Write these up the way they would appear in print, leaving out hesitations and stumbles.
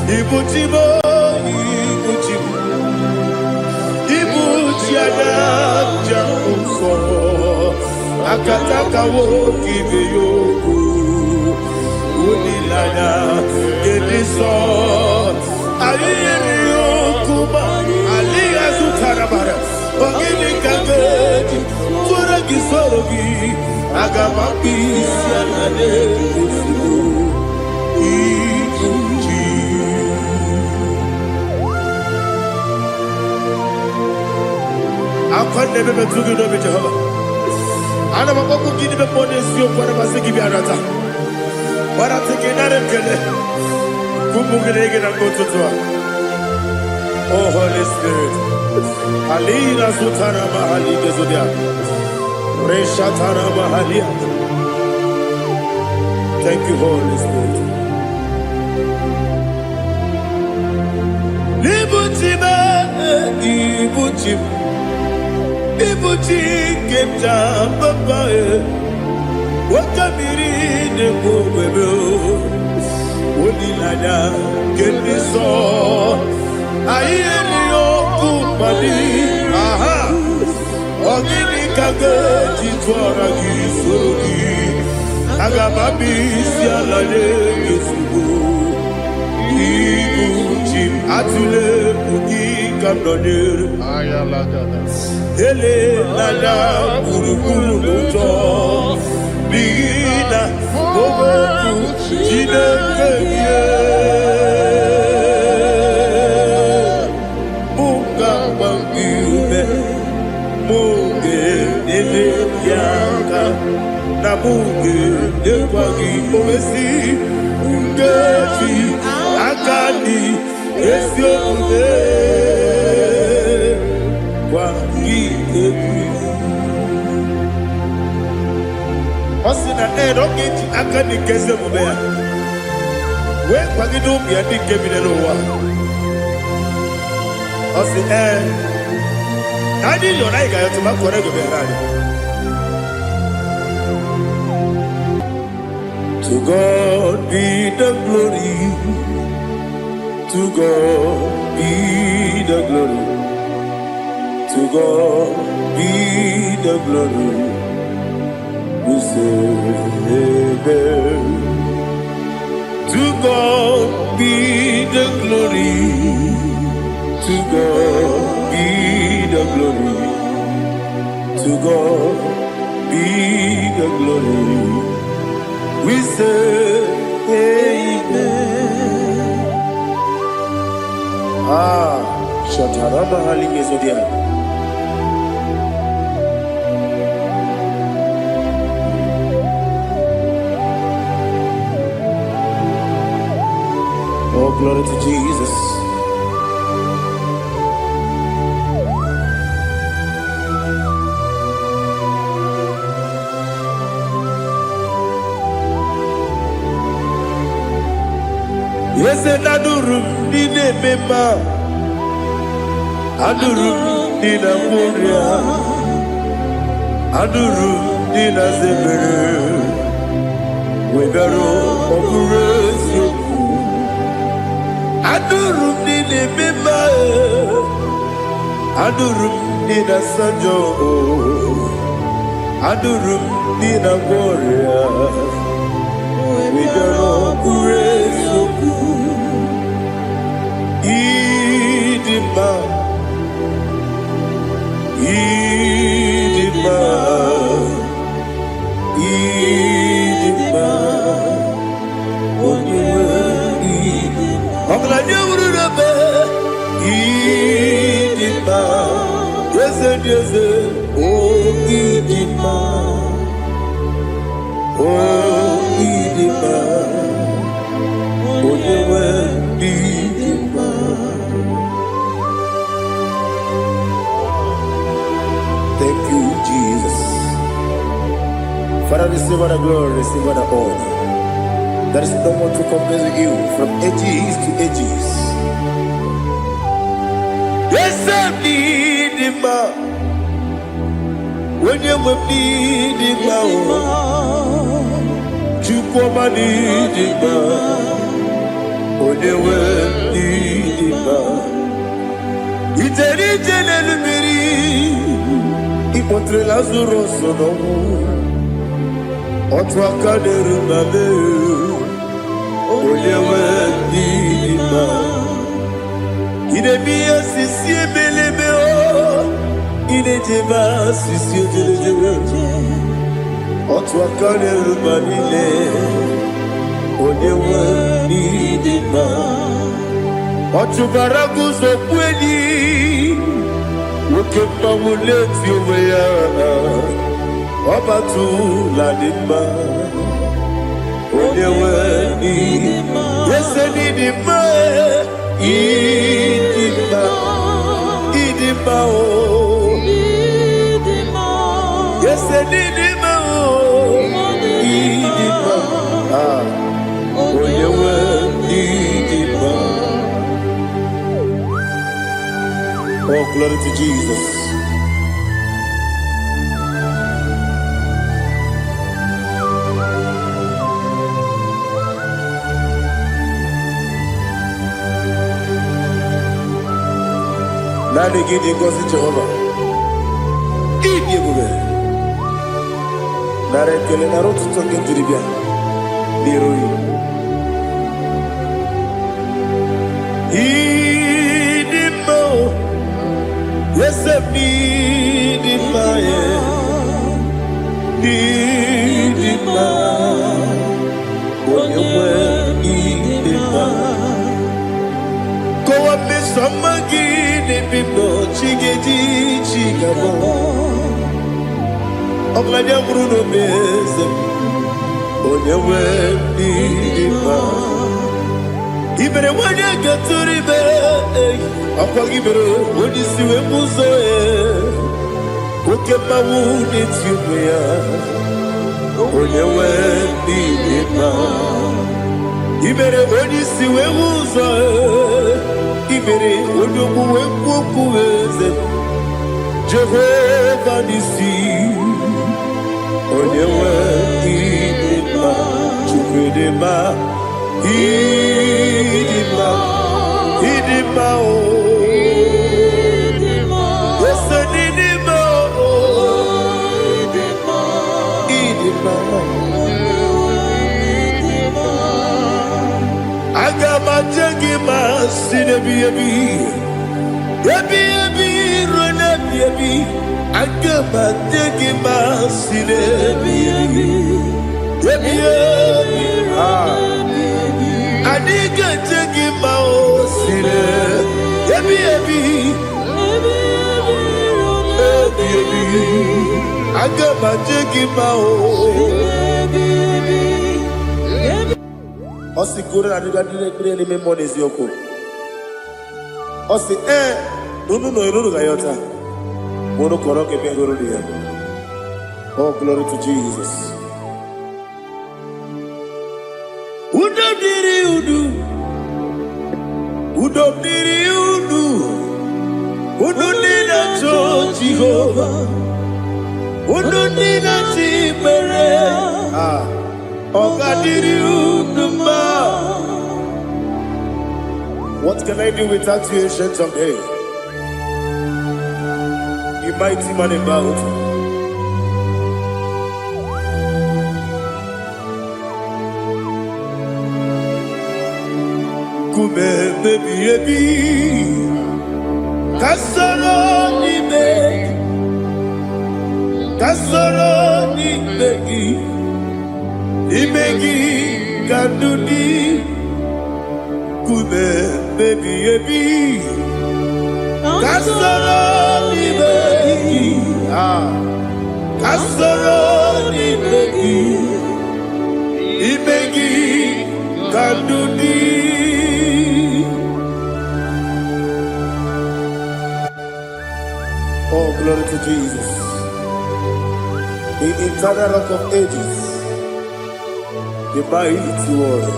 Ibujibo, Ibujibo, Ibujiada, Jamuso, Akataka woki beyoku, Unilada, Gediso, Aliyeri Okuba, Aliya Zutarabara, Ogini Kageti, Turagi Sorogi, Agamapi, Sianade, I can't never be too good over Jehovah. I never go to give the bonus you for a Masiki Biarata. But I'm taking that and get it. Kumugregin and go to Tua. Oh, Holy Spirit. Alina Sutana Mahali Gezudia. Reshatana Mahalia. Thank you, Holy Spirit. Ibuchiba, Ibuchiba. Ibuchi kemja papa wakamiri ne bobebe onilada keniso ayeni okupadi aha ogini kage titwara gisorogi agababi sialale yesugo Ibuchi atule bugi kamdonir ayalagada Ele nada buruburu moto Bina oboku Jinekeye Munga mangiume Munge nele yaka Na munge nekwagi omesi Ungefi akani Esyo ude Osina rocket akani keze mubea. We kwagido bia di kebine no wa. Osi Nadi yo na iga yo tuma kore go be rari. To God be the glory. To God be the glory. To God be the glory. We say amen. To God be the glory. To God be the glory. To God be the glory. We say amen. Shataraba Haligezodia. Oh, glory to Jesus. Yes, and Adurum Dine Mema Adurum Dina Moria Adurum Dina Zebere Wegaro Operation Adurum Dine Mema Adurum Dina Sanjo Adurum Dina Moria Wegaro Operation Idima Idima Idima Oniwe Idima Ogla nyurube Idima Yeze yeze Oh Idima Oh Idima Oniwe Idima Thank you, Jesus. Father, receive all the glory, receive all the honor. There is no one to compare with you from ages to ages. Yes, I need him. When you will need him, you come and need him. When you will. kpọtere Lazarus n'ọnwụ otu aka na-eru mame onye nwe ndị mma idebe ihe sisi ebelebe idejebe sisi ojelejebe otu aka na-eru mma niile onye nwe ndị mma ọ chụbara gị ụzọ kweli nwoke mmanwụ na-eti onwe ya ọ batụla dị mma onye nwe ndị ese n'ịdị mma ịdị mma ịdị mma o ese n'ịdị mma o ịdị mma onye nwe ndị dị mma. Oh, glory to Jesus. Nani gidi ngozi Jehovah. Gidi ebube. Nare kele na rotu tonge diribia. Niroi. Idimo. Yesem nidima ye. Nidima. Onyewe nidima. Kowa mesamagi nibimo chigedi chigabo. Oglanya bruno bezem. Onyewe nidima. Ibere wanya gaturi be. Akwa ibere wani siwe muzo Oke mawu netiwe ya. Onyewe nidima. Ibere wani siwe muzo Ibere odogu wekwoku eze Jehovah nisi Onyewe nidima. Chukwudema idima idima o Yesu idima o idima agama jegi masine biyebi yebi rona biyebi agama jegi masine biyebi Adiga jegi maosire Ebi Agama jegi mao Osi kure na diga dire ni memonizi yoko Osi nunu no iruru gayota Mono koroke pengoro diya. Oh, glory to Jesus. Udodiri udu Udodina to Jehovah Udodina Timere Ogadiri uduma. What can I do without you, ancient of days? You mighty man about Kume baby Kasoro ni begi Kandudi Kume baby Kasoro ni begi Kasoro ni begi Kandudi. Oh, glory to Jesus. The eternal rock of ages, the mighty one.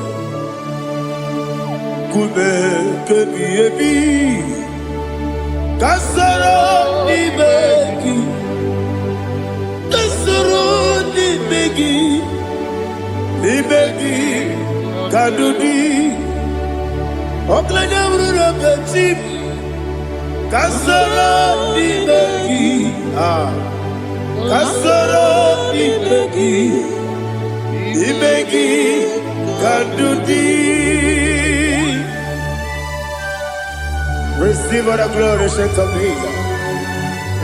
Kube kebi Kasoro ni begi Kadudi Oklanya Bruno Petit Kasoro ni begi Kasoro imegi kadudi. Receive all the glory, shake of me.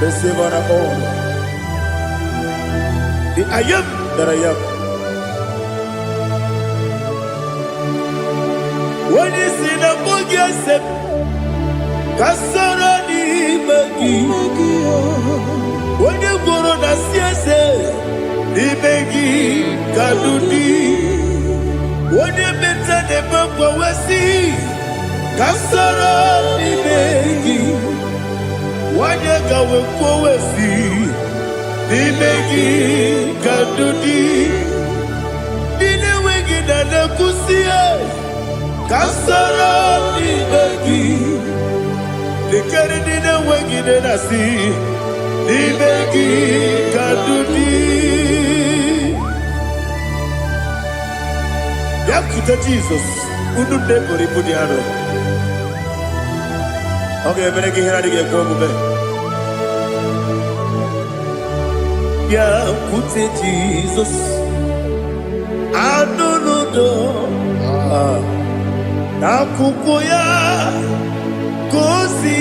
Receive all the honor. The I am that I am. When you see the book, yes, Kasoro imegi. When you go on the siese, imegi kadudi. When you better the book, we see. Kasoro imegi. When you go we see. Imegi kadudi. Dine wegi na nekusie. Kasoro imegi. Dikeri dine wegi na nasi. Imegi kadudi. Yakuta Jesus. Unu nebori pudiano. Okay, I'm going to get going. Yakuta Jesus. Anunudo. Nakukoya. Kosi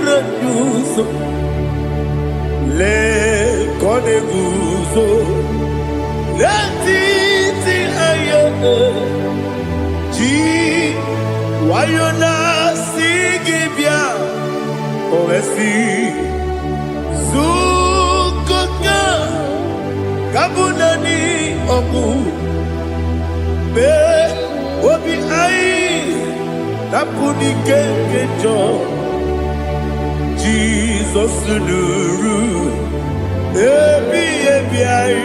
reduso. Le koneguzo. Le titi ayane. Ji wayona sigibia. Oesi. Zukoka. Kabunani oku. Be obi ai. Napuni kengejo. Jesus nuru. Ebi ai.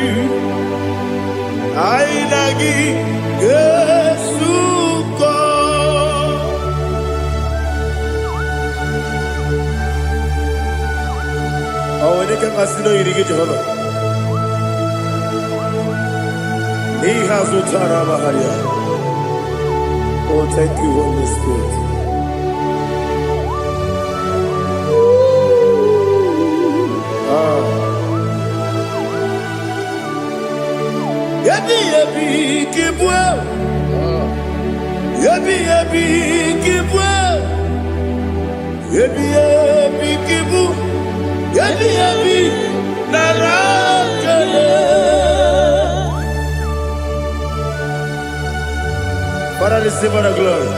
Ai nagi. Yesuko. Oh, when you can see no irrigate Jehovah. He has Utara Maharia. Oh, thank you, Holy Spirit. Yabi kibwa. Yabi kibwa. Yabi kibu. Yabi narakale. Father, receive all the glory.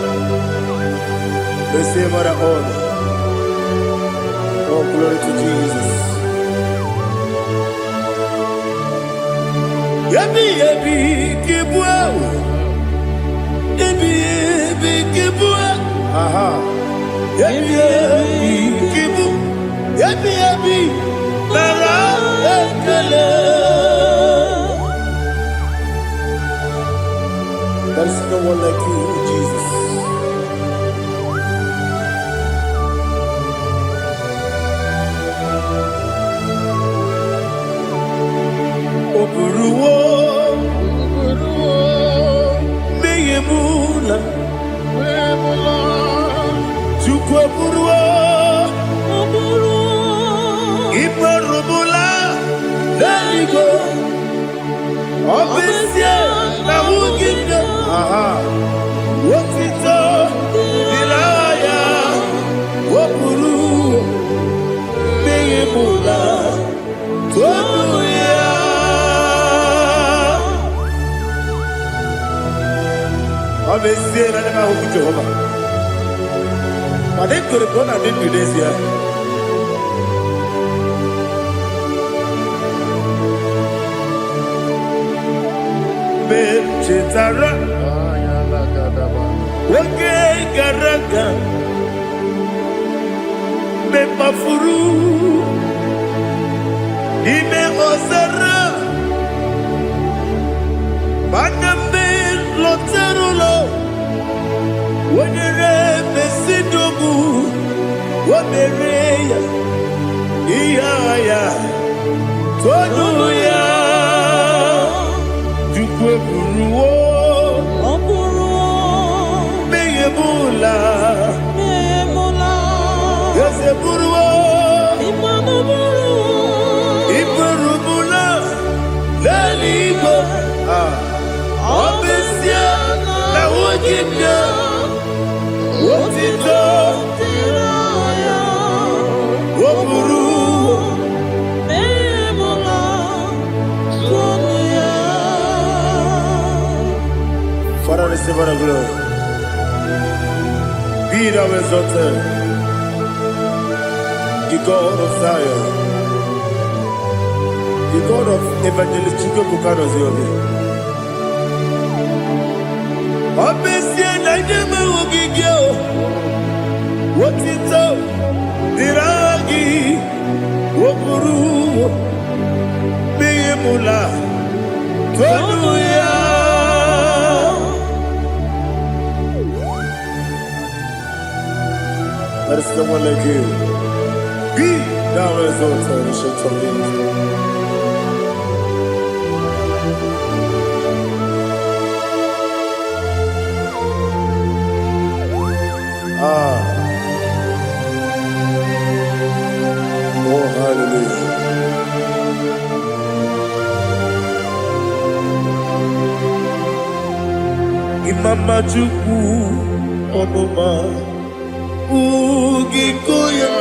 Receive all the honor. Oh, glory to Jesus. Yabi kibwa. Yabi kibwa. Aha. Yabi kibu. Yabi narakale. There is no one like you, Jesus. Oburuwo, meyemula, chukwu oburuwo, iporubula, leligo, obesie na wugide. Aha. Wotito dilaya wopuru meyemula toduya. Obesie na nema huku Jehovah. Madem kore kona din Indonesia. Chetara, wage garaga, me mafuru, ime ozara, baname loterulo, wanyere besidobu, wamereya, iya toduya. Buruwo, meyemula, yose buruwo, iporubula. Father, receive all the glory. Be thou exalted, the God of Zion, the God of Evangelist Chike Bukano Ziobi. Obesia na nyama ogigio, wotito, diragi, wokuru, beyemula, tonuya. There is no one like you. Be thou exalted, ancient of days. Oh, hallelujah. Imama Chukwu Onuma Ugikoya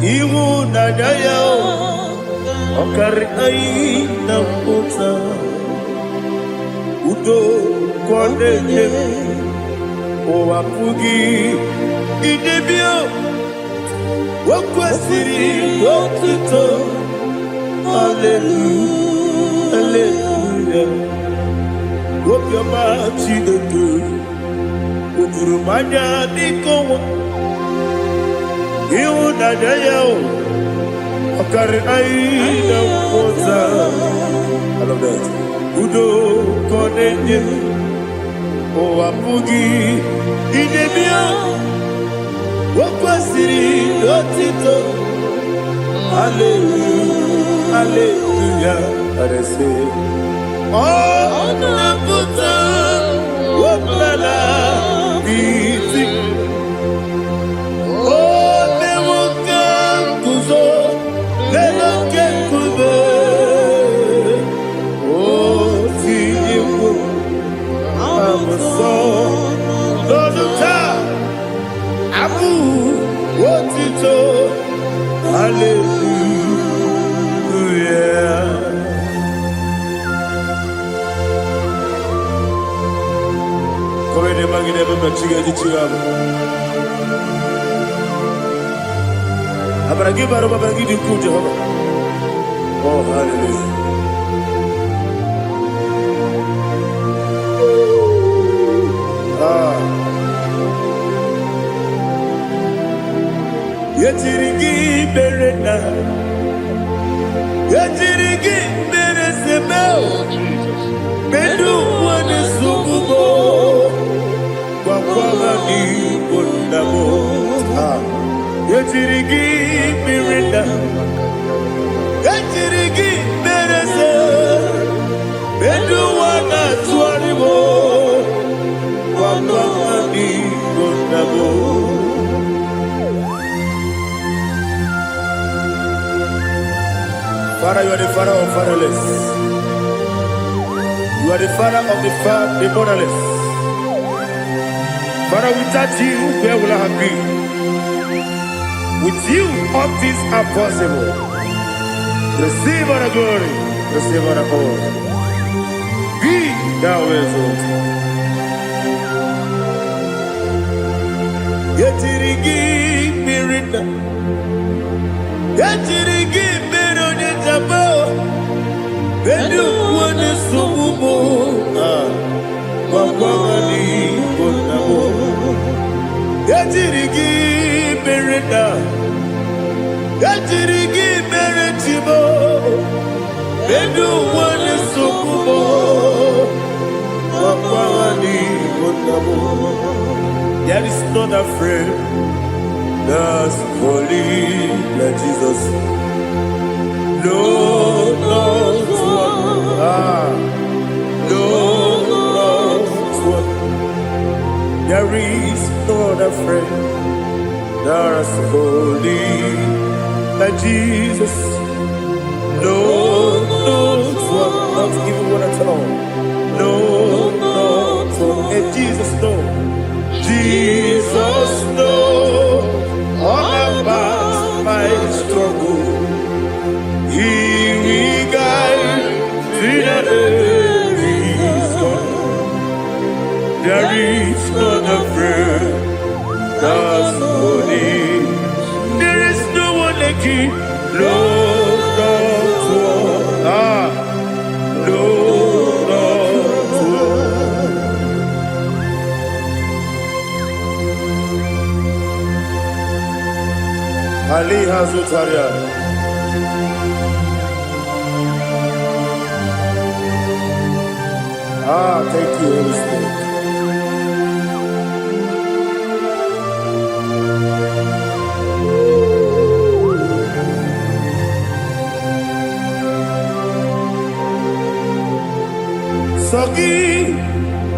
Iwu Nadaya Okari Aina Kota Udo Kwaneye Owapugi Idebio Wakwasiri Wakito Hallelujah Hallelujah Wopiama Chidedu Ukurumanya Nikowa Iu Nadayao Okari Aina Kota I love that Udo Konenye Owapugi Idebio Wakwasiri Otito Hallelujah Hallelujah I say Oh Nabuta Waplala Biti Oh Newoka Kuzo Newoka Kuzo Oh Tiyiwo Amaso Loduta Abu Wotito Hallelujah Come ne magine baba chiga di chiga Abragi baro baba gidi ku Jehovah Oh hallelujah Yetirigi berena Yetirigi beresebel Bedu wane sububo Kwa ni bondabo Yetirigi berena Yetirigi berese Bedu wana tuaribo Kwa ni bondabo Father, you are the father of fatherless. You are the father of the motherless. Father, without you, where will I have been? With you, all things are possible. Receive all the glory. Receive all the honor. Be thou exalted. Yetirigi mirina. Yetirigi Bedu wane sububo Wakwani bonabo Yatirigi bereda Yatirigi beretibo Bedu wane sububo Wakwani bonabo There is not a friend that's holy like Jesus No, no, no, there is no other friend that's holy like Jesus. No, no, not even one at all. No, no, Ali Hazutaria. Thank you, Holy Spirit. Sogi,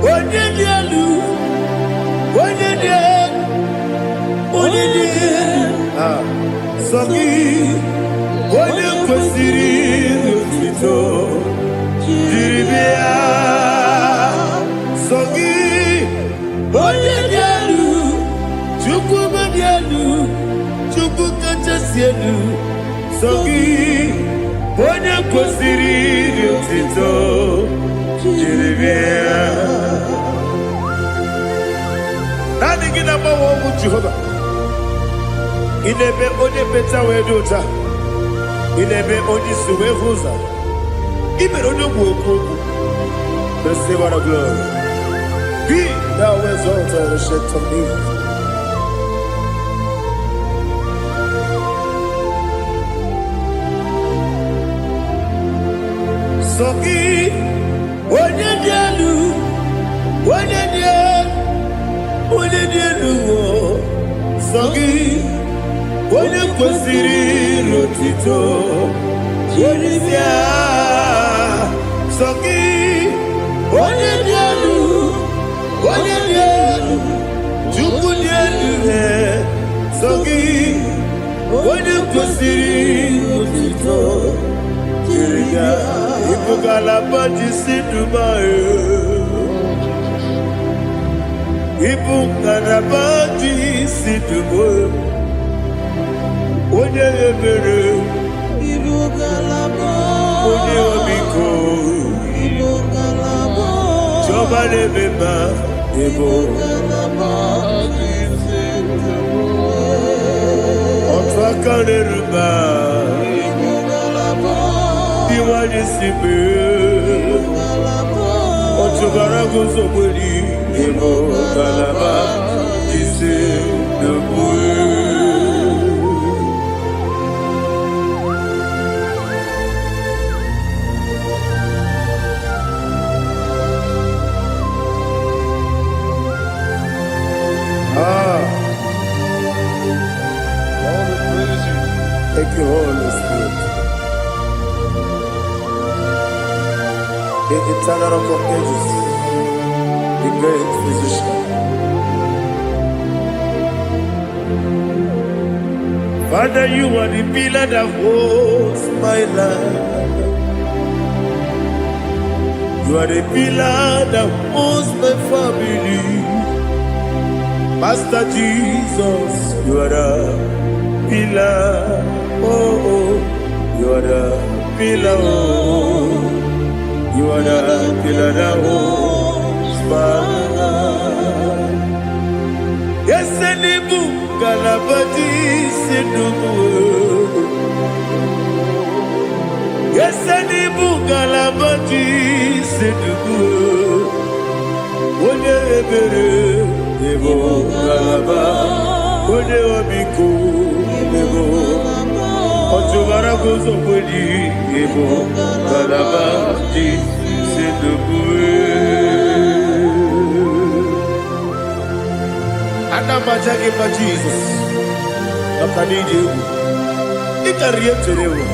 Onyedielu, Sogi, Onyekwesiri otito, jiribia. Sogi, Onyedielu, Chukwu Madielu, Chukwu Kachasielu. Sogi, Onyekwesiri otito, jiribia. Nani gina mawo mu Jehovah. Inebe onye beta we dota. Inebe onye suwe huza. Ibe onye gwoku. Receive our glory. Be thou exalted and shed on me. Sogi onye dielu. Sogi Onyekwesiri otito, jiribia. Sogi Onyedielu, Chukwu dielu. Sogi Onyekwesiri otito, jiribia. Ibugalaba jisidumae, Ibugalaba jisidumae. Onye ebere, onye omiko, Jehova na-emeba, otu aka na-eruba, diwani sibe, otu gara guzo gberi, Ibugalaba jisidumae. Thank you, Holy Spirit. The eternal rock of ages, the great physician. Father, you are the pillar that holds my life. You are the pillar that holds my family. Master Jesus, you are the pillar. Oh, you are the pillar. Oh, you are the pillar that holds my life. Yes, Enibu Galabati Sidubu. Yes, Enibu Galabati Sidubu. Onye ebere, Ebo Galaba. Onye obiku, Ebo. Otubara gozo bodi, Ebo Galaba Sidubu. Anamajagi ma Jesus. Akaniji. Ikariye terewo.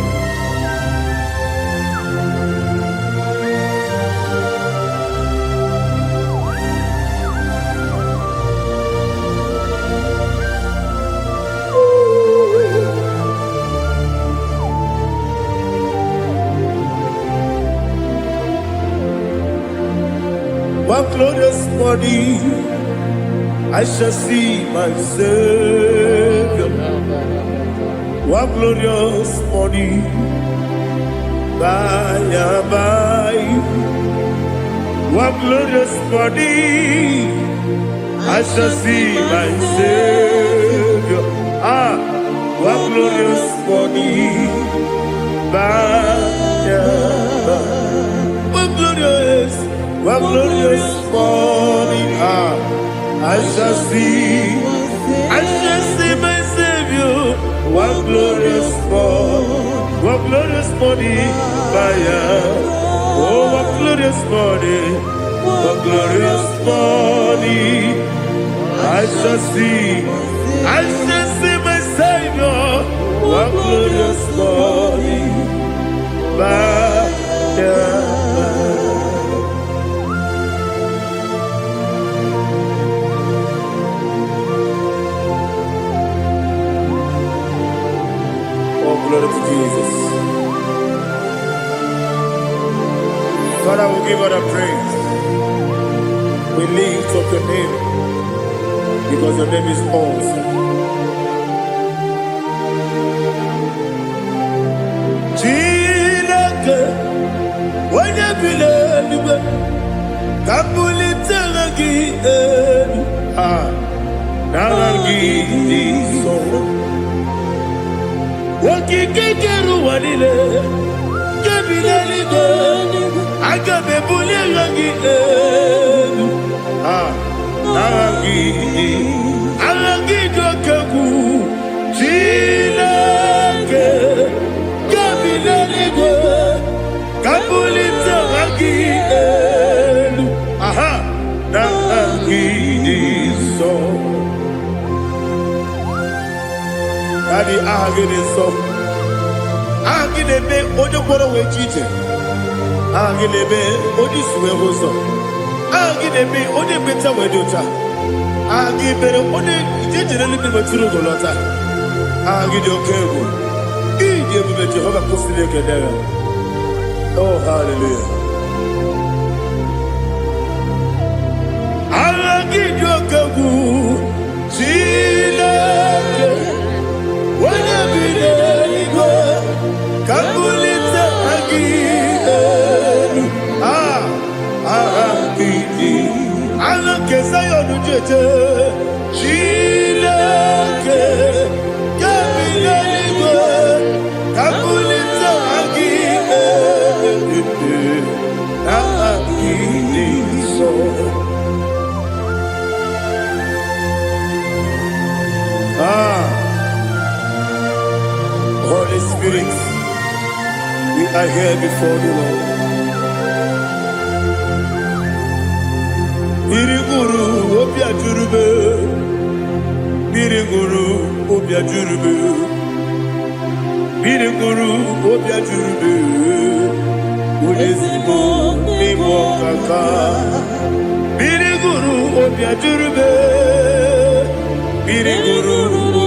One glorious morning, I shall see my Savior. One glorious morning, by and by. One glorious morning, I shall see my Savior. One glorious morning, by and by. One glorious morning, I shall see my Savior. one glorious morning, oh, one glorious morning, one glorious morning. I shall see my Savior, one glorious morning, Oh, glory to Jesus. Father, we give all the praise. We lift up your name because your name is awesome. Chineke, onye bileliwe, kabulitela gị elu, nara gị iso. Okike kere ụwa niile, kebileliwe, aga m ebulie gị elu, nara gị dị oke egwu. Chineke, kebileliwe, kabulitela gị elu, nara gị iso. Daddy, so Agilebe, Odoboro Wechite, Agilebe, Odisue Hoso, Agilebe, Odebeta Wedota, Agibere, Ode, generally be Maturu Golota, Agidio Kebu, Idiabebe Jehovah Postile Kedera. Oh, hallelujah. Agidio Kebu, Chile. Kabulita agil, agidi, alake sayonu jeje, chileke, kabileliwe, kabulita agil, agidi so. Holy Spirit, we are here before you, Lord. Biriguru obia jurube, Biriguru obia jurube, Biriguru obia jurube, Udesibo nimo kaka, Biriguru obia jurube, Biriguru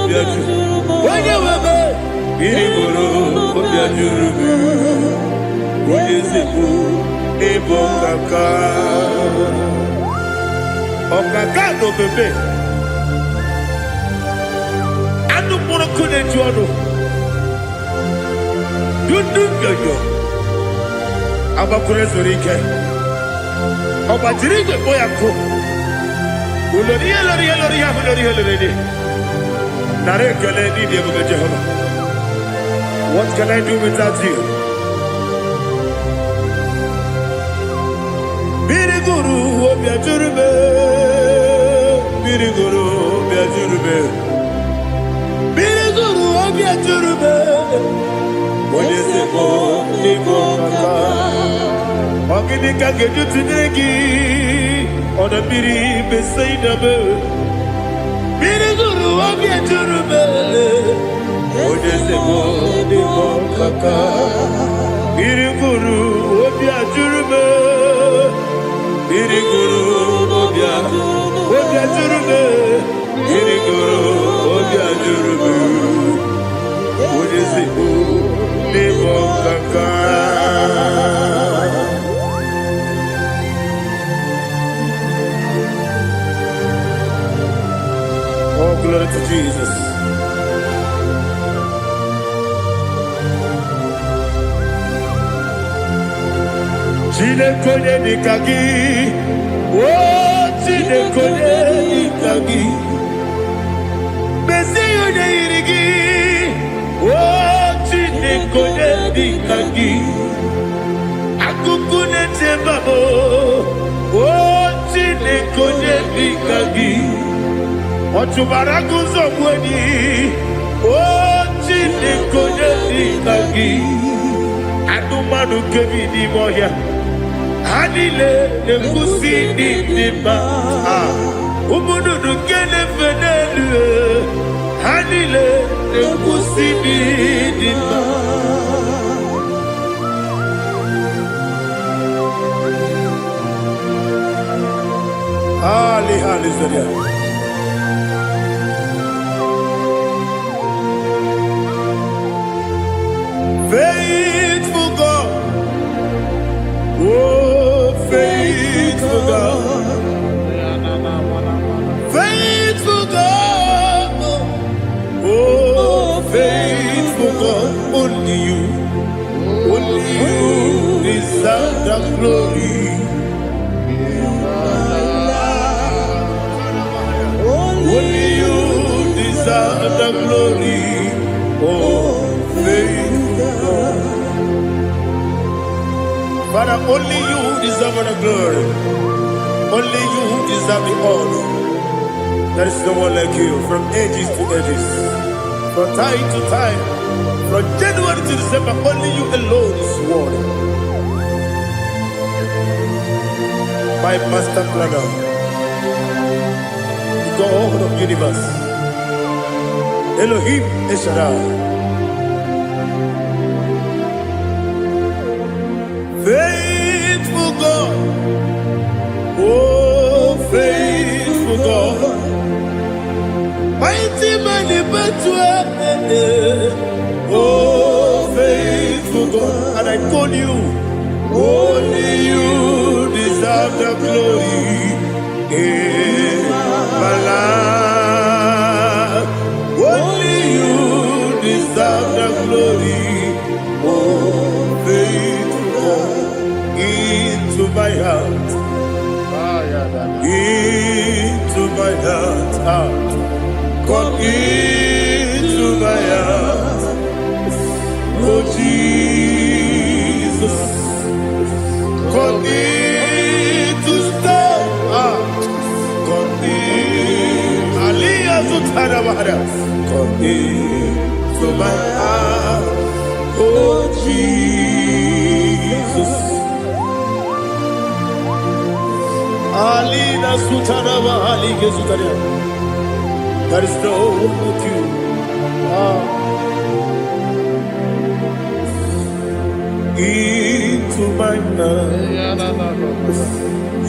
obia jurube, Wanyawebe. Biriguru obia jurube, Udesibo nimo kaka. Okaka no bebe. Anu moro kone juano. Dundu yoyo. Abakure zorike. Obajirige boyako. Uloriya. Nare kele ni diye Jehovah. What can I do without you? Biriguru obia jurube, Biriguru obia jurube, Biriguru obia jurube. Odesibo nimo kaka, ogini kageju tinegi, ona biri besaidabe. Biriguru obia jurube, Odesibo nimo kaka, Biriguru obia jurube. Biriguru obia jurube, Biriguru obia jurube, Odesibo nimo kaka. Oh, glory to Jesus. Chinekonye nikagi, oh chinekonye nikagi, Mesiyo ne irigi, oh chinekonye nikagi, Akukune tebabo, oh chinekonye nikagi, Otubaraku zomweni, oh Chineke Kagi Adumanu Kevi di Moya Hanile Nekusi di Nima Umudu Kene Fenelu Hanile Nekusi di Nima Ali Zaria. Faithful God, oh faithful God, faithful God, oh faithful God, only you deserve the glory. Only you deserve the glory, oh faithful God. Father, only you deserve the glory. Only you deserve the honor. There is no one like you, from ages to ages, from time to time, from January to December. Only you alone is worthy. My master planner, God of universe, Elohim Eshadai, faithful God, oh faithful God, mighty man in battle, oh faithful God, and I call you, only you deserve the glory. My life, only you deserve the glory, oh faithful God, into my heart, come into my heart, oh Jesus, come in to stay. Come into my heart, oh Jesus. Alina Sutanaba Ali Gesutaria. There is no one like you. Into my heart,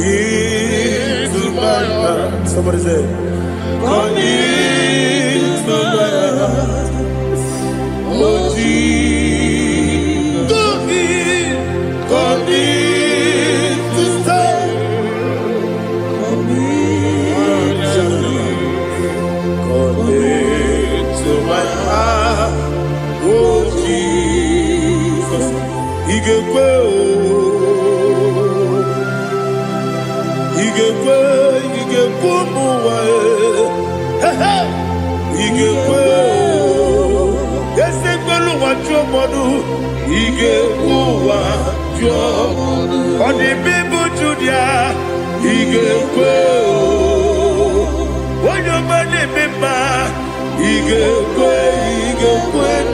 into my heart. Somebody say, come into my heart, oh Jesus. Come in to stay. Come into my heart, oh Jesus. He gave on the people to their he gave when your money member he gave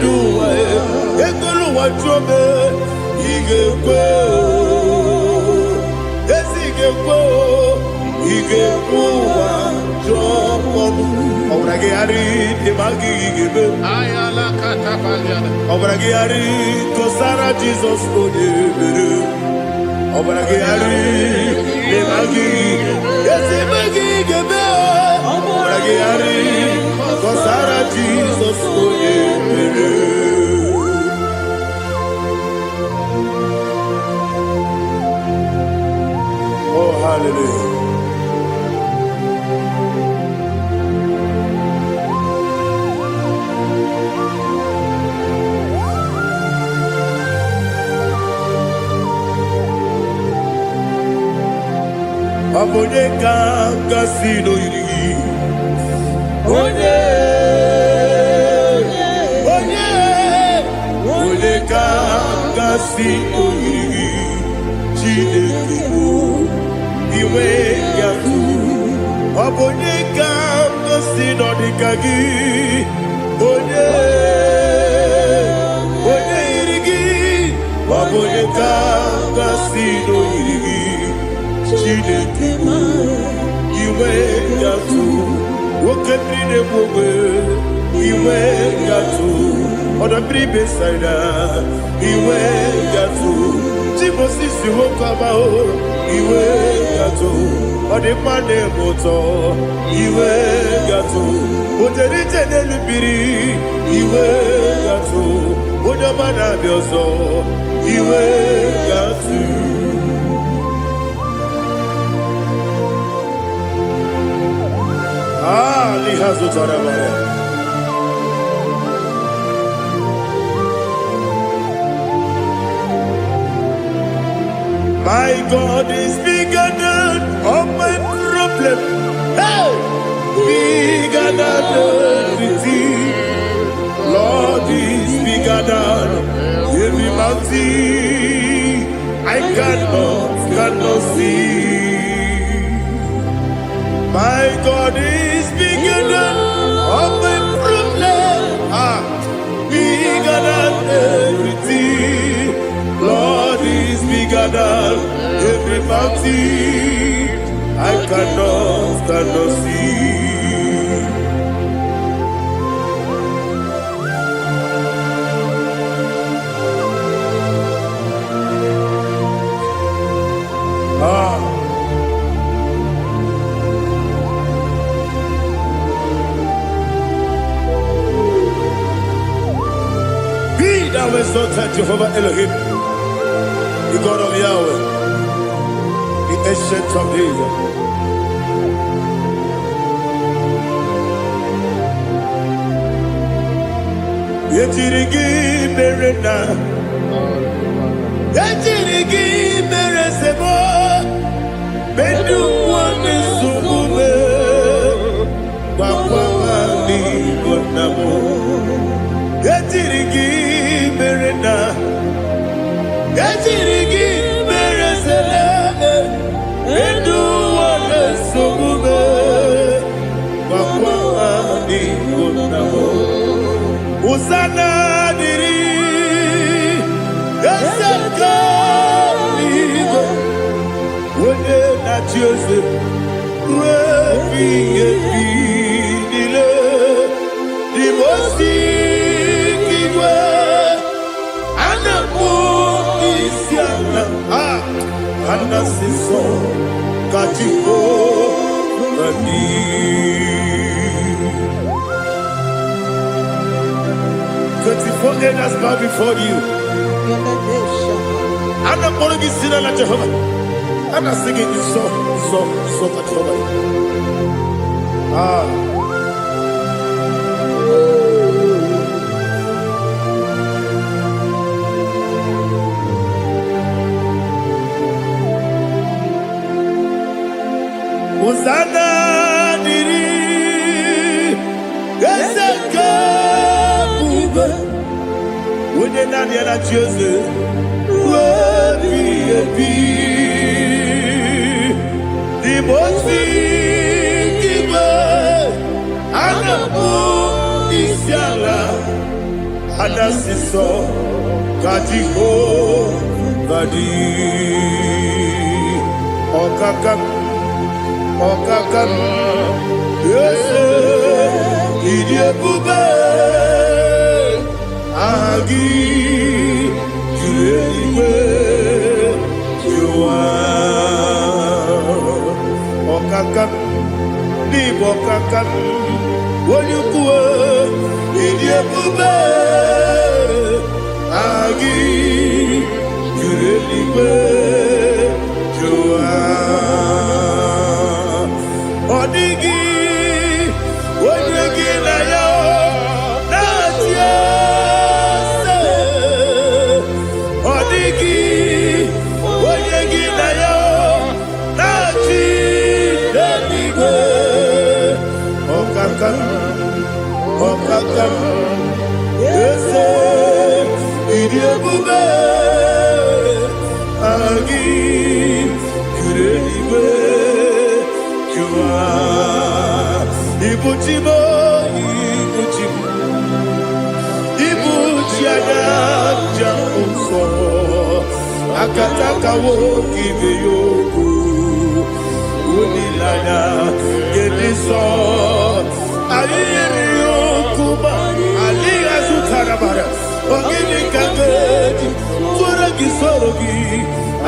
do what you he gave yes he gave Obragiari de Magi give Ayala Catapaliana Obragiari Kosara Jesus Ode Obragiari de Magi yes Magi give Obragiari Kosara Jesus Ode Oh hallelujah. Abone kanga sino yiri Onye kanga sino yiri Chineke iwe yatu Abone kanga sino dikagi Onye onye ga-asị n'oyiri gị Chineke m iwe ga-atụ nwoke mmiri na-egbu ogbe iwe ga-atụ ọdọ mmiri Besaida iwe ga-atụ chi Moses nwoke amahụ iwe ga-atụ ọ dị mma na-eme ụtọ iwe ga-atụ otere ije n'elu mmiri iwe ga-atụ onye ọma na-abịa ọzọ iwe ga-atụ liha zụtara mara My God is bigger than all my problem. Hey! Bigger than everything. Lord is bigger than every mountain. I cannot see. My God is bigger than all my problem. Bigger than everything. Lord is bigger than every mountain. I cannot see. Be thou exalted, Jehovah Elohim, the God of Yahweh, the ancient of days. Yetirigi merena, yetirigi meresebo, bedu wane subume, wakwa ni bonamo. Yetirigi merena, yetirigi meresele, bedu wane subume, wakwa ni bonamo. Usana diri, esaka ligo, wone na Joseph, wepi dile, divosi kiwe, anamu isiana, anasiso katiko nani. 24 elders bow before you. I'm not going to be sitting like Jehovah. I'm not singing this song like Jehovah. Hosanna diri, eseka. When you're not yet at Joseph, will be a bee. The most giver, and the moon is yalla, and the sister, Katiho, Kadi, Okakam, yes, idiot bube. Agi juewe jua okakam ni bokakam wonyukue idiebube agi juewe jua odigi wonyegi na yo natie Okakam, yes, idiebube, agi, kurelibe, jua, ibuchimo, ibuchiada, jamso, akataka woki beyoku unilana gediso ayiri yokuba aliya zutarabara ogini kagedi tura gisorogi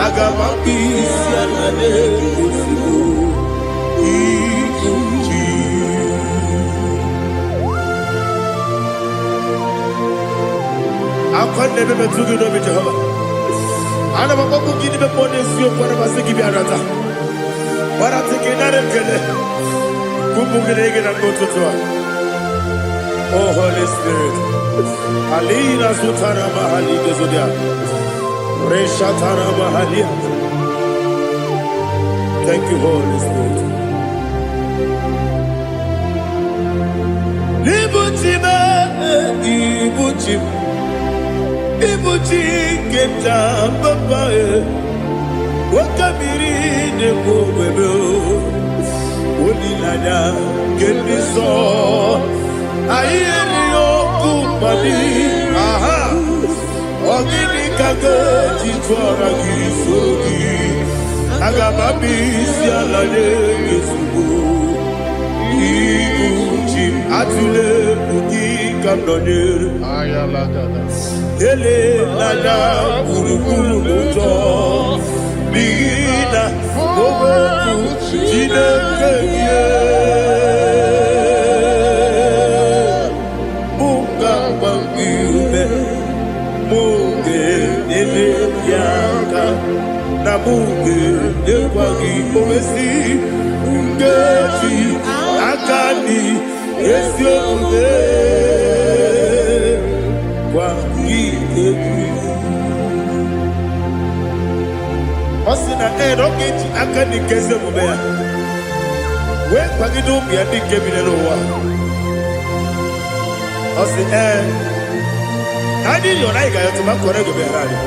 agamapi sianane kusibu ikuji akwande bebe tugi no be Jehova ana bako gidi be pone sio kwa basiki bi arata bara tiki nare kele kumugirege na kototoa. Oh Holy Spirit alina sutara mahali gezodia resha tara mahali. Thank you Holy Spirit. Libutima ibutim ibuti keta papa wakamiri de bobebe onilada kemiso ayeri okupani aha ogini kage titwara gisogi agamabi sialade gesubu ibuti atule buki kamdonir ayalagada ele lada burukuru moto bina boboku jinekeye munga bangiume munge ele yaka na munge ekwagi owesi ngeti akani esiombe Osina rogeji akani keze mubea we kwagido bia di kebile wa osi nadi yo na igayo to makore go be rari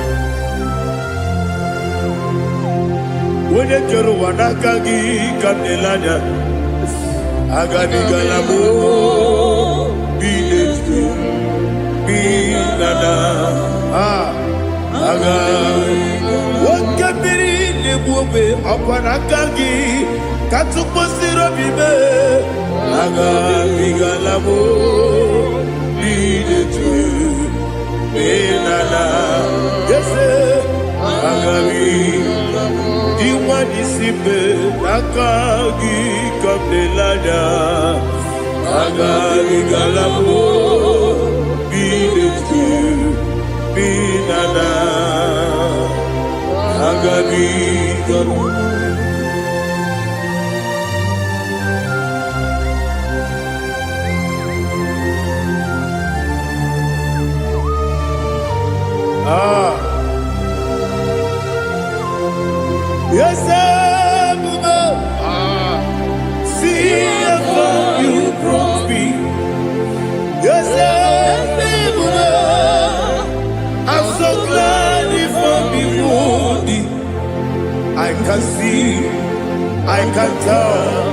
wone kero wanaka gi kanelanya agani galabo biletu binana aga wakabiri lebuobe apanakagi katuposiro bibe aga bigalabo biletu binana yese aga diwani sibe nakagi kabelada aga bigalabo biletu binana agabi yes see how you brought me. Yes I'm so glad if I'm wounded. I can see, I can tell,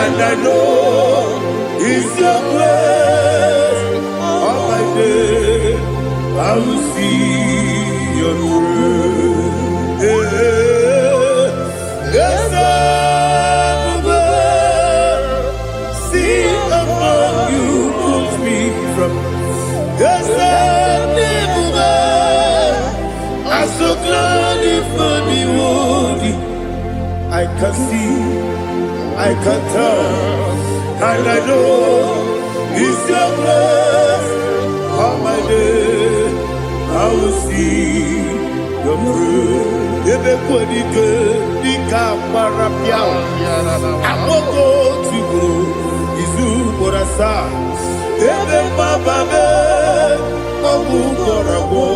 and I know it's your grace. On my day, I will see your grace. Yes, see above you put me from. Yes, I'm so glad if I'm wounded. I can see, I can tell, and I know it's your grace. On my day, I will see your grace. Everybody good, the camera piao. I will go to go, Izu Borasa. Everybody, Abu Borabo.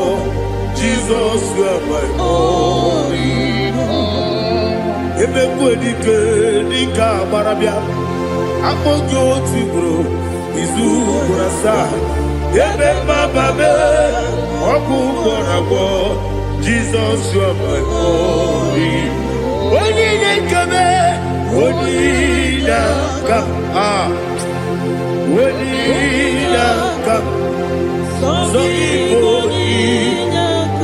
Jesus, you are my only home. Everybody good, the camera piao. I will go to go, Izu Borasa. Everybody, Abu Borabo. Jesus, you are my only. Only the come, only the come, only the come. So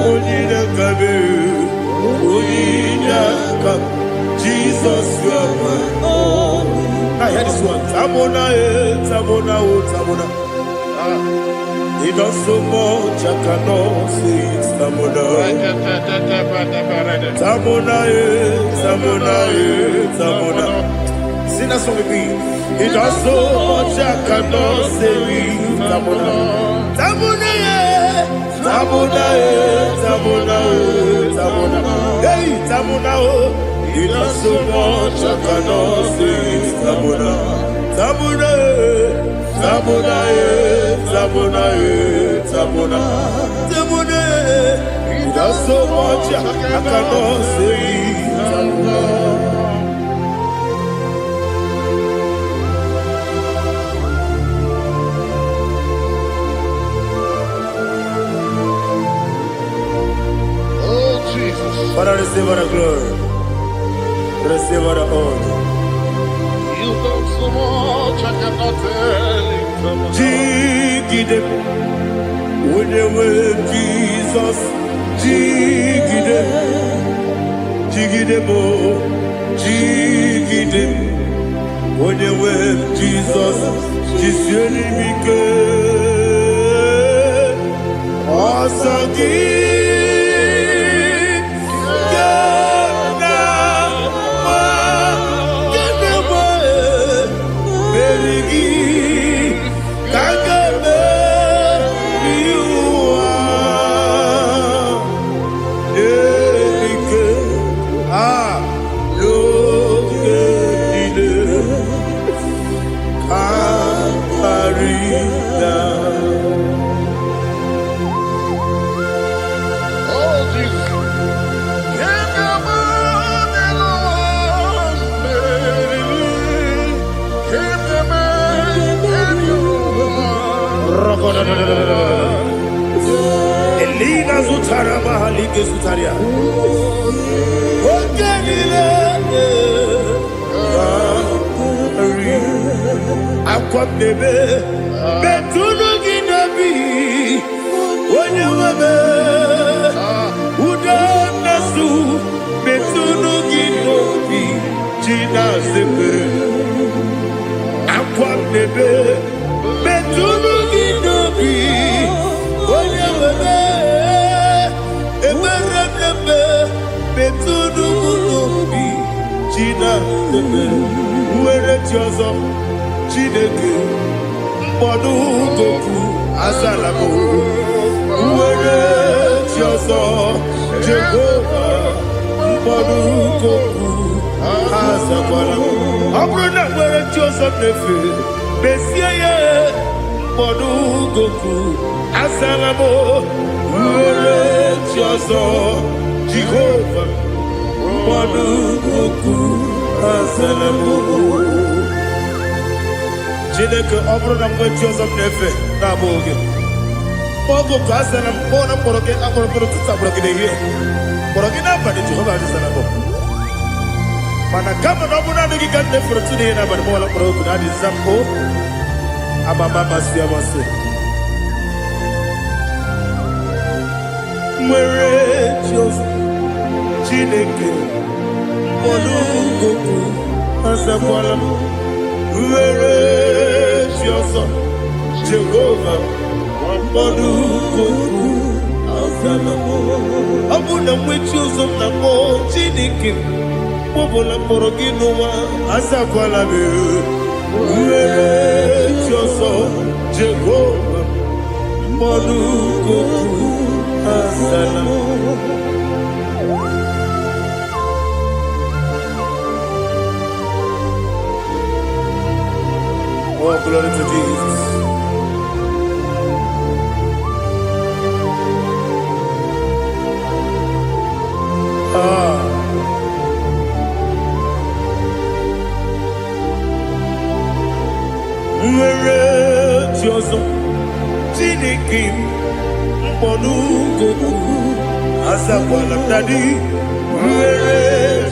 only the come. one. Tamona, Tamona, Tamona. He does so much, I cannot say it's Tamona. Tamona, Tamona, Tamona. Sing that song with me. He does so much, I cannot say it's Tamona. Tamona, Tamona, Tamona, Tamona. Hey, Tamona, he does so much, I cannot say it's Tamona. Tamona, Tamona, Tamona, Tamona, Tamona. He does so much, I cannot say Tamona. Oh, Jesus. Father, receive all the glory. Receive all the honor. You done so much, I cannot tell it. Jigide, when you were Jesus, Jigide, Jigide mo, Jigide, when you were Jesus, Jisyenimike, Asagi, Elina Zutara Mahalike Zutaria. Aqua bebe, Betuno Ginabi, when you were Udanasu, Betuno Ginobi, Gina Zebe, Aqua bebe, Betuno Ginobi, when you were Betuno Ginobi, Gina Zebe, where it was. Chineke mkpọdụ goku azalabo uwere chiozo Jehova mkpọdụ goku azakwala ọ bụrụ na nwere chiozo nefe besie ya mkpọdụ goku azalabo uwere chiozo Jehova mkpọdụ goku azalabo. Chineke ọ bụrụ na mgbe chi ọzọ m na-efe na-abụ oge ogo ka a sara m kpọọ na mkpọrọ gị akpọrọ mkpọrọ tutu akpọrọ gị n'ehihie kpọrọ gị n'abalị Jehova adịzara bụ mana kama na ọ bụrụ na adịghị ka nne fere tu n'ihe n'abalị mụọla mkpọrọ ogu na adịza mpụ amama amasị amasị nwere chi ọzọ Chineke mkpọrọ ogu azakwala m were chi ọzọ Jehova mkpọdụ goku azala m ọ bụ na mmechi ụzọ m na mmụọ Chineke kpọbụla mkpọrọ gị n'ụwa azakwala m were chi ọzọ Jehova mkpọdụ goku azala m. Oh, glory to Jesus. Nwere chi ọzọ Chineke mkpọdụ goku azakwala m dadi nwere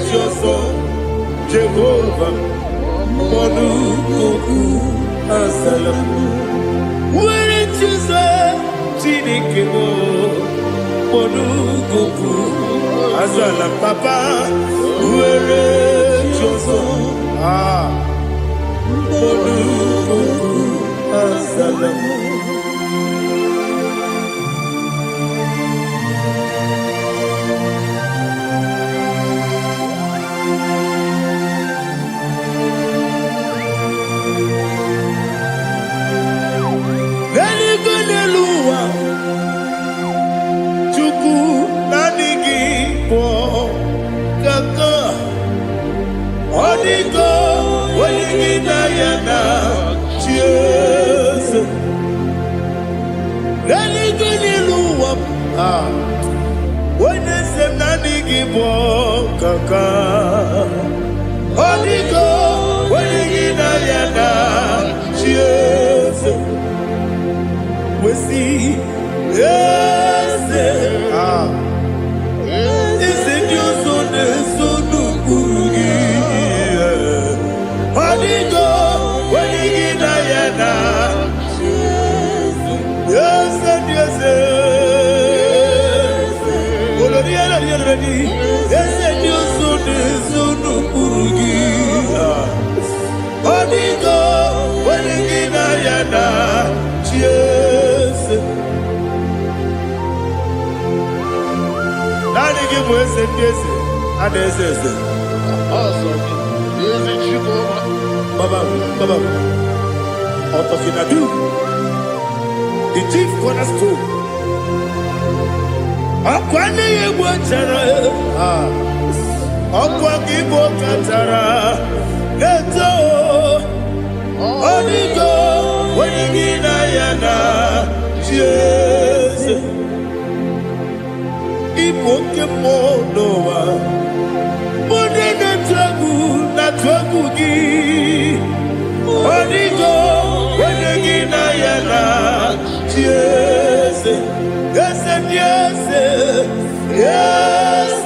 chi ọzọ Jehova mkpọdụ goku azala m nwere chi ọzọ Chineke mkpọdụ goku azala m papa nwere chi ọzọ The chief cornerstone. Akwane yebo chara. Akwa kibo katara. Leto. Onigo. Wenigina yana. Jesus. Ipoke monowa. Mone na tragu gi. Onigo. Wenigina yana. Yes, yes, yes, yes,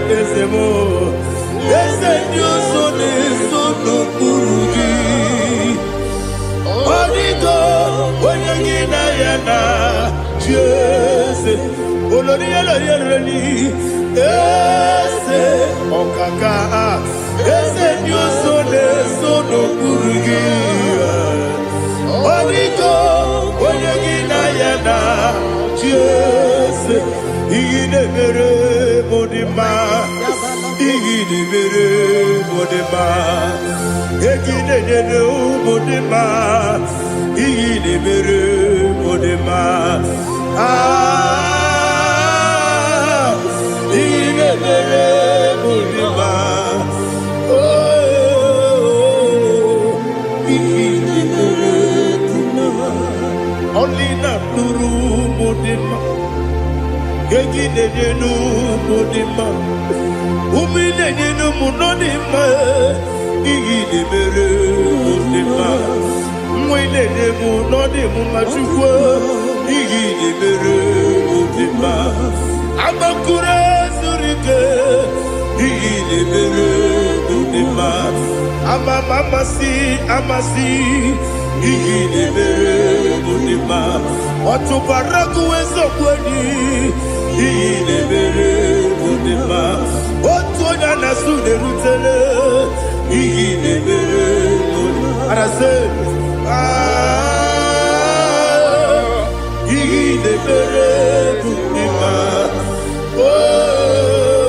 yes, more. Yes, Dios son eso no purugi. Onigo, oyangina yana. Yes, oloria la yereni. Yes, okaka. Yes, Dios son eso no purugi. Onigo, oyangina yana. Yes, igide bere modima, igide bere modima, igide bere modima, igide bere modima. Ah, igide bere modima. Oh, igide bere modima. Only not Nuru Modima. Gagine no Modima. Umine no Munodima. Igide Bere Modima. Mwine de Munodimu Machukwa. Igide Bere Modima. Amakure Zurike. Igide Bere Modima. Amasi. Igide Bere Modima. Otubaraku ezokweni. Igide Bere Modima. Otonya nasude rutele. Igide Bere Modima. Arase. Igide Bere Modima. Oh,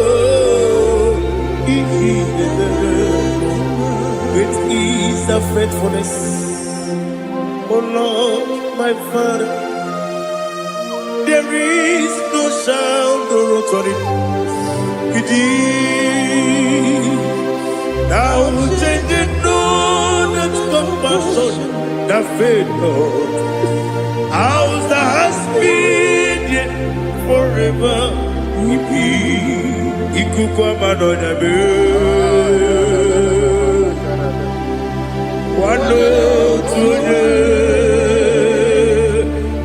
Igide Bere Modima. Great is the faithfulness. Oh Lord, my Father, there is no sound or authority. Now changing no that compassion, that faith, Lord. How's the husband yet forever we be? Ikukwa madonya be. Wano tuone.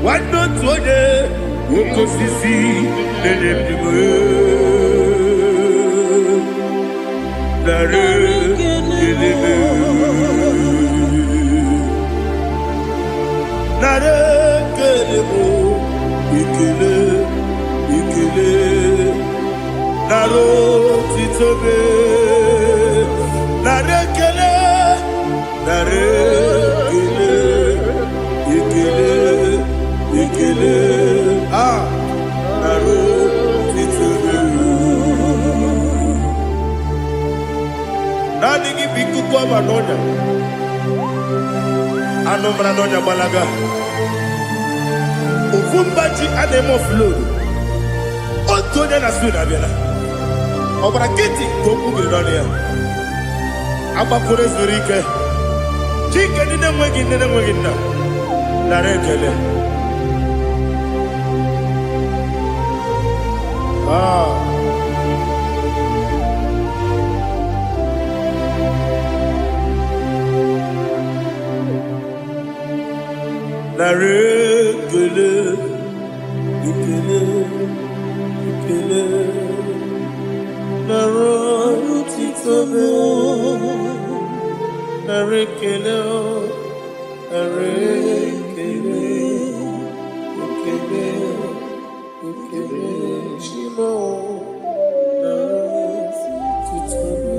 Wano tuone. Woko sisi nenebdiwe. Nare kelebe. Nare kelebo. Ikele. Naro titobe. Nare kele. Nare no brano nya balaga. Ufumbaji anemo flow. Otonya na suna biela. Obra kiti koku bironia. Aba kure zurike. Chike nine mwegi na. Na rekele. Na rekele. Ikele. Na rotitobe. Na rekele. Na rekele. Ikele. Shimo. Na rotitobe.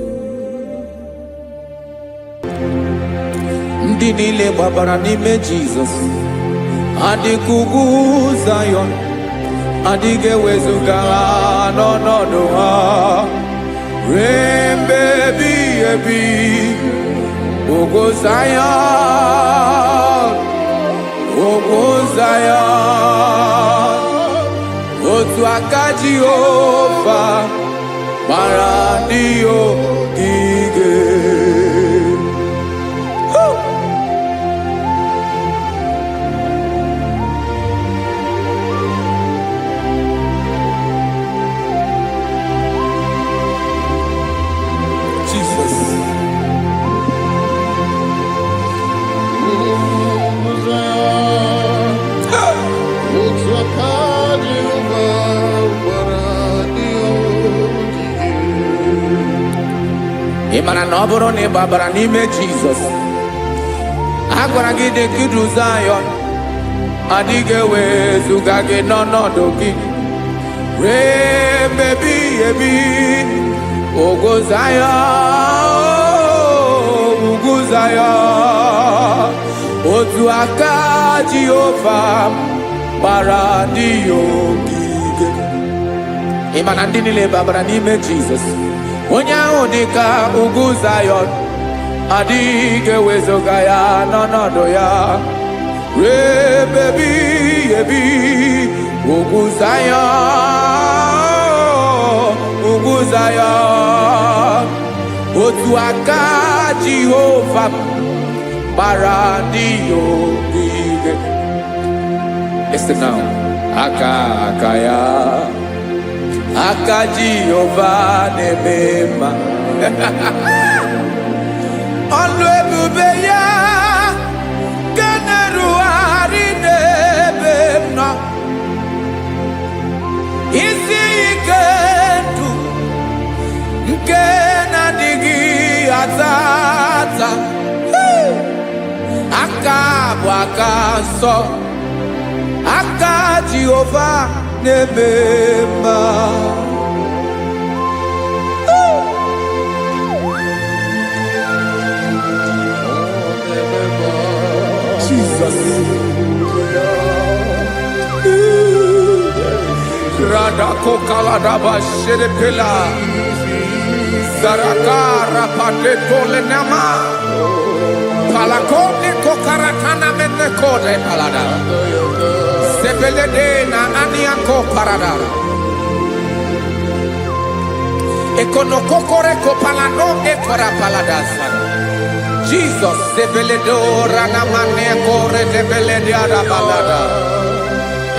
Ndị niile gbabara n'ime Jizọs adịghị ugwu Zayọn, adịghị ewezuga ha n'ọnọdụ ha ruo mgbe ebighị ebi. Ugwu Zayọn, ugwu Zayọn, otu aka Jehova gbara ndị ogige. Ị mara na ọ bụrụ na ị gbabara n'ime Jizọs, a gwara gị dị ka Zayọn, adịghị ewezuga gị n'ọnọdụ gị ruo mgbe ebighị ebi. Ugwu Zayọn, ugwu Zayọn, otu aka Jehova gbara ndị ogige. Ị ma na ndị niile gbabara n'ime Jizọs, onye ahụ dị ka ugwu Zayọn, adịghị ewezuga ya n'ọnọdụ ya ruo mgbe ebighị ebi. Ugwu Zayọn, ugwu Zayọn, otu aka Jehova gbara ndị ogige. Listen now. Aka ya, aka Jehova na-eme mma. Ọlụ ebube ya ga na-erugharị n'ebe m nọ. Isi ike ndụ nke na-adịghị ata ata. Aka bụ aka nsọ, aka Jehova na-eme mma. Jesus. Radako kaladaba sherepela Zarakara pateto lenama Palakone kokaratana mene kode palada Sepelede na aniako parada Ekono kokore kopalano ekora paladasa Jesus sepeledo rana mane kore sepelede ada palada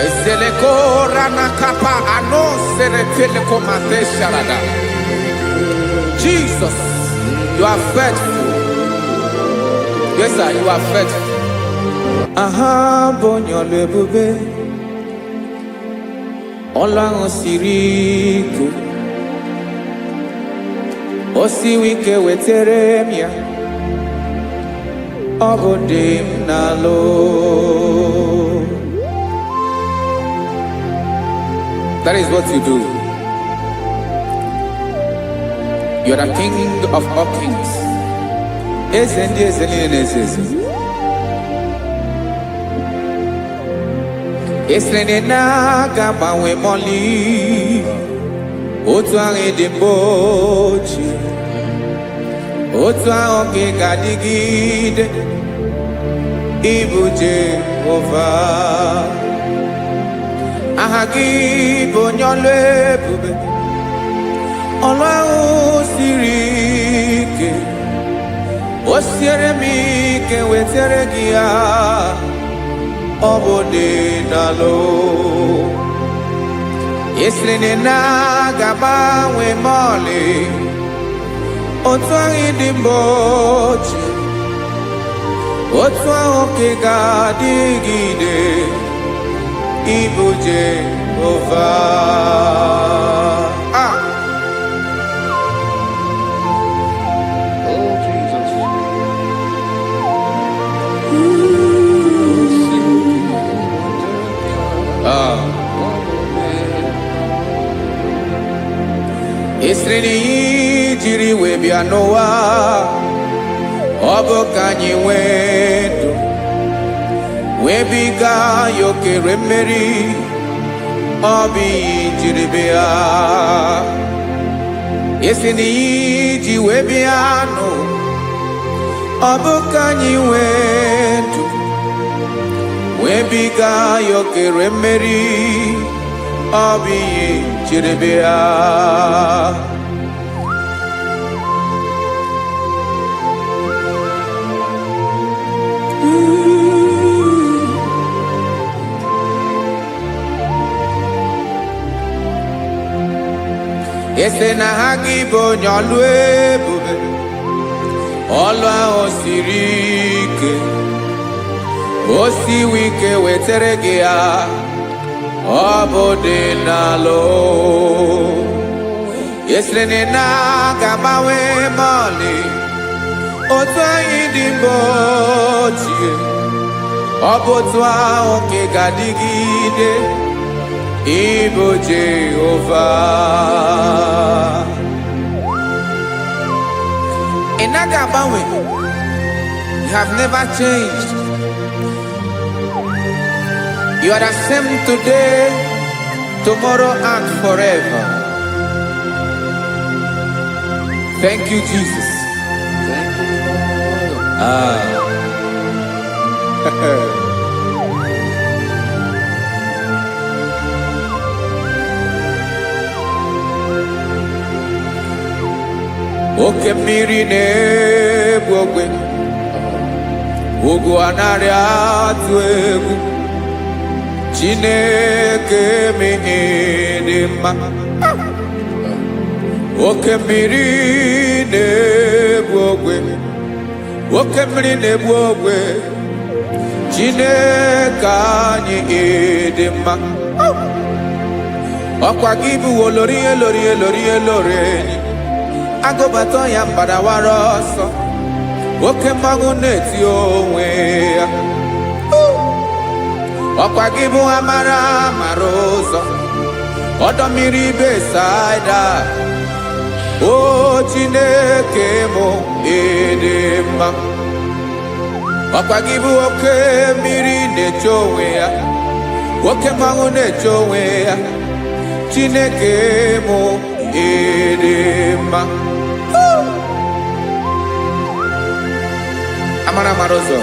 Esele kora na kapa ano serepele komate sharada Jesus, you are faithful. Yes, sir, you are faithful. Aha, bonyo lebube. Ola osiriku. Osi wike weteremia. Obodim nalo. That is what you do. You are the King of all kings. Ezendi ezeli. Esrene na gama we moli. Otu ange dembochi. Otu ange gadigide. Ibu Jehovah. Aha gị bụ onye ọlụ ebube, ọlụ ahụ siri ike. O siere m ike wetere gị ya, ọ bụ dị n'alụ. Ị sịrị na ga-agbanwe m ọlị, otu ahụ dị mgbe ochie, otu ahụ ka ị ga-adịgide. Ibu Jehovah. Oh, Jesus. Isri na ihe jiri wee bịa n'ụwa, ọ bụ ka anyị nwee ndụ, wee biga ya okere mmeri. Ọ bụ ihe jiri bịa. Isi na ihe ji wee bịa nụ, ọ bụ ka anyị nwee ndụ, wee biga ya okere mmeri. Ọ bụ ihe jiri bịa. Ese na ha gị bụ onye ọlụ ebube, ọlụ ahụ siri ike. O siwe ike wetere gị ya, ọ bụ dị n'alụ. Esere na ga-agbanwe m ọlị, otu anyị dị mgbe ochie, ọ bụ otu ahụ ka ị ga-adịgide. Ibu Jehovah. Ị naghị agbanwe. You have never changed. You are the same today, tomorrow, and forever. Thank you, Jesus. Thank you, Lord. Oke mmiri na-egbu ogwe, ugwu anaghị atụ egwu. Chineke mee dị mma. Oke mmiri na-egbu ogwe, oke mmiri na-egbu ogwe. Chineke anyị dị mma. Ọkwa gị bụ olori elori elori elori enyi, agụbata ya mbadawara ọsọ. Oke mmanwụ na-eti onwe ya. Ọkwa gị bụ amara amara ụzọ, ọdọ mmiri Besaida. O Chineke mụ ịdị mma. Ọkwa gị bụ oke mmiri na-eche onwe ya, oke mmanwụ na-eche onwe ya. Chineke mụ ịdị mma. Amara amara ụzọ.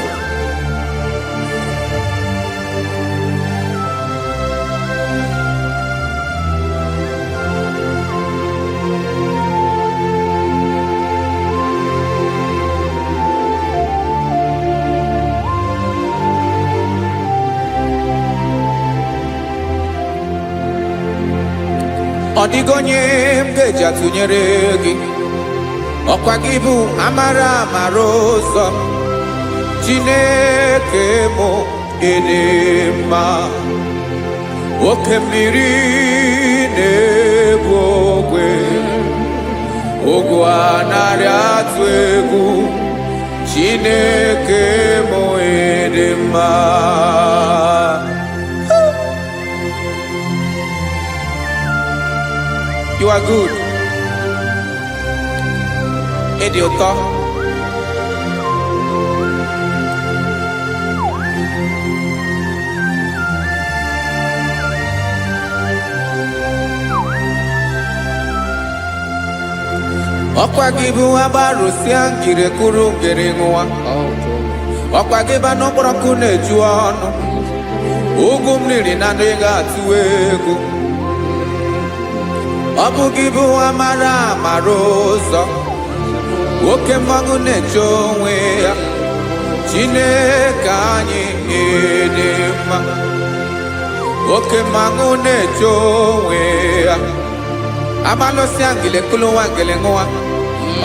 Ọ dịghị onye m ga-eji atụnyere gị. Ọkwa gị bụ amara amara ụzọ. Chineke mụ ịdị mma. Oke mmiri na-egbu ogwe, ogwu anaghị atụ egwu. Chineke mụ ịdị mma. You are good. Ịdị ụtọ. Ọkwa gị bụ agbarụsịa ngire kụrụ ngere nwa. ọkwa gị ba n'ụkpọrọkụ na-eju ọnụ ugwu mmiri na ndị ga-atụ egwu ọ bụ gị bụ amara amara ụzọ oke mmanwụ na-eche onwe ya Chineke anyị dị mma oke mmanwụ na-eche onwe ya amalụsị angele kulu wangele nwa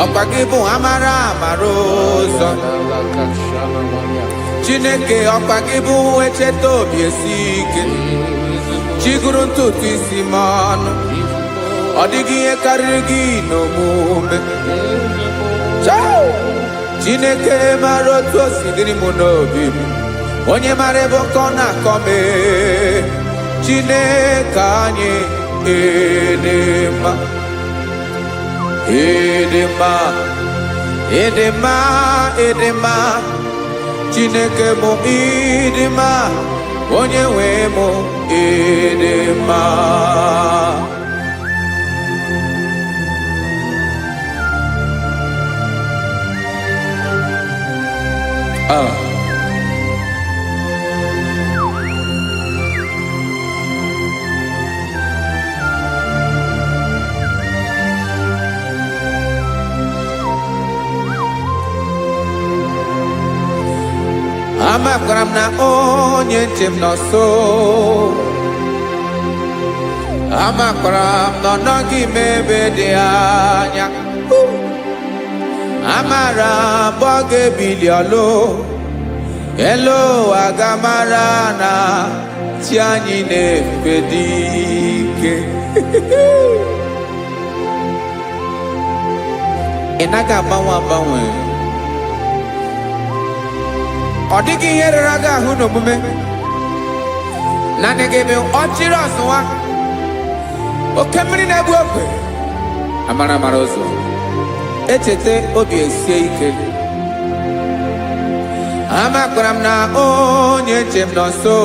ọkwa gị bụ amara amara ụzọ Chineke ọkwa gị bụ echeta obi esi ike chiguru ntutu isi m ọnụ ọ dịghị ihe karịrị gị n'omume Chineke mara otu o si dịrị m n'obi m onye mara ebe ọkọ na-akọ m Chineke anyị dị mma dị mma dị mma dị mma Chineke mụ ịdị mma onye nwe mụ ịdị mma amakwara m na onye nche m nọ nso amakwara m na ọ nọghị m ebe dị anya amara m ọ ga-ebili ọlụ elu aga mara na chi anyị na-efe dị ike ị naghị agbanwe agbanwe ọ dịghị ihe rere gị ahụ n'omume naanị gị bụ ọchịrị ọzụwa oke mmiri na-egbu ogwe amara amara ụzọ echeta obi esie ike amakwara m na onye nche m nọ nso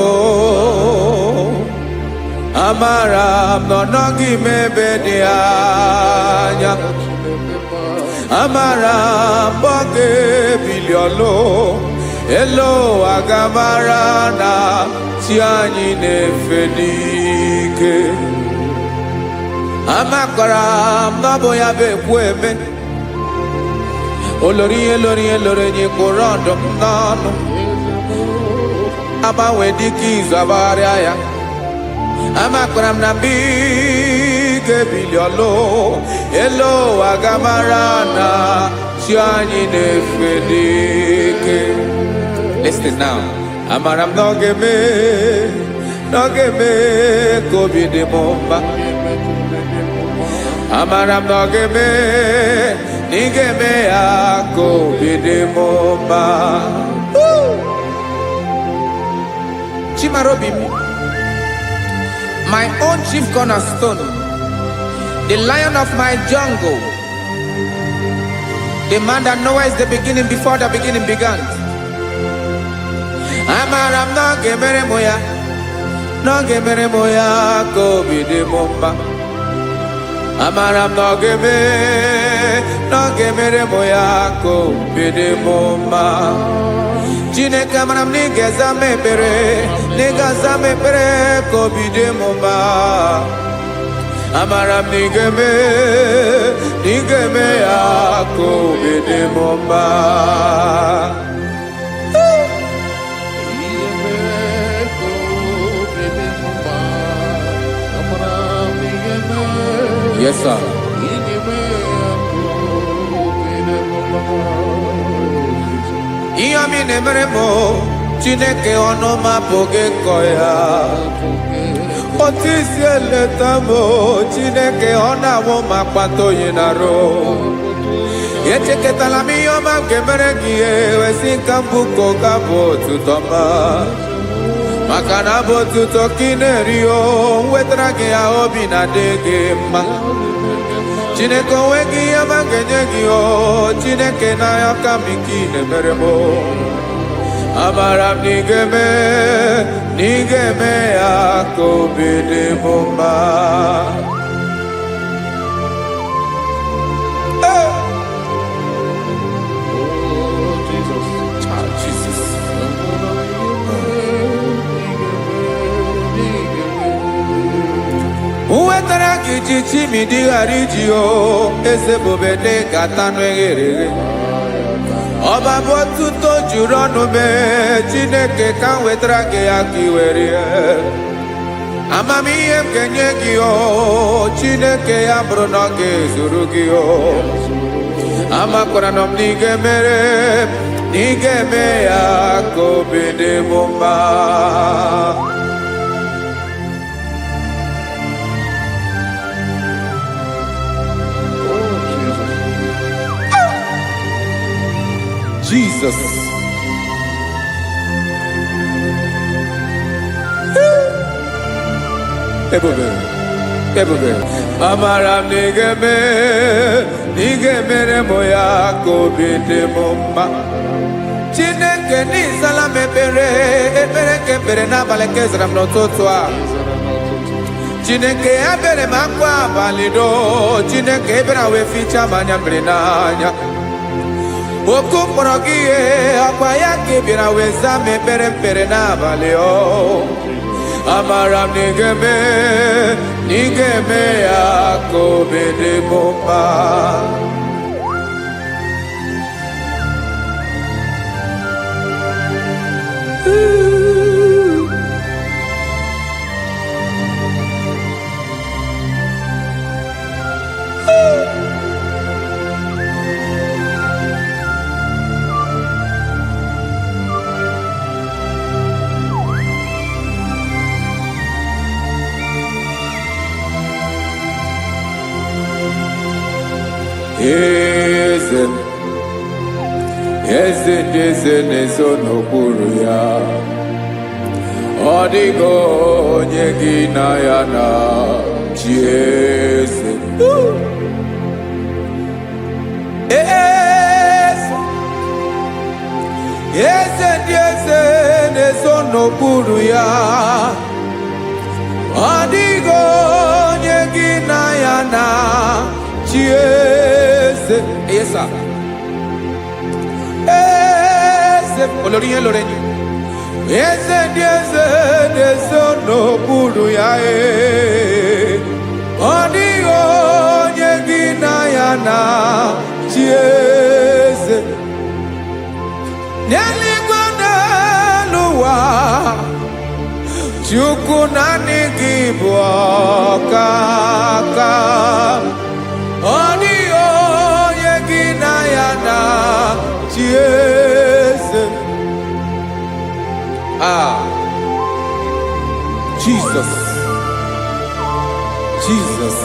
amara m na ọ nọghị m ebe dị anya amara m ọ ga-ebili ọlụ elu aga mara na chi anyị na-efe n'ike amakwara m na ọ bụ ya bụ ekwu eme olori ihe lori ihe lori enyi kpụrụ ọdụm n'ọnụ agbanwe dịka izu agbagharịa ya amakwara m na mgbe ị ga-ebili ọlụ elu aga mara na chi anyị na-efe n'ike. Listen now. Amara m na ọ ga-eme ka obi dị m mma. Amara m na ọ ga-eme na ị ga-eme ya ka obi dị m mma. Chimarobi m, my own chief cornerstone, the lion of my jungle, the man that knows the beginning before the beginning began. Amara m na ọ ga-emere m ya, na ọ ga-emere m ya ka obi dị m mma. Amara m na ọ ga-eme, na ọ ga-emere m ya ka obi dị m mma. Chineke amara m na ị ga-aza m ekpere, na ị ga-aza m ekpere ka obi dị m mma. Amara m na ị ga-eme, na ị ga-eme ya ka obi dị m mma. Yes, sir. Ihe mi na-emere m Chineke ọnụ m apụghị ịkọ ya. Otu isi eleta m Chineke ọ na-awụ m akpata oyi n'arụ. Echeketala m ihe ọma nke mere gị ewesi ka m bụkọ ga bụ otuto ma. Maka na bụ otuto ka ị na-eri o wetara gị ya obi na-adị gị mma. Chineke onwe gị ihe ma ga-enye gị o Chineke n'anya ka m ike ị na-emere m. Amara m na ị ga-eme, na ị ga-eme ya ka obi dị m mma. Jesus. wetara gị ji chimidi ghara iji o eze bobede gata n'eghere ọba bụ otuto juru ọnụ mee Chineke ka m wetara gị ya ka i were amamihe m ga-enye gị o Chineke ya bụrụ na ọ ga-ezuru gị o amakwara na m na ị ga-emere na ị ga-eme ya ka obi dị m mma. Jesus. Ebube. Amara m na ị ga-emere m ya ka obi dị m mma. Chineke n'ịzala m ekpere ka ekpere n'abalị ka ezara m n'ụtụtụ a. Chineke ya bere m akwa abalị do. Chineke ebere wee fichaa m anya mmiri n'anya. Oku mkpọrọ gị ihe akwa ya ka ị bịara wee zaa m ekpere n'abalị o. Amara m na ị ga-eme ya ka obi dị m mma. Eze na-eso n'okpuru ya, ọ dịghị onye gị na ya na chi eze. Eze na-eso n'okpuru ya, ọ dịghị onye gị na ya na chi eze. Yes, sir. Olórí yẹn lórí ẹni. Eze na-eso n'okpuru ya ọ dịghị onye gị na ya na chi eze. N'eluigwe n'elu ụwa Chukwu naanị gị bụ ọkaka. Ọ dịghị onye gị na ya na chi eze. Jesus.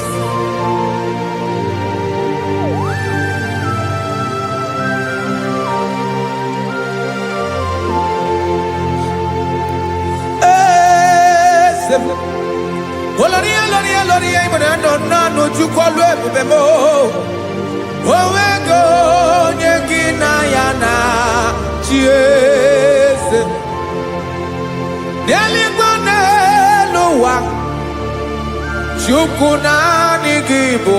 Olórí ìmọ̀ràn nánú Chukwu ọlụ ebube m onwego onye gị na ya na chi eze. N'eluigwe n'elu ụwa Chukwu naanị gị bụ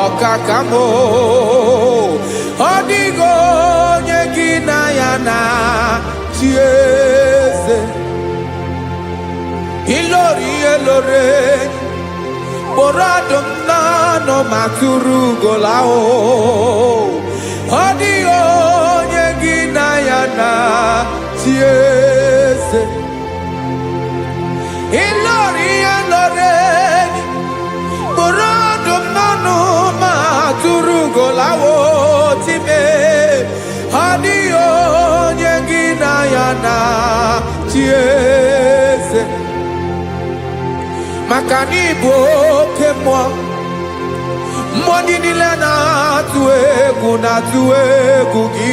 ọkaka m ọ dịghị onye gị na ya na chi eze. Ilori kpọrọ ọdụm n'ọnụ ma tụrụ ugola ọ dịghị onye gị na ya na chi eze. Ilori kpọrọ ọdụm n'ọnụ ma tụrụ ugola time ọ dịghị onye gị na ya na chi eze. Maka na ị bụ oke mmụọ ndị niile na-atụ egwu gị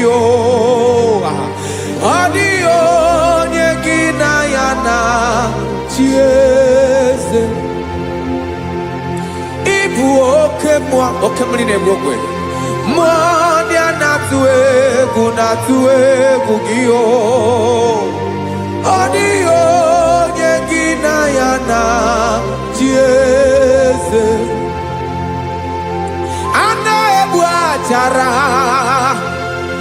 ọ dịghị onye gị na ya na chi eze. Ị bụ oke mmụọ, oke mmiri na-egbu ogwe, mmụọ ndị a na-atụ egwu gị ọ dịghị onye gị na ya na chi eze. A na-egbu achara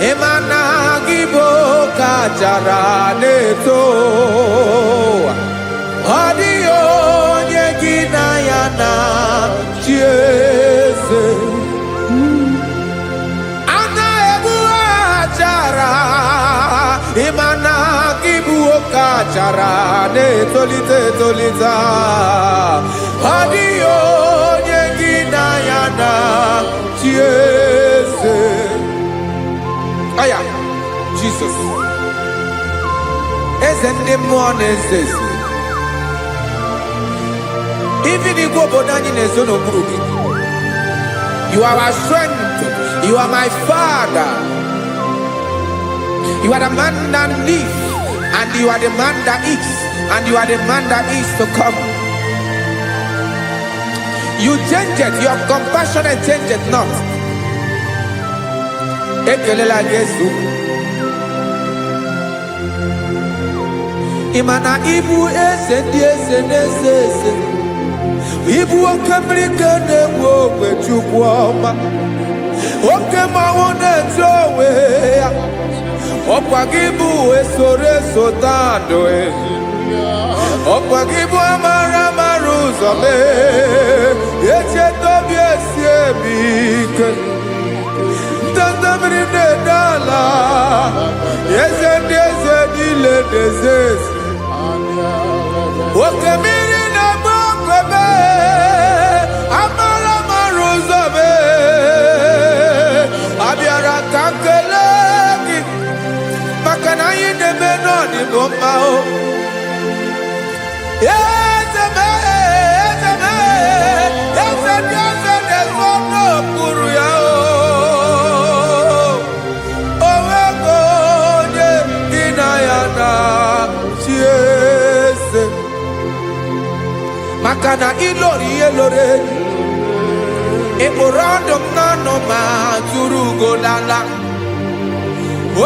ịma na gị bụ ka achara na-eto ọ dịghị onye gị na ya na akara na-etolite etolite ọ dịghị onye gị na ya na chi eze aya Jesus eze ndị mmụọ na-eze eze ibi n'igwe obodo anyị na-ezo n'okpuru gị. You are our strength. You are my Father. You are the man that lives, and you are the man that eats, and you are the man that is to come. You change it. Your compassion change it not. Ekelela Yesu. Imana ibu eze ndị eze n'eze eze. Ibu oke mmiri ka na-egbu ogwe Chukwu ọma. Oke mmanwụ na-eche onwe ya. Ọkwa gị bụ esoro esota ndụ ọkwa gị bụ amara amara ụzọ mee. Echeta obi esi ebi ike. Ndanda mmiri na-ede ala. Eze ndị eze niile na-eze eze. Oke mmiri na-agba ogwe mee. Amara amara ụzọ mee. Abịara ka nkele gị maka na anyị na-eme n'ọdịbụ mma o. Eze mee, eze mee, eze ndị eze na-ezo n'okpuru ya o. Onwego onye gị na ya na chi eze maka na ịlọrọ ihe lọrọ enyi ịkpụrụ ọdụ m n'ọnụ ma tụrụ ugo n'ala.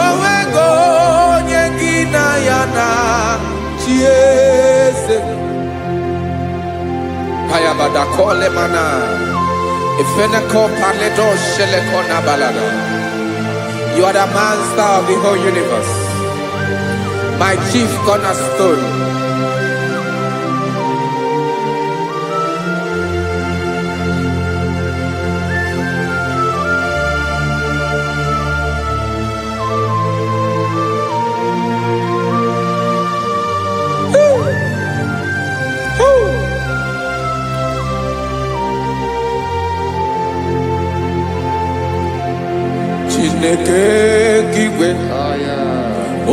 Onwego onye gị na ya na chi eze Payabada kole mana Ifeneko paledo sheleko na balada. You are the master of the whole universe, my chief cornerstone. Chineke kigwe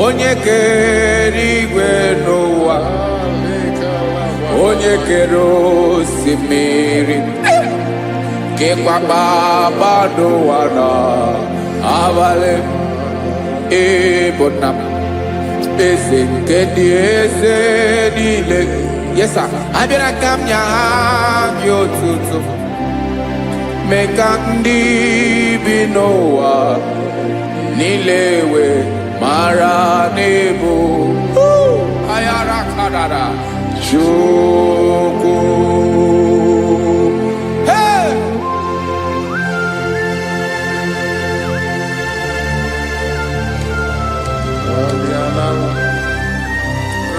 onye kere igwe n'ụwa, onye kere osimiri kekwa kpakpando ụwa na abalị. Ịbụ nna m eze nke ndị eze niile. Yes sir, abịara ka m nye gị otuto mee ka ndị bi n'ụwa niile wee mara n'ebu ayara kadara Chukwu. Hey!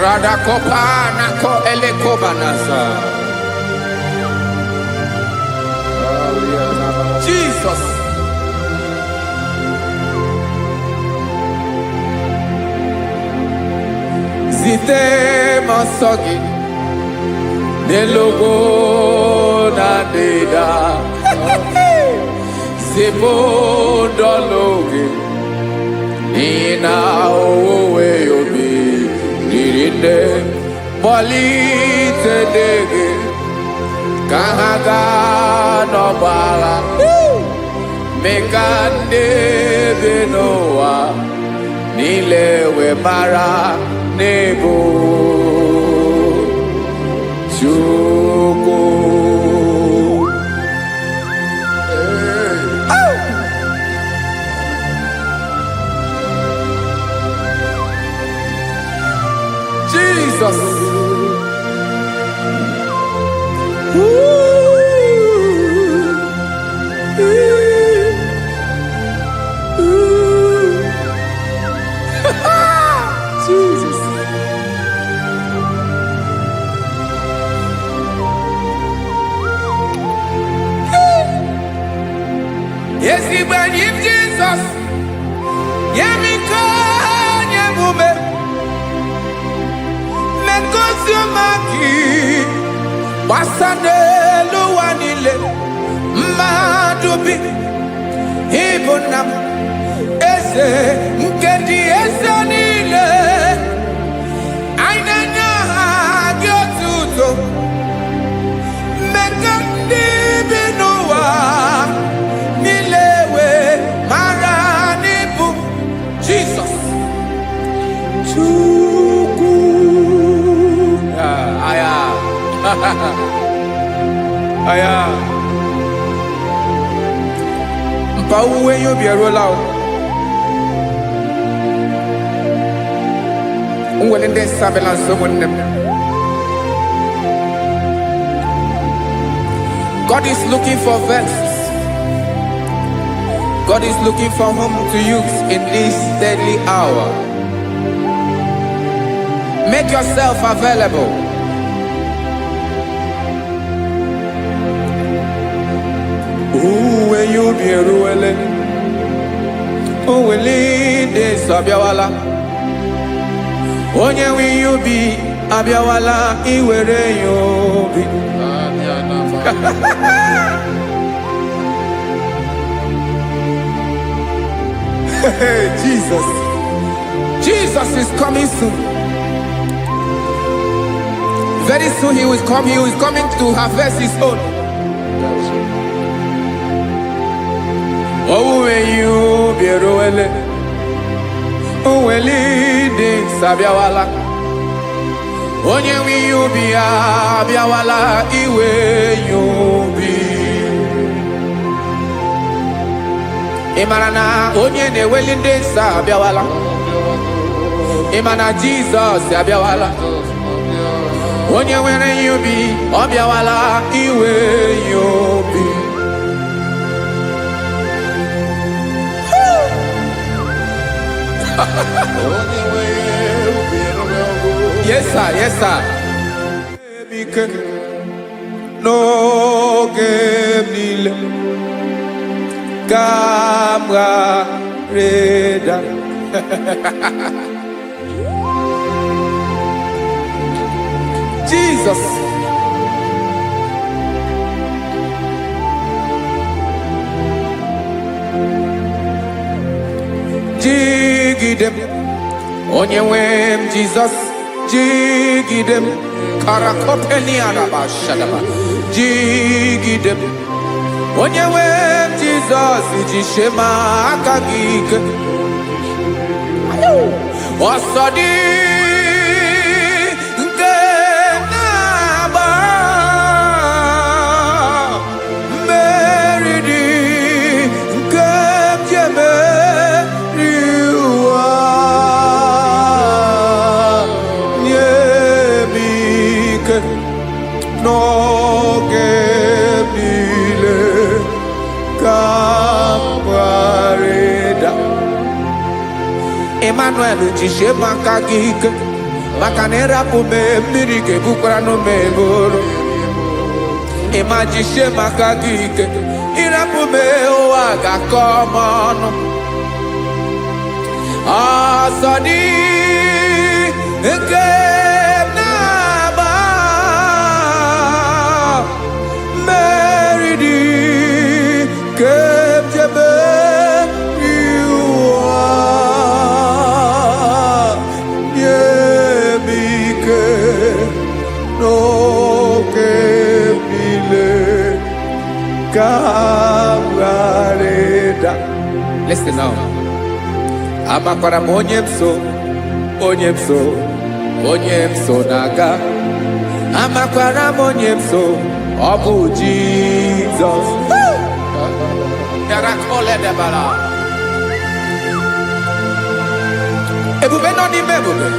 Radakopa nako elekobanasa. Jesus. Zite masogi nelogo na deda Zipo dologe Nina owe yobi Nirinde Polite dege Kahaga no bala Mekande benoa Nilewe mara nebo Chukwu. Jesus. Jesus. Yes, he believe Jesus. Yeah, me can, yeah, woman. megosi maki basane luwanile madubi ibunam eze nkedi eze nile ainanya gyotuto mekandi binuwa nilewe maranibu Jesus Chuku aya aya mpa uwe yo bierola o unwele nde sabela someone. God is looking for verses. God is looking for whom to use in this deadly hour. Make yourself available. When you be ruele, who will lead this Abiawala? Onye will you be Abiawala? Iwere you be. Jesus. Jesus is coming soon. Very soon he will come. He is coming to harvest his own. Oh, when you be roele, oh, when leading Sabiawala, onye will you be Abiawala, iwe you be. Imanana, onye ne welinde Sabiawala, Imana Jesus Sabiawala, onye where you be, Abiawala, iwe you be. Yes, sir. Yes, sir. No game Camera Reda. Jesus. Jigidem, Onyewem Jesus, Jigidem, Karakopeni Araba Shadaba, Jigidem, Onyewem Jesus, Jishema Akagik, Osodi. No gemile kampareda Emmanuel jishe makagike makanera pume mirike bukrano meboro Ema jishe makagike irapume oaga komono asadi eke Listen now. Amakwara onyemso naga. Amakwara onyemso obu Jesus. Yarakole debala. Ebube no di mebube.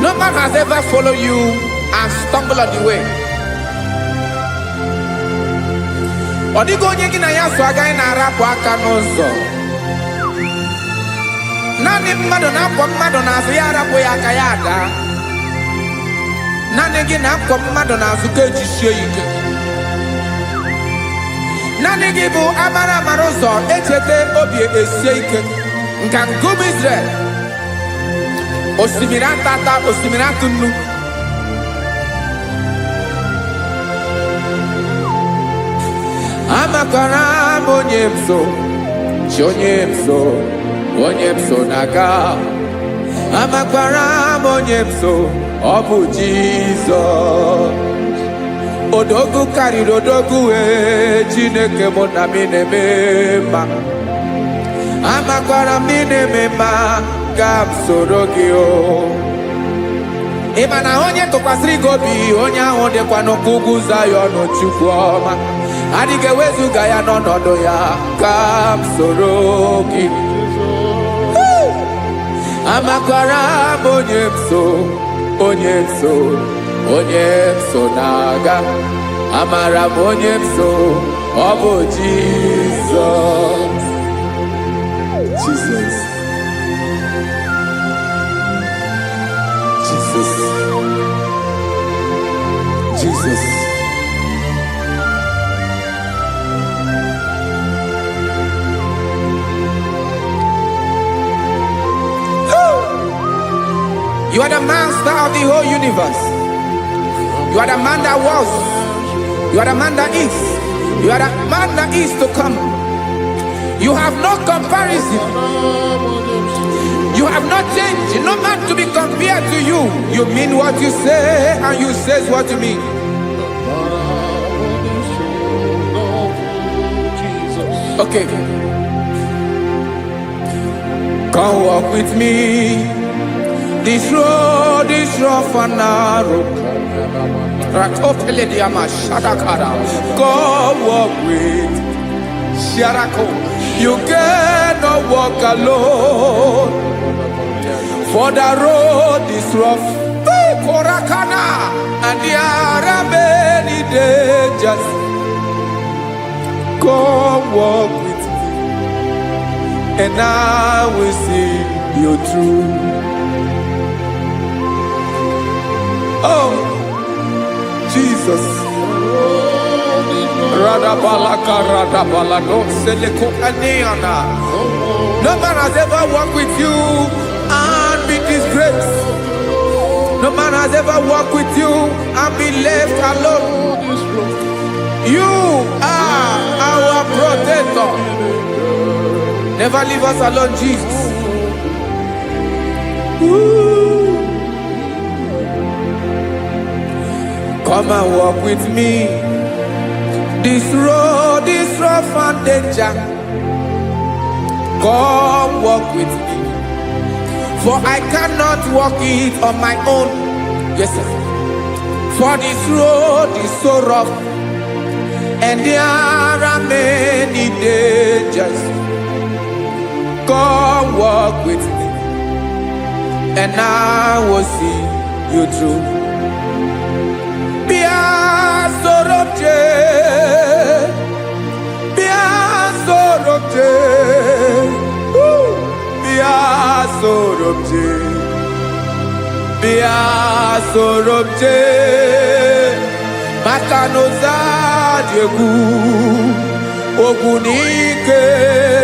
No man has ever followed you and stumbled on the way. Odigo onye gị na ya so agaghị na-arapụ aka n'ụzọ. Naanị mmadụ na-akwọ mmadụ n'azụ ya arapụ ya aka ya ada. Naanị gị na-akwọ mmadụ n'azụ ka ejisie ike. Naanị gị bụ amara ụzọ echete obi esie ike. Nke ngụm Israel. osimiri atata osimiri atunu. Amakwara m onye m so, chi onye m so na-aga. Amakwara m onye m so, ọ bụ Jizọs. Odogwu karịrị odogwu Chineke mụ na m na-eme mma. Amakwara m na-eme mma ka m soro gị o. Ị ma na onye tụkwasịrị gị obi, onye ahụ dịkwa n'ụkwụ ugwu Zayọn Chukwu ọma. Adịghị ewezuga ya n'ọnọdụ ya ka m soro gị. Amakwara m onye m so na-aga. Amara m onye m so, ọ bụ Jizọs. Jesus. Jesus. Jesus. You are the master of the whole universe. You are the man that was. You are the man that is. You are the man that is to come. You have no comparison. You have not changed. No man to be compared to you. You mean what you say, and you say what you mean. Okay. Come walk with me. This road is rough and narrow. Go walk with Sharako. You cannot walk alone. For the road is rough. Korakana. And there are many dangers. Go walk with me, and I will see you through. Oh, Jesus. No man has ever walked with you and be disgraced. No man has ever walked with you and be left alone. You are our protector. Never leave us alone, Jesus. Ooh. Come and walk with me. This road is rough and danger. Come walk with me. For I cannot walk it on my own. Yes, sir. For this road is so rough, and there are many dangers. Come walk with me, and I will see you through. Sorobje Makanoza Diegu Ogunike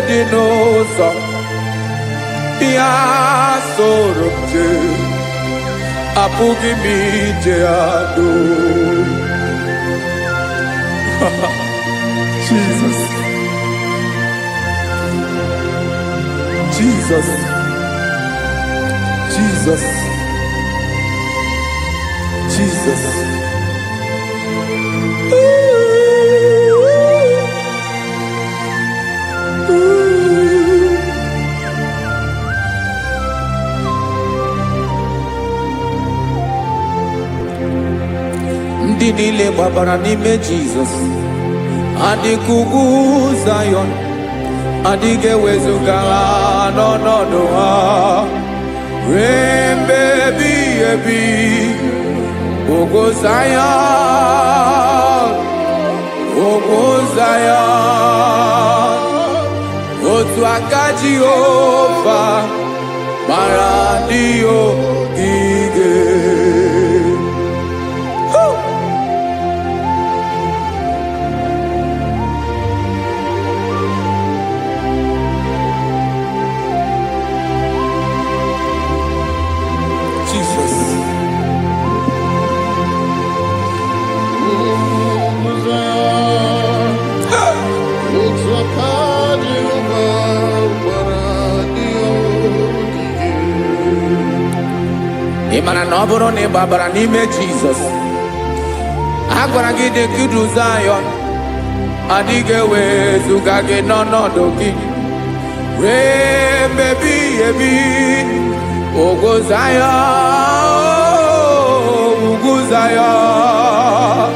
Dinosa Bia Sorobje Apugi Mijeado. Jesus. Jesus. Jesus. Jesus. Ndị niile gbabara n'ime Jizọs adịghị ugwu Zayọn, adịghị ewezuga ha n'ọnọdụ ha ruo mgbe ebighị ebi. Ugwu Zayọn, ugwu Zayọn, otu aka Jehova mara ndị ogige. na ọ bụrụ na ị gbabara n'ime Jizọs, a gwara gị dị ka idu Zayọn, adịghị ewezuga gị n'ọnọdụ gị ruo mgbe ebighị ebi. Ugwu Zayọn, ugwu Zayọn,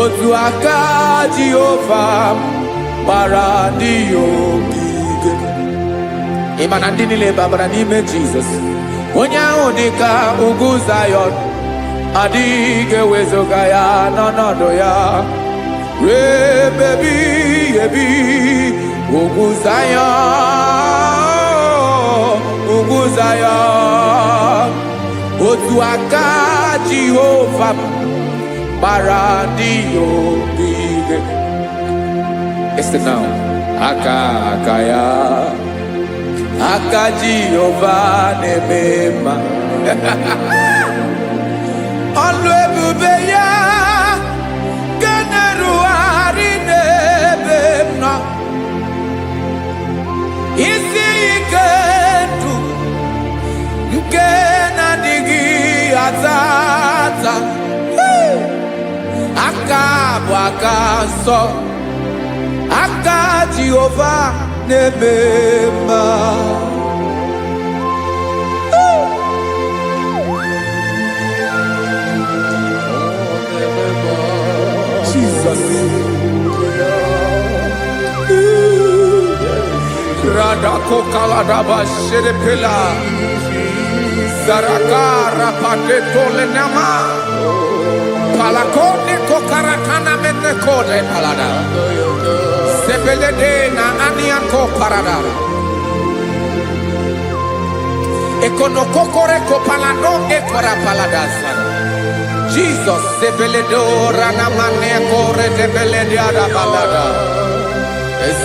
otu aka Jehova gbara ndị ya ogige. Ị ma na ndị niile gbabara n'ime Jizọs, onye ahụ dị ka ugwu Zayọn, adịghị ewezuga ya n'ọnọdụ ya ruo mgbe ebighị ebi. Ugwu Zayọn, ugwu Zayọn, otu aka Jehova gbara ndị ya ogige. Listen now. Aka ya, aka Jehova na-eme mma. Ọlụ ebube ya ga na-erugharị n'ebe m nọ. Isi ike ndụ nke na-adịghị ata ata. Aka bụ aka nsọ, aka Jehova na-eme mma. Jesus. Radako kaladaba sherepela, zarakara pateto lenama, palakone kokarakana mene kode palada, sebelede na aniako parada, ekono kokore kopalano ekora paladasa. Jesus, sebeledo rana mane kore debelediada balada.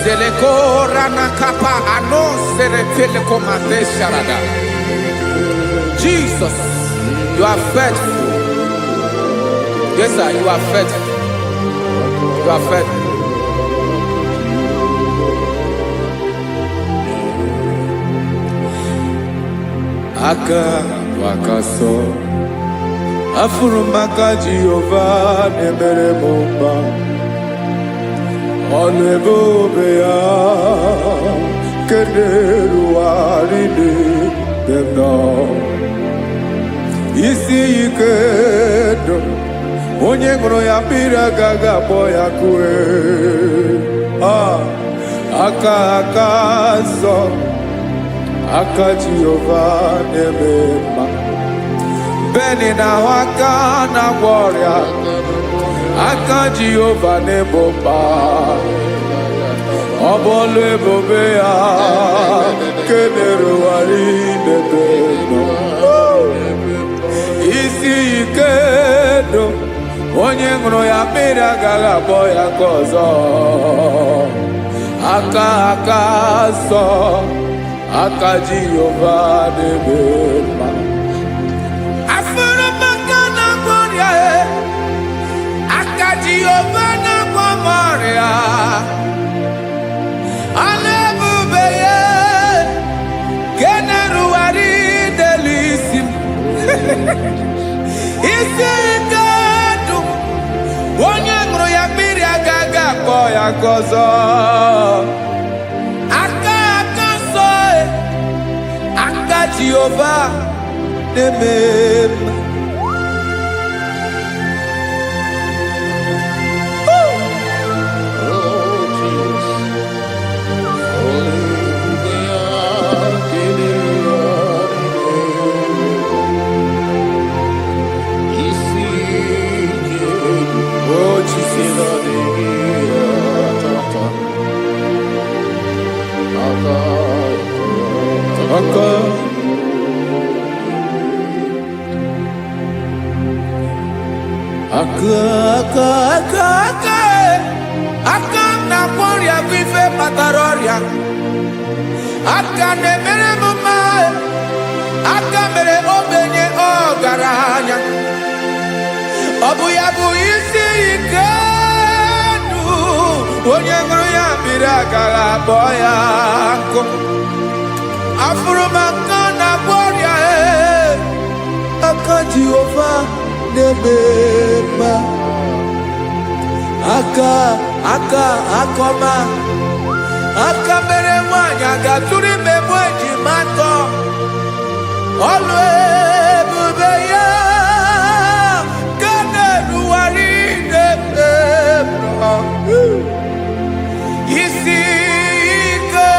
Zeleko rana kapa ano serepele komate sharada. Jesus, you are faithful. Yes, sir, you are faithful. You are faithful. Aka wakaso, afurumaka Jehova nemere mumba. Ọlụ ebube ya keneruwarị n'ebe m nọ. Isi ike ndụ, onye ṅụrụ ya mmiri agaghị akpọ ya kue. Aka nsọ, aka Jehova na-eme mma. Beni na-ahụ aka na-agwọ ọrịa, aka Jehova na-ebo mba. Ọ bụ ọlụ ebube ya kenerugharị n'ebe nọ. Isi ike ndụ, onye ṅụrụ ya mmiri agaghị akpọ ya ka ọzọ. Aka nsọ, aka Jehova na-eme mma. Jehova na-agwọ m ọrịa, ọlụ ebube ya ga na-erugharị n'elu isi m. Isi ike ndụ, onye ṅụrụ ya mmiri agaghị akpọ ya ka ọzọ. Aka nsọ, aka Jehova na-eme mma. Aka na-agwọ ọrịa bụ ife kpatara ọrịa. Aka na-emere m mma, aka mere ogbenye ọgaranya. Ọ bụ ya bụ isi ike ndụ, onye ṅụrụ ya mmiri agaghị akpọ ya nkụ. Afụrụ m aka na-agwọ ọrịa, aka aka Jehova na-eme akọma aka mere nwanyị agatụrụ ime mụ ejima atọ ọlụ ebube ya ka na-erugharị n'ebe isi ike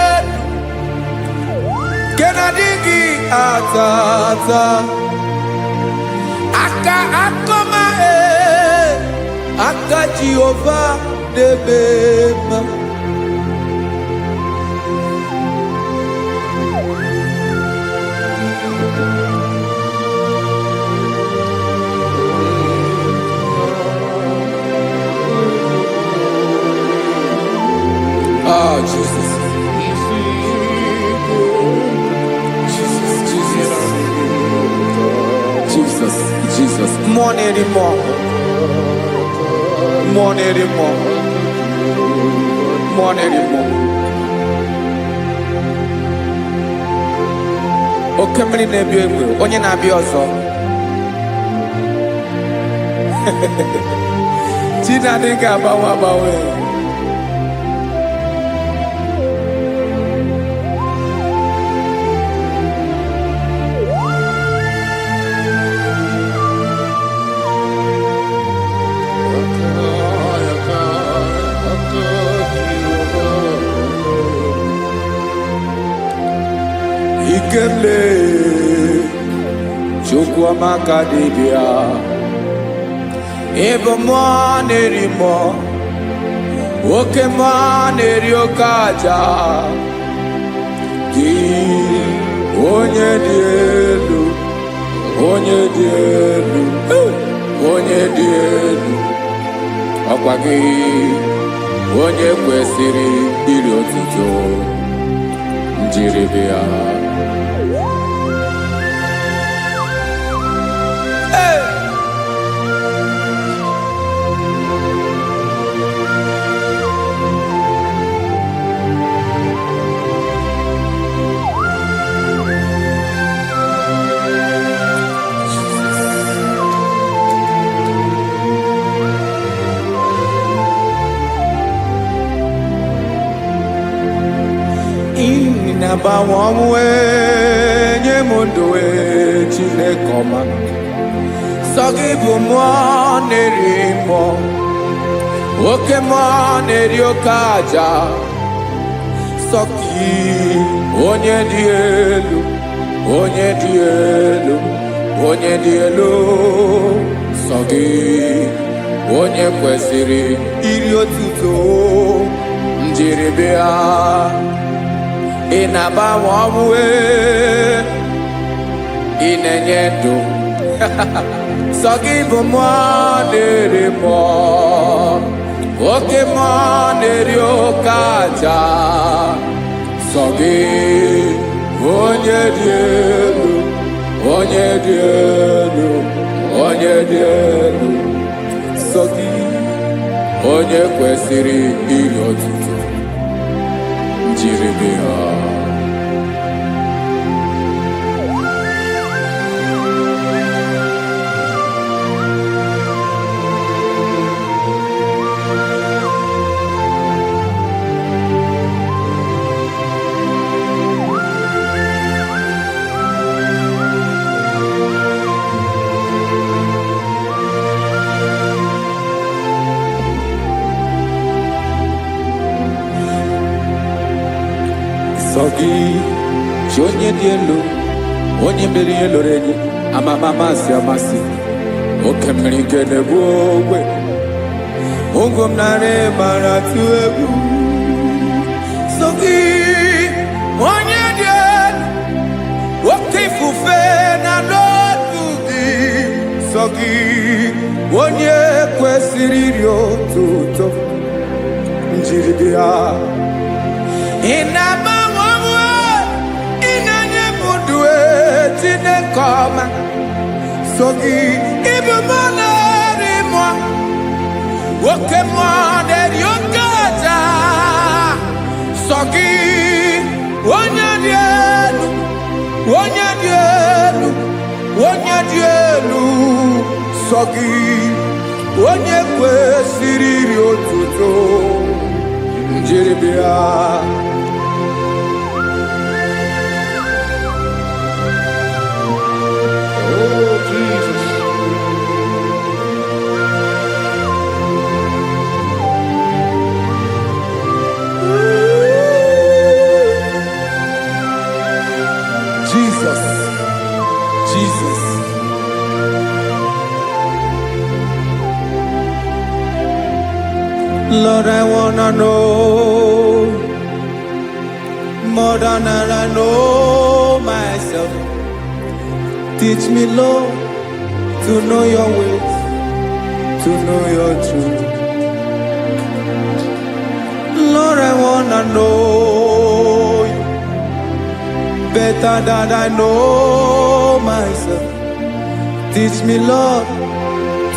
ke na-adịghị ata aka akọma aka Jehova na-eme mma. Oh, Jesus. Jesus. More anymore. Oke mmiri na-ebi egbe, onye na-abịa ọzọ. Chi na-adịghị agbanwe. Ikele Chukwuamaka dibịa ebe mmụọ na-eri mmụọ oke mmụọ na-eri oke aja gị onye dị elu ọkwa gị onye kwesịrị iri otuto njiribịa. Na-agbanwe ọnwụ nye m ndụ Chineke ọma sọ gị bụ mmụọ na-eri mmụọ oke mmụọ na-eri oke aja sọ gị onye dị elu sọ gị onye kwesịrị iri otuto njiribịa. Ị na-agbanwe ọnwụ ị na-enye ndụ sọ gị bụ mmụọ na-eri mmụọ oke mmụọ na-eri oke aja sọ gị onye dị elu sọ gị onye kwesịrị iri otuto njiribịa. Sọ gị chi onye dị elu onye mere ihe lụrụ enyi amama amasị oke mmiri nke na-egbu ogwe ụgwọ m narị mara tụ egwu. Sọ gị onye dị elu oke ifufe na n'otu gị sọ gị onye kwesịrị iri otuto njiribịa. Ị na-agbanwe ọnwụ ị na-enye m ndụ Chineke ọma sọ gị ịbụ mmụọ na-eri mmụọ oke mmụọ na-eri oke aja sọ gị onye dị elu sọ gị onye kwesịrị iri otuto njiri bịa. Oh, Jesus. Jesus, Jesus. Lord, I wanna know more than I know myself. Teach me, Lord, to know your ways, to know your truth. Lord, I wanna know you better than I know myself. Teach me, Lord,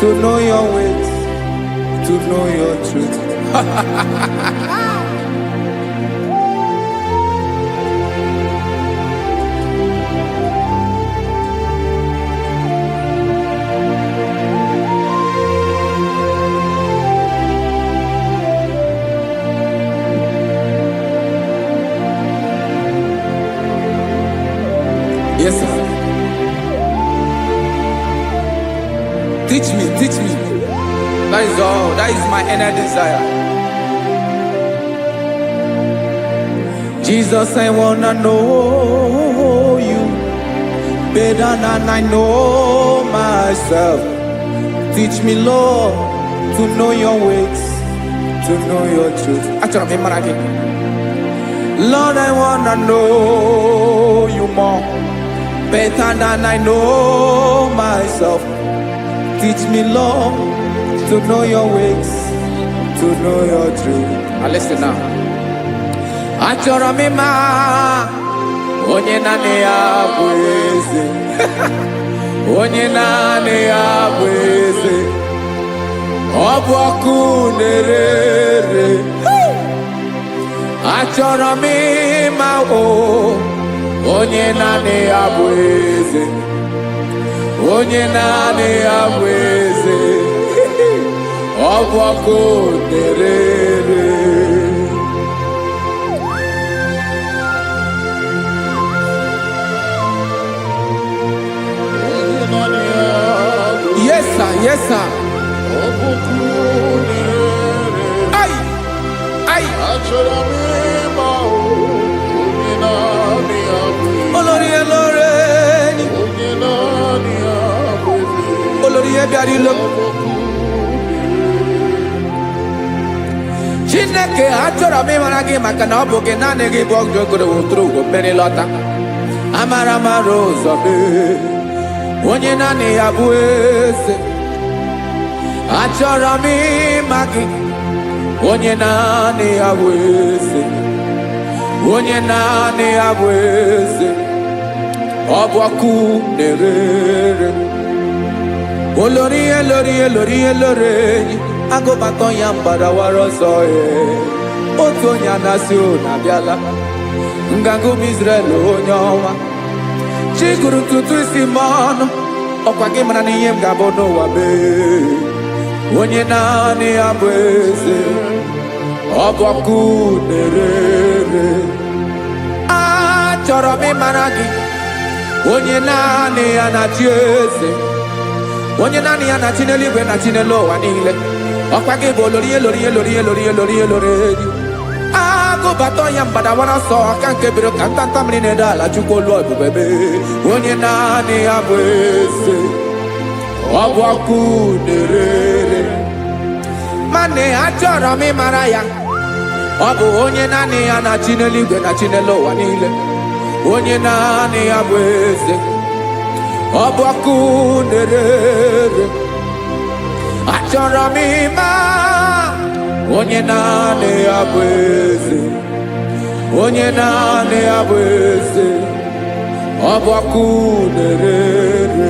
to know your ways, to know your truth. Yes, sir. Teach me, teach me. That is all. That is my inner desire. Jesus, I wanna know you better than I know myself. Teach me, Lord, to know your ways, to know your truth. Actually, I'm again. Lord, I wanna know you more better than I know myself. Teach me, Lord, to know your ways, to know your truth. Now listen now. Achọrọ m ịma onye naanị ya bụ eze. Onye naanị ya bụ eze. Ọ bụ ọkụ na-ere. Achọrọ m ịma onye naanị ya bụ eze. Onye naanị ya bụ eze. Ọ bụ ọkụ na-ere. Yes, sir. Yes, sir. Ay, ay. Olórí ẹlọ́rẹ́ ni. Olórí ẹbí àdìlọ́. Chineke achọrọ m ịmara gị maka na ọ bụ gị naanị gị bụ ọgụ ogoro wotoro ugo mmeri lọta. Amara mara ụzọ mee. Onye naanị ya bụ eze. Achọrọ m ịma gị. Onye naanị ya bụ eze. Onye naanị ya bụ eze. Ọ bụ ọkụ na-ere. Olórí elórí elórí elórí enyi. Agụbatọ ya mgbadawara ọsọ ya. Otu onye anasị na-abịala. Nganga ụmụ Izrel onye ọma. Chi gụrụ ntutu isi m ọnụ. Ọkwa gị mara na ihe m ga-abụ n'ụwa mee. Onye naanị ya bụ eze. Ọ bụ ọkụ na-ere. Achọrọ m ịmara gị. Onye naanị ya na-achị eze. Onye naanị ya na-achị n'eluigwe na-achị n'elu ụwa niile. Ọkwa gị bụ olórí elórí elórí elórí elórí elórí enyi. Agụbatọ ya mgbadawara ọsọ aka nke biri ka ntanta mmiri na-ede ala Chukwu olu ebube mee. Onye naanị ya bụ eze. Ọ bụ ọkụ na-ere. Mane achọrọ m ịmara ya. Ọ bụ onye naanị ya na-achị n'eluigwe na-achị n'elu ụwa niile. Onye naanị ya bụ eze. Ọ bụ ọkụ na-ere. Achọrọ m ịma onye naanị ya bụ eze. Onye naanị ya bụ eze. Ọ bụ ọkụ na-ere.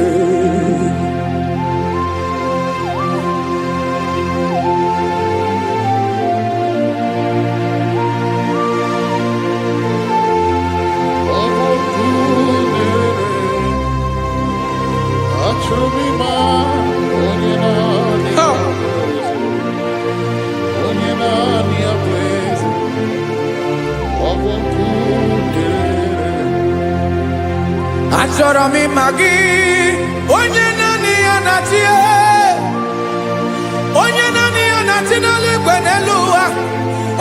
achọrọ m ịma gị, onye naanị ya na-achị, onye naanị ya na-achị n'eluigwe n'elu ụwa.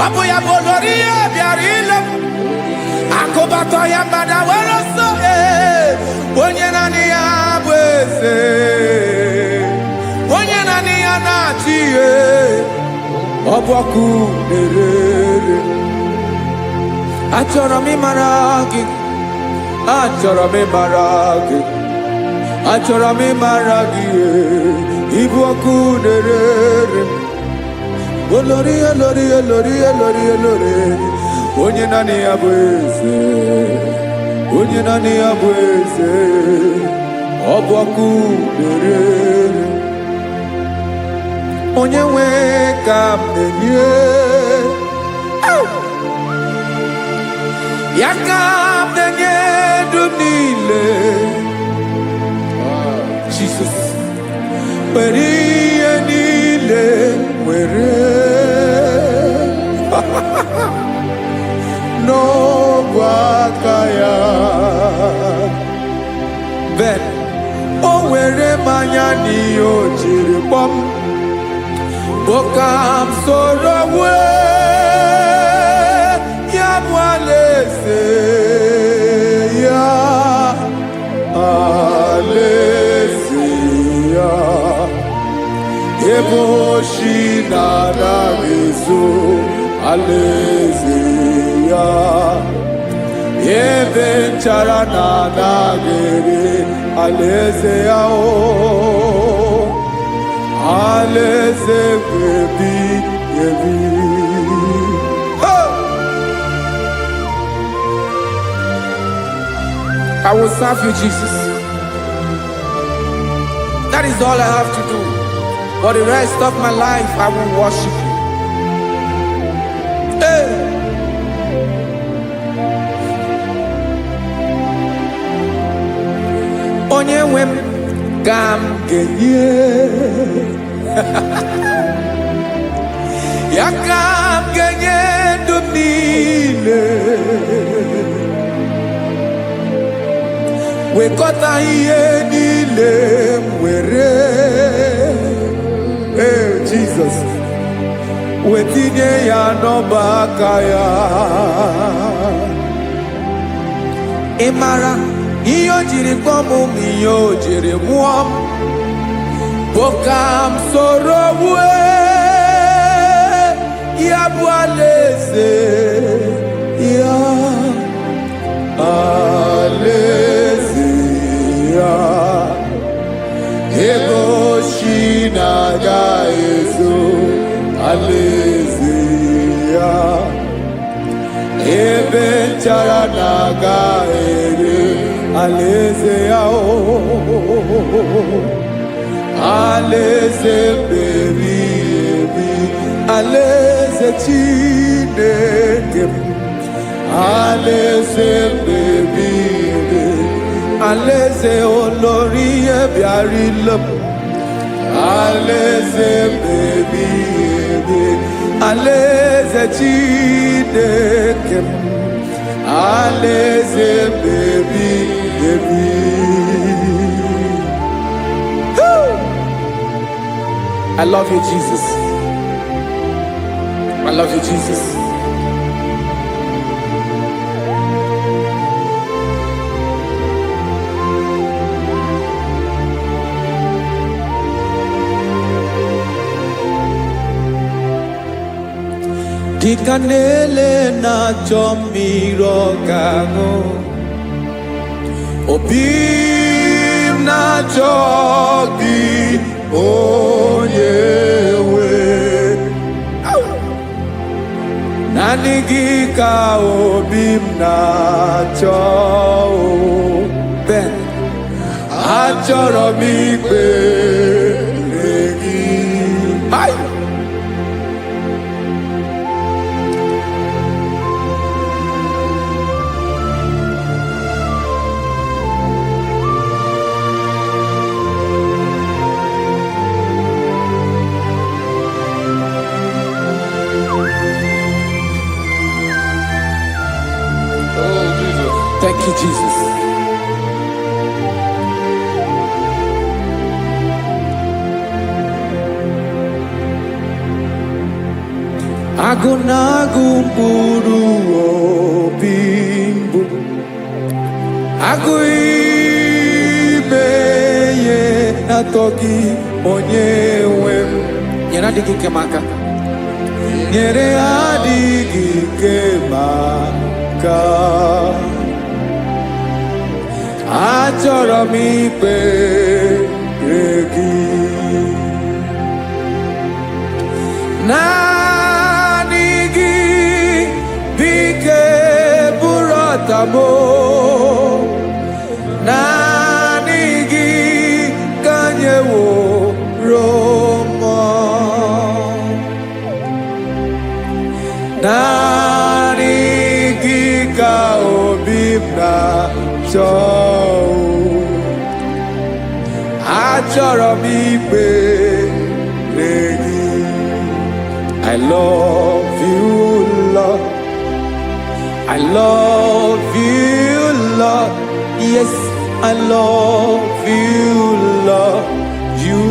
Ọ bụ ya bụ olori ya bịara ile m, akụbatọ ya mgbada were ọsọ. Onye naanị ya bụ eze, onye naanị ya na-achị ihe. Ọ bụ ọkụ na-ere. Achọrọ m ịmara gị, achọrọ m ịmara gị, achọrọ m ịmara gị. Ịbụ ọkụ na-ere. Olori, olori, olori, olori, olori. Onye naanị ya bụ eze, onye naanị ya bụ eze. Ọ bụ ọkụ na-ere. Onye nwe ka m na-enye, ya ka m na-enye dum niile. Jesus, were ihe niile were n'ọbụ aka ya. Ben, o were mmanya n'ihe o jiri kpọọ m, boka m soro wee ya bụ alaeze ya, alaeze ya. Ebe oshi na-anaghị ezo, alaeze ya. Ebe nchara na-anaghị ere, alaeze ya. Alaeze ebi ebi. I will serve you, Jesus. That is all I have to do. For the rest of my life, I will worship you. Hey. Onye nwe m ka m ga-enye, ya ka m ga-enye ndụ m niile. Wekọta ihe niile m were, Jesus, wetinye ya n'ọba aka ya. Ị mara ihe o jiri kpọọ m, ihe o jiri mụọ m, bụ ka m soro wee ya bụ alaeze ya, alaeze ya. Ebe oshi na-agaghị ezo, alaeze ya. Ebe nchara na-agaghị ere, alaeze ya. Alaeze ebi ebi, alaeze Chineke m. Alaeze ebi ebi, alaeze olori ya bịara ile m. Alaeze ebi ebi, alaeze Chineke m. Alaeze ebi ebi. I love you, Jesus. I love you, Jesus. Dịka na-ele na-achọ mmiri ọ ga-aṅụ, obi m na-achọ gị, onye nwe. Naanị gị ka obi m na-achọ. Ben, achọrọ m ikpere gị. Thank you, Jesus. Agụnagụ mkpụrụ obi mbụ, agụ ime ihe atọ gị onye nwe m. Nyere adịghị ike m aka, nyere adịghị ike m aka. Achọrọ m ikpere gị, naanị gị bike bụrụ ọtamo, naanị gị ka nyeworo m, naanị gị ka obi m na-achọ. Achọrọ m ikpere gị. I love you, Lord. I love you, Lord. Yes, I love you, Lord. You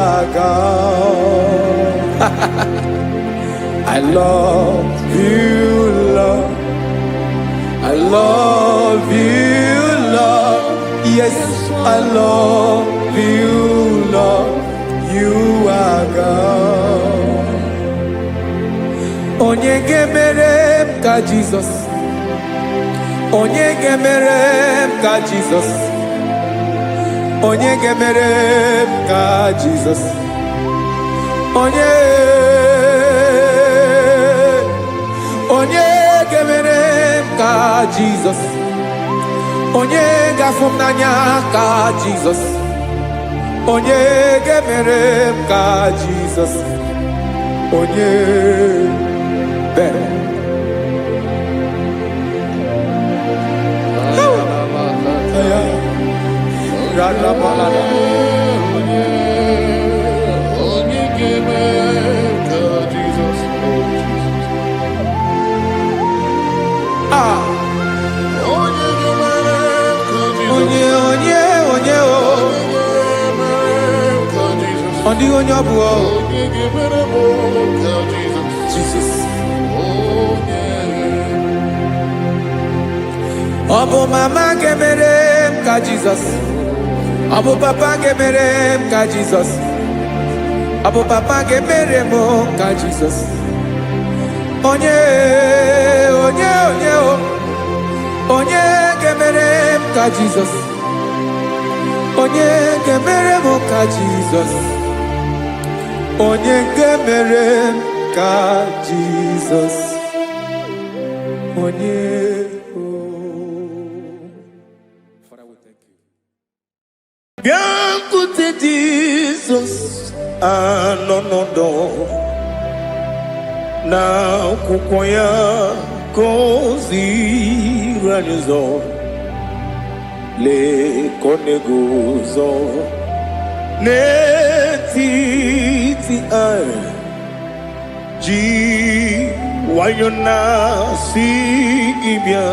are God. I love you, Lord. I love you, Lord. Yes, I love you, Lord. You are God. Onye gemere m ka Jesus, onye gemere m ka Jesus, onye gemere m ka Jesus, onye gemere m ka Jesus, onye gafụ m n'anya ka Jesus, onye gemere m ka Jesus, onye better. Jesus. Obu mama gemere m ka Jesus, obu papa gemere m ka Jesus, obu papa gemere m ka Jesus. Onye gemere m ka Jesus, onye gemere m ka Jesus, onye gemere m ka Jesus, onye. Biancote Jesus anonodo na kukoya kozi ranizo le konegozo netiti ai ji wayona sigibia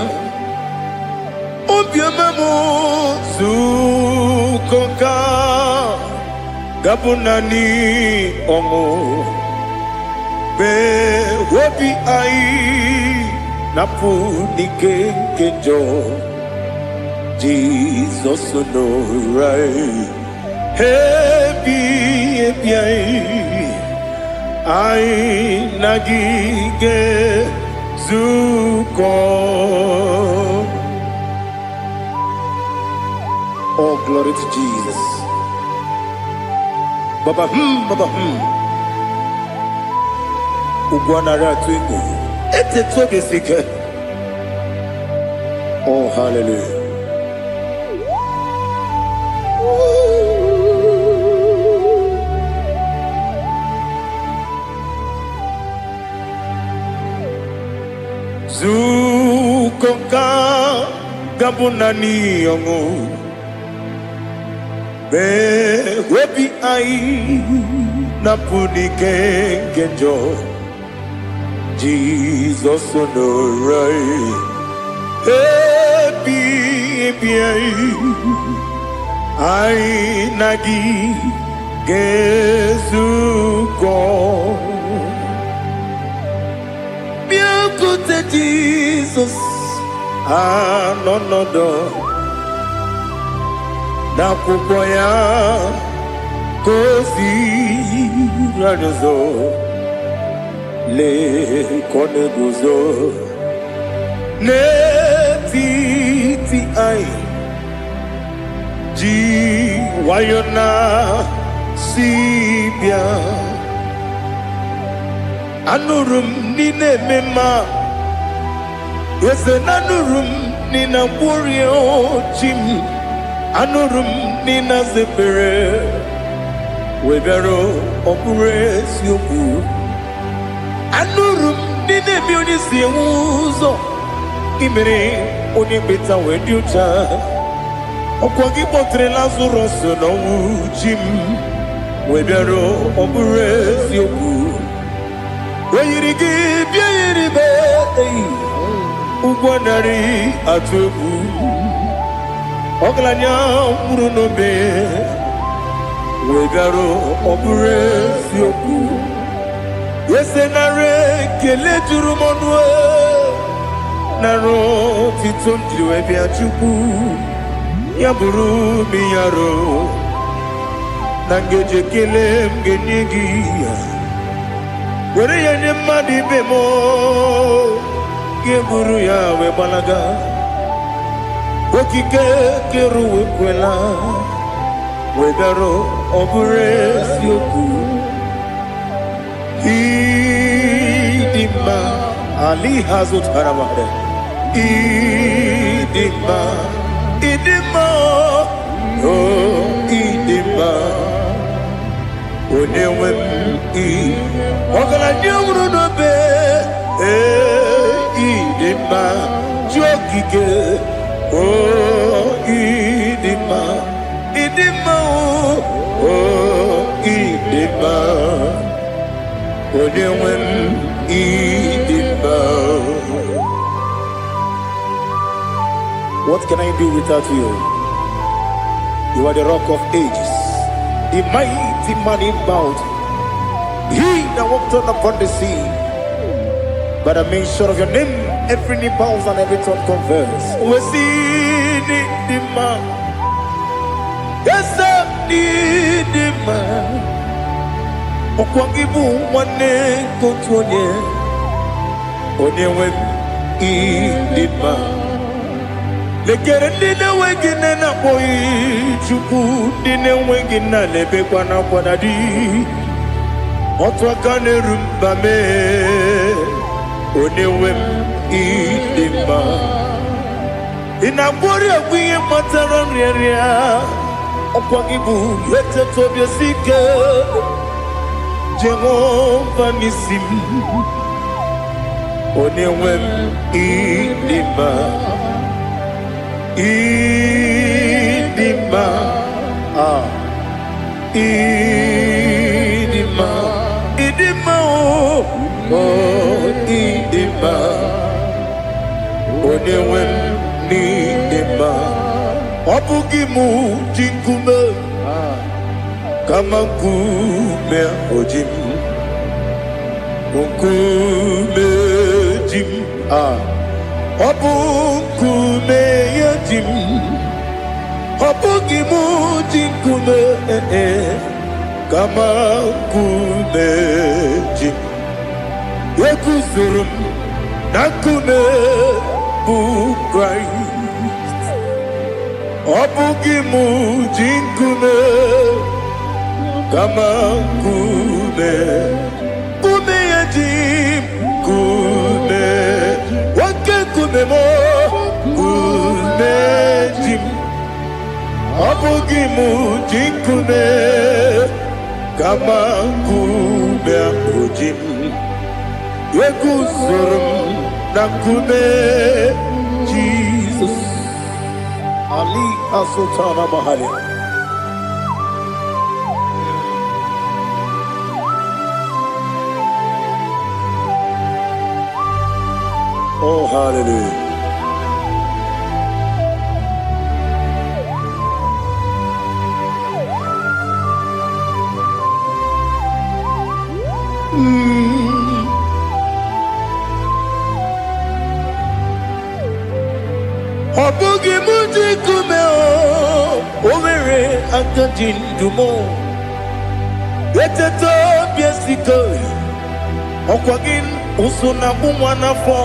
obiamamo zukoka gabunani omo be wobi ai napu nikenjo Jesus no right happy ai nagige zuko. Oh, glory to Jesus. Baba, Ugwanara twingo. Ete toge sike. Oh, hallelujah. Zukoka gabunani yongo. Be webi ai napuni kenjo Jesus no right happy ai nagi gezuko. Jesus anonodo na kwukwo ya kozi radozo le kone guzo netiti ai ji wayona sibia anurum nine mema yese nanurum nina burio chim anurum nina zepere webero opure sioku anurum nine mioni siuzo imere oni beta wediucha okwagi potre Lazarus no chim webero opure sioku weyirigi biayiribe ugwanari atubu oglanya murunobe wegaro obure sioku yesenare kele jurumonwe naro titondriwe biachuku yaburu miyaro nangeje kele mgenigi were yanye madi bemo geburu ya we balaga okike keru we kwela we daro obure sioku idima ali hazut haramade idima oh idima onewe ogala nyamru no be idima jokike oh idima oh idima onewe idima. What can I do without you? You are the rock of ages, the mighty man in mountain, he that walked on upon the sea. By the mention of your name, every knee bows and every tongue confess. We see the man. Yes, the man. Okwangibu wane kotonye. Onyewe the man. Lekere ndine wengine na boy chuku ndine wengine lebe kwa na kwanadi. Otwakane rumba me. Onewem idima inabori agwiye matara nriaria okwagibu yete tobye sike Jehova nisim onewem idima idima idima oh idima onewem idima obugimu jinkume kama nkume ojim nkume jim obukume yajim obugimu jinkume kama nkume jim Yekuzurum nakume bu Christ obugimu jinkume kama kume kume yajim kume wake kume mo kume jim obugimu jinkume kama kume ojim Yekuzurum nakume Jesus Ali Asultana Mahali. Oh hallelujah. Obugi muji kume Owere akajin dumo Eteto biesiko Okwagin usuna umwana fo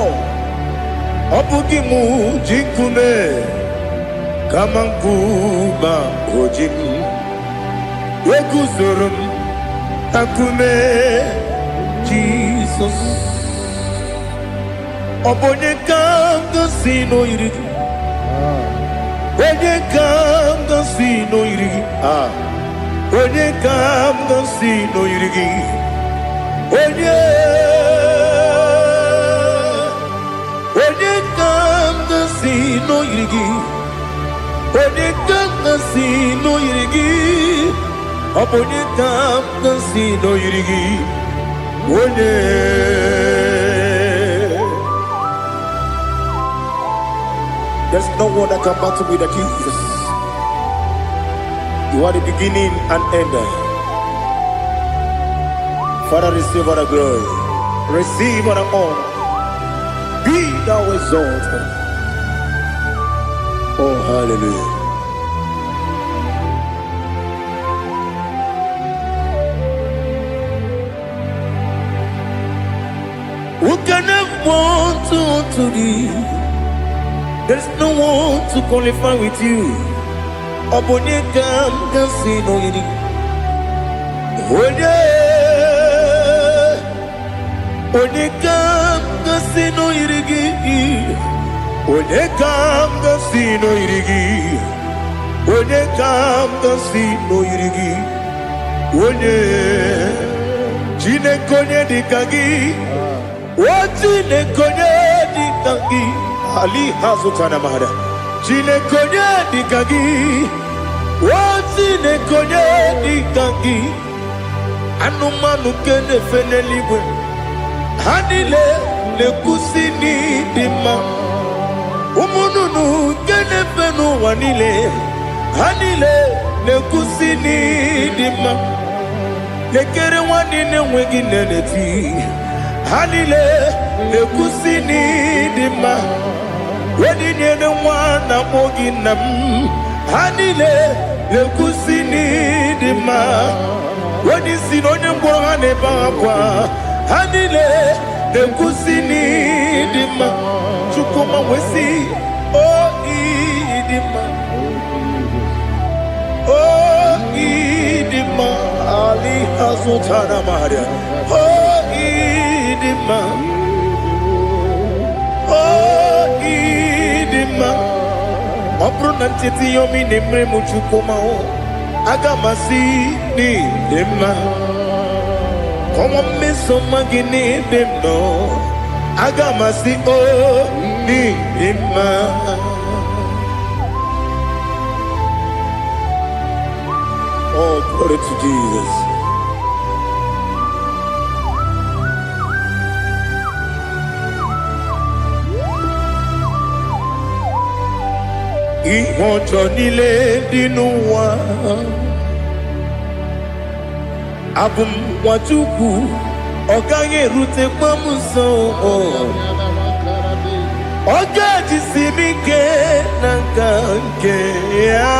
Obugi muji kume Kamankuma ojim Wekuzorum akume Jesus Obonye kanga sino irigi Onye kanga sino irigi Onye kanga sino irigi Onye kanga sino irigi Onye kanga sino irigi Onye kanga sino irigi There's no one that can battle with Jesus. You are the beginning and end. Father, receive all the glory. Receive all the honor. Be thou exalted. Oh, hallelujah. Who can have one to thee? There's no one to qualify with you. Obonye kam sino yiri. Onye kam sino yiri. Onye kam sino yiri. Onye kam sino yiri. Onye jine konye dikagi. Wajine konye dikagi. Ali hazutana mahada. Jine konye dikagi. Wajine konye dikagi. Anumanu kene fene libwe. Hanile le kusini dima. Umununu kene fenu wanile. Hanile le kusini dima. Lekere wanine wengi neneti. Hanile le kusini dima. Wedi nyene wana mogi nam. Hanile le kusini dima. Wedi sinonye mbwangane bakwa. Hanile le kusini dima. Chukuma wesi o idima. O idima. Ali hazutana maria. O idima. O idima. Obro nantiti yomi nemre muchukuma o. Agamasi ni dima. Como me somagini demno. Agamasi o ni dima. Oh, glory to Jesus. Ihojo nile dinuwa Abum wajuku Oganye rute pamuso Oga jisimike nangange ya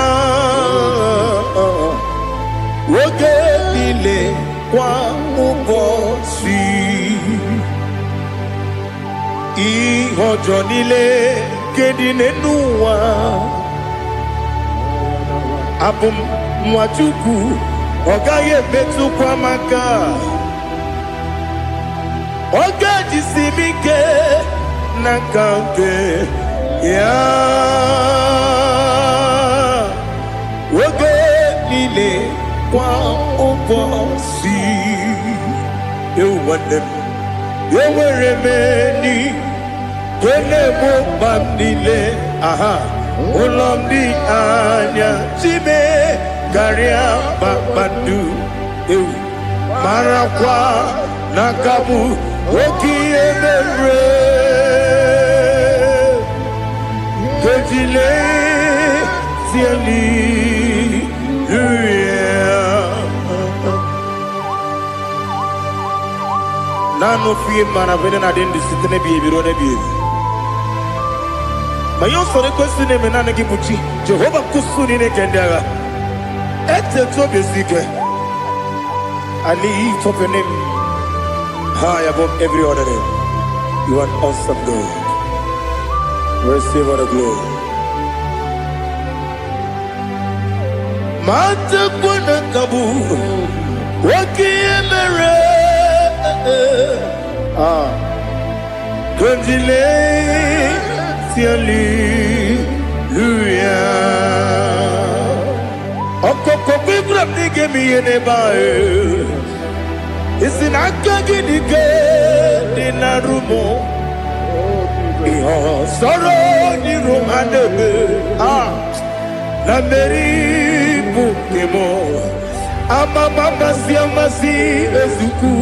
Woge nile kwa ubosi Ihojo nile kedine nuwa Abum mwachuku Ogaye betu kwa maka Oga jisimike nakange ya Woge nile kwa ubosi Ewanem Eweremeni Kene mo bandile, aha, ulomdi anya, chime, garia babandu, marakwa, nakabu, oki emere, kejile, siali, Nano fie mana vene na den disitene bi ebiro ne bi. Mayo sore kwesine menane gibuchi. Jehovah kusuni ne kendaga. Ete to besike. I lift up your name high above every other name. You are an awesome God. Receive all the glory. Mata kuna kabu wakiemere Kondile Hallelujah. Okoko bibra nige mi ene bae. Isin akagi nige dinarumo. Iho soro ni romanebe. Na meri bukemo. Ama mama siamasi ezuku.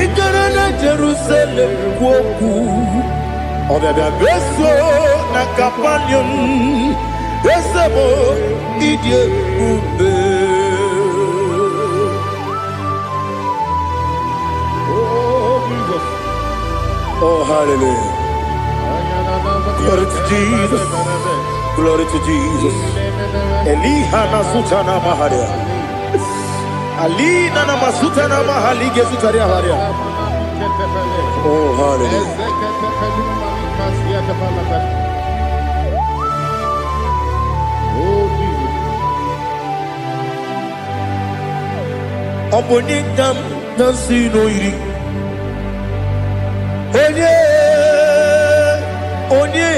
Igara na Jerusalem woku. Obebe beso na kapanion. Besamo idie ube. Oh Jesus. Oh hallelujah. Glory to Jesus. Glory to Jesus. Eliha na sutana maharia. Ali na masutana mahali gesutaria haria. Oh hallelujah. Obonikam nasino iri. Onye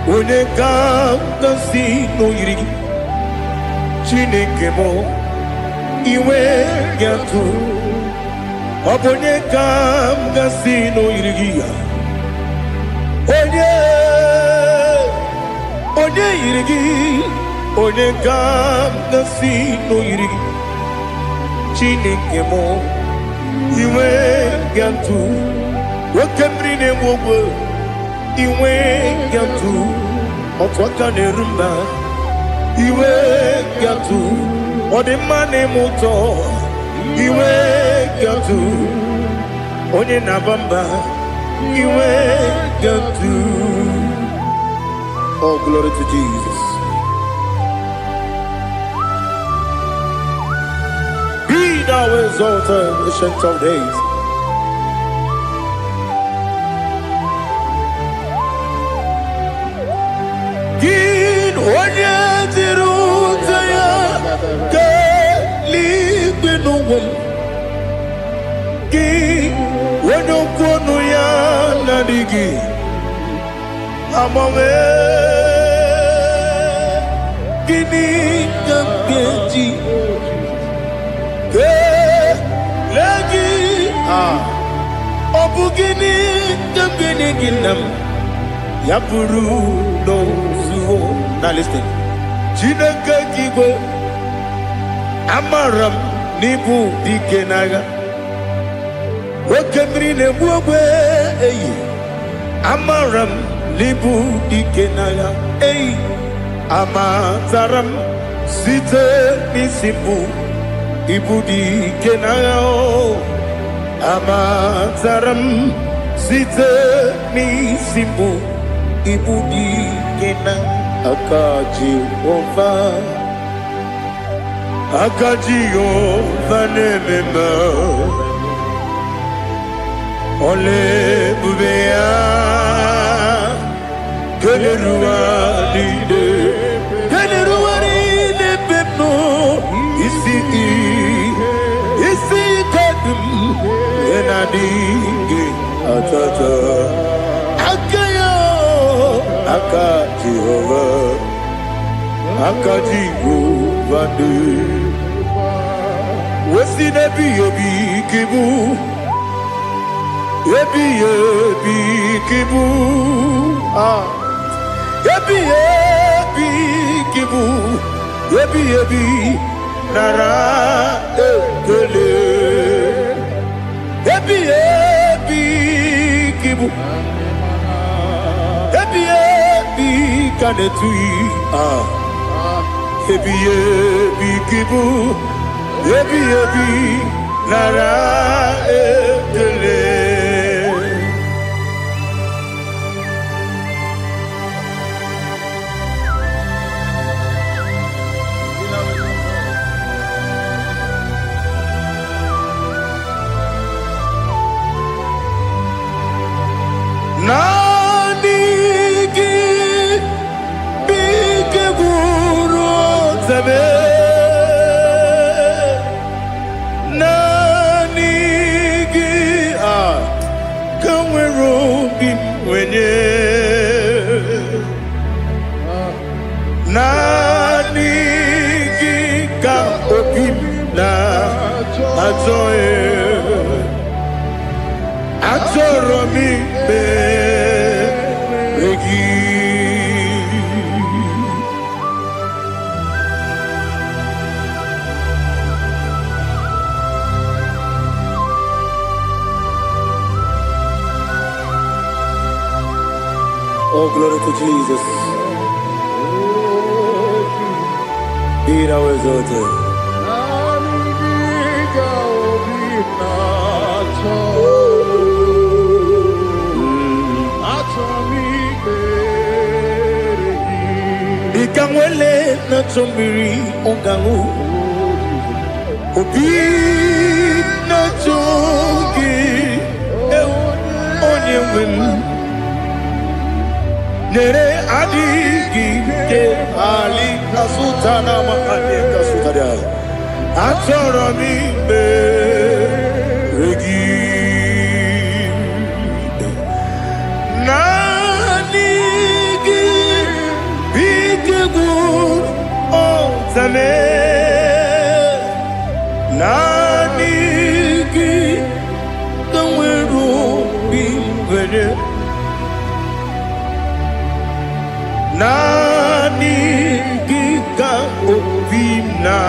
Onekam nasino iri. Chineke mo iwe yantu. Obonekam nasino iri. Onye iri. Onekam nasino iri. Chineke mo iwe yantu. Wakemri ne wowo iwe yantu. Otwaka ne rumba iwe yantu. Odemane moto iwe yantu. Onye nabamba iwe yantu. Oh glory to Jesus. Be thou exalted, ancient of days. Gin onye tirutaya ke libinuwum. Gin onye kwonu ya nadigi amame. Gini kamkeji ke lagi obugini kamgini ginam yapuru no zuho. Now listen. Chineke kigwe amaram nibu dikenaga. Wakemri ne buwe eyi amaram nibu dikenaga. Eyi amataram site nisimbu ibu dikenaga. Amataram site nisimbu ibu dikenaga. Akaji Ova nemema Ole bubea Kelerua lide pepno Isi kadum Enadingi atata Akaji Ova de Wesi nebi yebi kibu Yebi kibu Yebi kibu Yebi nara ekele Yebi kibu Yebi kanetui Yebi kibu Yebi nara ekele zame nanigi kanwero bim wenye nanigi ka obim na atoe atoro mi be regi. Oh, glory to Jesus. Be thou exalted. Ikangwele na chombiri ongangu obi na chogi onye wem nere adigi ke ali kasutana ma ali kasutaria atoro mi be regi nanigi bigegu o zame nanigi kanweru bingwere nanigi ka obina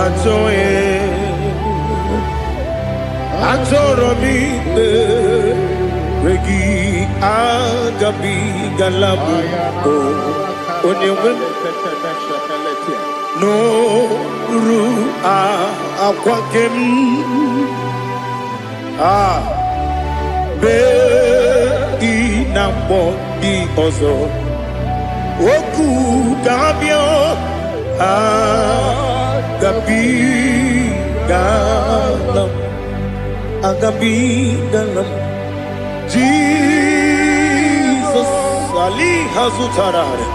atoye atoro mi regi agabi galabu onyewe no ru akwakem be inambo di ozo oku gabio agabi galam Jesus Ali Hazutarare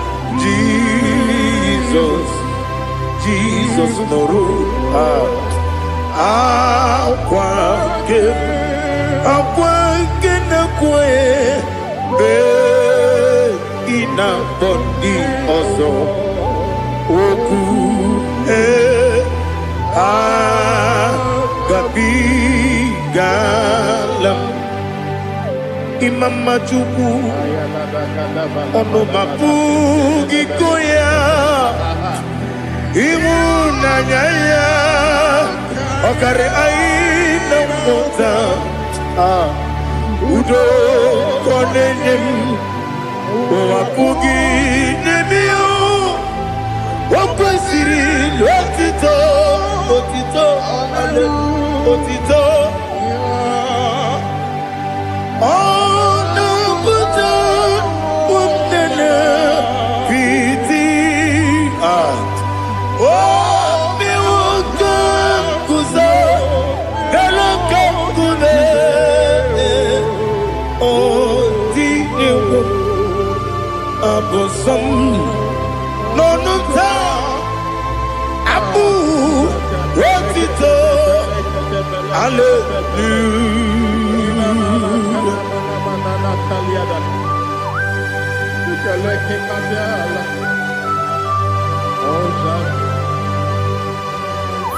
Jesus Noru Akwake na kwe be ina bondi ozo oku gabi galam Imam Majuku ono mapugi koya imuna nyaya okare aina mota udo konenem mapugi nemio wakwasiri lotito ale otito Abosam nonuta abu rotito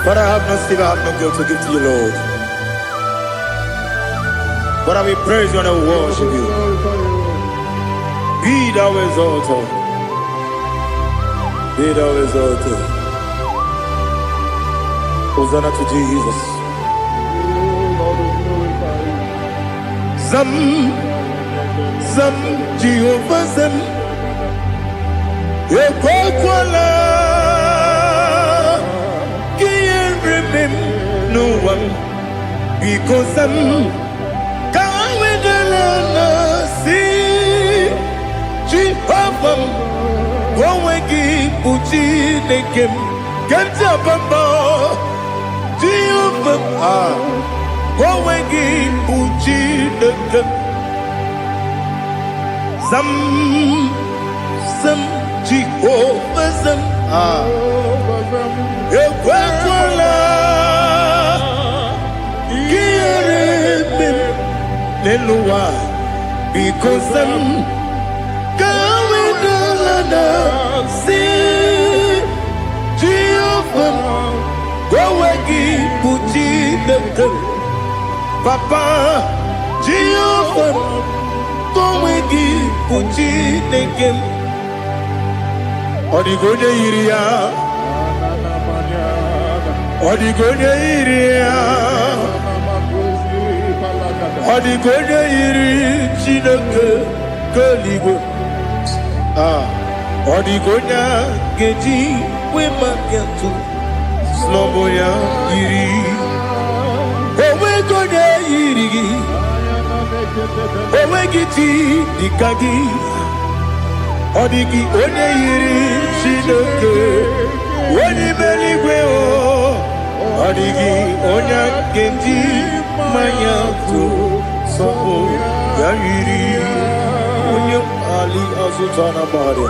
But I have no still, I have no guilt to give to you, Lord. But I will praise you and I will worship you. Be thou exalted. Be thou exalted. Hosanna to Jesus. Zam Jehovah Zam Ekwakwala Can't remember no one because Zam Can't wait see Jehovah Wawegi Uchi Nekem Kenta Bamba Jehovah Wawegi Uchi Nekem Zam Jehovah Zam Ekwekwala ihere n'elu ụwa because kawedala si Jehovah gowe gị bụ Chineke Papa Jehovah gowe gị bụ Chineke ọ dịghị onye yiri ya ọ dịghị onye yiri ya ọ dịghị onye yiri Chineke keligwe ọ dịghị onye ga-eji wee maka ntụ n'ọbụ ya yiri onweghị onye yiri gị onweghị chi dịka gị ọ dịghị onye yiri Chineke onye mere igwe ọ dịghị onye ga-eji mmanya ntụ n'ọbụ ya yiri onye ali azụta na bahari.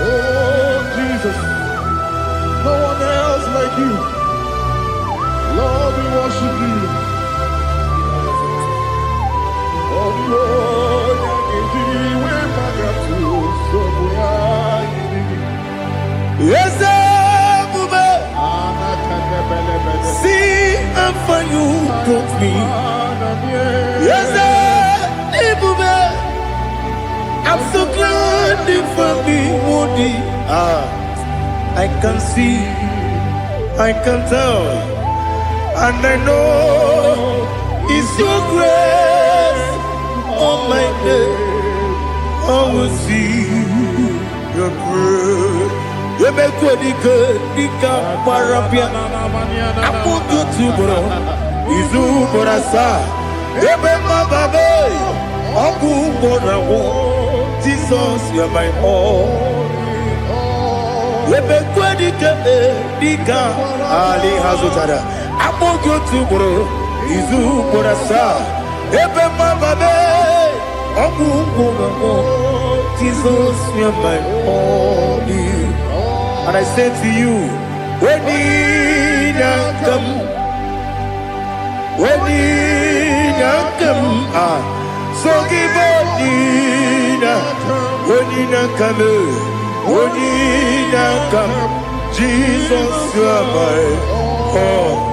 Oh, Jesus, no one else like you. Lord, we worship you. Oh, Lord, yes, see how far you took me. Yes, I'm so glad for me, Woody. I can see, I can tell, and I know it's your grace. Oh my God, I will see your grace. You make good, Nika Parapia. I put you to bro. Izu Borasa. You make my baby. Aku Borawo. Jesus, you're my all. You make good, Nika Ali Hazutara. I put you to bro. Izu Borasa. You make my baby. Aku Borawo. Jesus, you're my all. And I say to you, when you come, so give when you come, Jesus, you are my all.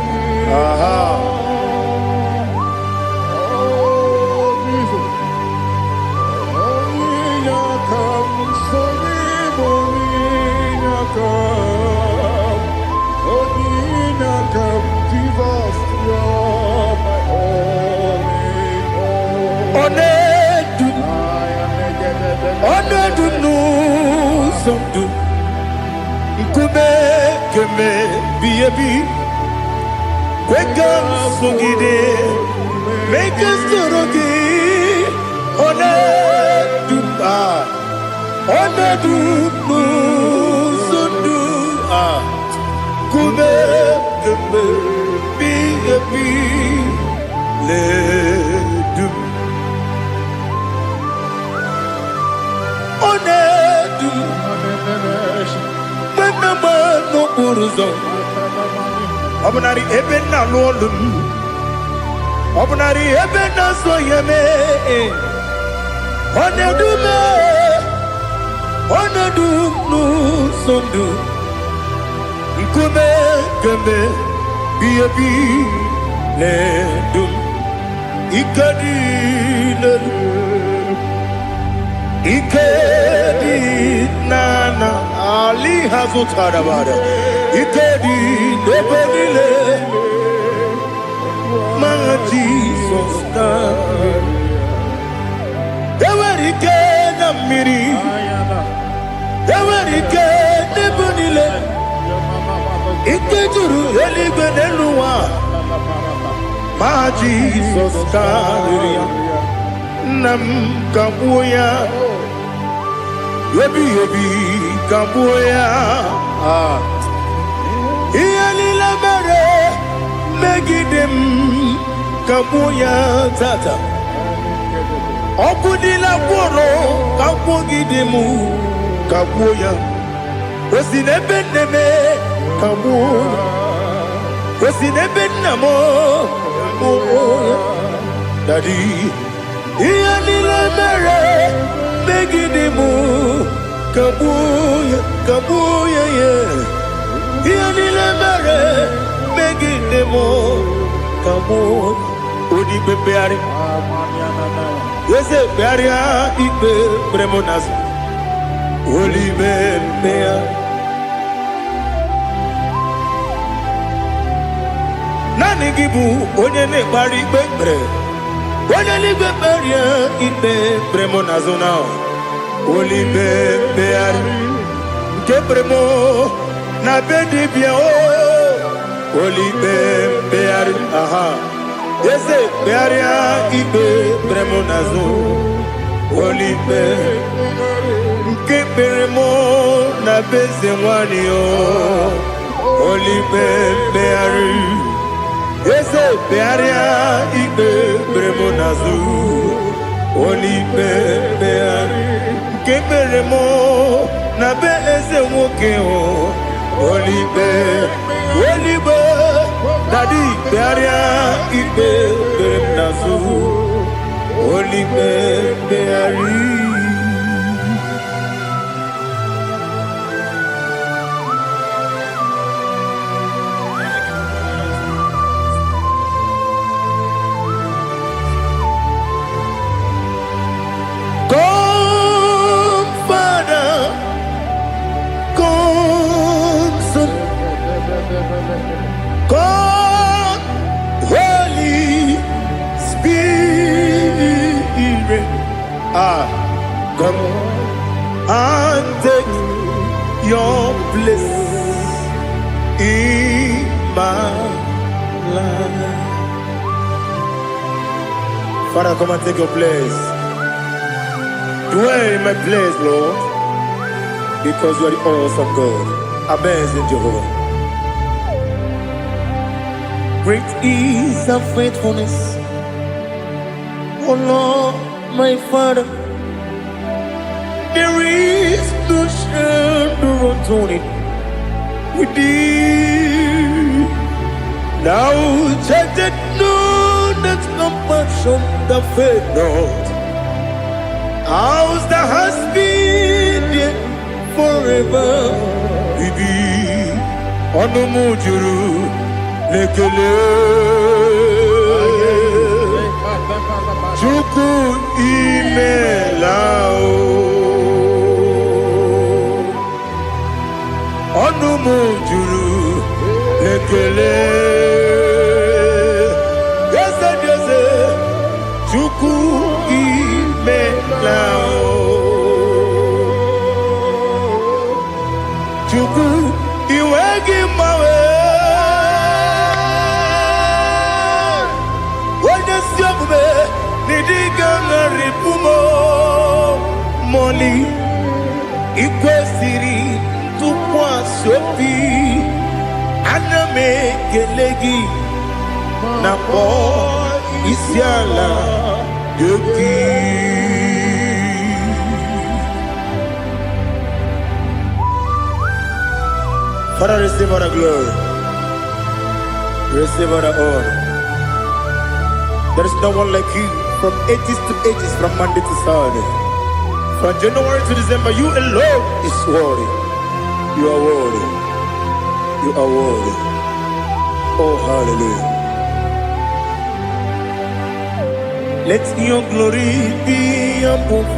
Make us Obunari ebena lolum Obunari ebena soyeme Onedu nu sondu Nkume keme biyebi ledum Ikadi nana Ali hazutara bada Ikadi nebodile Manga Jesus na Ewerike na miri Ewerike nebodile Ikejuru eligwe neluwa Ma Jesus na Nam kabuya Yebi kabuya Iyalila mere Megidem kabuya tata Okudila kworo kabugidemu Kabuya. Osinebe neme. Kabuya. Osinebe namo. Kabuya. Daddy. Iyanile mere. Megidimu. Kabuya. Kabuya yeah. Iyanile mere. Megidimu. Kabuya. Odi bebeari. Yese bearia ibe bremonas. Oli bebea. Nani gibu onye ne bari bebre. Onye ni beberia ibe bremonas ona. Oli bebeari. Ke bremo na bedi bia o. Oli bebeari. Aha. Yese bearia ibe bremonazo olipe nke beremo na beze nwani o olipe beari Yese bearia ibe bremonazo olipe beari nke beremo na beze nwoke o olipe olipe Daddy, bearia ibe beremnazu, oli beari. Come, Father, come, Son, come. Come and take your place in my life. Father, come and take your place. Dwell in my place, Lord, because you are the awesome God. Amazing Jehovah. Great is thy faithfulness, oh Lord, my Father. There is no shadow on it with thee. Now check that no, that compassion that faith not. Ours that has been there forever with thee. Onomujuru lekele. Chuku imelao. Onumujuru lekele. Yese yese. Chuku imelao. Chuku iwegi mawe. Wanya siyakume. Nidiga ngaripumo. Moli. Ikwesiri. Tukwa sopi aname gelegi na po isiala yoki. Father, receive all the glory, receive all the honor. There is no one like you from ages to ages, from Monday to Saturday, from January to December. You alone is worthy. You are worthy. You are worthy. Oh, hallelujah. Let your glory be above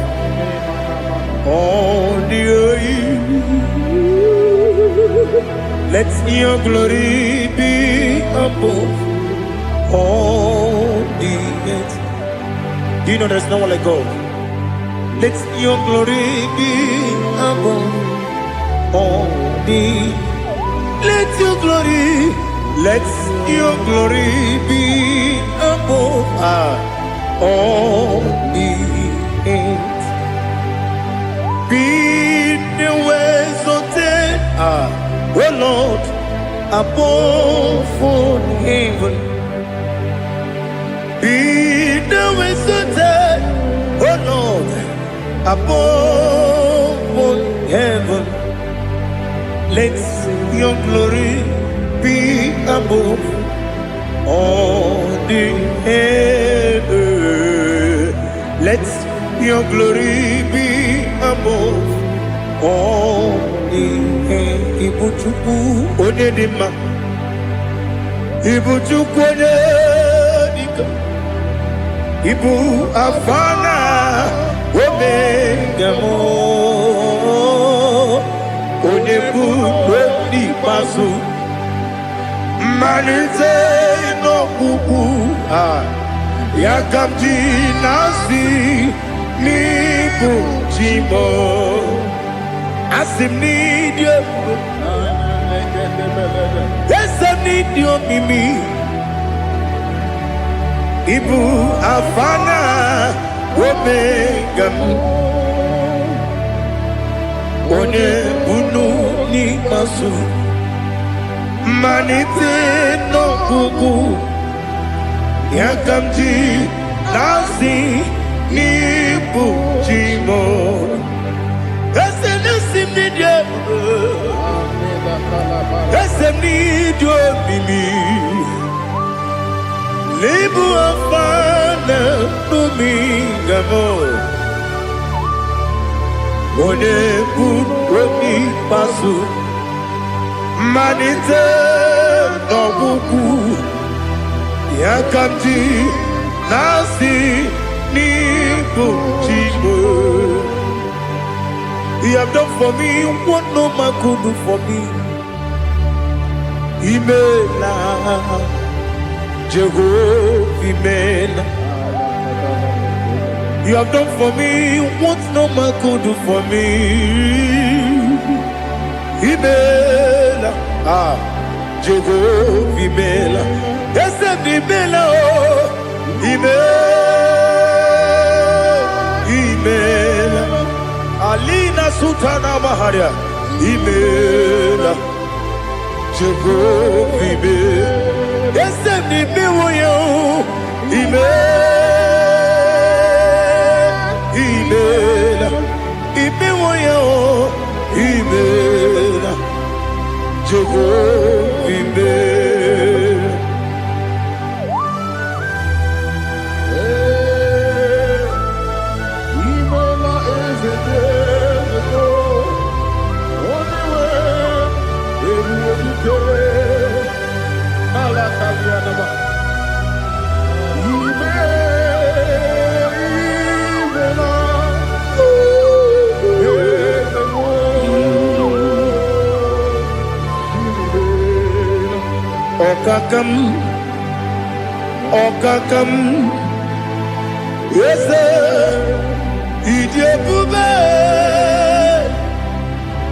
all the earth. Let your glory be above all the earth. Do you know there's no one like God? Let your glory be above all the. Let your glory be above all the earth. Be the ways of death, oh Lord, above all heaven. Be the ways of death, oh Lord, above all heaven. Let your glory be above all the earth. Let your glory be above all the earth. Ibuchukwu Onedima, Ibuchukwu Onedika, Ibu Afana Omega mo, Onebu Odi Pasu, Manite no Kuku, Yakamji Nasi, Nibu Jimo, Asim need you, yes, I need you, Mimi. Ibu Afana Omega One Bunu Ni Masu Manite no Kuku Yakamji Nasi Nibu Jimo Ese Nasim Nidia Ese Nidio Mimi Libu Afana Dominga mo, One Buni Pasu, Manite no Buku, Yakamji Nasi Nibu Chibo. You have done for me what no man could do for me. Imela. Jehovah, Amen. You have done for me what no man could do for me. Amen. Jehovah, Amen. Yes, Amen. Amen. Alina Sutana Maharia. Amen. Jehovah, Amen. Yes, me be you. Email. Ibe you. Email. Jehovah, email. Email is a day. Only way. Okakam, yes, Idiabube,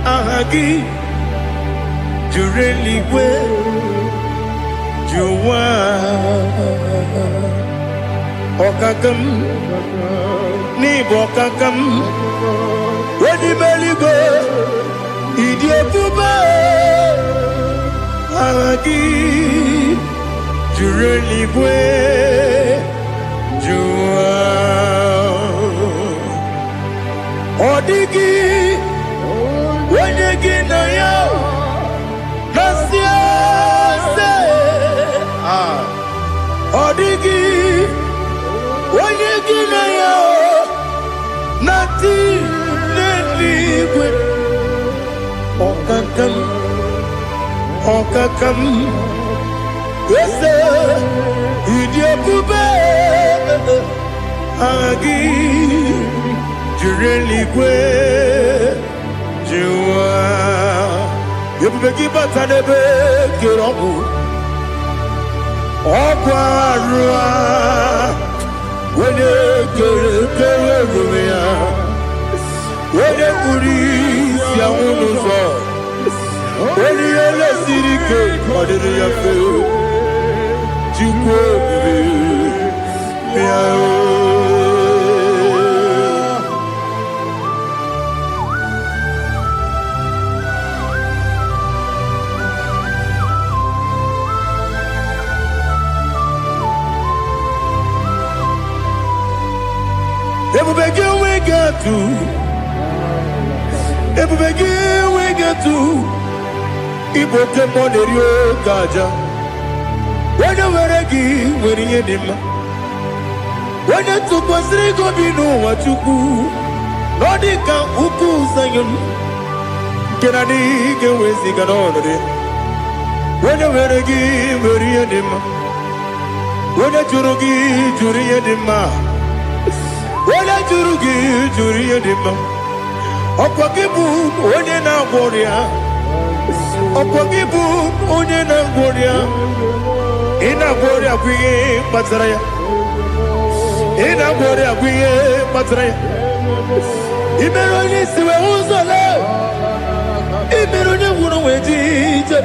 Ahagi, Jureli well. Juwa Okakam Ni Bokakam Wedi Beligo Idiebuba Agi Jureligwe Juwa Odigi Wenyegi na yao Nasia Odigi Wenyegi na yao Nati Neligwe Okakam Okakam Yese Idiabube Agi Jureligwe Juwa Yebubeki Batanebe Kirobu Okwarua Wene Kere Rumia Wene Kuri Siamunuzo Wene Yele Sirike Kodiri Yafe Jukwe Miao Ebubeki we got to ebubegi wegetu ibote monerio gaja wene weregi weriye dima wene tukwasiri gobinu wachuku nodika uku zayon kenadi gewezi ganonore wene weregi weriye dima wene jurugi juriye dima wene jurugi juriye dima Okwagibu onye na-agwọrịa Okwagibu onye na-agwọrịa Ị na-agwọrịa bụ ihe kpatara ya Ị na-agwọrịa bụ ihe kpatara ya Ị mere onye isi wee ụzọ lee Ị mere onye nwụrụ wee dị ije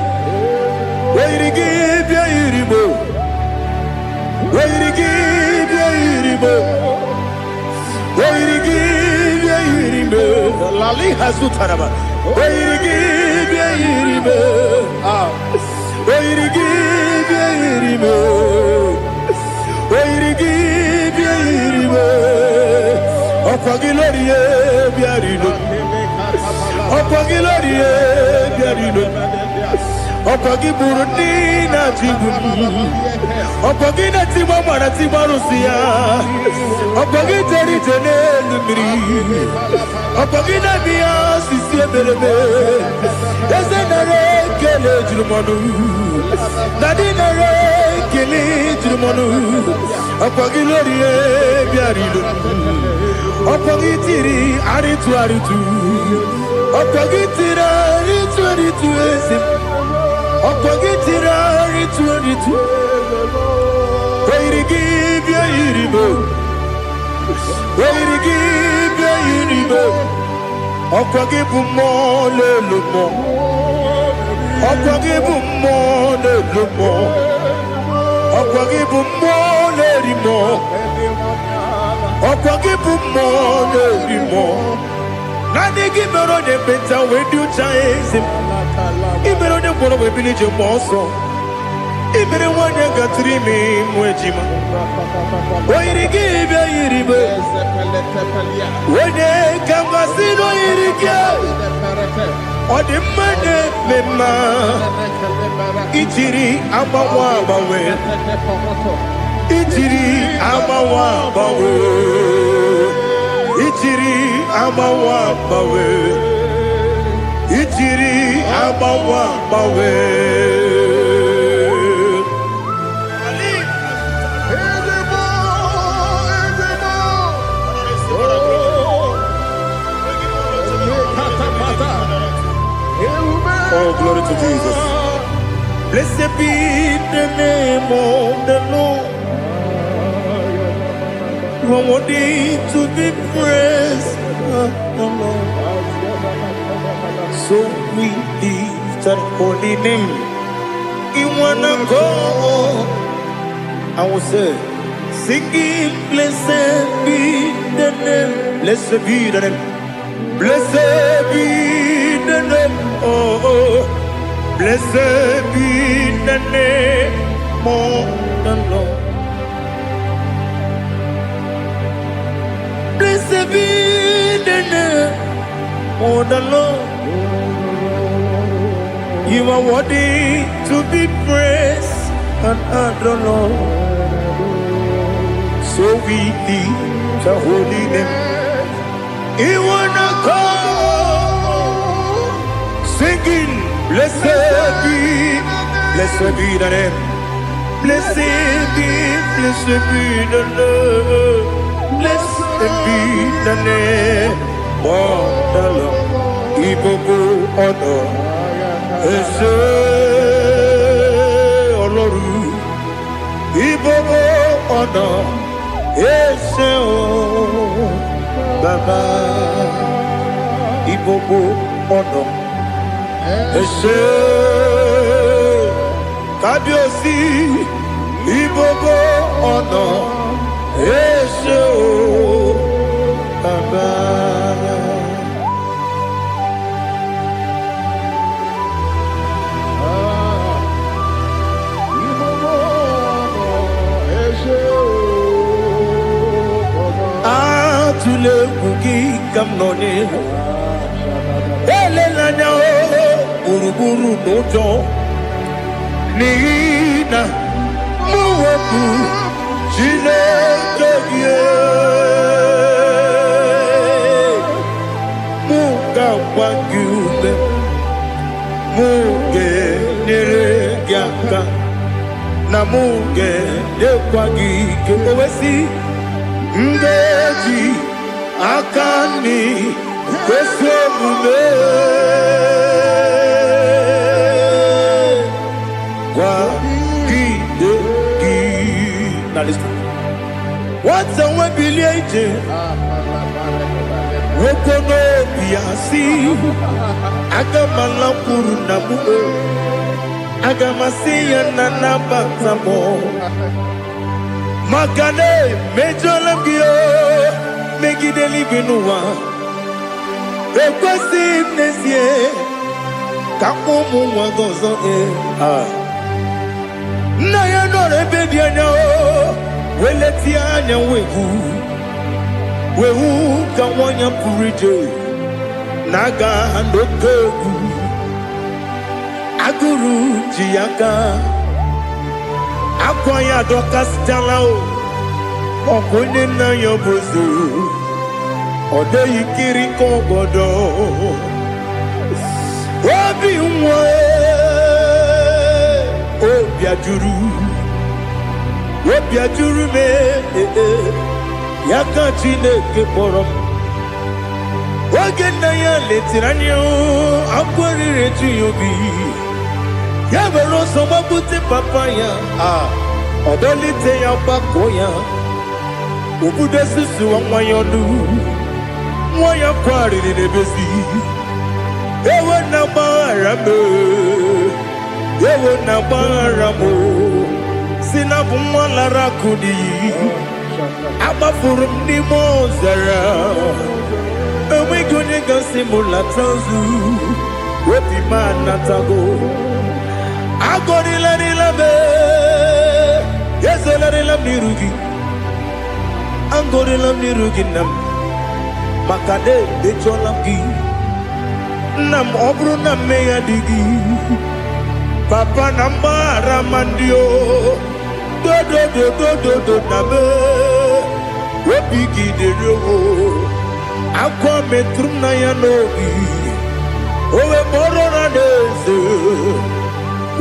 Wee yiri gị bịa yiri mo Wee yiri gị bịa yiri mo Wee yiri gị bịa yiri mo Lali Hazutaraba. Where give ye, where give ye, where give ye, Opagilorie, Biarino, Opagilorie, Biarino, Opagiburdina Tibun, Opagina Timamana Timarusia, Opagiteri Tenelumri. Opagina bia sisi belebe Ezenare kele jurumonu Nadinare kele jurumonu Opagilorie biarido Opagitiri aritu aritu Opagitira aritu aritu esim Opagitira aritu aritu Weirigi bia iribo Weirigi bia iribo Okwagibu mo le lumo Okwagibu mo le lumo Okwagibu mo le rimo Okwagibu mo le rimo Nani gimero de beta we do chaizim Imero de koro we bilije moso Imere wanya gatrimi mwejima Oirigi bia iribe Wene kamasino irike Odimane mema Ichiri amawa bawe Ichiri amawa bawe Ichiri amawa bawe Ichiri amawa bawe Oh, glory to Jesus. Blessed be the name of the Lord. You are worthy to be praised, the Lord. So we lift that holy name. You wanna go? I will say, singing, blessed be the name. Blessed be the name. Blessed be the name. Oh, blessed be the name of the Lord. Blessed be the name of the Lord. You are worthy to be praised and adored, Lord. So we lift the holy name. You wanna call? Singing, blessed be the name. Blessed be the Lord. Blessed be the name of the Lord. Ibobo ono, ese oloru. Ibobo ono, ese o Baba. Ibobo ono. Ese Kabiosi Ibobo ono Ese o Baba Atule kuki kamnoni anya gburugburu n'ụjọ n'ihi na mụ wepụ Chineke gị mụ ga-agba gị ume mụ ga-enyere gị aka na mụ ga-enyekwa gị ike owesi ngaji aka nri kwesị omume gwagide gị na listen nwata nwe bilie ije nwoke n'obi ya si aga m alakwuru na mụ aga m asị ya na nabata m maka na emejọla m gị megide eluigwe n'ụwa ekwesịghị m n'ezie ka ụmụ nwa gị ọzọ nna ya nọrọ ebe dị anya weletie anya wehu ka nwanyị pụrụ ije na-aga n'oke egwu agụrụ ji ya gaa akwa ya dọkasịchala ọkụ onye nna ya bụzi ọ dịghị kiri ka ọgọdọ obi nwa obi ajuru m ya ka Chineke kpọrọ m oge nna ya letiri anya akwa riri eju ya obi ya were ọsọ gbapute papa ya ọdọlite ya gbakọ ya obodo susuwa nwa ya ọnụ nwa ya kwarịrị n'ebezi ewe na gbaghara m si na bụ nwa lara akụ n'iyi agbafuru m n'ime ọzara enweghị onye gasị m lata nzu obi m anatago agọrịlarịla m ezelarịla m n'iru gị agọrịla m n'iru gị nna m maka na emejọla m gị nna m ọ bụrụ na mmehie dị gị papa na mgbaghara ma ndị dodododododo na me obi gị dịrị akwa metụrụ m na ya n'obi owe kpọrọ na n'eze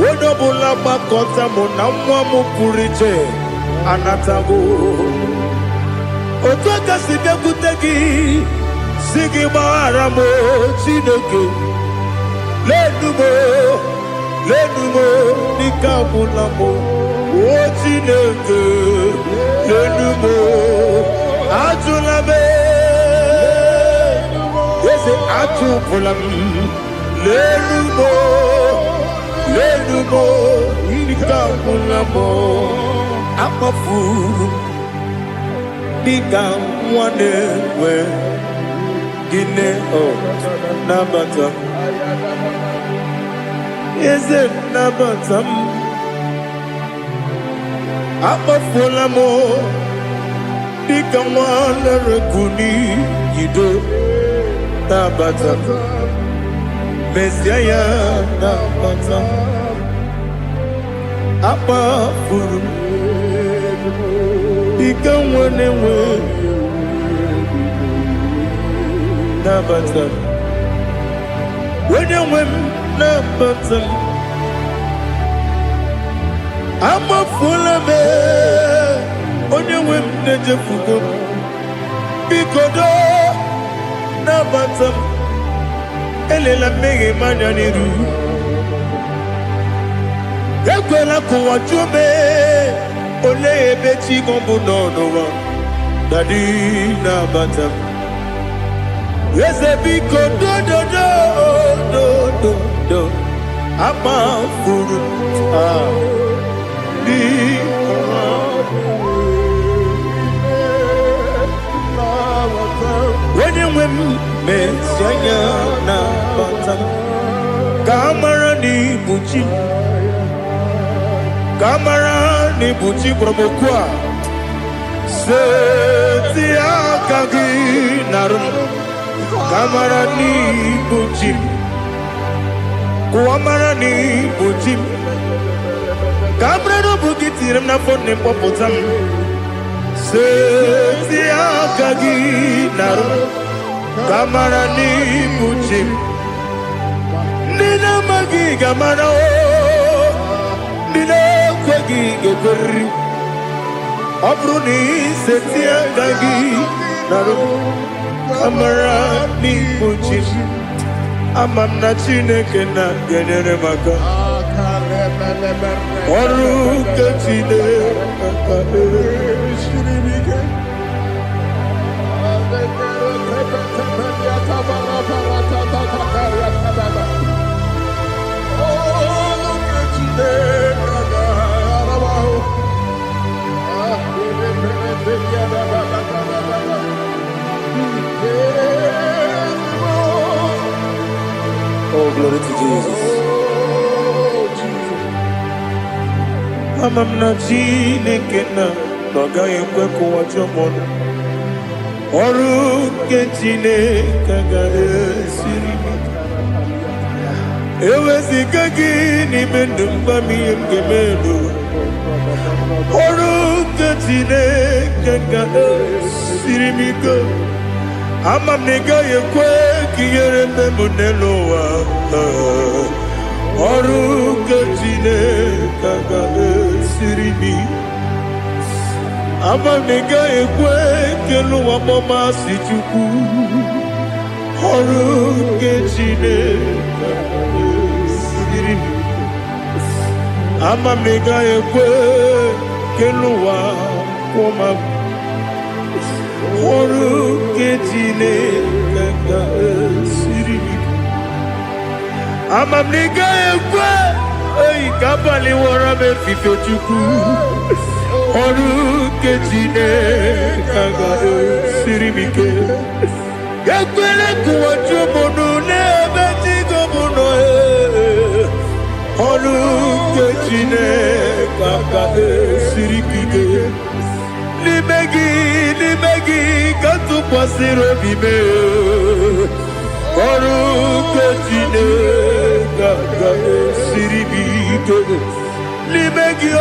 onye ọbụla gbakọta mụ na nwa m pụrụ iche anatago otu aka si bịakwute gị si gị gbaghara m Chineke lenumo dịka agwụla m o Chineke lenumo ajụla m eze ajụpụla m lenumo dịka agwụla m akpafuru dịka nwa na-enwe gịnị nabata eze nabata m akpafuola m dịka nwa na-erekwu n'iyido nabata mezie ya nabata akpafuru dịka nwa na-enwe nabata onye nwe m nabata m amafuola m onye nwe m na-ejefugo m biko nabata m elela mmehie m anya n'iru ekwela ka ụwa jụọ m olee ebe chi gị bụ n'ụwa dadi nabata m eze biko do akpafuru onye nwe m mezi anya nabata m ka amara n'ibu chi ka amara n'ibu chi gwara m okwu a seti aka gị narụ m ka amara n'ibu chi Kuamarani Bujim Cabrero Bugitirim na phone Popotam Setia Kagi Naru Kamarani Bujim Nina Magi Gamano Nina Kwagi Gokuri Abruni Setia Kagi Naru Kamarani Bujim Amam na Chineke na genere maka Oru ke Chineke Shiribike Oh, glory to Jesus. Amam na Chineke na noga yekwe kuwacho mono. Oru ke Chineke ga esiri. Ewezi kagi ni mendumba miyemge melu. Oru ke Chineke ga esiri miko. Amam nega yekwe kiyere memuneloa. Oru ke Chineke ga esiri mi. Amam nega yekwe keluwa mama si chuku. Oru ke Chineke ga esiri mi. Amam nega yekwe keluwa mama. Oru ke Chineke ga esiri mi. Amam nega yekwe kabali wara me fifo chuku. Oru ke Chineke ga esiri mi ke. Yakwele kuwacho mono nebe tigo mono Oru ke Chineke ga esiri mi ke. Limegi katu kwasiro bime Oru ke Chineke ga esiri mi ke. Limegi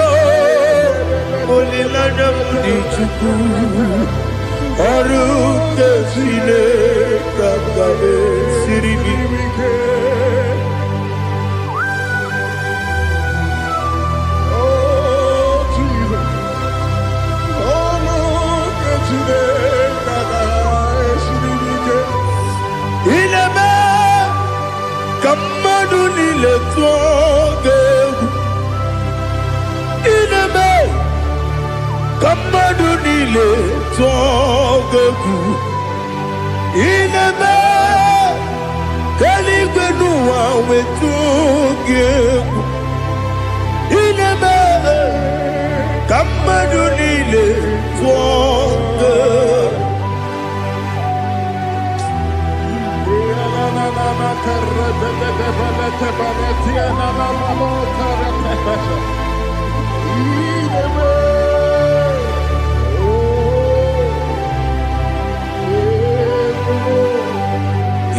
olilanya mudi chuku. Oru ke Chineke ga esiri mi ke. Ineme kamadu nile tuogegu. Ineme kamadu nile tuogegu. Ineme kaligwenu wawe tuogegu. Ineme kamadu nile tuogegu.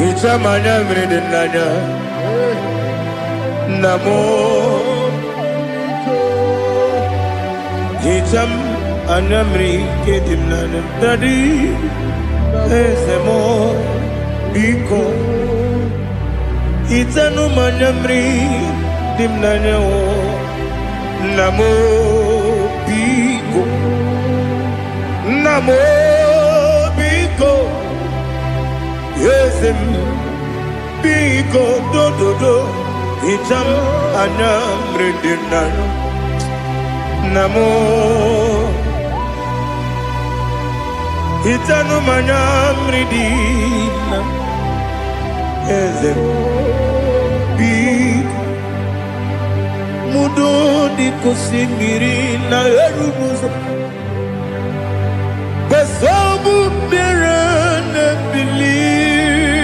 Ichamanya mridinanya Namo Icham anamri kedimnanya Tadi Ezemo Biko Itanu manyamri dimnanya o Namo Biko Namo Biko Yesem Biko do do do Icham anamri dimnanya Namo Itanu manyamri dimnanya Ezem Biko Mudo di kusingiri na erumuzo Besobu mirane believe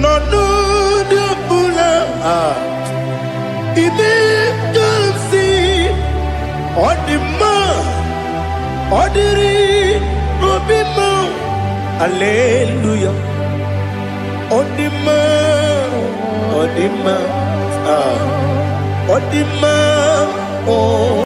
No no de bula Ibe kansi Odima Odiri Obima Alleluia Odima Odima, Odima, oh.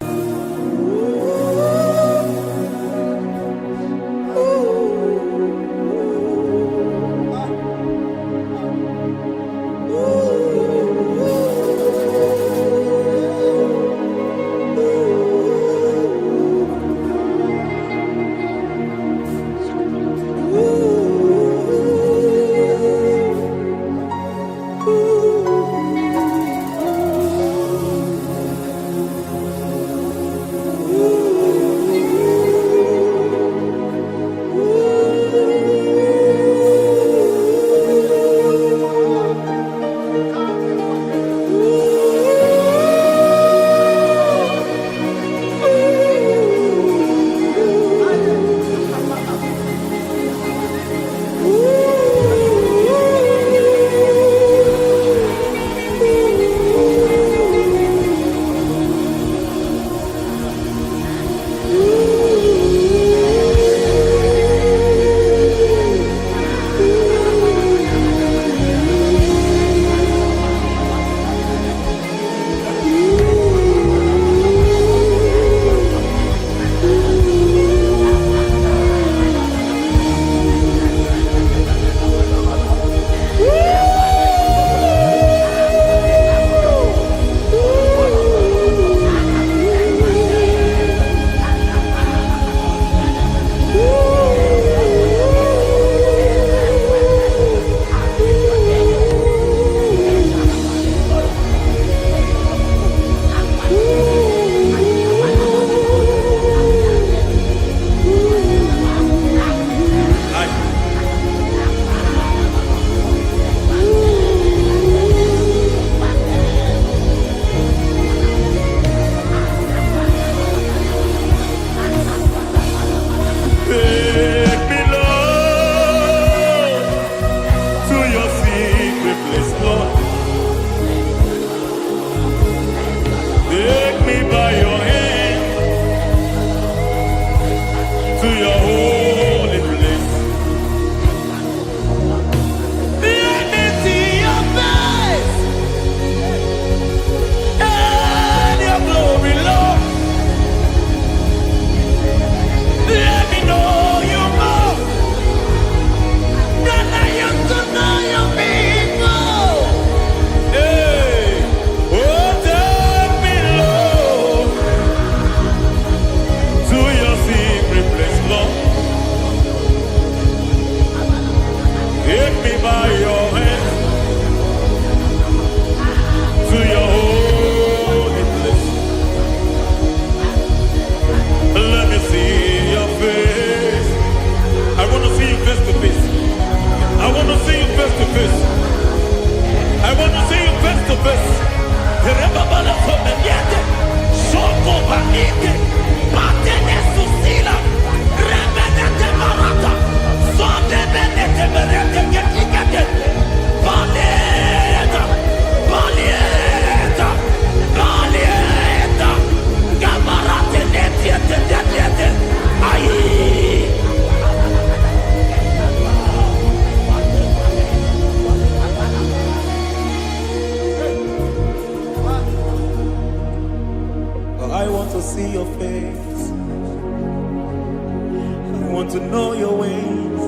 want to know your ways.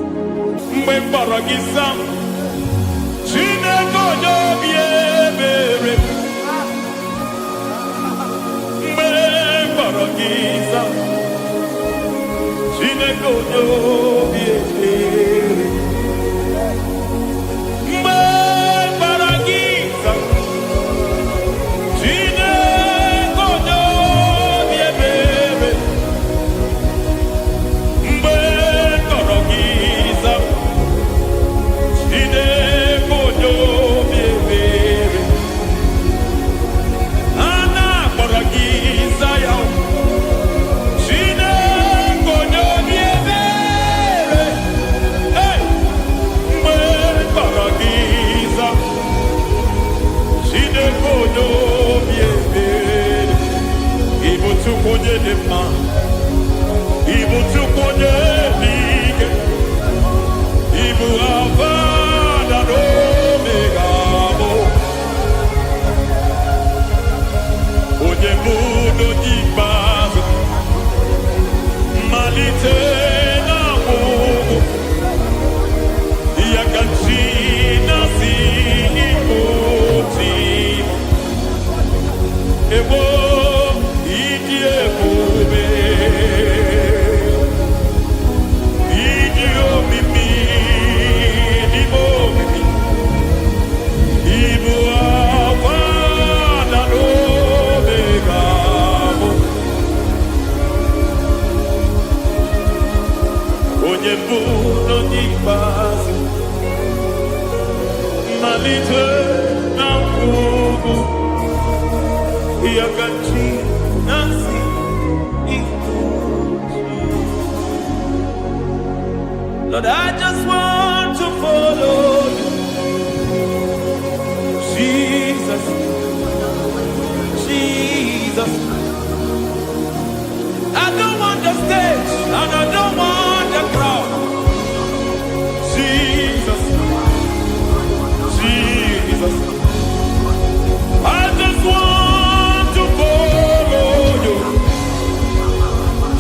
Mgbe mkpọrọ gị sam, Chineke onye obi ebere. Mgbe mkpọrọ gị sam, Chineke onye obi ebere. Mgbe mkpọrọ gị sam, Chineke onye obi ebere. Mgbe mkpọrọ gị sam, Chineke onye obi ebere. A na-akpọrọ gị Zion, Chineke onye obi ebere. Hey! Mgbe mkpọrọ gị sam, Chineke onye obi ebere. Ị bụ Chukwu onye dị mma, ị bụ Chukwu onye dị ike, ị bụ Alfa na Omega bụ onye mudo jikbazo malite na Mungu yakachina sikoti ebo ikie kube idio mimi ibo mimi ibo awana no begamo onye mudo jikbazo malite na Mungu yakachina sikoti. Lord, I just want to follow you, Jesus, Jesus. I don't want the stage and I don't want the crowd, Jesus, Jesus. I just want to follow you,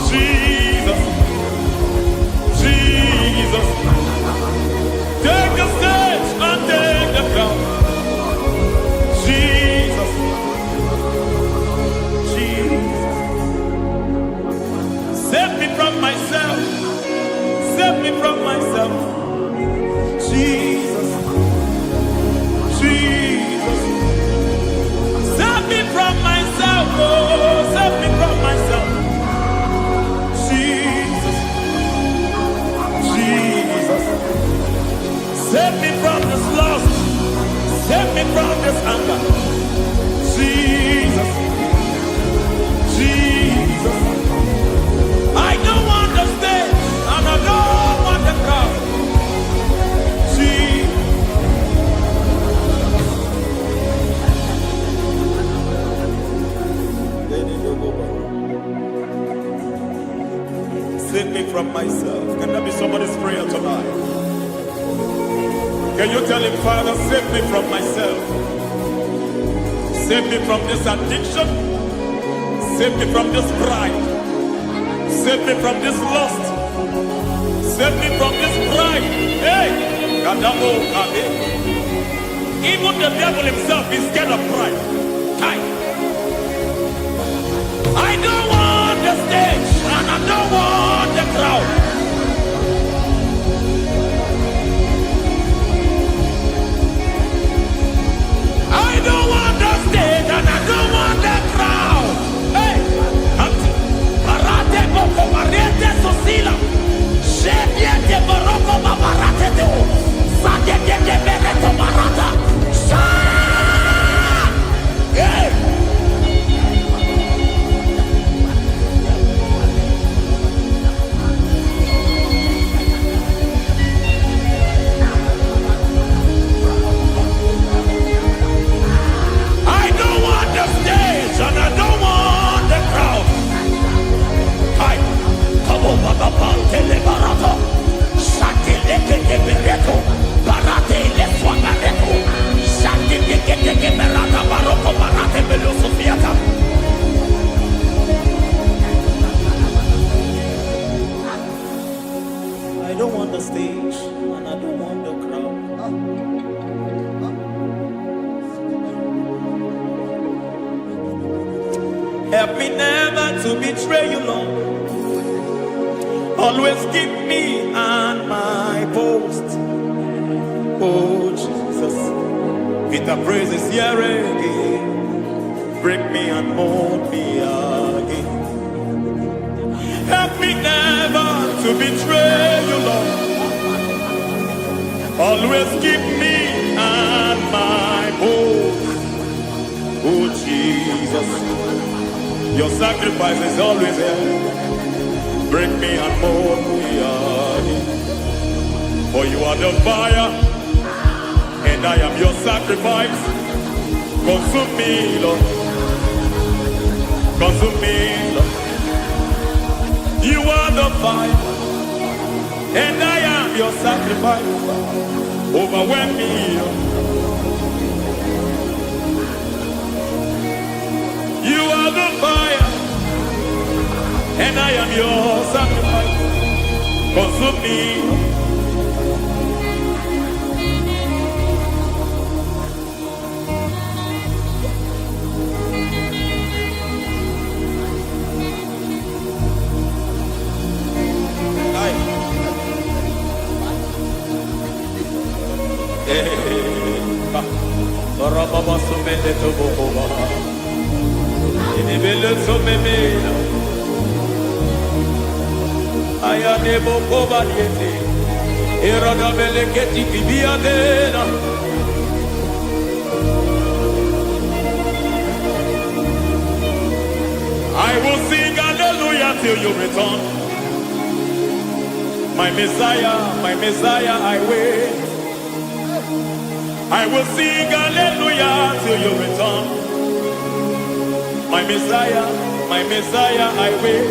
Jesus, Jesus. Take the stage and take the crown, Jesus, Jesus. Save me from myself, save me from myself, Jesus, Jesus. Save me from myself, oh, save me from myself, Jesus, Jesus. Save me from this lust, save me from this anger, Jesus, Jesus. I don't want the stage and I don't want the crowd, Jesus. Save me from myself. Can that be somebody's prayer tonight? Can you tell him, Father, save me from myself. Save me from this addiction. Save me from this pride. Save me from this lust. Save me from this pride. Hey! Kadamo Kade. Even the devil himself is scared of pride. Hi. I don't want the stage and I don't want the crowd. I don't want the stage and I don't want the crowd. Hey, Parate Boko Mariete Sosila. Shediete Boroko Babarate Deo. Sadete Bereto Barata. Hey! And I don't want the crowd. Hi, Kabo Baba Tele Barato, Shati Leke Bereto, Barate Le Swagareto, Shati Leke Berata Baroko Barate Belo Sofiata. I don't want the stage and I don't want the crowd. Help me never to betray you, Lord. Always keep me on my post. Oh, Jesus. With the praises here again. Break me and mold me again. Help me never to betray you, Lord. Always keep me on my post. Oh, Jesus. Your sacrifice is always here. Break me and mold me again. For you are the fire, and I am your sacrifice. Consume me, Lord. Consume me, Lord. You are the fire, and I am your sacrifice. Overwhelm me, Lord. You are are the fire, and I am your sacrifice. Consume me. Baba somele to boba, inibele somemela. Aya nebo boba diete, erada bele keti bibia dena. I will sing hallelujah till you return. My Messiah, I wait. I will sing hallelujah till you return. My Messiah, I wait.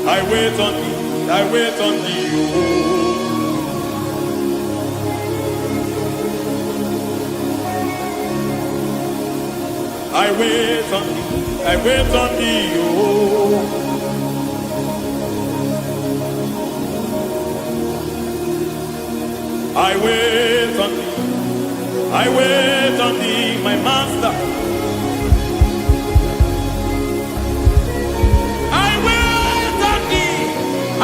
I wait on thee, I wait on thee. I wait on thee, I wait on thee. Oh. I wait on thee. I wait on thee, my master. I wait on thee.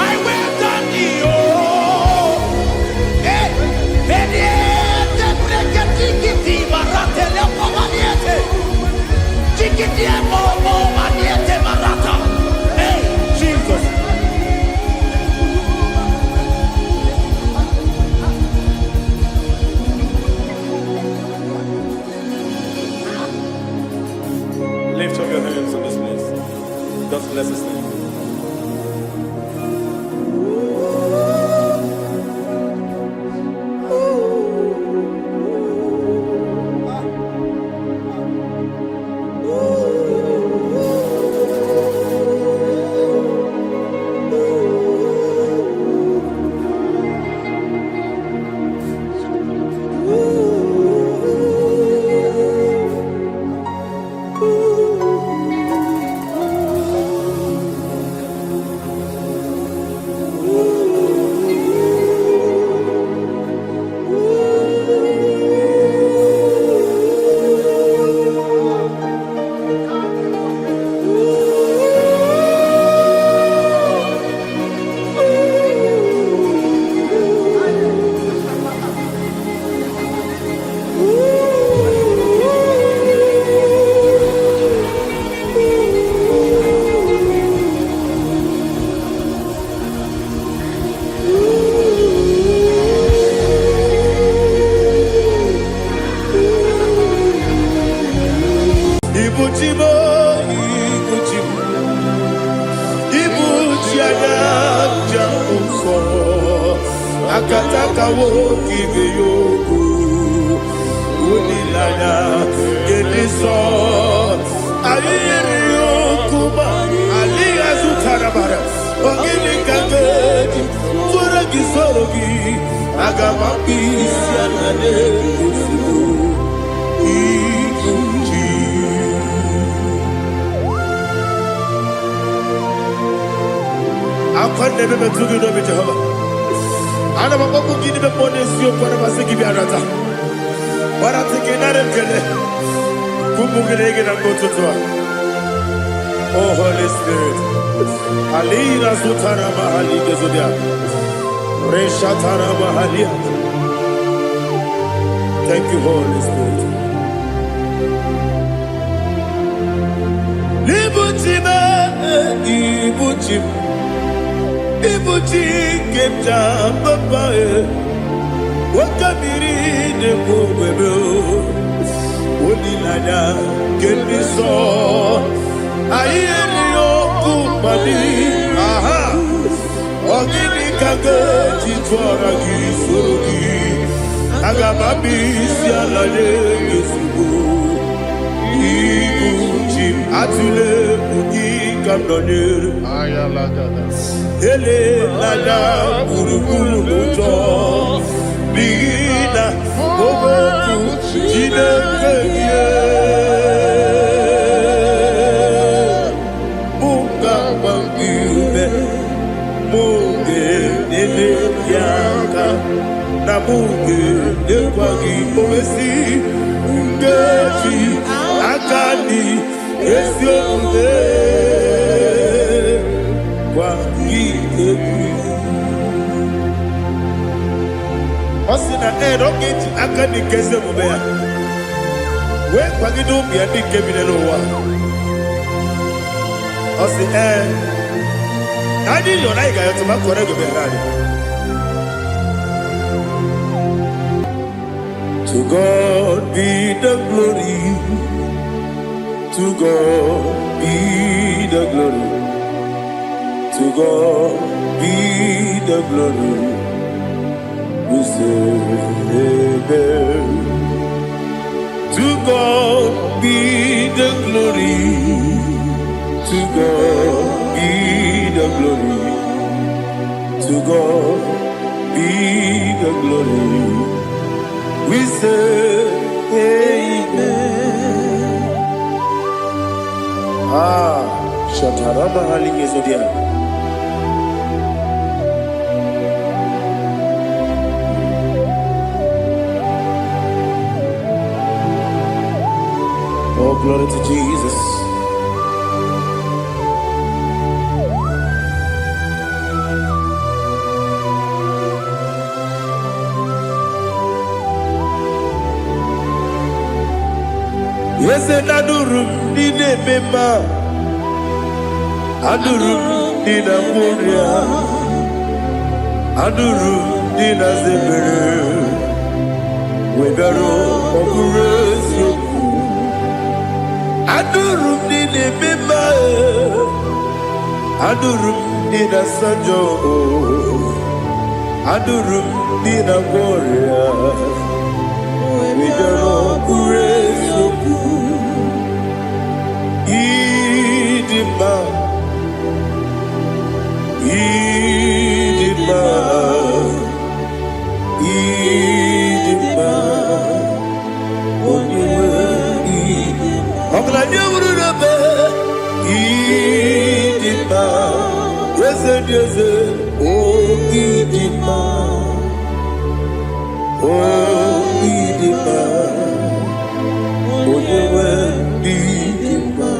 I wait on thee. Oh, eh, vediete, pregati, marate le pomaniete. Chiquiti momo maniete marata. Hey, Jesus. Lift up your hands in this place. Just bless his name. Akataka woki beyoku Unilaya Geliso Aliyeri yokuma Aliya zutarabara Ogini kagedi Tura gisorogi Agamapi sianane Kusiku Ikuji Akwande bebe tugi dobi Jehovah Ana makoku gini be ponesio kwa masiki bi arata. Bara tekenare kele. Kumugirege na mototwa. Oh Holy Spirit. Alira sutara mahali gezodia. Reshatara mahali. Thank you Holy Spirit. Libuchime, ibuchime. Ibuchi kemja papae Wakabiri de kubebe Unilada keliso Ayeri yokumali Aha Ogini kage Chitwara gisurugi Agamabi sialade Yesugu Ibuchi atule Ugi kamdonir Ayalagada Ele lala burukuru luto Bigina Boboku Jine keye Kabuke, Nekwagi, Omesi, Ngeji, Akani, Esiode, Kwagi, Osina, Rocket, Akani, Kesemubea. Where Kwagi do be a big cabin Osi, I didn't know I got to my correct to be ready. To God be the glory. To God be the glory. To God be the glory. We say amen. To God be the glory. To God be the glory. To God be the glory. We say amen. Shatarama halinge zodia. Oh, glory to Jesus. Yes, adurum dine mema, adurum dina muria, adurum dina zebere, wegaro okurezio, adurum dine mema, adurum dina sanjo, adurum dina muria, wegaro okurezio. Idima, Idima, Idima, Oniwe, Idima, Oglanya Urube, Idima, Yeze, Oh Idima, Oh Idima, Oniwe, Idima.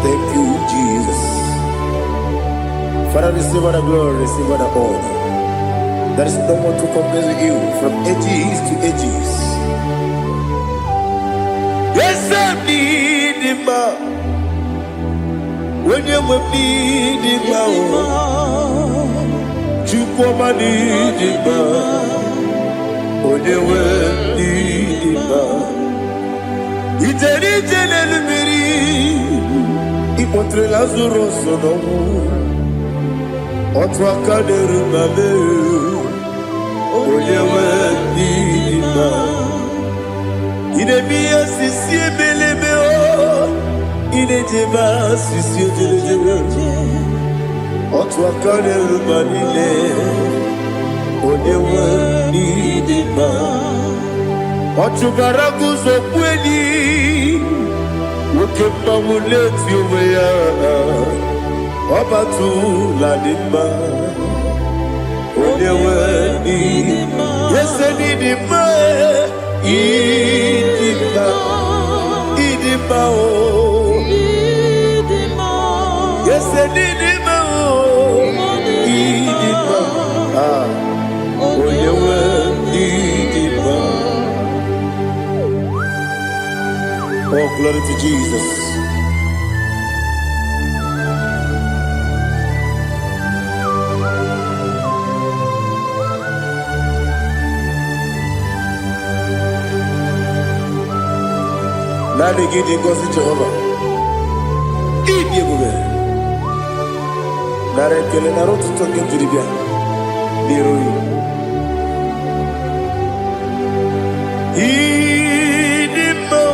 Thank you, Jesus. Father, receive all the glory, receive all the honor. There is no one to compare with you from ages to ages. Yes, I need him. When you need him, you come and need him. When you need him, it's a little Ipotre Lazaro sonomu, otwa kaderu mame, oyewe nima. Inemiya sisi belebeo, inejeba sisi jelejele. Otwa kaderu manile, oyewe nima. Otubaraku zokweni. Ukemba muleti uweya Wabatu ladima Onewe nidima Yese nidima Idima Idima o Yese nidima o Idima Onewe nidima. Oh, glory to Jesus. Nani gidi ngozi Jehovah. Idi gube. Nare kele naro tutoke jiribia. Dirui. Idi mo.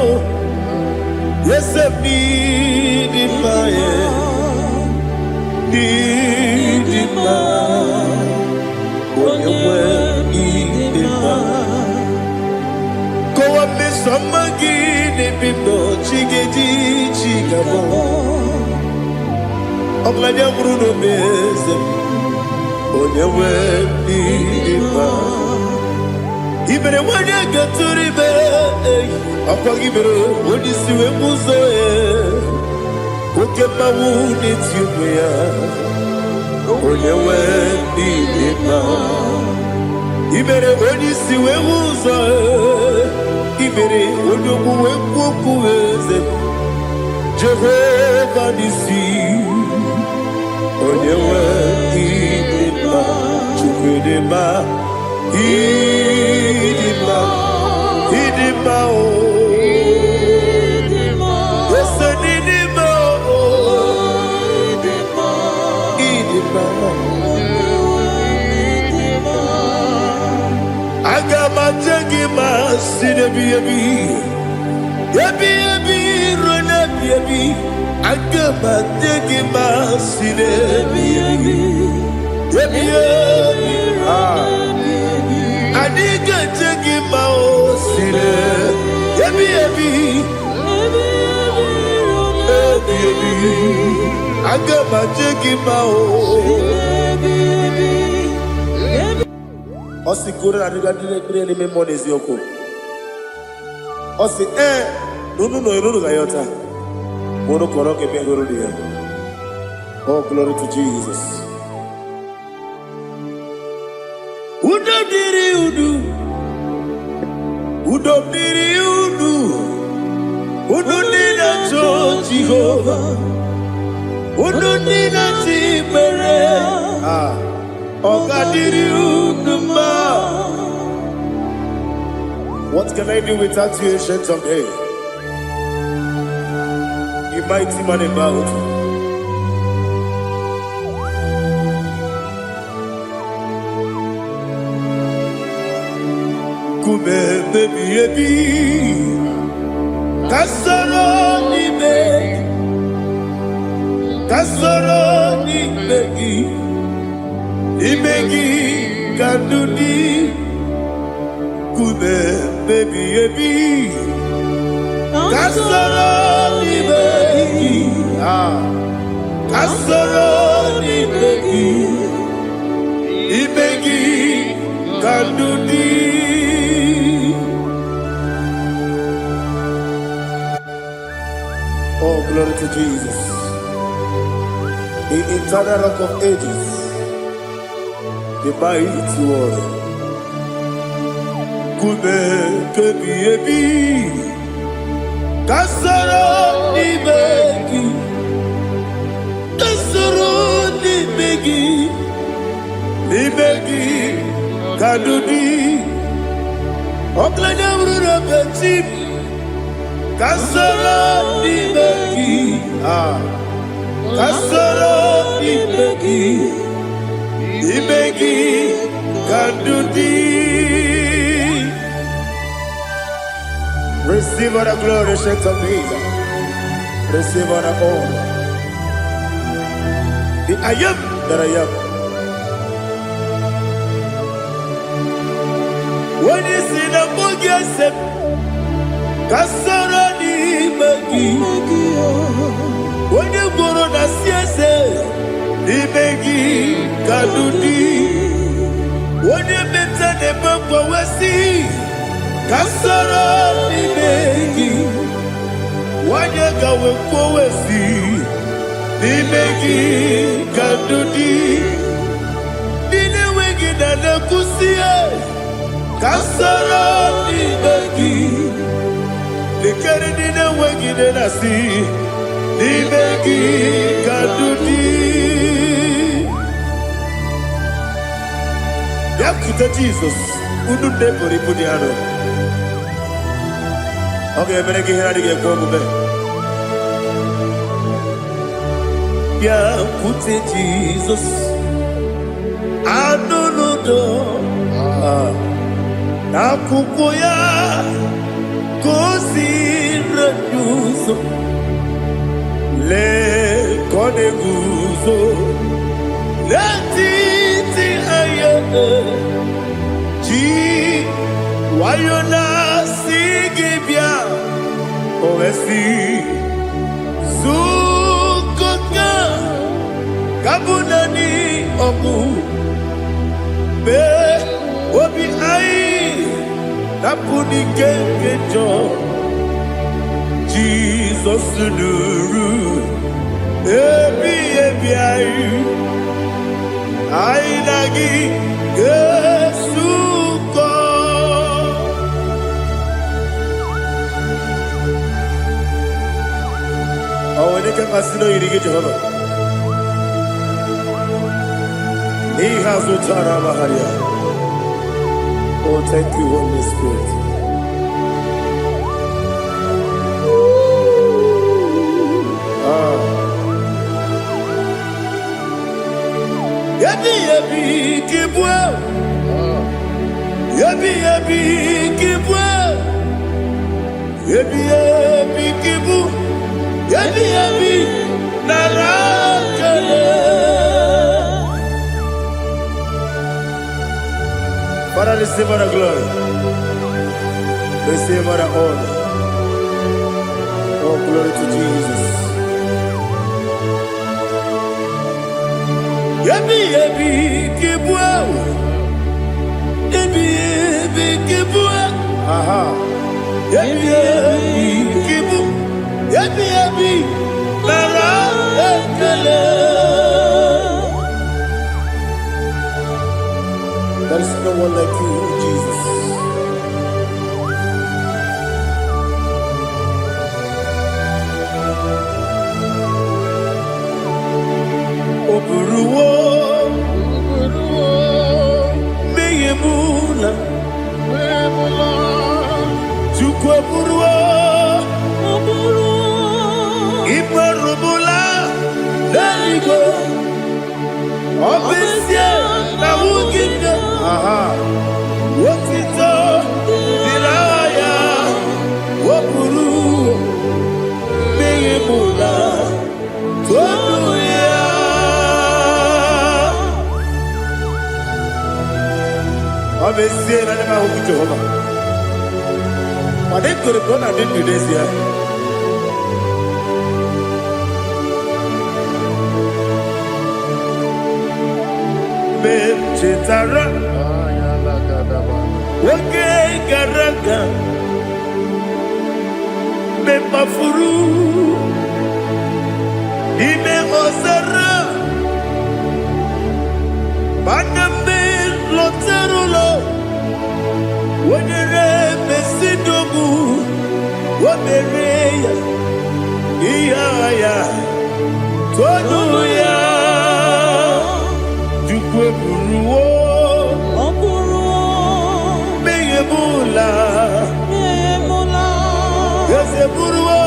Yes, I need it, my need it, when you were need it, go up me some again, if you know, chiggy, chigabo. I'm like a Bruno Bez. onyewe n'ime ibere nwanyị gatụrụ ibe ọkwa gị mere onye isi wee ụzọ oke mmanwụ n'eti ụmụ ya onyewe n'ime ibere onye isi wee ụzọ ibere onye okwu wee kwuo okwu eze Jehova n'isi onyewe n'ime Chukwudịmma Idima o Ese Idima o Idima Agama jegi masinebi Yebi ronebi yebi Agama jegi masinebi Yebi Adiga jegi maosire Yebi Agama jegi mao Osi kure adiga dire ni memonizi yoko Osi nunu gayota Mono koroke bengoro dia Oh glory to Jesus Udo diri udu nina cho Jehovah Udo nina timere Oga diri udu ma What can I do without you, ancient of days? You mighty man in battle Baby, Kasoro ni begi, kanduni, kube baby, Kasoro ni begi, kanduni. Oh, glory to Jesus. The eternal rock of ages. The mighty one. Kube kebi Kasoro ni begi kadudi Oklanya urura bechip Kasoro ni begi Kasoro ni begi kadudi. Receive all the glory, strength of Jesus. Receive all the honor. The I am that I am. When you see the book, you say, Kasoro ni begi. When you go to the siese, ni begi kadudi. When you meet the bumper, we see. Kasoro ni begi, wanyaka weko wesi, ni begi kadudi, nine wegi na nakusiye. Kasoro ni begi, nikere nine wegi na nasi, ni begi kadudi. Yakuta Jesus, ununde pori pudiano. Okay, better get here to get go back. Yeah, put it Jesus. I don't know. Na kukoya kosi reduso le kone guzo le titi ayane ji wayona sigibia oesi sukoka kabunani oku me obi ai napuni kenkejo Jesus nuru ebi ai ai nagi Yesu ko awone ke kasino irige Jehovah he has utara baharia. Oh, thank you, Holy Spirit. Yabi yabi kibwa, yabi yabi kibwa, yabi yabi kibu, yabi yabi narakale. Father, receive our glory, receive our honor. Oh, glory to Jesus. Yabi yabi kibwa, yabi yabi kibwa, aha, yabi yabi kibu, yabi yabi nara ekele. There is no one like you, Jesus. Oburuwo, meyemula, chukwu oburuwo, iperubula, deligo, obesie na wugide, aha, wotito, diraya, oburuwo, meyemula, toduya. Obesie na nema huku Jehovah. Made kuribona nini desia. Chetara wake garaga me mafuru ime osara banambe loterulo wonere mesidogu womereya iyaya toduya Buruwo, meyemula, yese buruwo,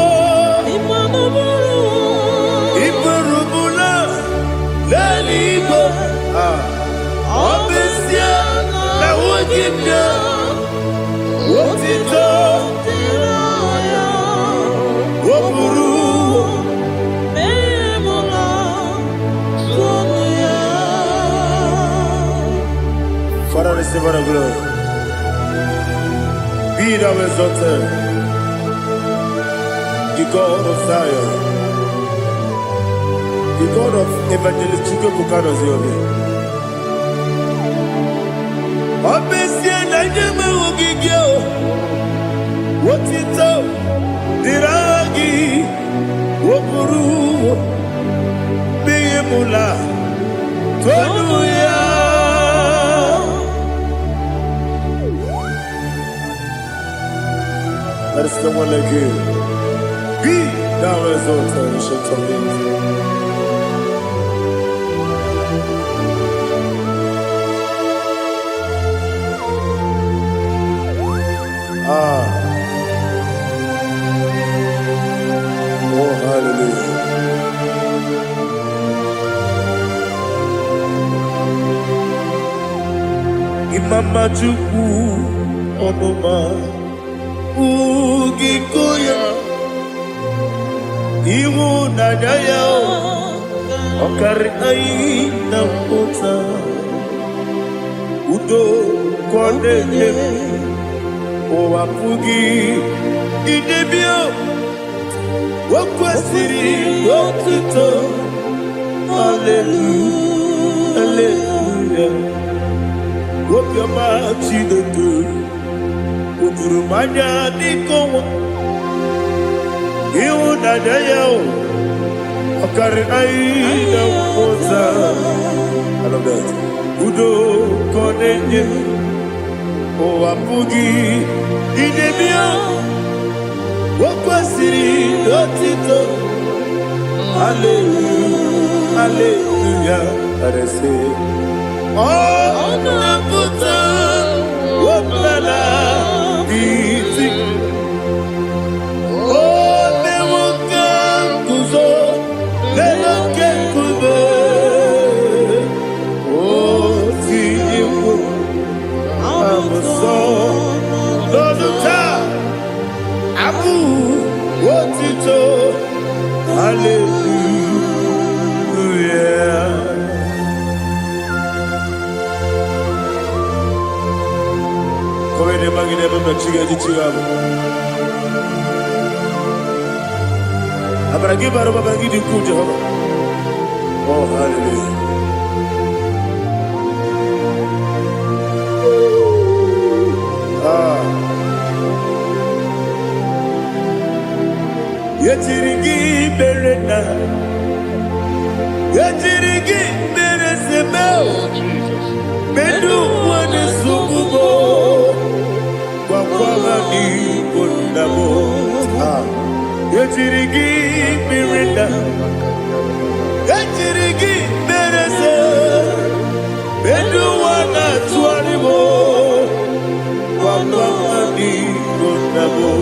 iburubula, leligo, obesia na wogida, wotito, woburuwo, Father, receive our glory. Be thou exalted, the God of Zion, the God of Evangelist Chike Bukano Ziobi. Obesie na nyeme ugigio, wotito, diragi, woburu, biyemula, toduya. There is no one like you. Be thou exalted, ancient of days. Oh, hallelujah. Imama Chukwu Onuma Ugikoya Iwu Nadaya Okari Aina Kota Udo Kondele Owapugi Idebio Wakwasiri Wakito Hallelujah Hallelujah obiọma Chineke o juru m anya n'ike ọnwa ịhụnanya ya ọ karịrị anyị na mmụta. I love that. Udo ka ọ na-enye ụwa apụghị idebe ya o kwesịrị n'otito. Hallelujah, hallelujah. Oh, na-apụta ọbụla iti o na-enwoke nguzo na-enwoke nkume o tinyewo amụsọ n'ọnụ taa abụ otito. Hallelujah. Come ne magine per chiga di chigabu. Abragi baro abragi di ku Jehovah. Oh hallelujah. Yetirigi berena, yetirigi beresemeo, bedu wane sukubo, kwa ni kondabo. Yetirigi berena, yetirigi berese, bedu wana tuanibo, kwa ni kondabo.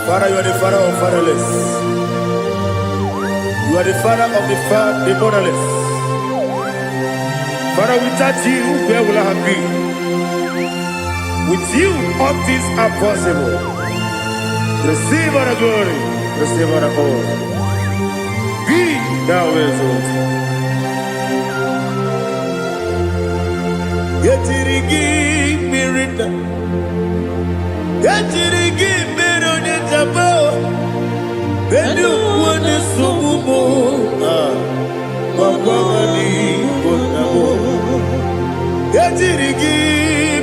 Father, you are the father of fatherless. You are the father of the motherless. Father, without you, where will I have been? With you, all things are possible. Receive all the glory, receive all the honor. Be thou exalted. Yetirigi mirita, yetirigi Bedu wane subumo Wawani bonamo Yatirigi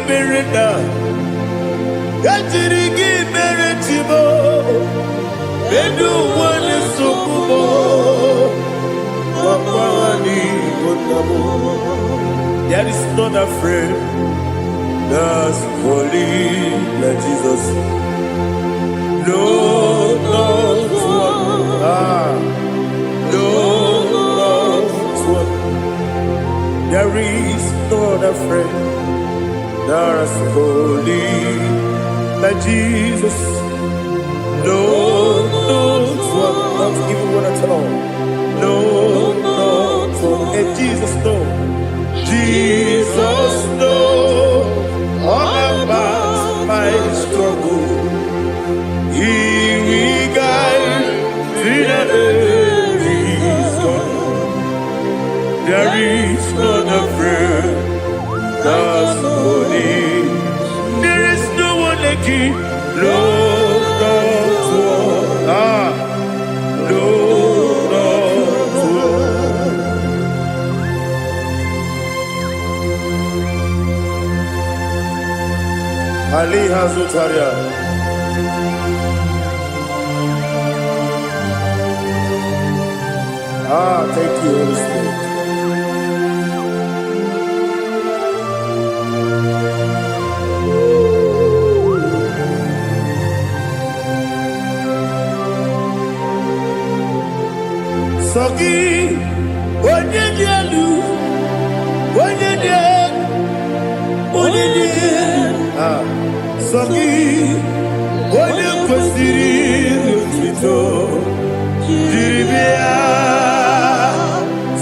berenda Yatirigi beretimo Bedu wane subumo Wawani bonamo. There is not a friend that's holy like Jesus. No, not one. No, not one. There is no other friend that's holy like Jesus. No, not one. Not even one at all. No, not one. And Jesus, no. Jesus, no. All about my struggle. He will guide through the days. There is not a friend that's holy. There is no one like him. No, not one. No, not one. Ali Hazutaria. Thank you, Holy Spirit. Sogi, Onyedialu, Sogi, Onyekwesiri Otito, Jiribia.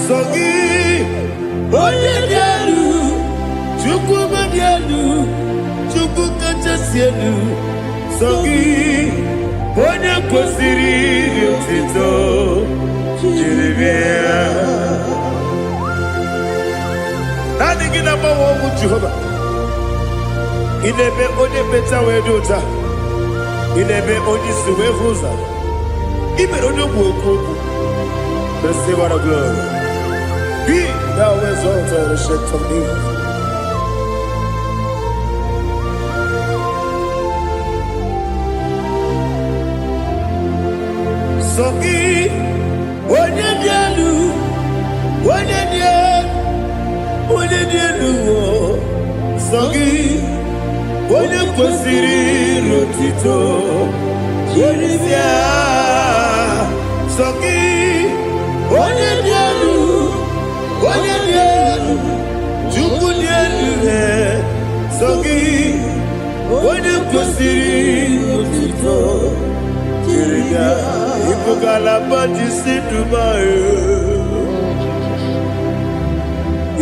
Sogi, Onyedialu, Chukwu Madialu, Chukwu Kachasielu. Sogi, Onyekwesiri Otito, Jiribia. Nani gina mawa Jehovah. Inebe onye beta wedota. Inebe onye siwe huza. Ibe onye okwu. Receive our glory. Be thou exalted, the shake of me. Soki, onye dielu, Soki, onye kwesịrị otito, Soki, onye dielu, Chukwu dielu, Soki, onye kwesịrị otito, Ipukalaba Jisidubae,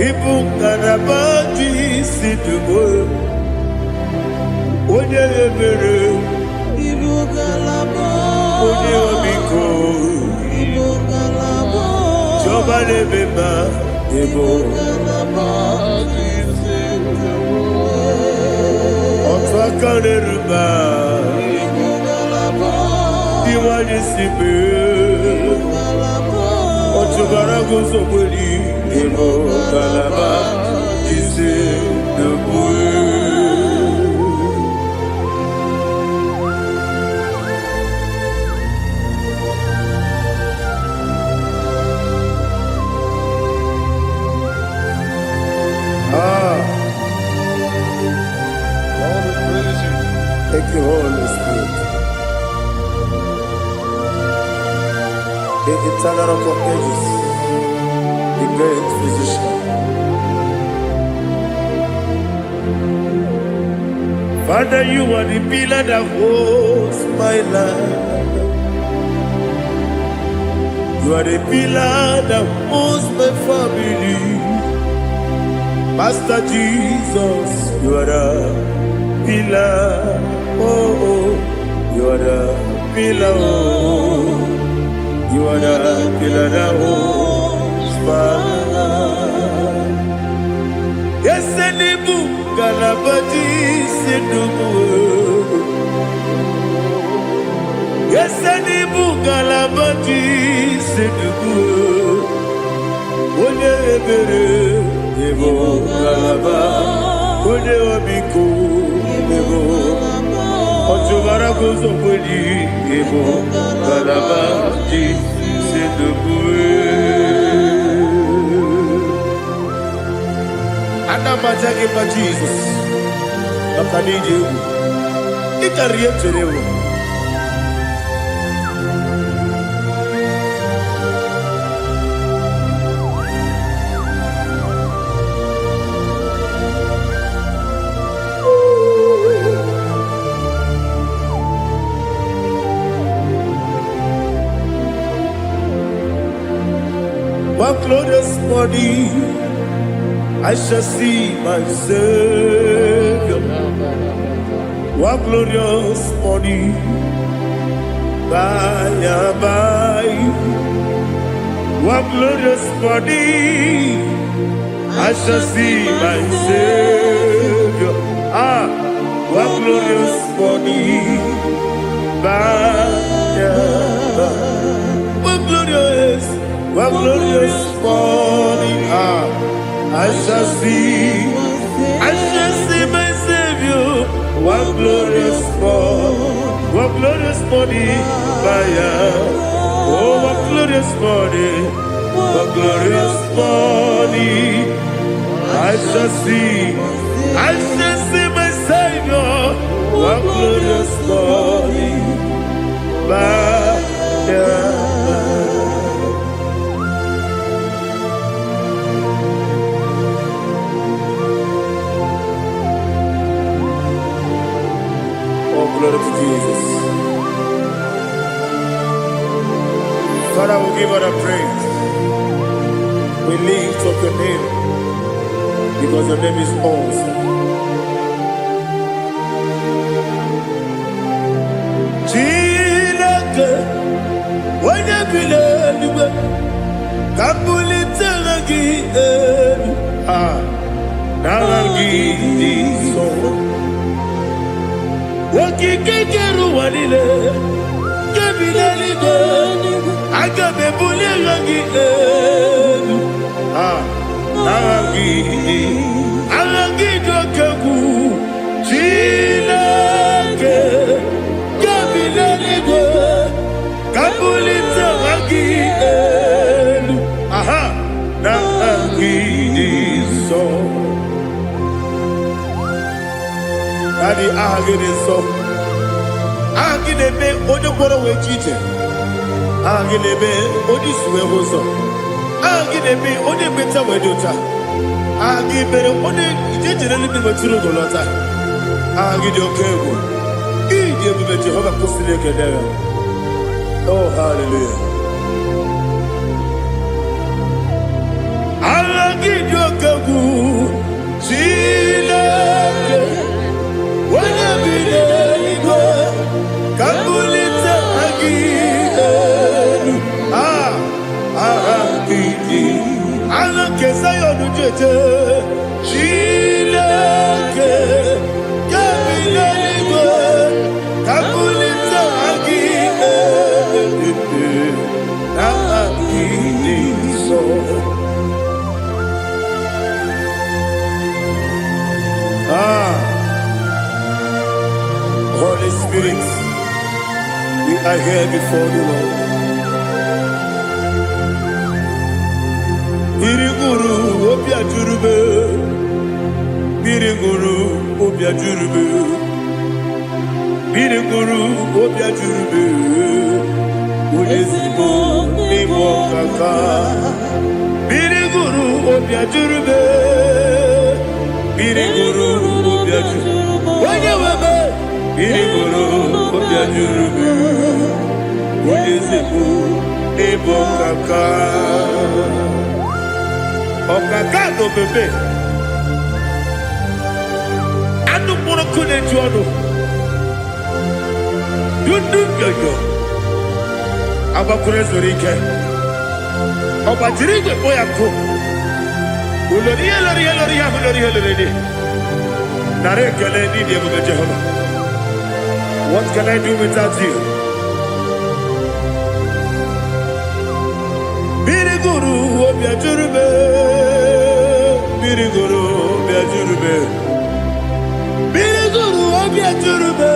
Ipukalaba Jisidubae, Onye Ebere, Onye Omiko, Joba Lebeba, Otakaneruba, Iwani Sibe, Otugara Gozoboli, Ebo Kalaba, Jise Debue. Thank you, Holy Spirit. The eternal rock of ages, the great physician. Father, you are the pillar that holds my life. You are the pillar that holds my family. Master Jesus, you are the pillar. Oh, you are the pillar. Oh. You are the pillar that holds my life. Yes, Enibu Galabadi Sidubu. Yes, Enibu Galabadi Sidubu. Onye Ebere, Ebo Galaba. Onye Omiko, Ebo. Otubara Gozoboli, Ebo Galaba. Anamajagi ma Jesus, Bakaniji, Ikariyeterewo. One glorious body, I shall see my Savior. One glorious body, by and by. One glorious body, I shall see my Savior. One glorious body, by and by. One glorious body, I shall see my Savior. One glorious body, oh, one glorious body, I shall see my Savior. One glorious body, glory to Jesus. Father, we give her the praise. We lift up your name because your name is awesome. Chilaka, when you believe, Kabuli Telagi, Naragi, so. Wakikeru walile, kebilalibe, aga me bulie rangi rangi dokagu Chineke kabilanigwe kabulita rangi rangi so Daddy ahagide so ahagide be odokoro we chiche ahagide be odisuwe hoso ahagide be odebeta wedota ahagide ode ijejere libi maturu golota ahagide okego ije bibe Jehova kusile kedere. Oh hallelujah. Ahagide okego Chineke wanya bile igwe kabulita agidelu ahagidi alakesa yonu jeje Chineke kabile igwe kabulita agidelu ahagidi so Holy Spirit, we are here before you, Lord. Biriguru obia jurube, biriguru obia jurube, biriguru obia jurube. Ulezimo nimo kaka, biriguru obia jurube, biriguru obia jurube. Wanyewebe. Biriguru obia jurube, ulezimo nimo kaka. Okaka no bebe. Anu mono kune juano. Dundu yoyo. Abakure zorike. Oba jirige boya ko. Uloriya loriya. Nare kele ni dia buga Jehovah. What can I do without you? Biriguru obia jurube, biriguru obia jurube, biriguru obia jurube.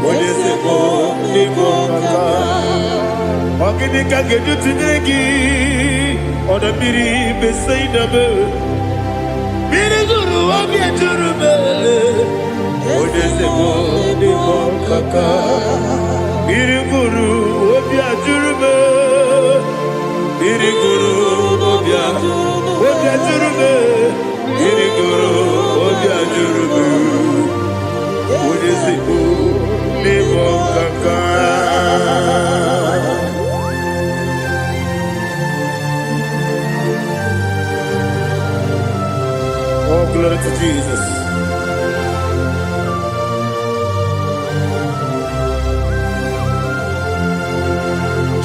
Oleseko niko kaka, wakini kageju tinegi, oda biri besainabe. Biriguru obia jurube, oleseko niko kaka, biriguru obia jurube. Biriguru obia jurube, biriguru obia jurube. Ulezimo nimo kaka. Oh, glory to Jesus.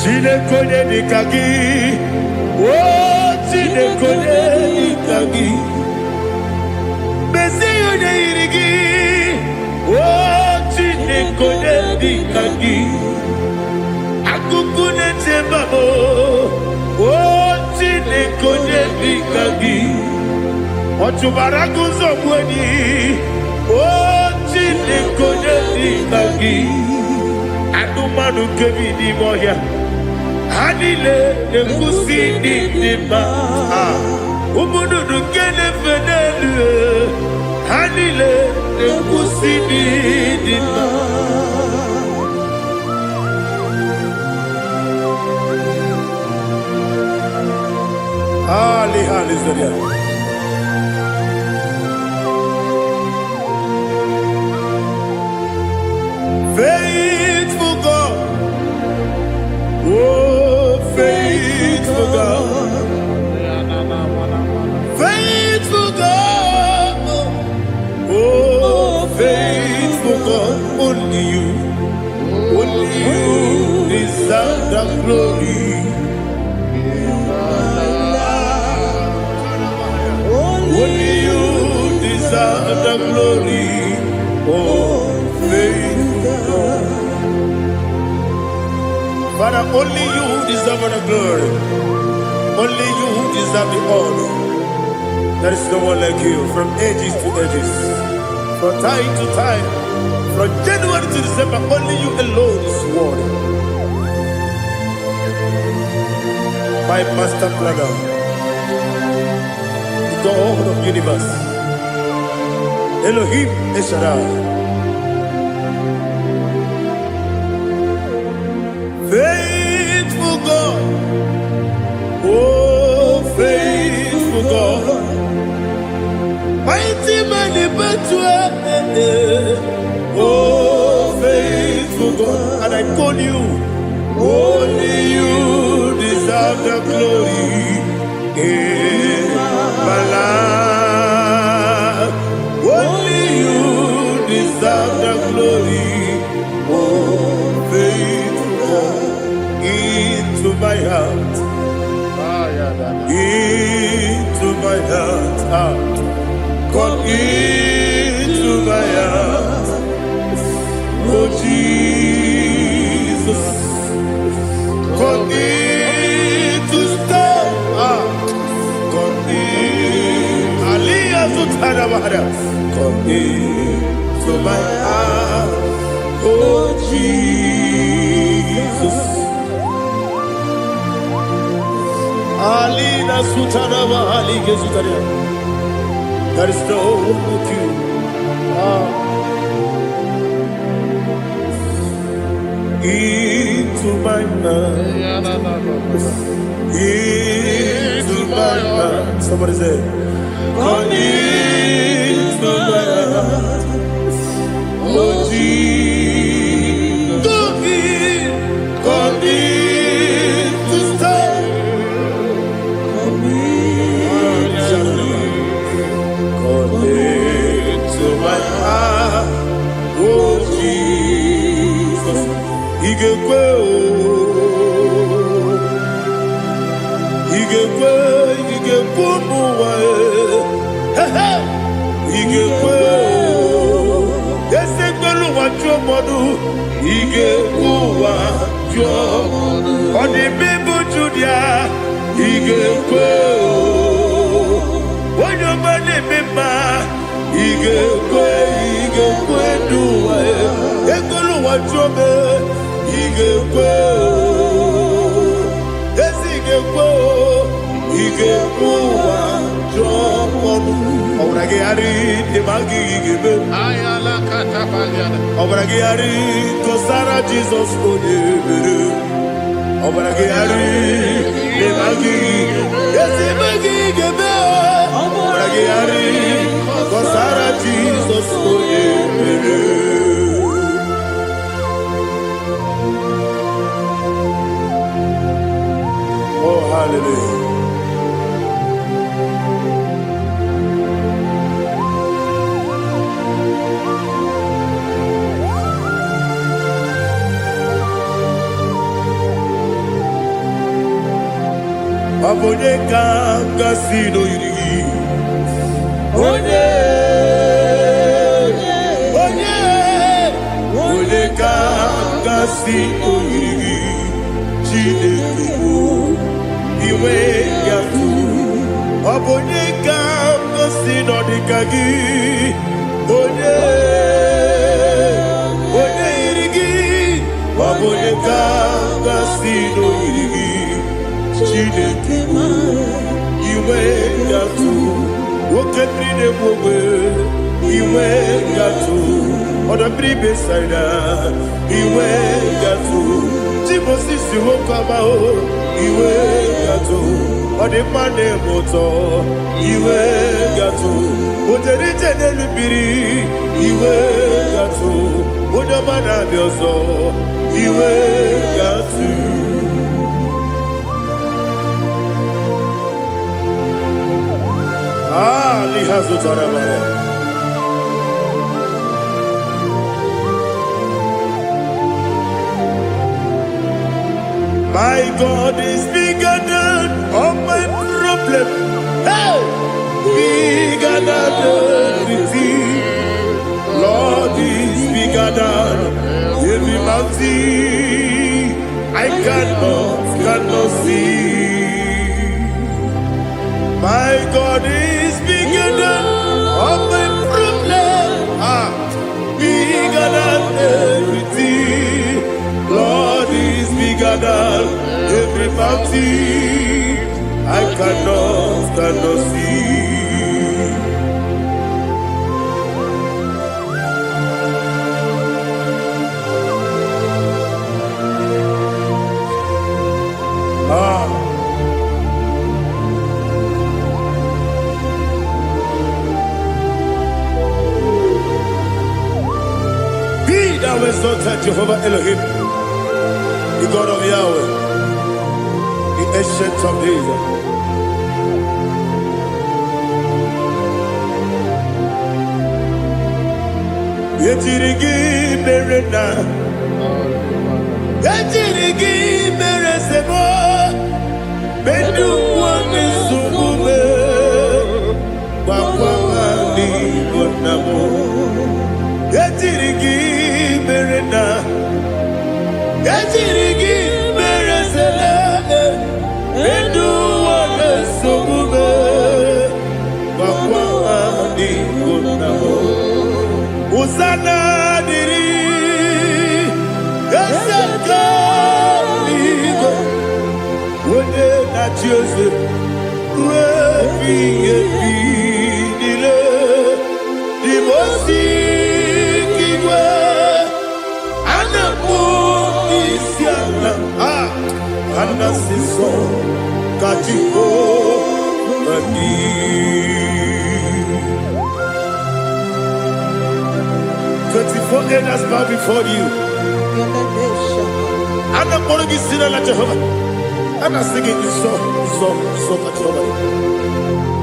Chineke nikagi, oh Chineke nikagi, Mesiyo irigi, oh Chineke nikagi, akukune chembabo, oh Chineke nikagi, ochubaraguzo mweni, oh Chineke nikagi, anumanu kevidi moya. Hanile nekusi nima, umududu kene fenelu. Hanile nekusi nima. Ali zoria. Faithful God, oh faithful God, faithful God, oh faithful God, only you deserve the glory. Only you deserve the glory, oh faithful God. Father, only you deserve the glory. Only you deserve the honor. There is no one like you from ages to ages, from time to time, from January to December. Only you alone is worthy. My master planner, the God of the universe, Elohim Eshadai. Faithful God, oh faithful God, mighty man in battle, oh faithful God, and I call you, only you deserve the glory in my life, only you deserve the glory, oh faithful God. Into my heart, into my heart, come into my heart, oh Jesus, come in to stay, come in, Aliyah to Tanabara, come into my heart, oh Jesus. Alina Sutanava Ali Gesutaria. There is no one like you. Into my mind. Into my mind. Somebody say, come into my heart. Oh Jesus. Come in to stay. To my heart, oh Jesus, He can go, He can go, He can go, He can go. Yes, they don't know what you're going He can go, what you're on the people Julia, He can go. When you're money, Ige kwe duwa Ekolo wa chobe Ige kwe Ige kwe wa chobe Obrage ari Demagi igebe Ayala katapaliana. Obrage ari Kosara Jesus Odebere Obrage ari Demagi igebe Obrage ari Kosara Jesus Odebere. Oh, hallelujah. Abone kanga sino yiri. Onye kanga sino yiri. Chineke iwe yatu. Abone kanga sino dikagi. Onye yirigi. Abone kanga sino yirigi. Chineke iwe yatu. Woke pride wowe iwe yatu. Oda pribe saida iwe yatu. Tibosi si wokama o iwe yatu. Ode mane moto iwe yatu. Ode jene lubiri iwe yatu. Ode mana bioso iwe yatu. Lihazu Tarabara. My God is bigger than all my problem. Hey! Bigger than everything. Lord is bigger than every mountain. I can mountain I cannot see. Be thou exalted, Jehovah Elohim, the God of Yahweh, the ancient of days. Yetirigi merena, yetirigi meresemo, bedu wani sumube, wakwani bonamo. Yetirigi merena, yetirigi meresele, bedu wani sumube, wakwani bonamo. Usana diri, yasaka ligo, wone na Jose, rebi dile, dimosi kiwe, anamu isiana, anasiso katiko mani. 24 elders bow before you. And I'm going to be singing like Jehovah. And I'm singing this song like Jehovah.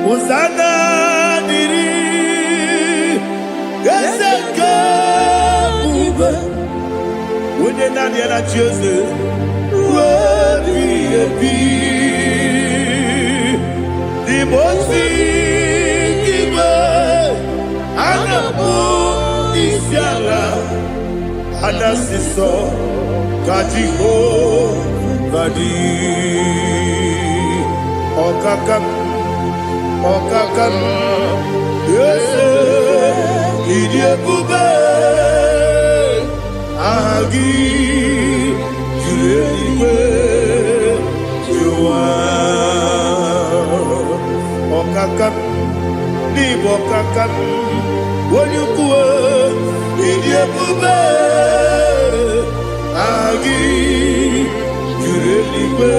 Hosanna diri, Yeseka. When you're not yet at Jose, the most giver, and a book is Yala, and a sister, Katiho, Kadi, Okakam, yes, Idiot Bube. Agi, Juliwe, Jua, Okakam, Nibokakam, Wanyukua, Idiabube, Agi, Juliwe,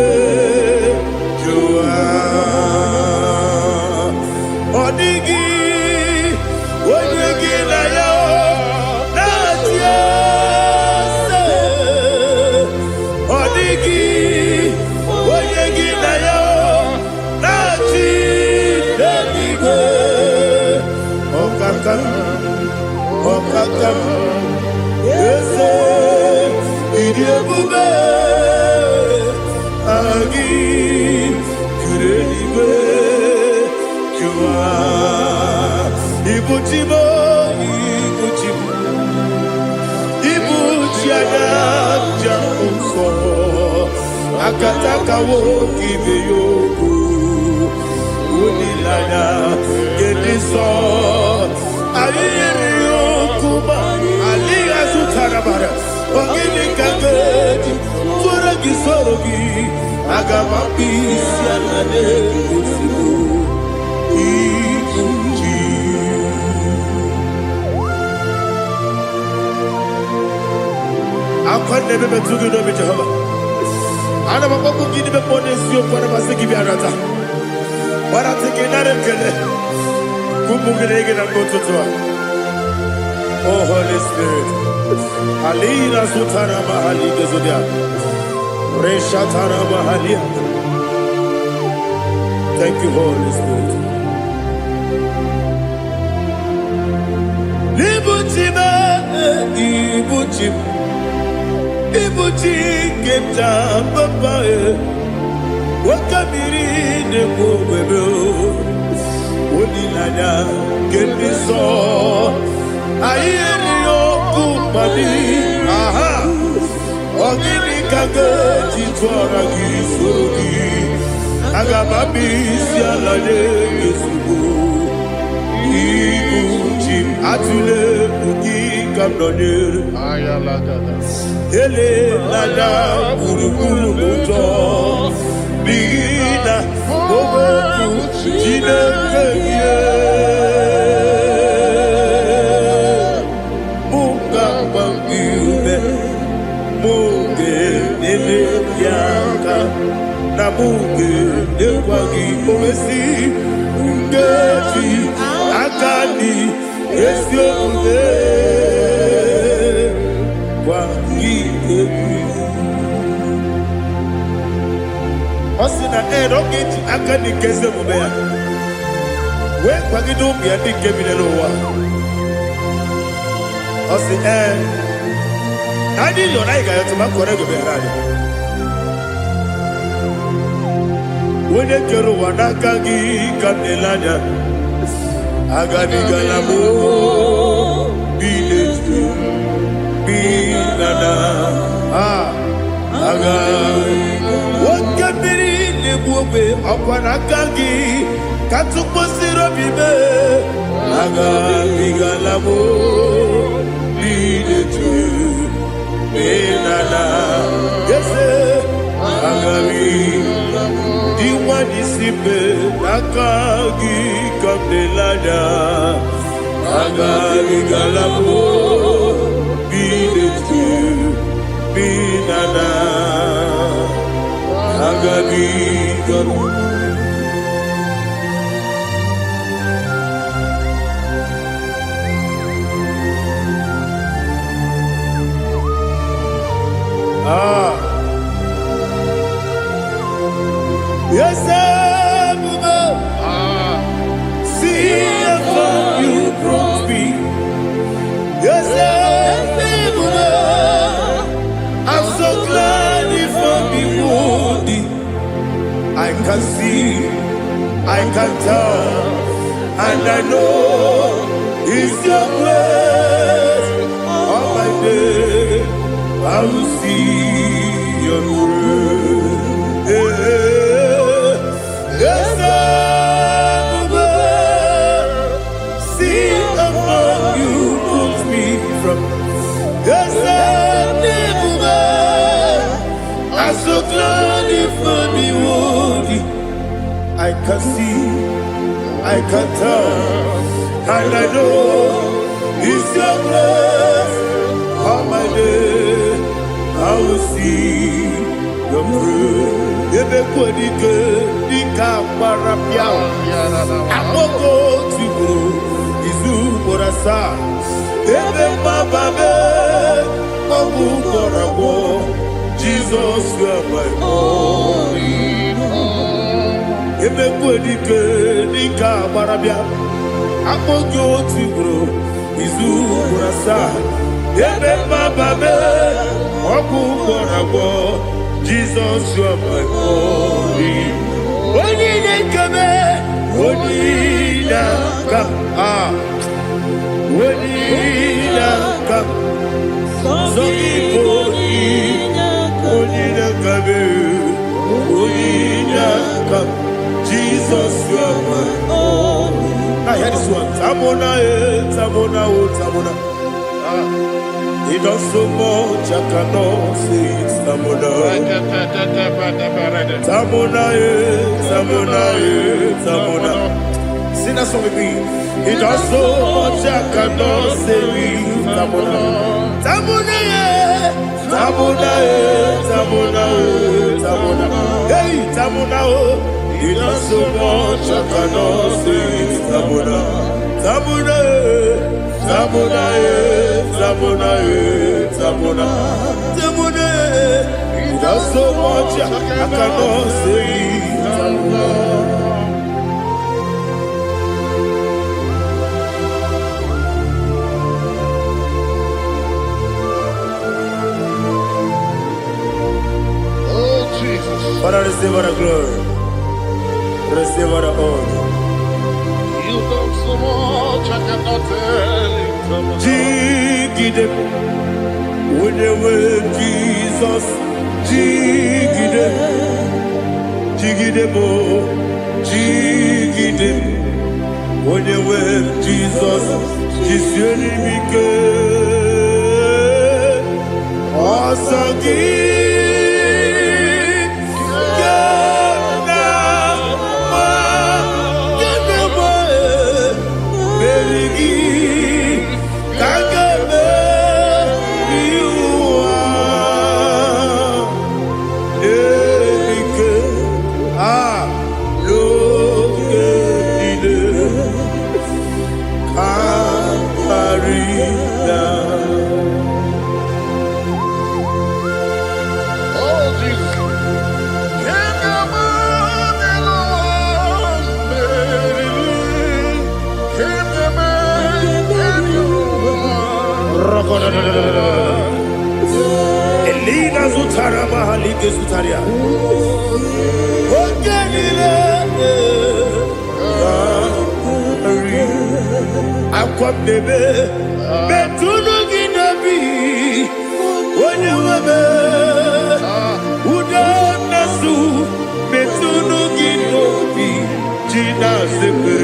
Jua, Odigi, Wanyuki Naya. Okakam, yes, Idiabube, Agi, Kureliwe, Jua, Ibuchimo, Ibuchiana, Jamuso, Akataka woki beyoku, Unilana, Gediso, Aliya Sutarabara, Ogini Kangeti, Turagi Sorogi, Agamapi, Sianade, Usibu, Ibuji. I never met to do with Jehovah. I never go give the bonus you for a Masiki Arata. But I think another killer. Kumugregin and go to Oh, Holy Spirit. Alina Sutana Mahali Gezodia. Reshatana Mahalia. Thank you, Holy Spirit. Ibuchima, Ibuchim. Ibuchi Kepta Papa. Wakamiri de Bobebo. Unilana, get this all. Ayeni okupani, aha. Ogini kage jitwara gisorogi. Agamabisi alade Yesubu Iguchi Atule Ugi Kamdonir Ele Lada Uruguru Muto Bina Oboku Jinekeye Munga Bangiube Munge Nene Yaka Namuge Nekwagi Owesi Ngeji Akani Esiomude Kwagi Ebi Osina Erogeji Akani Kese Mubea We Kwagi Dumbi Adi Kebine Lowa Osina Nadi Yonaiga Yotuma Korego Berani Wene kero wanakagi kamnelanya Agani galamo Binetu Binana Agani Wakabiri nebuwe Akwanakagi Katukpo siro bibe Agani galamo Binetu Binana Yese Agani Iwanisipe nakagi kamdelada agami galabo binetu binana agami galabo Yes, see how you brought me. Yes, I'm so glad if I'm wounded. I can see, I can tell, and I know it's your grace. All my day, I will see your grace. Yes, see how you put me from. Yes, I'm so glad if I'm worthy. I can see, I can tell, and I know it's your grace. All my day, I will see your grace. Ebekwedike dika parapia Akoko tibu izu borasa Ebe bababe Obu korabo Jesus you are my only Ebekwedike dika parapia Akoko tibu izu borasa Ebe bababe Obu korabo Jesus, you are my only. Onina kame, onina kam, onina kam. Onina kame, onina kam. Jesus, you are my only. Now hear this one. Tamona, tamona, tamona. He does so much, I cannot say it. Tamona, Tamona, Tamona, Tamona. Sing that song with me. He does so much, I cannot say it. Tamona, Tamona, Tamona, Tamona, Tamona. Hey, Tamona, he does so much, I cannot say it. Tamona, Tamona, Tamona, Tamona, Tamona, Tamona. He does so much, I cannot say it. Tamona. Oh, Jesus. Father, receive our glory. Receive our honor. You done so much, I cannot tell it. Jigide, with the way Jesus, Jigide, jigide mo, jigide mo. Onye nwe Jizọs jisiere m ike. Ọsọ gị Elina Zutara Mahalike Zutaria. Ogenile Akwam Nebe Betunu Ginabi Onyewabe Uda Nasu Betunu Ginobi Jina Sebe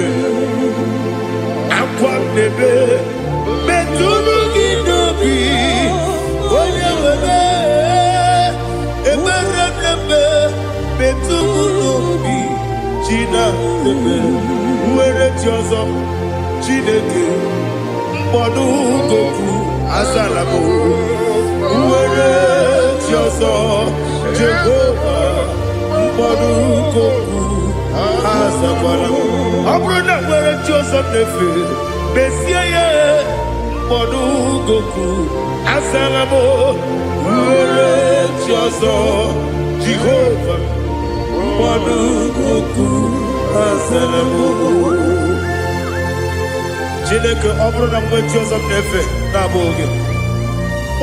Akwam Nebe Betunu Ginobi Onyewabe Eberekebe Betunu Jina Sebe Uwere Tiozo Chineke mkpọdụ goku azalamo uwere Tiozo Jehova mkpọdụ goku azakwalamo. Ọ bụrụ na nwere Tiozo nefe mesie ya mkpọdụ goku azalamo uwere Tiozo Jehova mkpọdụ goku azalamo. Chineke ọ bụrụ na mgbe Jizọs na-efe na-abụ oge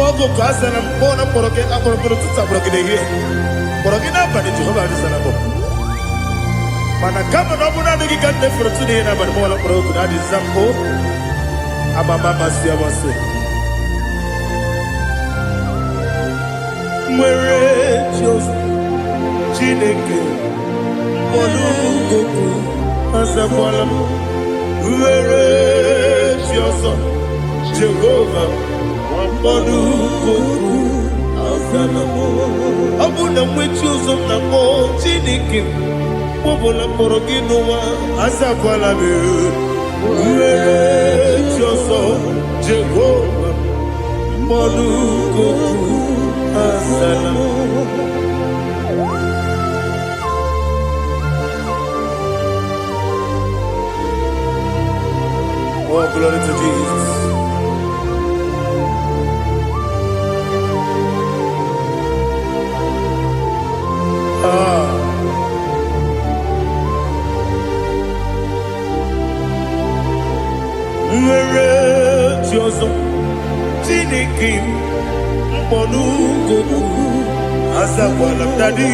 ogo ka asara mkpọ na mkpọrọ gị akpọrọ mkpọrọ tutu akpọrọ gị n'ehihie mkpọrọ gị n'abalị Jehova adịsara bụ mana kama na ọ bụrụ na adịghị ka nne fere tụ n'ihe n'abalị mọla mkpọrọ ogu na adịza mpụ amama amasị amasị nwere Jizọs Chineke mkpọrọ ogu azakwala m uwere Tiozo Jehova mkpọdụ goku azalamo. Ọ bụ na nwechi ụzọ na mbọ Chineke mkpọbụla mkpọrọ gị n'ụwa azakwala m uwere Tiozo Jehova mkpọdụ goku azalamo. Oh, glory to Jesus. Nwere Tiozo Chineke mkpọdụ goku azakwala m dadi.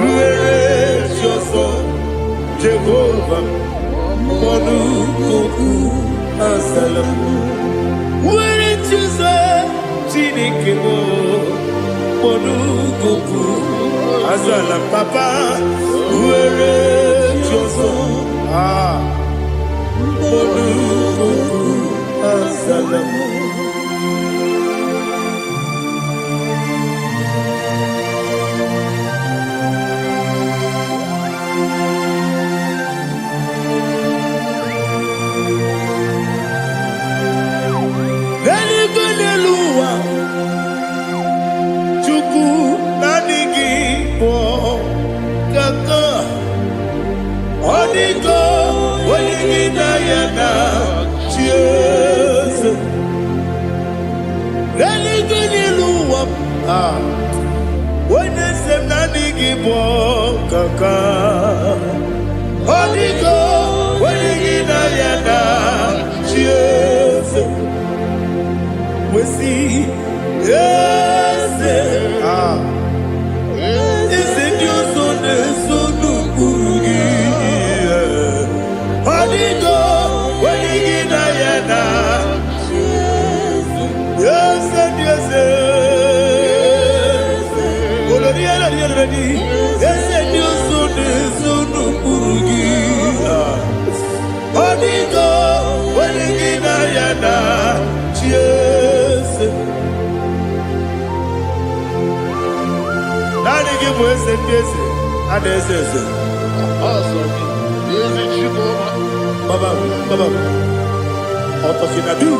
Nwere Tiozo Jehova mkpọdụ goku azalamo. Nwere Tiozo Chineke mkpọdụ goku azala papa. Nwere Tiozo mkpọdụ goku azalamo. Chukwu na-adịghị bụ kaka ọ dịgo onye gị na ya na chi eze eluigwe n'elu ụwa onye eze m na-adịghị bụ kaka ọ dịgo onye gị na ya na chi eze wesi eze eze ndị ọzọ na-eso n'okpuru gị ọ dịgo onye gị na ya na eze ndị eze olori ya na eze ndị ọzọ bụ eze ndị eze a na-eze eze. Baba, Otokinadu,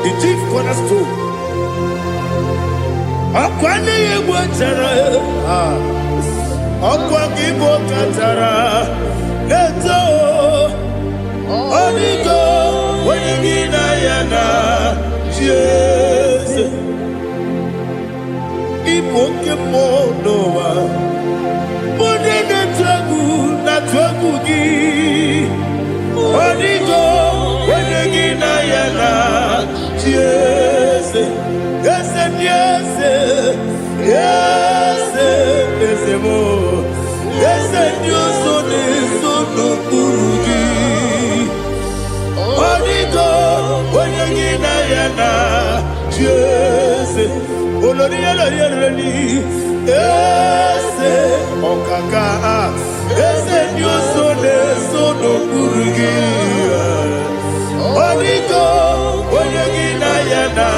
the chief cornerstone. Akwani yegbo chara, akwani bo katara, leto, onigo, wenigina yana, Jesus. Ipoke monowa, monene na twagu gi. Onigo, wenigina yana, Jesus. Yes, yes, yes, yes, mo. Yes, Dios no kurugi. Onigo, wenigina yana, Jesus. Olori yelori. Yes, okaka. Yes, Dios no kurugi. Onigo, wenigina yana.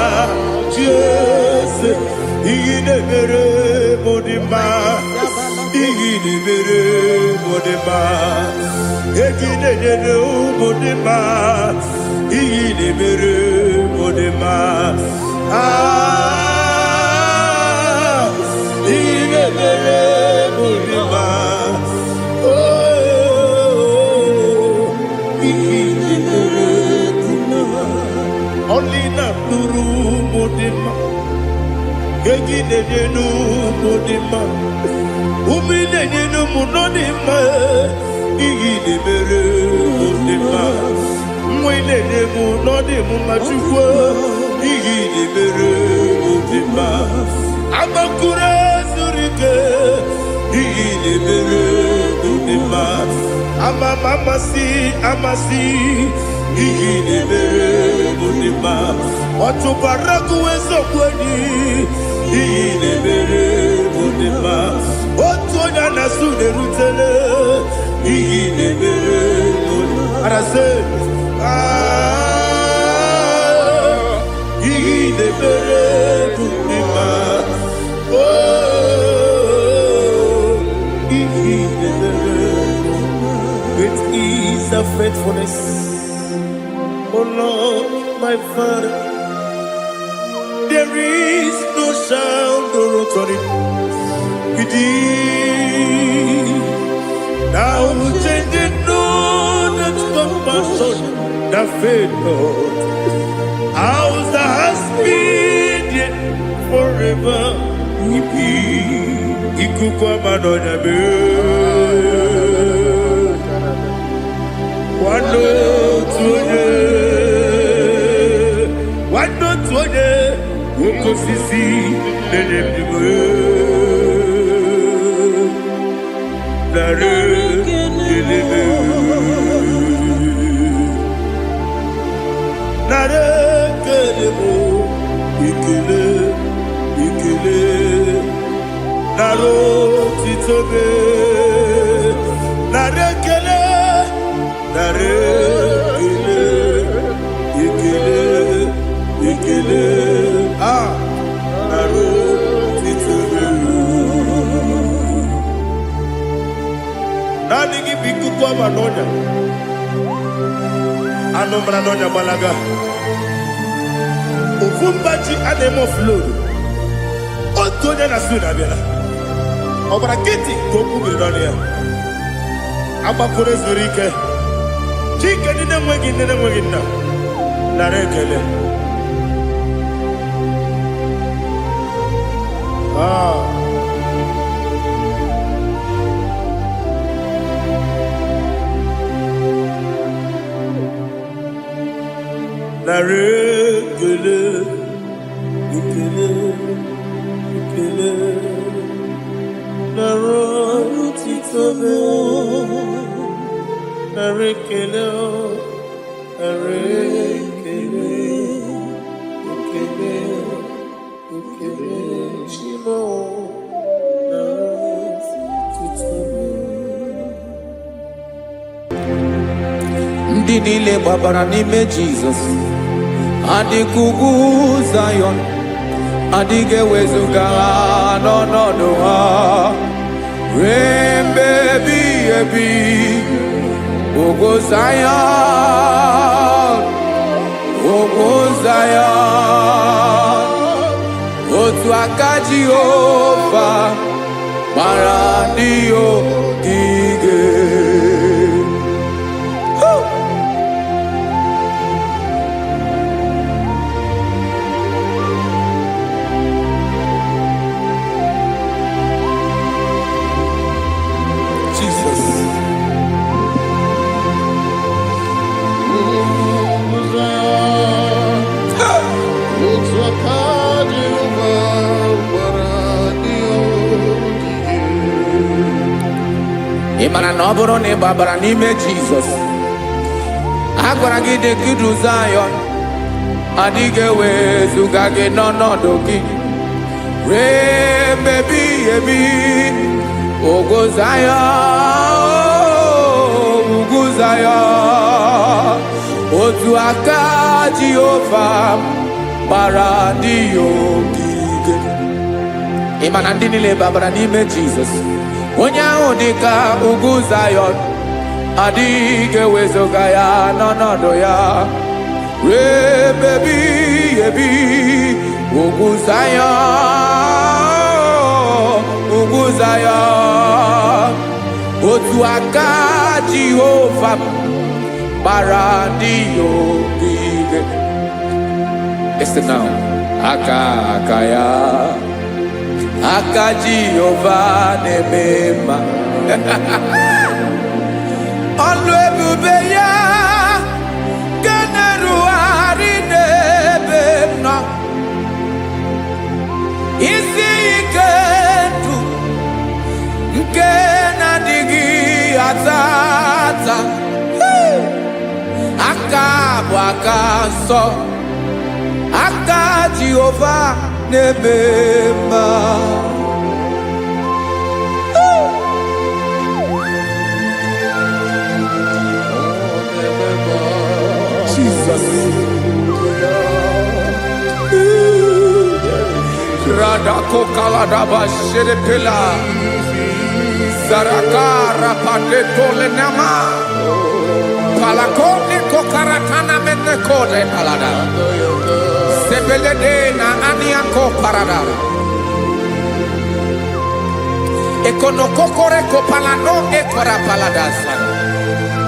Yes, igine mere modima, igine mere modima, igine mere modima, igine mere modima. Ah, igine mere modima. Oh, igine mere modima. Only na turu modima. Egine nenu modima. Umine nenu munodima. Igine mere modima. Mwine nemu nodimu machukwa. Igine mere modima. Amakure zurike. Igine mere modima. Amasi. Igine mere modima. Otubaraku wezo kweni. Igine mere modima. Otonya nasude rutele. Igine mere modima. Arase. Igine mere modima. Oh, igine mere modima. It is a faithfulness. Oh Lord, my Father, there is no sound or authority within. Now changing know that compassion, the faith, Lord, ours that has been yet forever will be. Ikukwamanonya me. Wano tuone uko sisi nene mdiwe nare kelebe nare kelebo ikele naro titobe nare kele nare ikele naro titobe nani gibiku kwa manonya anomra nonya balaga ofumbaji anemo flow otonya na suna bela obara kiti koku bidonia abakore zurike chike nene mwegi na narekele narekele ikele naro titobe narekele Shimo ndị niile gbabara n'ime Jizọs adịka ugwu Zayọn adịghị ewezuga ha n'ọnọdụ ha ruo mgbe ebighị ebi. Ugwu Zion, ugwu Zion, otu aka Jehova gbara ndị ogige. Ị mara na ọ bụrụ na ị gbabara n'ime Jizọs, a gwara gị dị ka Zion, adịghị ewezuga gị n'ọnọdụ gị ruo mgbe ebighị ebi. Ugwu Zion, ugwu Zion, otu aka Jehova gbara ndị ogige. Ị ma na ndị niile gbabara n'ime Jizọs, onye ahụ dị ka ugwu Zion, adịghị ewezuga ya n'ọnọdụ ya ruo mgbe ebighị ebi. Ugwu Zion, ugwu Zion, otu aka Jehova gbara ndị ogige. Listen now, aka ya, aka Jehova na-eme mma. Ọlụ ebube ya ga na-erugharị n'ebe m nọ. Isi ike ndụ nke na-adịghị ata ata. Aka bụ aka nsọ, aka Jehova na-eme mma. Jesus. Radako kaladaba sherepela Zarakara patole nama Palakone kokaratana mene kode palada Sebelede na aniako parada Ekonokokore kopalano ekora paladasa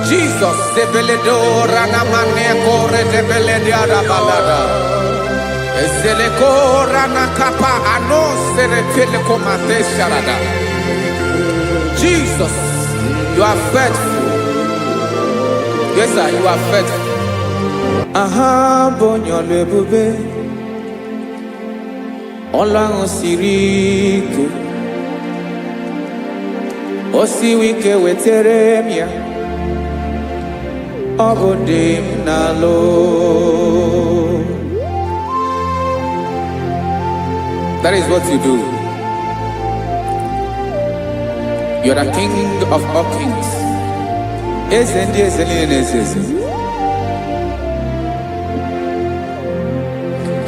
Jesus sebeledo rana mane kore debelede arabalada Ezeleko rana kapa ano serepele komate sharada. Jesus, you are faithful. Yes, sir, you are faithful. Aha, bonyo lebube. Olang osirike. Osiwike weteremia. Obodim nalo. That is what you do. You are the King of all kings.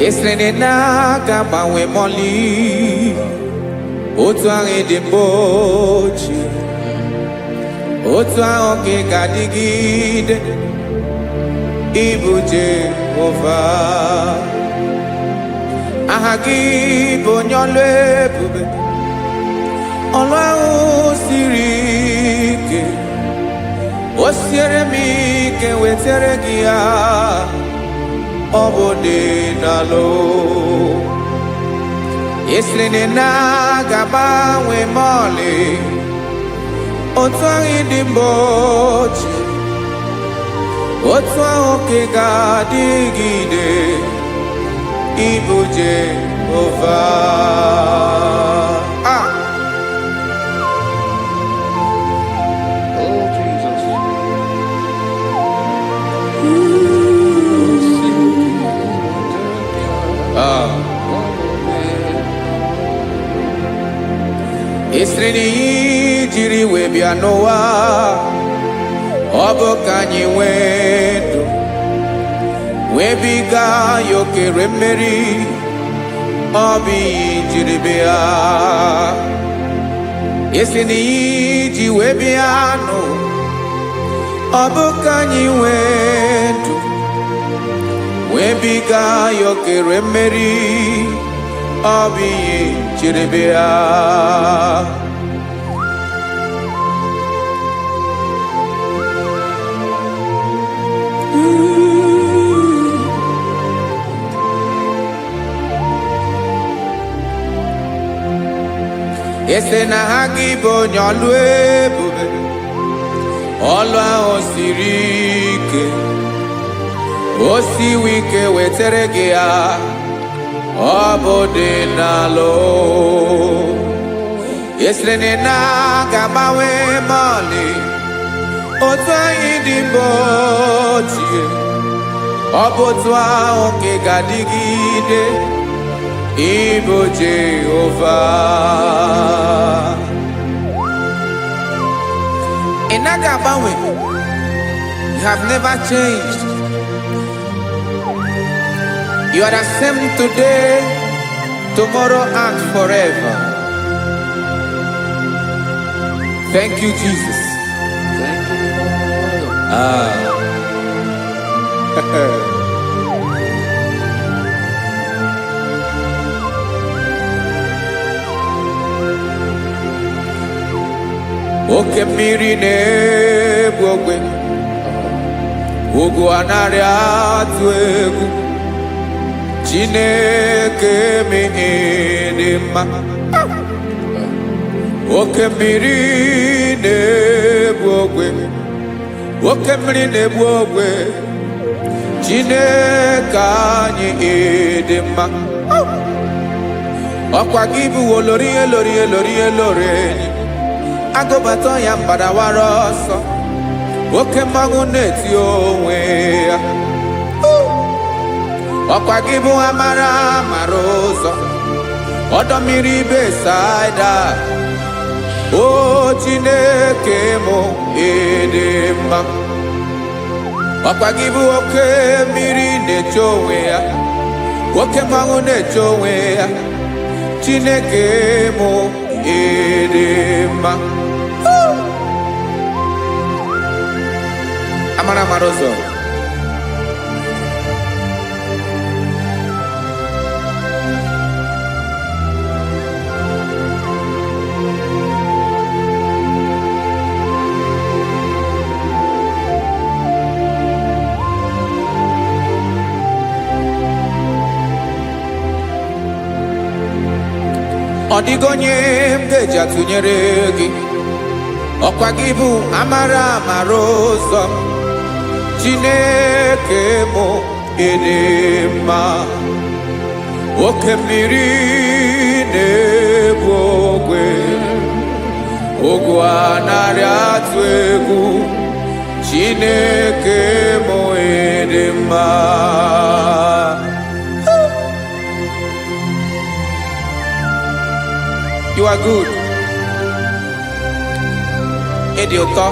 Esrene na gabawe moli. Otuange de bochi. Otuange gadigide. Ibu Jehovah. Ahagi bonyole bube Olwa sirike Osiere mi ke wetere gia Obode nalo Eslene na gaba we mole Otwangi dimbochi Otwangi gadigide Ibu Jehovah. Oh, Jesus. Esreni jiri we bia Noah. Obo kanyi wedo. Webiga yoke remeri obi jiribia esini ji webiano obukanyi wendu webiga yokere meri obi jiribia ese na hagi bo nyolu ebube olu ahụ siri ike o siwe ike wetere gị ya ọ bụ dị n'alụ esere na ga-agbanwe mọlị otu anyị dị mgbe ochie ọ bụ otu ahụ nke ga-adịgide Ibo Jehovah Inagabawe, you have never changed. You are the same today, tomorrow and forever. Thank you, Jesus. Thank you, Lord. Oke mmiri na-egbu ogwe ugwu anarị atụ egwu Chineke dị mma oke mmiri na-egbu ogwe oke mmiri na-egbu ogwe Chineke anyị dị mma ọkwa gị bụ olori enyi agụbata ya mbadawara ọsọ oke mmanwụ na-eti onwe ya ọkwa gị bụ amara ụzọ ọdọ mmiri Besaida o Chineke mụ dị mma ọkwa gị bụ oke mmiri na-eche onwe ya oke mmanwụ na-eche onwe ya Chineke mụ dị mma amara ụzọ ọ dịghị onye m ga-eji atụnyere gị ọkwa gị bụ amara ụzọ Chineke mụ dị mma oke mmiri na-egbu ogwe ogwu anarị atụ egwu Chineke mụ dị mma You are good. Ịdị ụtọ.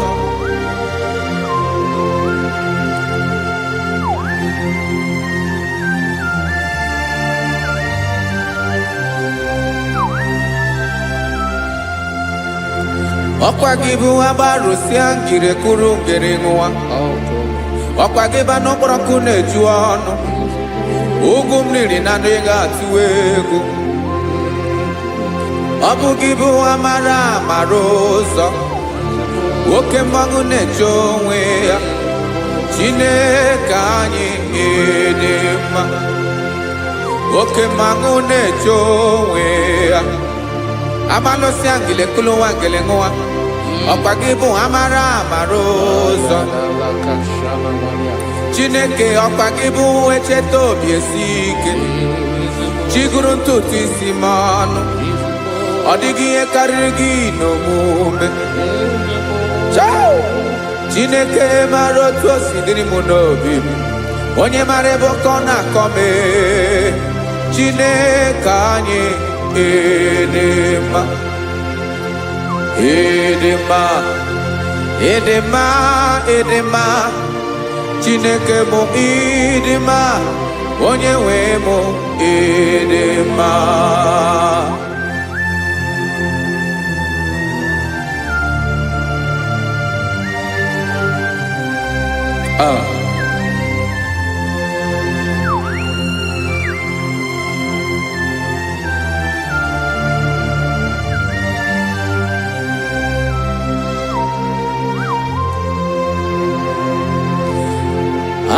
Ọkwa gị bụ agbarụsịa ngire kụrụ ngere nwa. Ọkwa gị bụ n'okporoko na-eju ọnụ. Ugwu mmiri na ndị ga-atụ egwu. Ọ bụ gị bụ amara ụzọ oke mmanwụ na-eche onwe ya Chineke anyị dị mma oke mmanwụ na-eche onwe ya amalụsịa ngile kụlụ nwa ngele nwa ọkwa gị bụ amara ụzọ Chineke ọkwa gị bụ echeta obi esi ike chiguru ntutu isi m ọnụ ọ dịghị ihe karịrị gị n'omume Chineke mara otu o si dịrị m n'obi onye mara ebe ọkọ na-akọ m Chineke anyị dị mma dị mma dị mma dị mma Chineke mụ dị mma onye nwe mụ dị mma mma.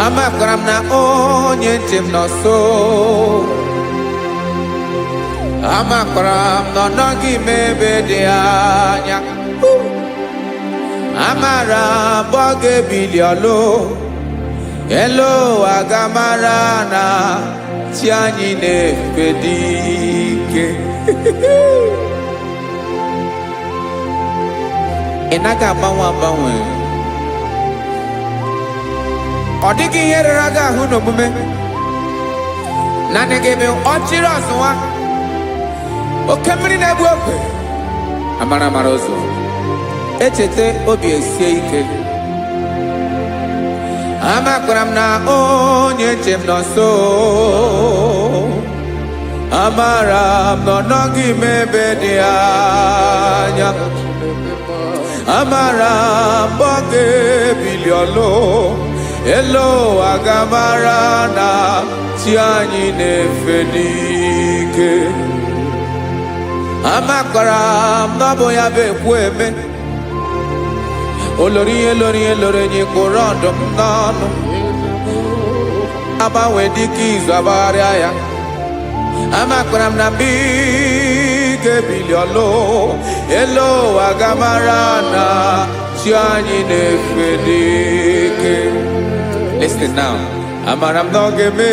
Amakwara m na onye ntị m nọ nso. Amakwara m na ọ nọghị m ebe dị anya. Amara m ọ ga-ebili ọlụ. Elu aga mara na chi anyị na-efe dị ike. Ị naghị agbanwe agbanwe. Ọ dịghị ihe rere gị ahụ n'omume. Naanị gị bụ ọchịrị ọzụwa. Oke mmiri na-egbu ogwe. Amara mara ụzọ. Echete obi esie ike. Amakwara m na onye nche m nọ nso. Amara m na ọ nọghị m ebe dị anya. Amara m ọ ga-ebili ọlụ. Elu aga mara na chi anyị na-efe n'ike. Amakwara m na ọ bụ ya bụ ekwu eme. Olori enyi kwụrụ ọdụm n'ọnụ. Agbanwe dịka izu agbagharịa ya. Amakwara m na mgbe ị ga-ebili ọlụ. Elu aga mara na chi anyị na-efe n'ike. Listen now. Amara m na ọ ga-eme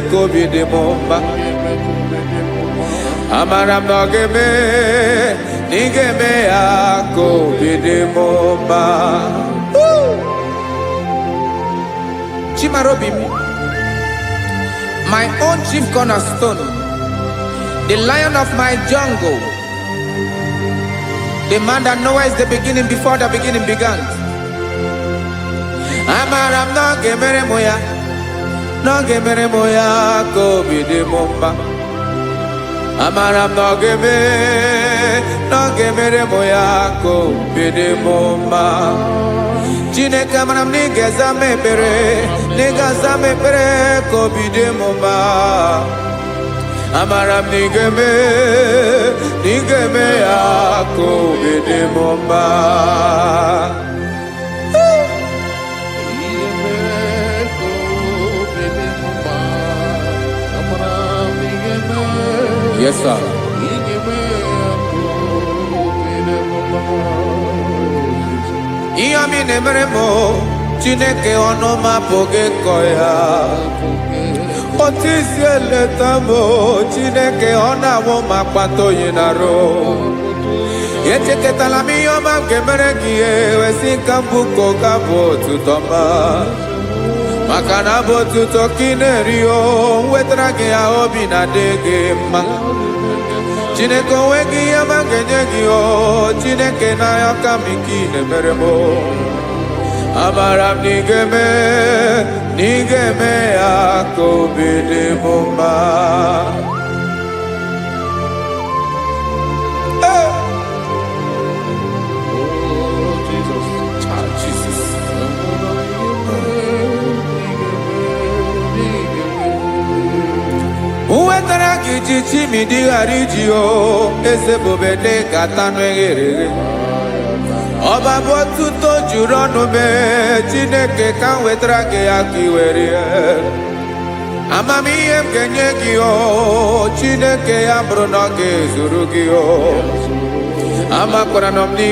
ka obi dị m mma. Amara m na ọ ga-eme na ị ga-eme ya ka obi dị m mma. Chimarobi m, my own chief cornerstone, the lion of my jungle, the man that knows the beginning before the beginning began. Amara m na ọ ga-emere m ya, na ọ ga-emere m ya ka obi dị m mma. Amara m na ọ ga-emere m ya ka obi dị m mma. Chineke amara m na ị ga-aza m ekpere, na ị ga-aza m ekpere ka obi dị m mma. Amara m na ị ga-eme ya ka obi dị m mma. Yes, sir. Ihe ọmị na-emere m Chineke ọnụ m apụghị ịkọ ya. Otu isi eleta m Chineke ọ na-awụ m akpata oyi n'arụ. Echeketala m ihe ọma nke mere gị ewesị ka m bụkọ ga bụ otuto ma. Maka na bụ otuto ka ị na-eri o, wetara gị ya obi na-adị gị mma. Chineke onwe gị ihe ma ga-enye gị o, Chineke n'anya ka m ike ị na-emere m. Amara m na ị ga-eme ya ka obi dị m mma. Wetara gị ji chimidi ghara iji o, eze bobede gata n'eghere. Ọba bụ otuto juru ọnụ mee, Chineke ka m wetara gị ya ka ị were ya. Amamihe m ga-enye gị o, Chineke ya bụrụ na ọ ga-ezuru gị o. Amakwara na m na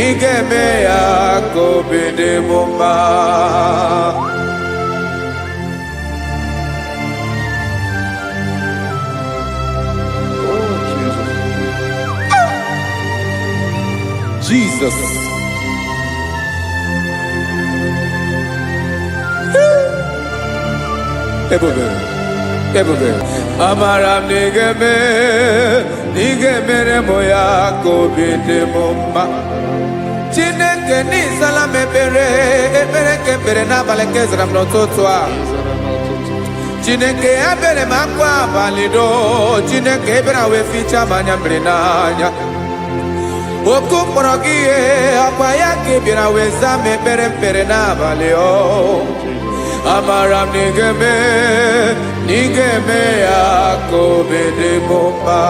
ị ga-eme ya ka obi dị m mma. Jesus. Ebube. Amara m na ị ga-emere m ya ka obi dị m mma. Chineke n'ịzala m ekpere ka ekpere n'abalị ka ezara m n'ụtụtụ a. Chineke ebere makwa abalido, Chineke ebere we ficha manya mrenanya. Oku morogie akwa yake bira we zame pere na balio. Amaram nigeme yako bede bomba.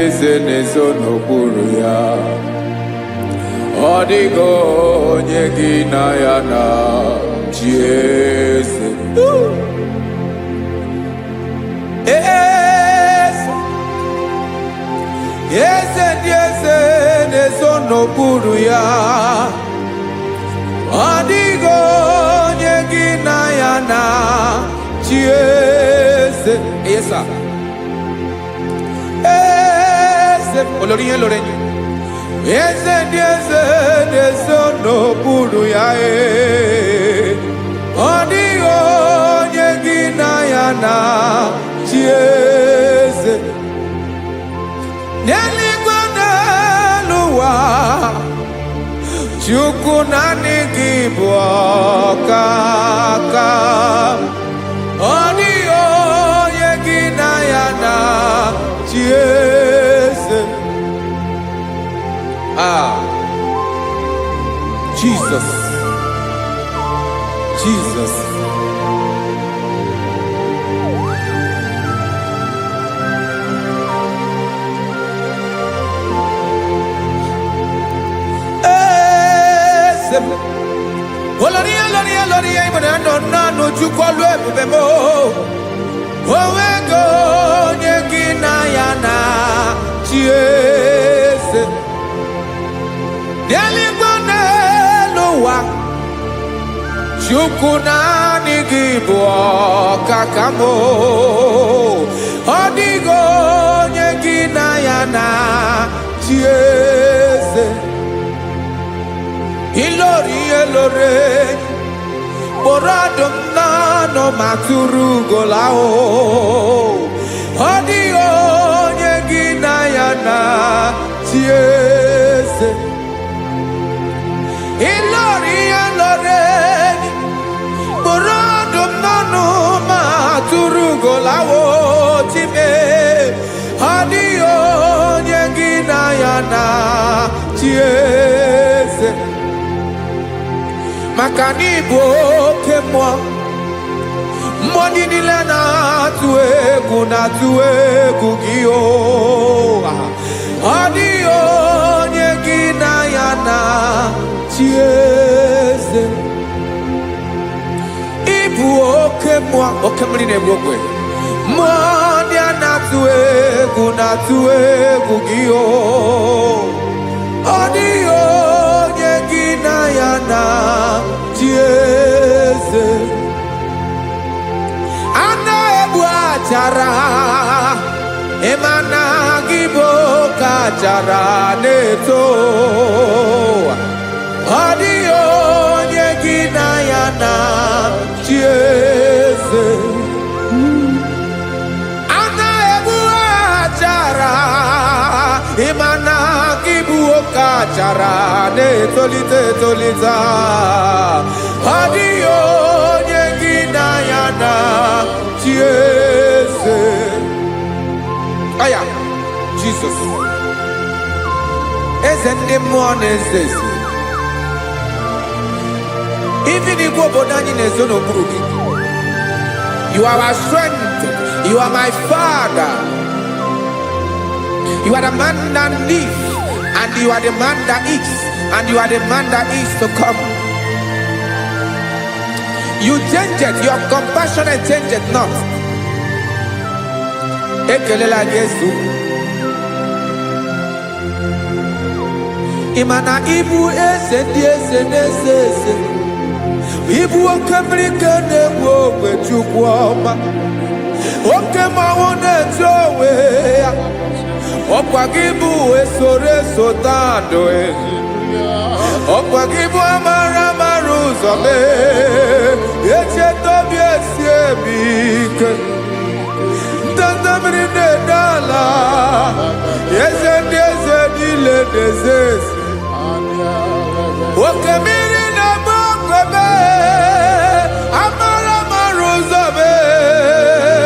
Eze n'ezo n'okpuru ya, ọ dịghị onye gị na ya na chi eze. Eze n'ezo n'okpuru ya, ọ dịghị onye gị na ya na chi eze. Yes, sir. Olorinye lorenye. Eze n'okpuru ya, ọ dịghị onye gị na ya na chi eze. N'eluigwe n'elu ụwa, Chukwu naanị gị bụ ọkaka. Ọ dịghị onye gị na ya na chi eze. Jesus. Oloria ibona no chukolu ebube mo. Owego onye gị na ya na chi eze. N'eluigwe n'elu ụwa, Chukwu naanị gị bụ ọkaka m. Ọ dịghị onye gị na ya na chi eze. Ilori kpọrọ ọdụm n'ọnụ ma tụrụ ugola ahụ. Ọ dịghị onye gị na ya na chi eze. Ilori kpọrọ ọdụm n'ọnụ ma tụrụ ugola ahụ. Time ọ dịghị onye gị na ya na chi eze. Maka n'ịbụ oke mmụọ, mmụọ niile na-atụ egwu gị o. Ọ dịghị onye gị na ya na chi eze. Ịbụ oke mmụọ, oke mmiri na-egbu ogwe. Mmụọ ndị a na-atụ egwu gị o. Ọ dịghị onye gị na ya na chi eze. A na-egbu achara, ịma na gị bụ ka achara na-eto. Ọ dịghị onye gị na ya na chi eze. A na-egbu achara, ịma na gị bụ ka achara na-etolite. Ọ dịghị onye gị na ya na chi eze. Aya, Jesus. Eze ndị mmụọ na-eze eze. Even igwe obodo anyị na-ezo n'okpuru gị. You are our strength. You are my Father. You are the man that lives, and you are the man that eats, and you are the man that is to come. You change it, your compassion change it not. Ekelela Yesu. Imana ibu eze ndị eze n'eze eze. Ibu oke mmiri ka na-egbu ogwe Chukwu ọma. Oke mmanwụ na-eche onwe ya. Ọkwa gị bụ esoro esota ndụ ezi. Ọkwa gị bụ amara amara ụzọ mee. Echeta obi esi ebi ike. Ndanda mmiri na-ede ala. Eze ndị eze niile na-eze ezi. Oke mmiri na-agba okwebe. Amara amara ụzọ mee.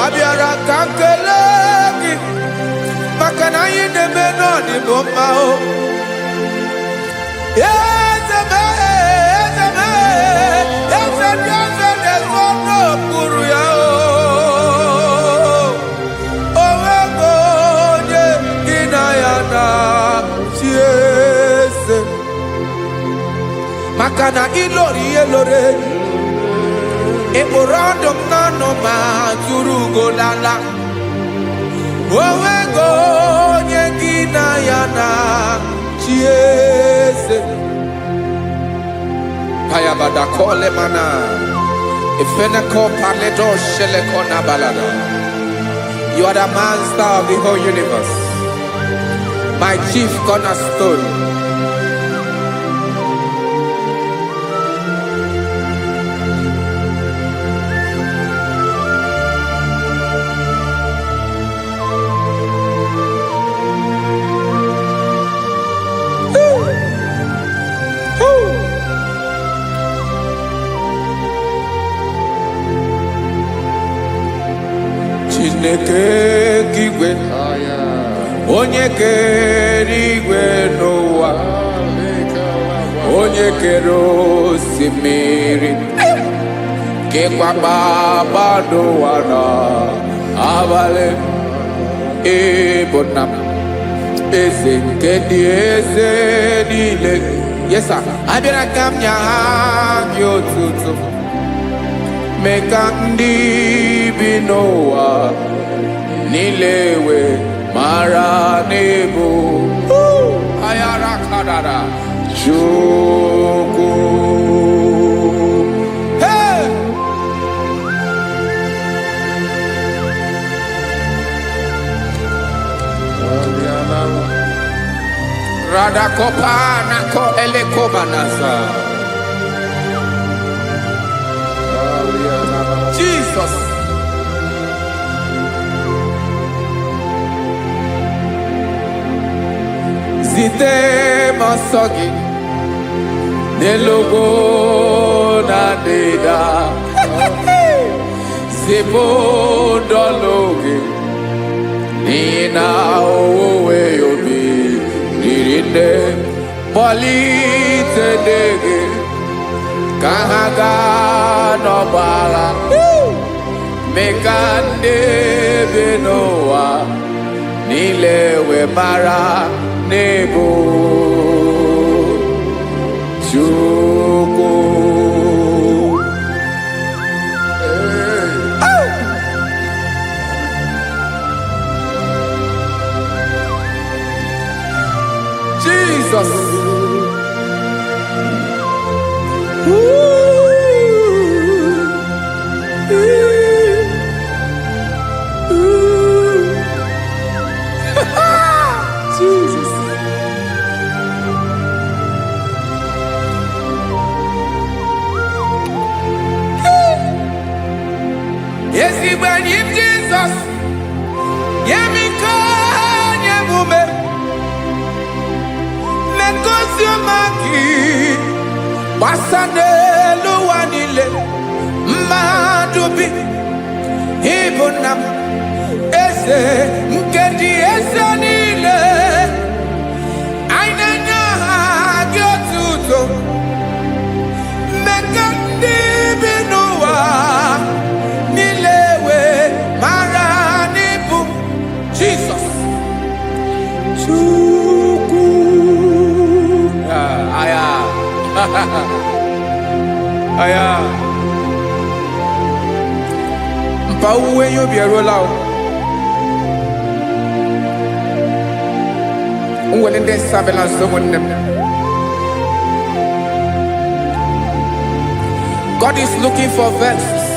Abịara ka nkele gị. Maka na anyị na-eme n'ọdịbụ mma o. Eze mee, eze mee, eze ndị eze na-ezo n'okpuru ya o. O nwego onye gị na ya na-achị eze. Maka na ịlọrọ ihe lọrọ enyi. Ịkpụrụ ọdụm n'ọnụ ma tụrụ ugolala. O nwego onye gị na ya na-achị eze. Payabada kole mana. Ifeneko paledo sheleko na balada. You are the master of the whole universe. My chief cornerstone. Chineke kigwe onye kere igwe n'ụwa, onye kere osimiri, kekwa kpakpando ụwa n'abalị. Ịbụ nna m, eze nke ndị eze niile. Yes sir, abịara ka m nye gị otuto. Mee ka ndị bi n'ụwa niile wee mara n'ebu ayara kadara Chukwu. Hey! Radakopa nako elekobanasa. Jesus. Zite masogi nelogo na deda. Zipo dologe nina owe yobi nirinde polite dege kahaga no bala. Mekande benoa nilewe mara nebo Chukwu. Jesus. Jesus. Yes, he when you Jesus. Yemiko nyemume. Mekosumaki. Wasane luwanile. Madubi. Ibunam. Ese nkedi ese nile. Ainanya hagiotuto. Mekandi binuwa. Nilewe maranibu. Jesus. Chukwu. Aya. Aya. Mpa uwe yo bierola o. Unwelende sabela someone. God is looking for vessels.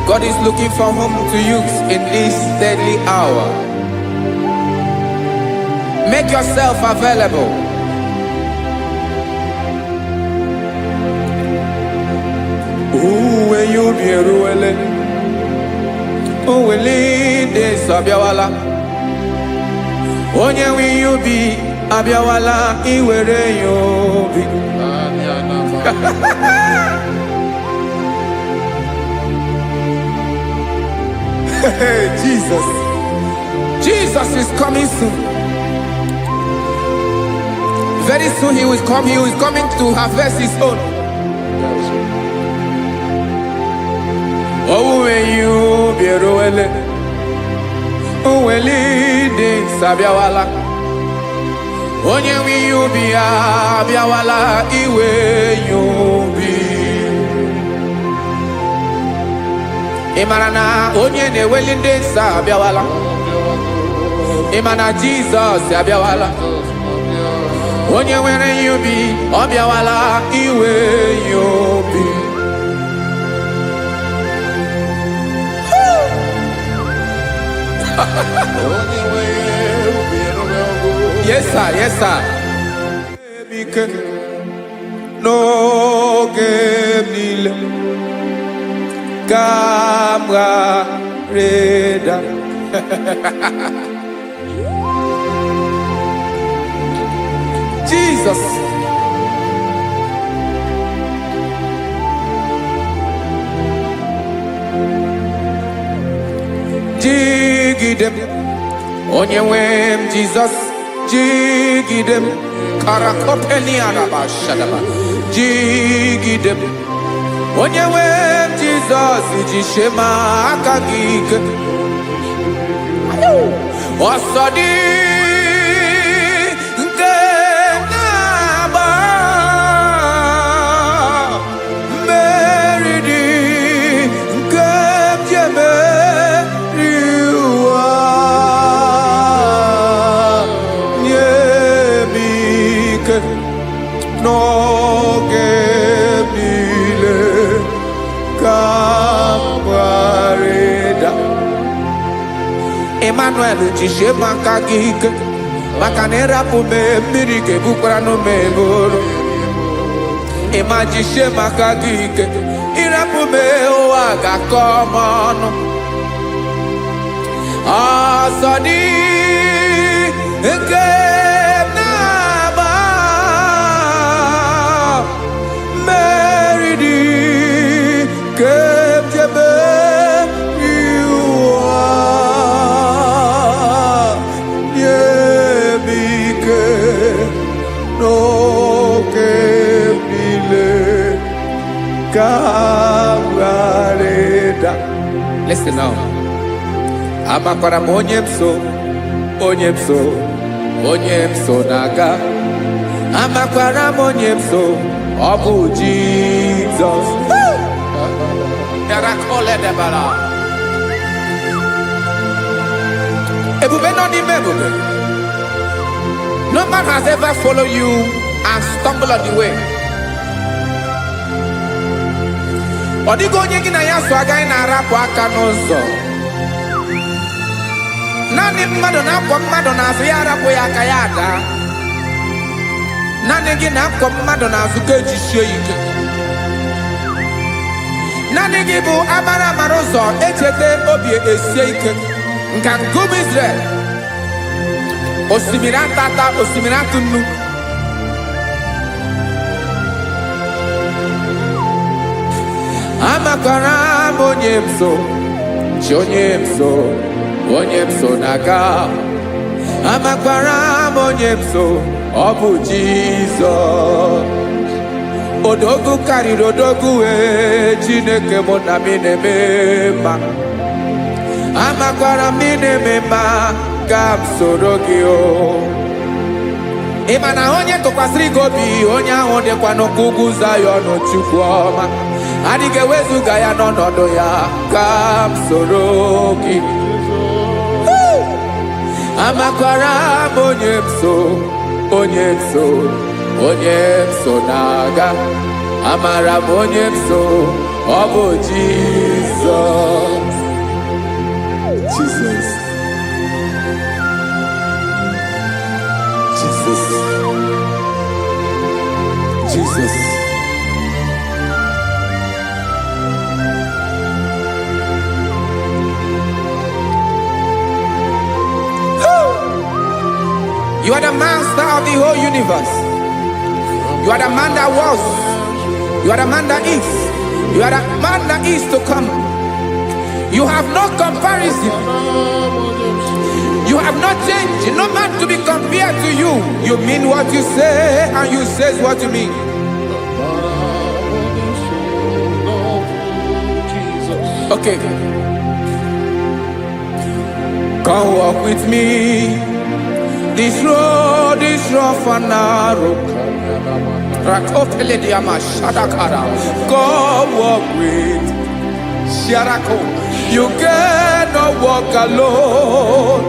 God is looking for whom to use in this deadly hour. Make yourself available. When you be ruele, oh we lead this abiawala. Onye when you be abiawala, iwere you be. Jesus, Jesus is coming soon. Very soon he will come. He is coming to harvest his own. oh when you be ruele, oh we lead this abiawala. Onye when you be abiawala, Iwe you be. Imarana onye na-eweli ndị nsọ abịawala. Imana Jesus abịawala. Onye nwere ya obi ọ bịawala iwe ya obi. Yes sir, yes sir. N'oge niile Kamra Reda. Jesus. Jigidem Onye nwe m Jesus. Jigidem Karakopeni araba shadaba. Jigidem Onye nwe m Jesus Jishema aka gị ike. Ọsọdị nke na-agba mmeri dị nke m ji emeri ụwa. Nye m ike n'oge niile ka m gharịda. Emmanuel jishe maka gị ike maka na ịrapụ m mmiri ga-ebukwara n'ume eburu. Ịma jishe maka gị ike ịrapụ m ụwa ga-akọ m ọnụ. Ọsọ dị nke na-agba mmeri dị nke m ji emeri ụwa. Nye m ike n'oge niile ka m gharịda. Listen now. Amakwara m onye m so, onye m so, onye m so na-aga. Amakwara m onye m so, ọ bụ Jizọs. Ebube nọ n'ime ebube. No man has ever followed you and stumbled on the way. Ọ dịghị onye gị na ya so agaghị na-arapụ aka n'ụzọ. Naanị mmadụ na-akwọ mmadụ n'azụ ya arapụ ya aka ya ada. Naanị gị na-akwọ mmadụ n'azụ ka ejisie ike. Naanị gị bụ amara amara ụzọ echete obi esie ike. Nka ngụm Israel. Osimiri atata, osimiri atụ nnu. Amakwara m onye m so, chi onye m so, onye m so na-aga. Amakwara m onye m so, ọ bụ Jizọs. Odogwu karịrị odogwu wee Chineke mụ na m na-eme mma. Amakwara m na-eme mma ka m soro gị o. Ị ma na onye tụkwasịrị gị obi onye ahụ dịkwa n'ụkwụ ugwu Zayọn Chukwu ọma. Adịghị ewezuga ya n'ọnọdụ ya ka m soro gị. Amakwara m onye m so, onye m so, onye m so na-aga. amara m onye m so, ọ bụ Jizọs. Jesus. Jesus. Jesus. You are the master of the whole universe. You are the man that was. You are the man that is. You are the man that is to come. You have no comparison. You have not changed. No man to be compared to you. You mean what you say, and you say what you mean. Okay. Come walk with me. This road is rough and narrow. Come walk with Sharako. You cannot walk alone,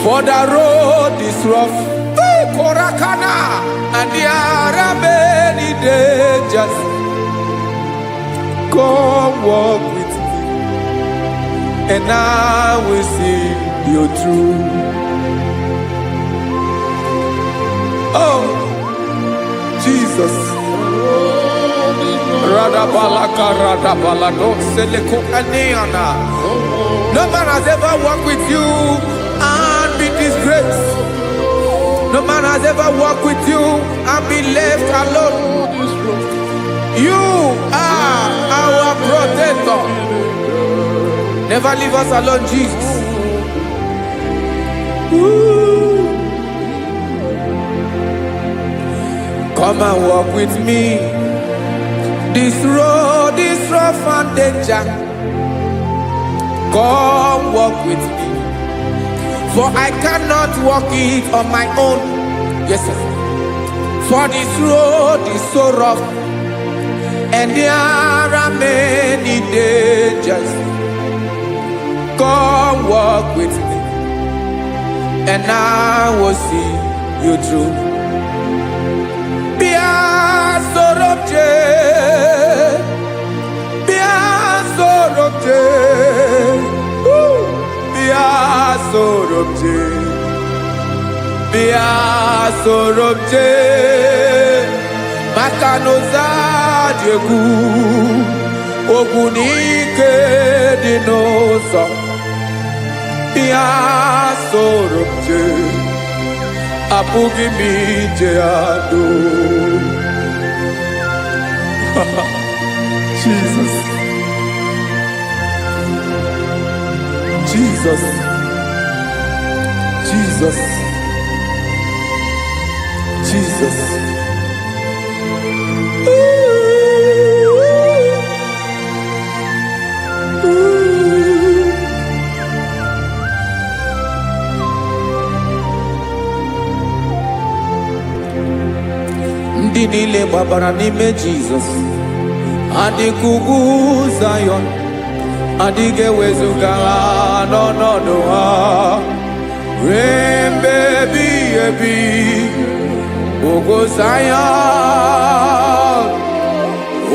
for the road is rough. Korakana, and there are many dangers. Come walk with me, and I will see you through. Oh, Jesus. No man has ever walked with you and been disgraced. No man has ever walked with you and been left alone. You are our protector. Never leave us alone, Jesus. Ooh. Come and walk with me. This road is rough and danger. Come walk with me, for I cannot walk it on my own. Yes, sir. For this road is so rough, and there are many dangers. Come walk with me, and I will see you through. Sorobje Makanoza Diegu Ogunike Dinosa Bia Sorobje Apugi Mijeado. Jesus. Jesus. Jesus. Jesus. Ndị niile gbabara n'ime Jizọs adịghị ugwu Zayọn, adịghị ewezuga ha n'ọnọdụ ha ruo mgbe ebighị ebi. Ugwu Zayọn,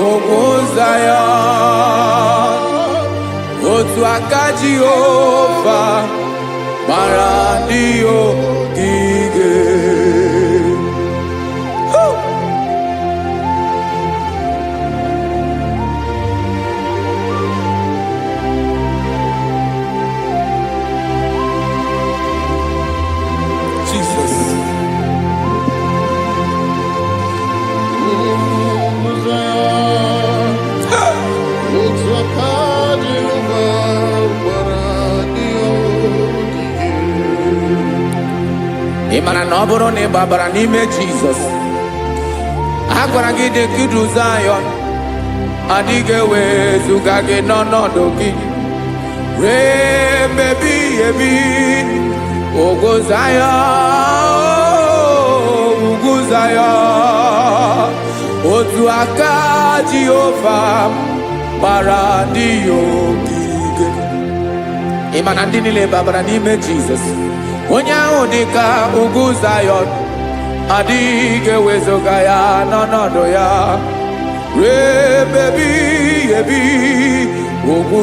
ugwu Zayọn, otu aka Jehova gbara ndị ogige. Ị mara na ọ bụrụ na ị gbabara n'ime Jizọs, a gwara gị dị ka Zayọn, adịghị ewezuga gị n'ọnọdụ gị ruo mgbe ebighị ebi. Ugwu Zayọn, ugwu Zayọn, otu aka Jehova gbara ndị ogige. Ị ma na ndị niile gbabara n'ime Jizọs, onye ahụ dị ka ugwu Zayọn, adịghị ewezuga ya n'ọnọdụ ya. Rebebi ebi ugwu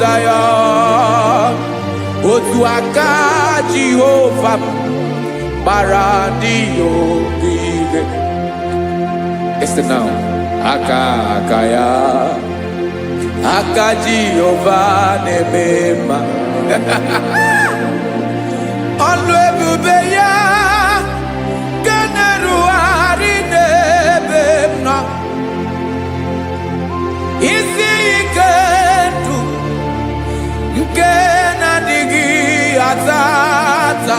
Zayọn, otu aka Jehova gbara ndị ogige. Listen now, aka ya, aka Jehova na-eme mma. Ọlụ ebube ya ga-erugharị n'ebe m nọ. Isi ike ndụ nke na-adịghị ata ata.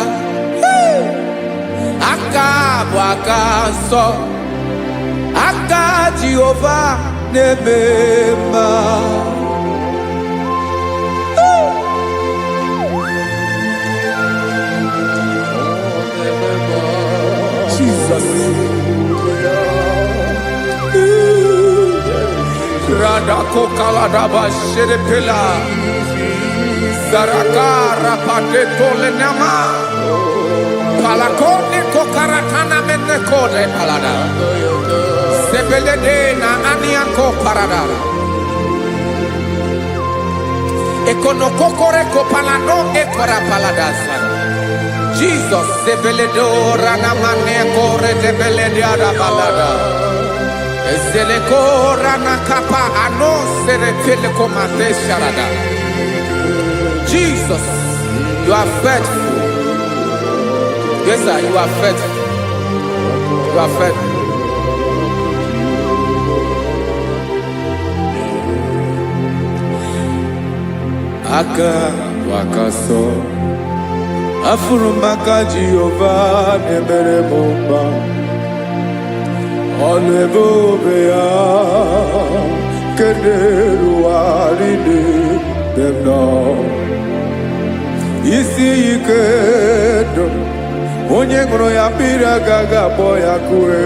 Aka bụ aka nsọ, aka Jehova na-eme mma. Jesus. Radako kaladaba sherepela, Zarakara patole nama, Palakone kokaratana mene kode palada, Sebelede na anianko paradara, Ekonokokore kopalano ekora paladasa. Jesus, Sebeledora namane kore debelediada balada. Eselekora nakapa ano serepele komate sharada. Jesus, you are faithful. Yes, sir, you are faithful. You are faithful. Aka wakaso. Afurumaka Jehova nemere mumba. Ọlụ ebube ya keneruwarị n'ebe m nọ. Isi ike ndụ onye ṅụrụ ya mmiri agaghị akpọ ya kue.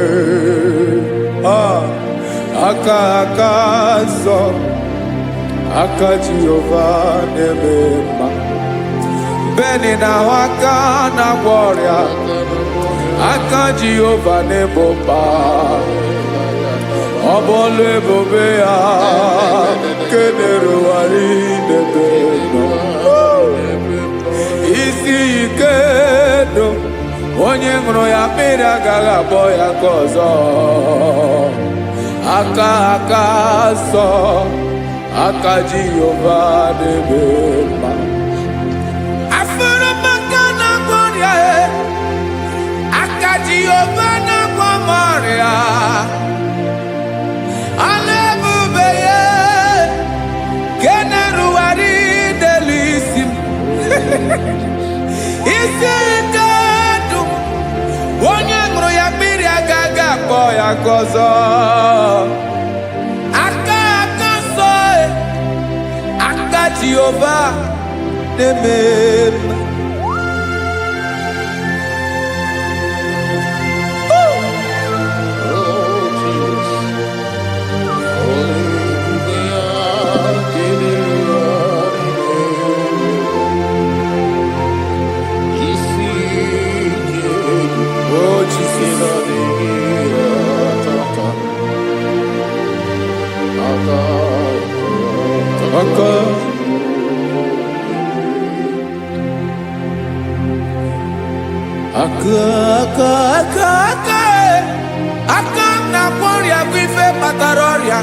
Aka nsọ, aka Jehova na-eme mma. Beni na aka na-agwọ ọrịa, aka Jehova na-ebo mba. Ọ bụ ọlụ ebube ya kenerugharị n'ebe nọ. Isi ike ndụ onye ṅụrụ ya mmiri agaghị akpọ ya ka ọzọ. Aka nsọ, aka Jehova na-eme mma. Jehova na-agwọ m ọrịa, ọlụ ebube ya ka na-erugharị n'elu isi m. Isi ike ndụ onye ṅụrụ ya mmiri agaghị akpọ ya ka ọzọ. Aka nsọ, aka Jehova na-eme mma. Aka na-agwọ ọrịa bụ ife kpatara ọrịa.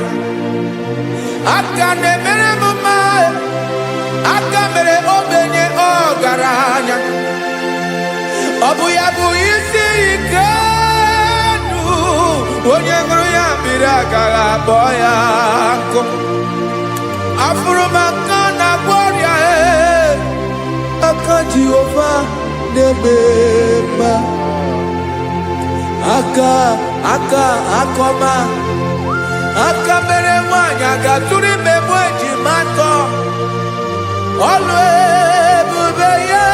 Aka na-emere m mma, aka mere ogbenye ọgaranya. Ọ bụ ya bụ isi ike ndụ onye ṅụrụ ya mmiri agaghị akpọ ya nkụ. Afụrụ m aka na-agwọ ọrịa, aka Jehova na-eme mma. Aka ọma, aka mere nwanyị agatụrụ ime mụ ejima atọ. Ọlụ ebube ya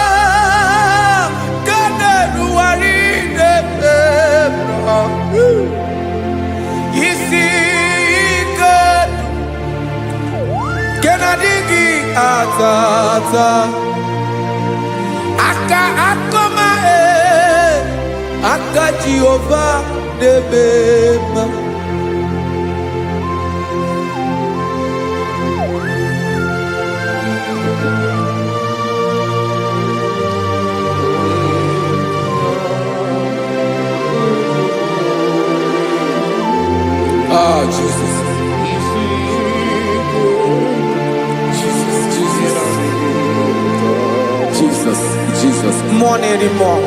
ka na-erugharị n'ebe m nọ. Isi ike nke na-adịghị ata ata. Aka Jehovah de bema. Ah, Jesus. Jesus, more anymore.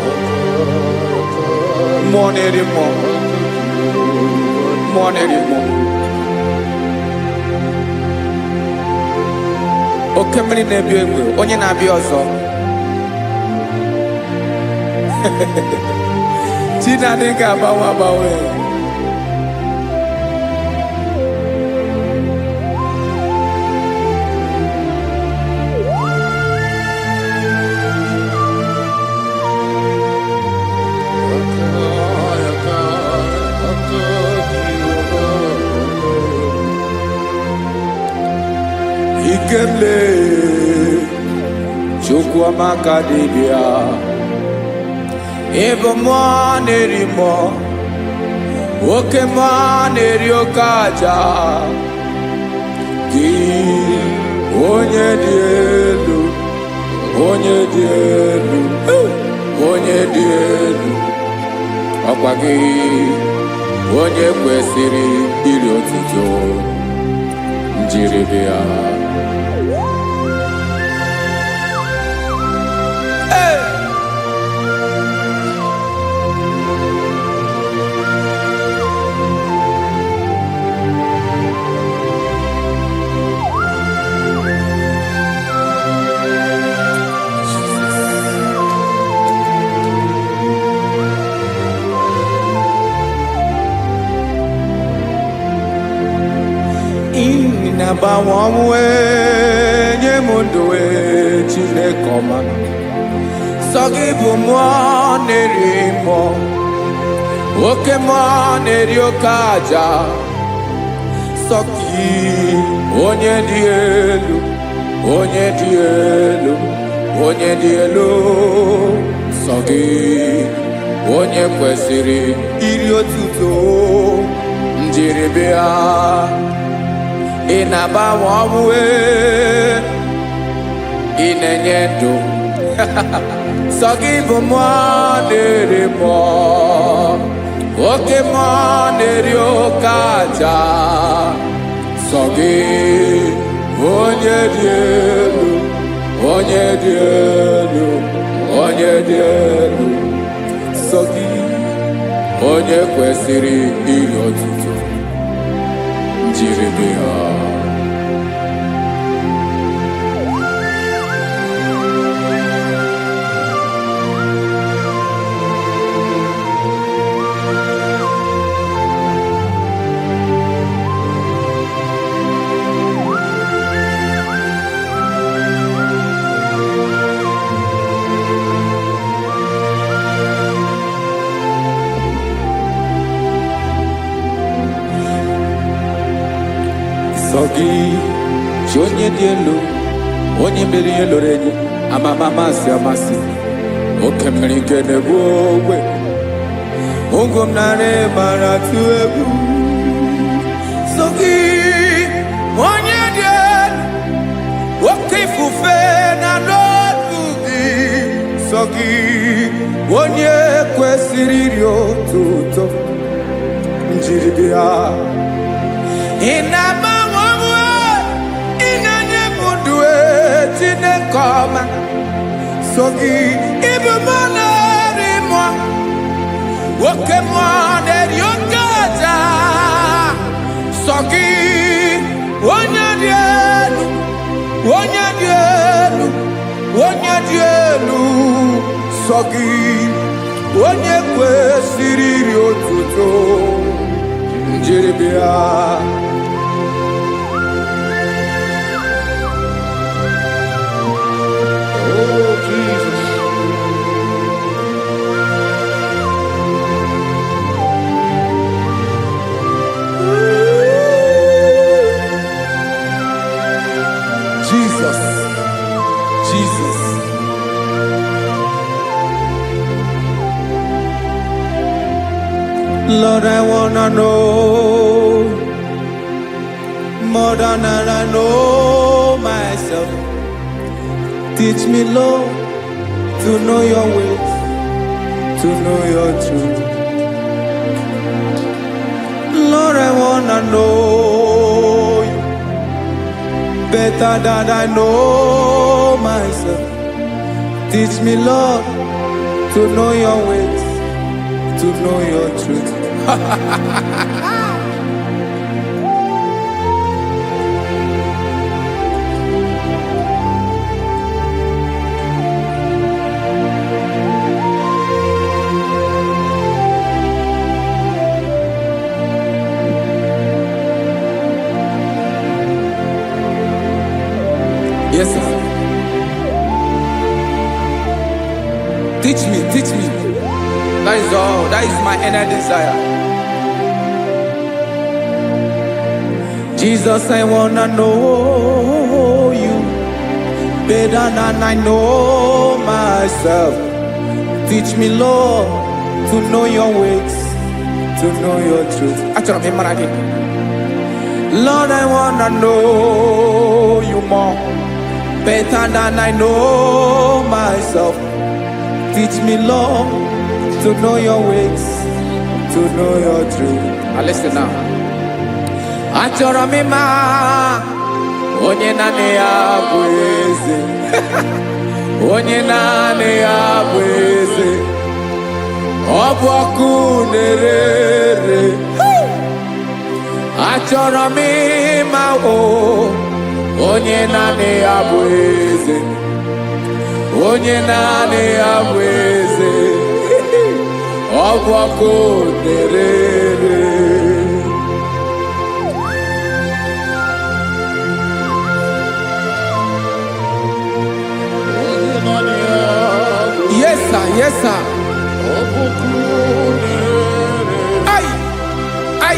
More anymore. More anymore. Okay, many nebi egwe. Onye na abi ọzọ. China nigga abawe. Ikemle chukwu amaka dibịa ebe mmụọ na-eri mmụọ oke mmụọ na-eri oke aja gị onye dị elu onye dị elu onye dị elu ọkwa gị onye kwesịrị iri otuto njiri bịa. Inabawamwe nyemundowe Chineke ọma sọ gị bụ mmụọ na-eri mmụọ oke mmụọ na-eri oke aja sọ gị onye dị elu onye dị elu onye dị elu sọ gị onye kwesịrị iri otuto njiri bịa. Ịna-agbanwe ọmụwe ị na-enye ndụ sọ gị bụ mmụọ na-eri mmụọ oke mmụọ na-eri oke aja sọ gị onye dị elu onye dị elu onye dị elu sọ gị onye kwesịrị iri otuto njiri bịa. Sogi, onye dị elu, onye mmeri ihe lụrụ enyi, amama amasị amasị, oke mmiri nke na-egbu ogwe, ụgwọ m narị mara atụ egwu. Sogi, onye dị elu, oke ifufe na n'ọdụ gị. Sogi, onye kwesịrị iri otuto njiri bịa. Ịna-agbanwe ịna-enye m ndụ Chineke ọma sọ gị ịbụ mmụọ na-eri mmụọ oke mmụọ na-eri oke aja sọ gị onye dị elu onye dị elu onye dị elu sọ gị onye kwesịrị iri otuto njiri bịa. Lord, I wanna know more than I know myself. Teach me, Lord, to know your ways, to know your truth. Lord, I wanna know you better than I know myself. Teach me, Lord, to know your ways, to know your truth. Yes, sir. Teach me, teach me. That is all. That is my inner desire. Jesus, I wanna know you better than I know myself. Teach me, Lord, to know your ways, to know your truth. Lord, I wanna know you more better than I know myself. Teach me, Lord, to know your ways, to know your truth. Listen now. Achọrọ m ịma onye naanị ya bụ eze. Onye naanị ya bụ eze. Ọ bụ ọkụ na-ere. Achọrọ m ịma onye naanị ya bụ eze. Onye naanị ya bụ eze. Ọ bụ ọkụ na-ere. Yes, sir. Yes, sir. Ay, ay.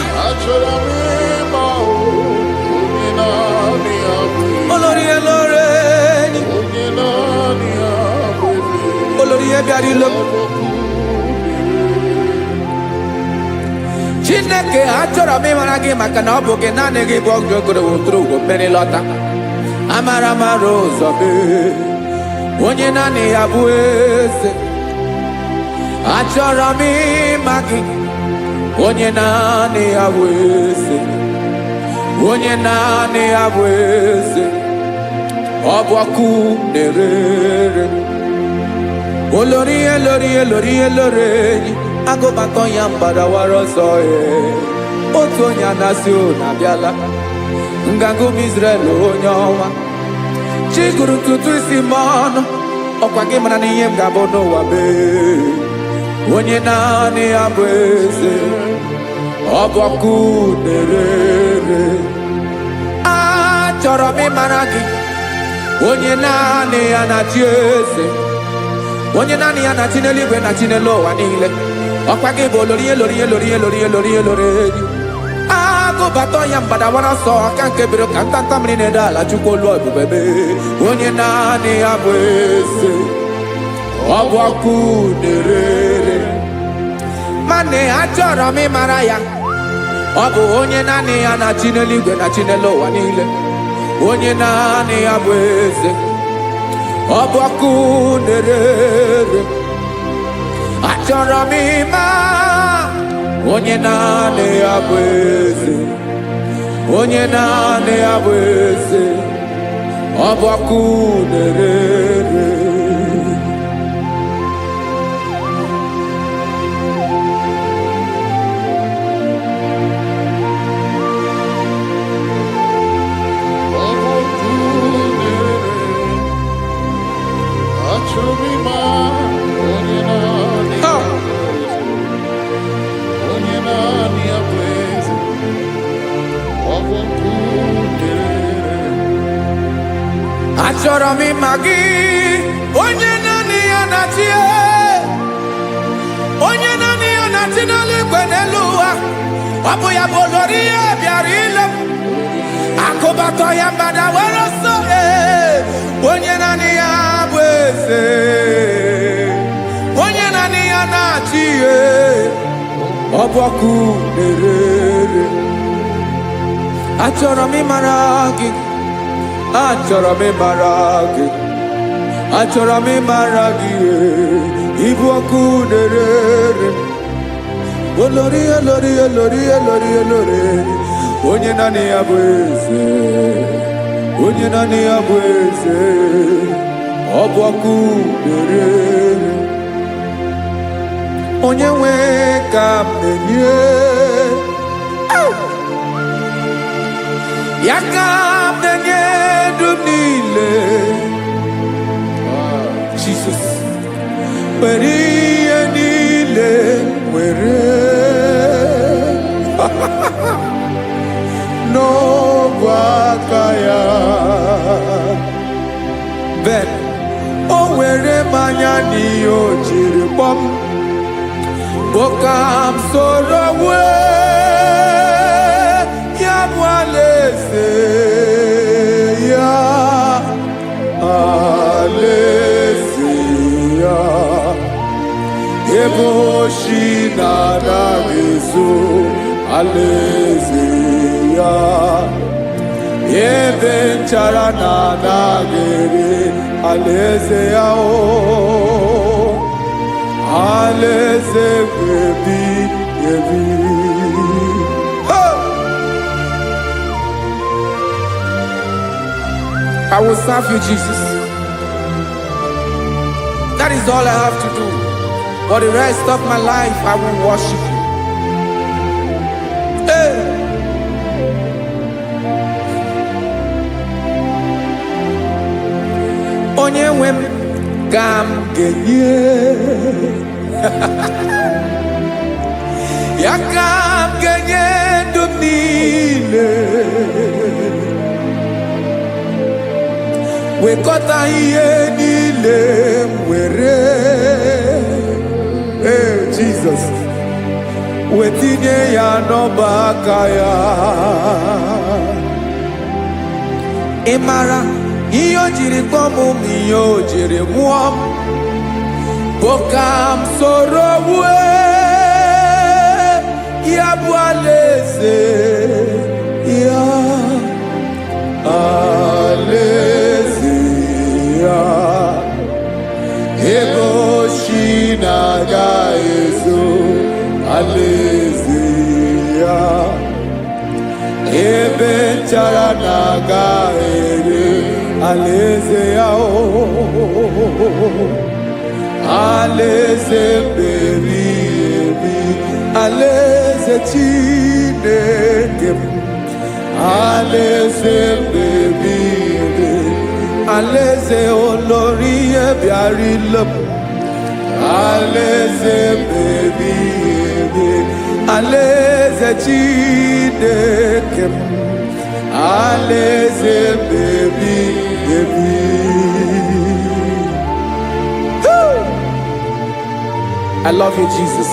Olórí Olórí. Olórí Ebiari lo. Chineke achọrọ m ịmara gị maka na ọ bụ gị naanị gị bụ ọgụ ogologo woturu ugwo mmeri lọta. Amara mara ụzọ mee. Onye naanị ya bụ eze. Achọrọ m ịma gị. Onye naanị ya bụ eze. Onye naanị ya bụ eze. Ọ bụ ọkụ na-ere. Olórí Olórí Olórí Olórí agụbatọ ya mbadawara ọsọ ya. Otu onye anasị na-abịala. Nganga ụmụ Izrel onye ọnwa. Chi gụrụ ntutu isi m ọnụ. Ọkwa gị mara na ihe m ga-abụ n'ụwa mee. Onye naanị ya bụ eze. Ọ bụ ọkụ na-ere. Achọrọ m ịmara gị. Onye naanị ya na-achị eze. Onye naanị ya na-achị n'eluigwe na-achị n'elu ụwa niile. Ọkwa gị bụ Olórí Olórí Olórí Olórí Olórí Olórí. Agụbatọ ya mbadawara ọsọ aka nke biri ka ntanta mmiri na-ede ala Chukwu olu ebube mee. Onye naanị ya bụ eze. Ọ bụ ọkụ na-ere. Mane achọrọ m ịmara ya. Ọ bụ onye naanị ya na-achị n'eluigwe na-achị n'elu ụwa niile. Onye naanị ya bụ eze. Ọ bụ ọkụ na-ere. Achọrọ m ịma onye naanị ya bụ eze. Onye naanị ya bụ eze. Ọ bụ ọkụ na-ere. Achọrọ m ịma gị. Onye naanị ya na-achị. Onye naanị ya na-achị n'eluigwe n'elu ụwa. Ọ bụ ya bụ Olórí Ebiari ile. Akụbatọ ya mbadawara ọsọ. Onye naanị ya bụ eze. Onye naanị ya na-achị. ọbọkụ na-erere. Achọrọ m ịmara gị, achọrọ m ịmara gị, achọrọ m ịmara gị, ịbụ ọkụ na-erere. Olori, olori, olori, olori, olori, onye naanị ya bụ eze, onye naanị ya bụ eze, ọbọkụ na-erere. Onye nwe ka m na-enye, ya ka m na-enye dum niile. Jesus, were ihe niile were n'ọbụ aka ya. Ben, o were mmanya n'ihe o jiri kpọọ m, boka m soro wee ya bụ alaeze ya, alaeze ya, ebe oshi na-anaghị ezo, alaeze ya, ebe nchara na-anaghị ere, alaeze ya o. Alaeze ebi ebi. I will serve you, Jesus. That is all I have to do. For the rest of my life, I will worship you. Hey. Onye nwe m ka m ga-enye, ya ka m ga-enye ndụ m niile, wekọta ihe niile m were, Jesus, wetinye ya n'ọba aka ya. Ị mara ihe o jiri kpọọ m, ihe o jiri mụọ m, boka m soro wee ya bụ alaeze ya, alaeze ya, ebe oshi na-agaghị ezo, alaeze ya, ebe nchara na-agaghị ere, alaeze ya o. Alaeze ebi ebi, alaeze Chineke m, alaeze ebi ebi, alaeze olori ihe bịarịla m, alaeze ebi ebi, alaeze Chineke m, alaeze ebi ebi. I love you, Jesus.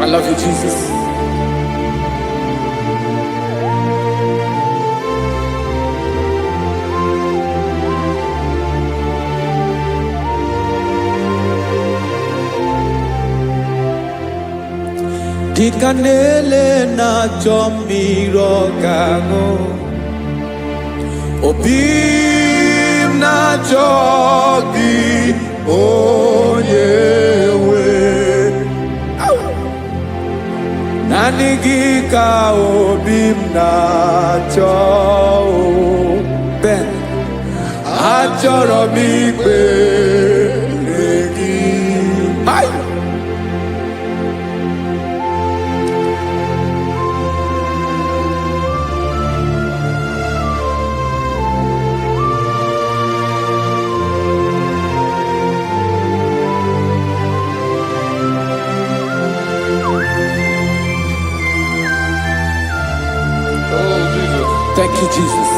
I love you, Jesus. Dịka na-ele na-achọ mmiri ọṅụṅụ, obi m na-achọ gị, onye nwe. Naanị gị ka obi m na-achọ, Ben, achọrọ m ikpere gị. Thank you, Jesus.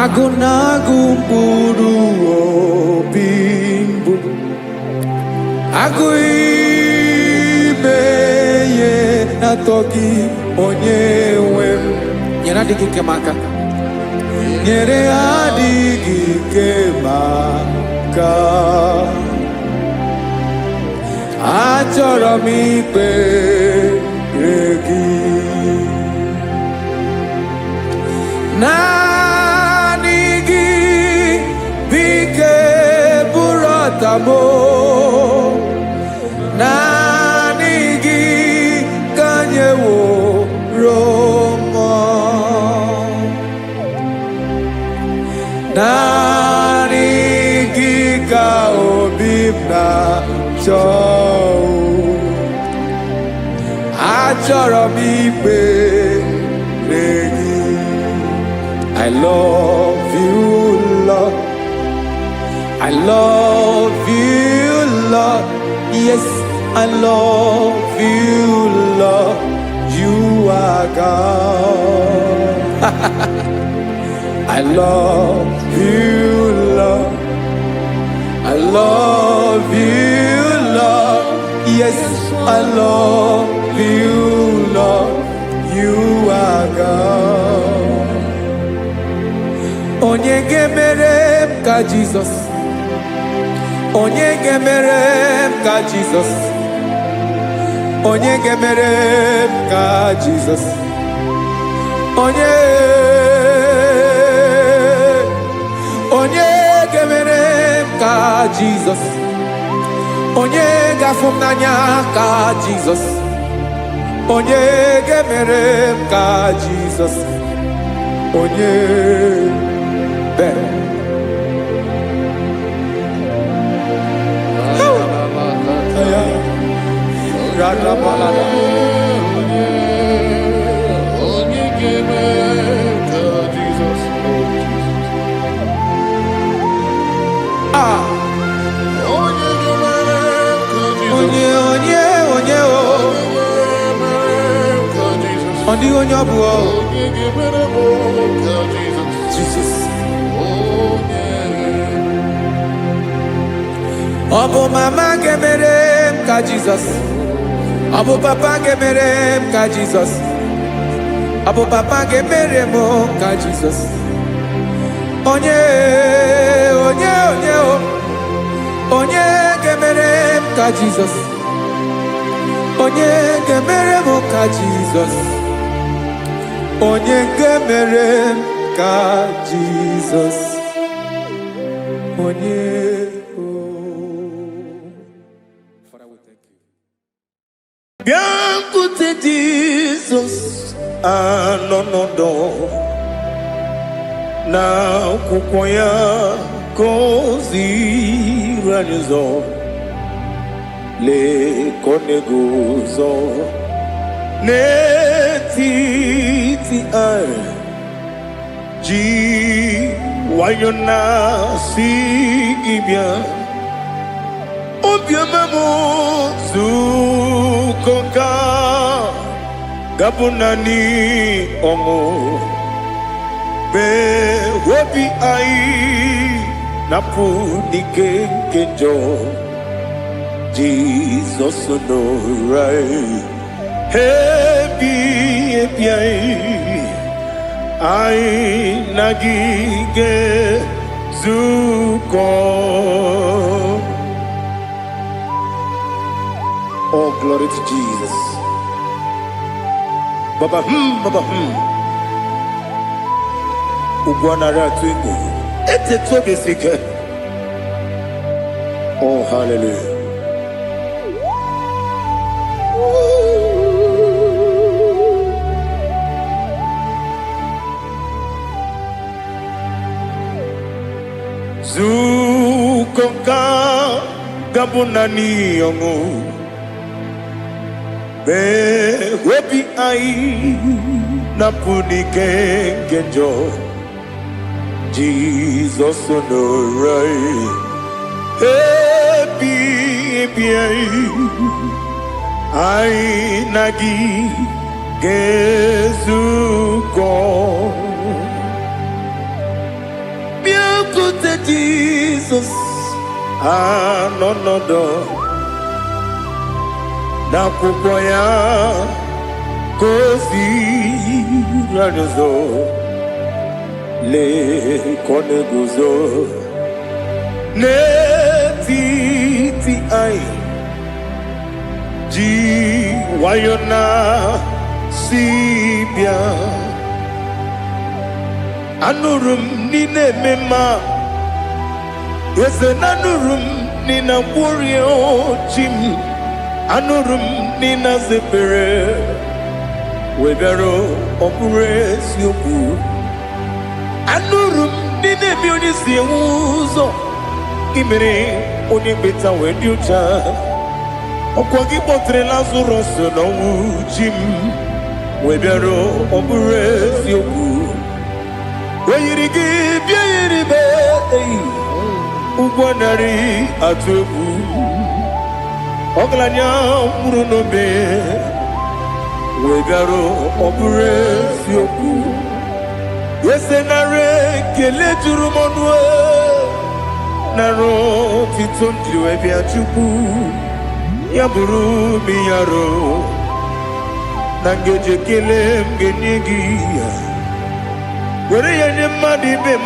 Agụ na-agụ mkpụrụ obi mbụ, agụ ime ihe na-atọ gị, onye nwe m. Nyere adịghị nke m aka. nyere adịghị ike maka achọrọ m ikpere gị naanị gị bike bụrụ ọtamo naanị gị ka nyeworo m naanị gị ka obi m na-achọ achọrọ m ikpere gị I love you, Lord. I love you, Lord. Yes, I love you, Lord. You are God. I love you, Lord. I love you, Lord. Yes, I love you, Lord. You are God. Onye ga-emere m ka Jizọs. Onye ga-emere m ka Jizọs. Onye ga-emere m ka Jizọs. Onye ga-emere m ka Jizọs. Onye ga-afụ m n'anya ka Jizọs. Onye ga-emere m ka Jizọs. Onye Jesus. Ọbụ mama ga-emere m ka Jizọs. Ọbụ papa ga-emere m ka Jizọs. Ọbụ papa ga-emere m ka Jizọs. Onye ga-emere m ka Jizọs. Onye ga-emere m ka Jizọs. Onye ga-emere m ka Jizọs. Onye Biancote Jesus anonodo na akwụkwọ ya gọziri anyị ụzọ lekoneguzo n'etiti anyị ji nwayọ na si gị bịa obiọma m zukoka gabunani ọṅụ be obi anyị napụ n'ike nke njọ Jizọs nọrọ ebi anyị na gị ga-ezukọ. Oh, glory to Jesus. Baba, Ugwanara twingo. Ete tobe sike. Oh, hallelujah. Zukonga gabunani yongo. Be webi ai napuni kenjo Jesus onorai happy ai nagi gezuko biakute Jesus anonodo n'akwụkwọ ya gọziri anyị ụzọ le kone guzo n'etiti anyị ji nwayọ na si bịa anụrụ m n'ime mma eze na anụrụ m n'ina gwori ochi m anụrụ m n'ina zebere webere ọ bụrụ eziokwu anụrụ m n'ina eme onye si enwe ụzọ imere onye beta wee dị ụcha ọkwa gị kpọtere Lazarọs n'ọnwụ ji m webere ọ bụrụ eziokwu oyiri gị bịa yiri be ụgwọ narị atụ egwu ọgaranya mkpụrụ n'obe wee bịarụ ọ bụrụ eziokwu ese nara ekele juru m ọnụ nara otito ndị wee bịa Chukwu ya bụrụ m ya ro na ngeji ekele m ga-enye gị ya were ya nye mmadụ ibe m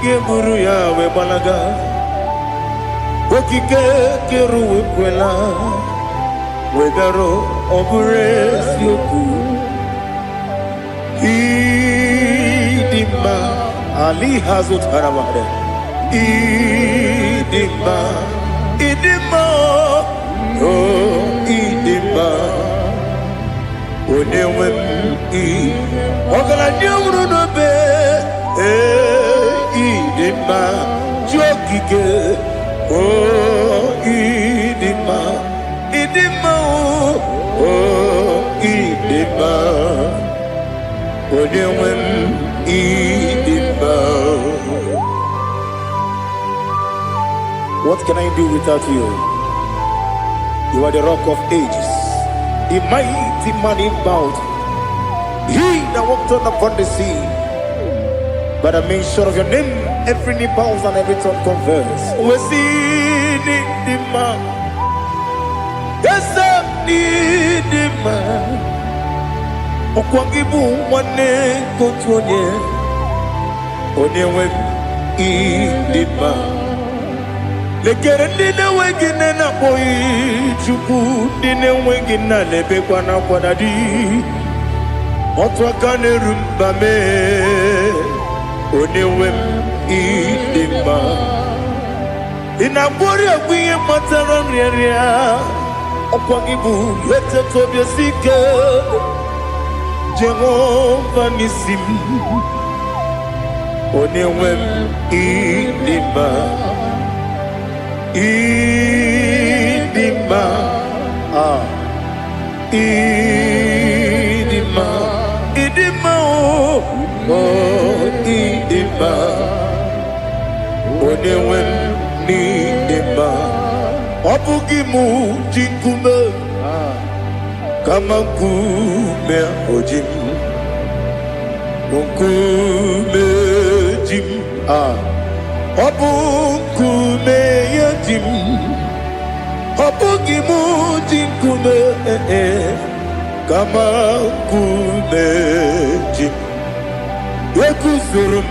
ga-eburu ya wee gbalaga okike kere wekwela wee bịarụ ọ bụrụ eziokwu ịdị mma ali ha zụtara mmadụ ịdị mma ịdị mma o ịdị mma onye nwe m ọgaranya nwụrụ n'obe ịdị mma ji okike o ịdị mma o ịdị mma onye nwe m ịdị mma. What can I do without you? You are the rock of ages, the mighty man in battle, he that walked upon the sea. By the mention of your name, every knee bows and every tongue confess. We see the man. Yes, I need the man. Okwangibu wane kotonye. Onyewe the man. Lekere ndine wengine na boy Chukwu ndine wengine lebe kwa na kwadadi. Otwaka nerumba me onyewe ịdị mma ịna-agbori ogbihe matara nrịarịa ọkwa gị bụ eteta obi esike Jehova n'isi m onyewe ịdị mma ịdị mma ịdị mma ịdị mma o ịdị mma onyewe m n'ịdị mma ọ bụghị mụ ji nkume kama nkume oji m nkume ji m ọ bụ nkume ya ji m ọ bụghị mụ ji nkume kama nkume ji m ekuzuru m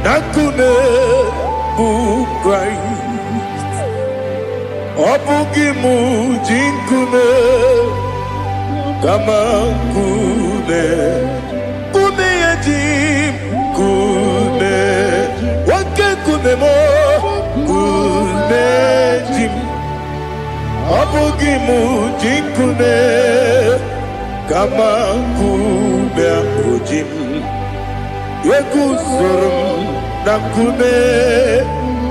na nkume bụ Kraịst ọ bụghị mụ ji nkume kama nkume nkume ya ji nkume nwoke nkume m nkume ji m ọ bụghị mụ ji nkume kama nkume ahụ ji m ekuzuru m na nkume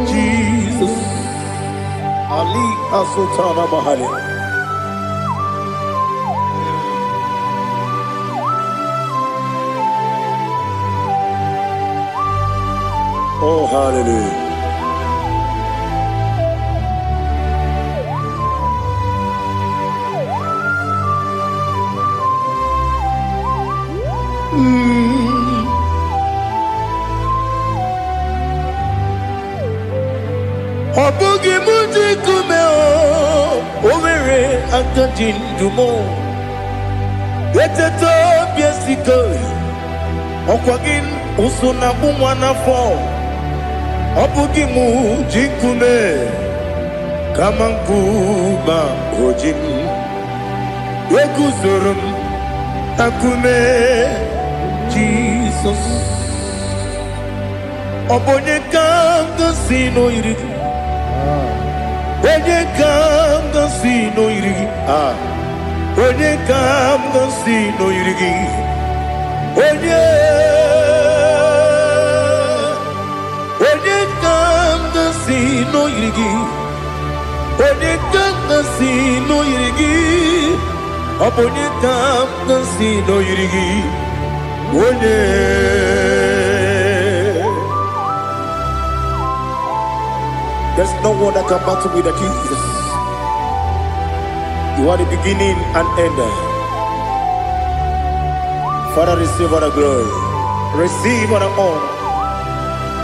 Jesus Ali Asultana Mahali. Oh, hallelujah. Ọ bụghị mụ ji nkume o nwere aka ji ndụ m eteta obi esiko Okwagin usuna kumwana fo Obugi mu jikume Kamankuma ojim Wekuzurum akume Jesus Obonye kanga sino irigi Onye kanga sino irigi Onye kanga sino irigi Onye kanga sino irigi Onye kanga sino irigi Onye kanga sino irigi Onye There's no one that can battle with Jesus. You are the beginning and end. Father, receive all the glory. Receive all the honor.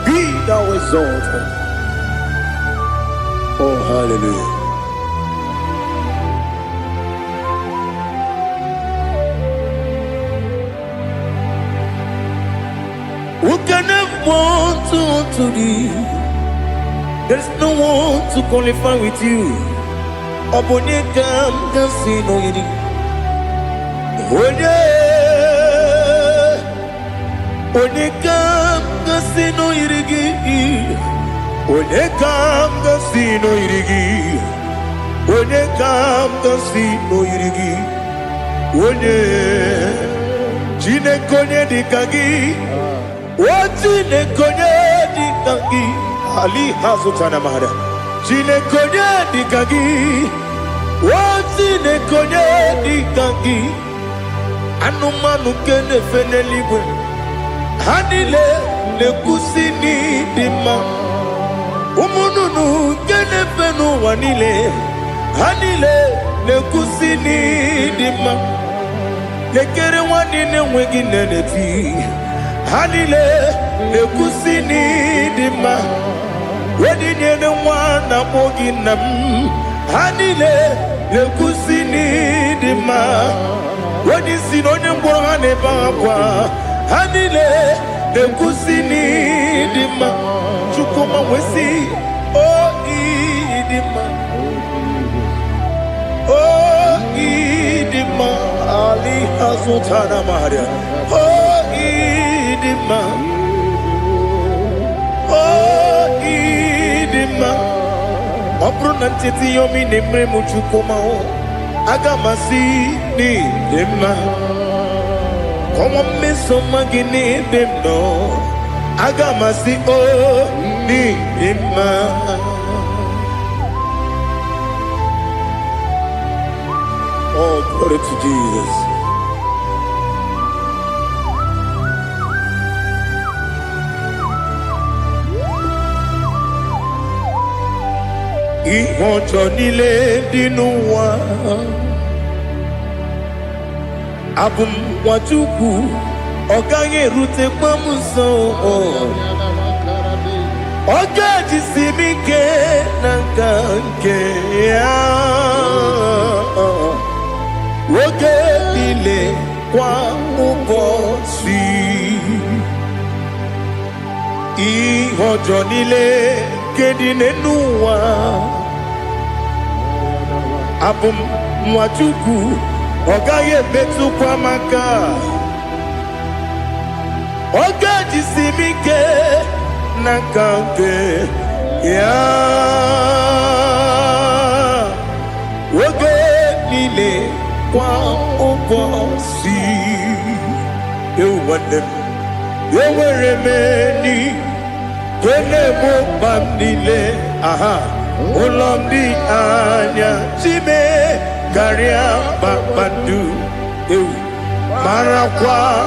Be thou exalted. Oh, hallelujah. Who can have one to thee? There's no one to qualify with you. Obonye kanga sino yiri. Onye kanga sino yirigi. Onye kanga sino yirigi. Onye kanga sino yirigi. Onye jine konye dikagi. Wajine konye dikagi. Ali hazutana mahada. Jine konye dikagi. Wajine konye dikagi. Anumanu kene fene libwe. Hanile le kusini dima. Umununu kene fenu wanile. Hanile le kusini dima. Lekere wanine wengi neneti. Hanile le kusini dima. Wedi nyene wana mogi nam. Hanile le kusini dima. Wedi sinonye mbwangane bakwa. Hanile le kusini dima. Chukuma wesi oh idima. Oh idima. Ali hazutana maria. Oh idima. Oh idima. Obruna titi yomi nemre muchukuma o. Agamasi ni dima. Como me somagini demno. Agamasi o ni dima. Oh, glory to Jesus. Ihojo nile dinuwa Abum wajuku Oganye rute kwa muso Oga jisimike nanganke Woge nile kwa ubosi Ihojo nile kedine nuwa Abum wajuku Ogaye betu kwa maka Oga jisimike nakanke ya Woge nile kwa ubosi Ewanem Eweremeni Kene mo bandile aha Ulomdi anya Chime Karia babadu Marakwa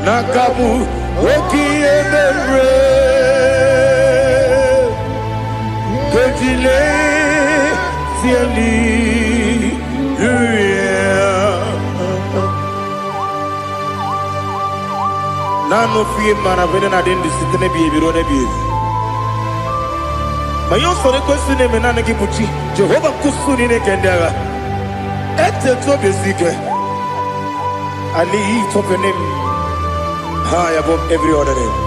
Nakabu Oki emere Kejile Siali Nano fiye maravene na dendi sitene biye birone biye Mayon sore kusune menane kipuchi Jehova kusuni ne kendera Ete to besike Ali topenem high above every other name.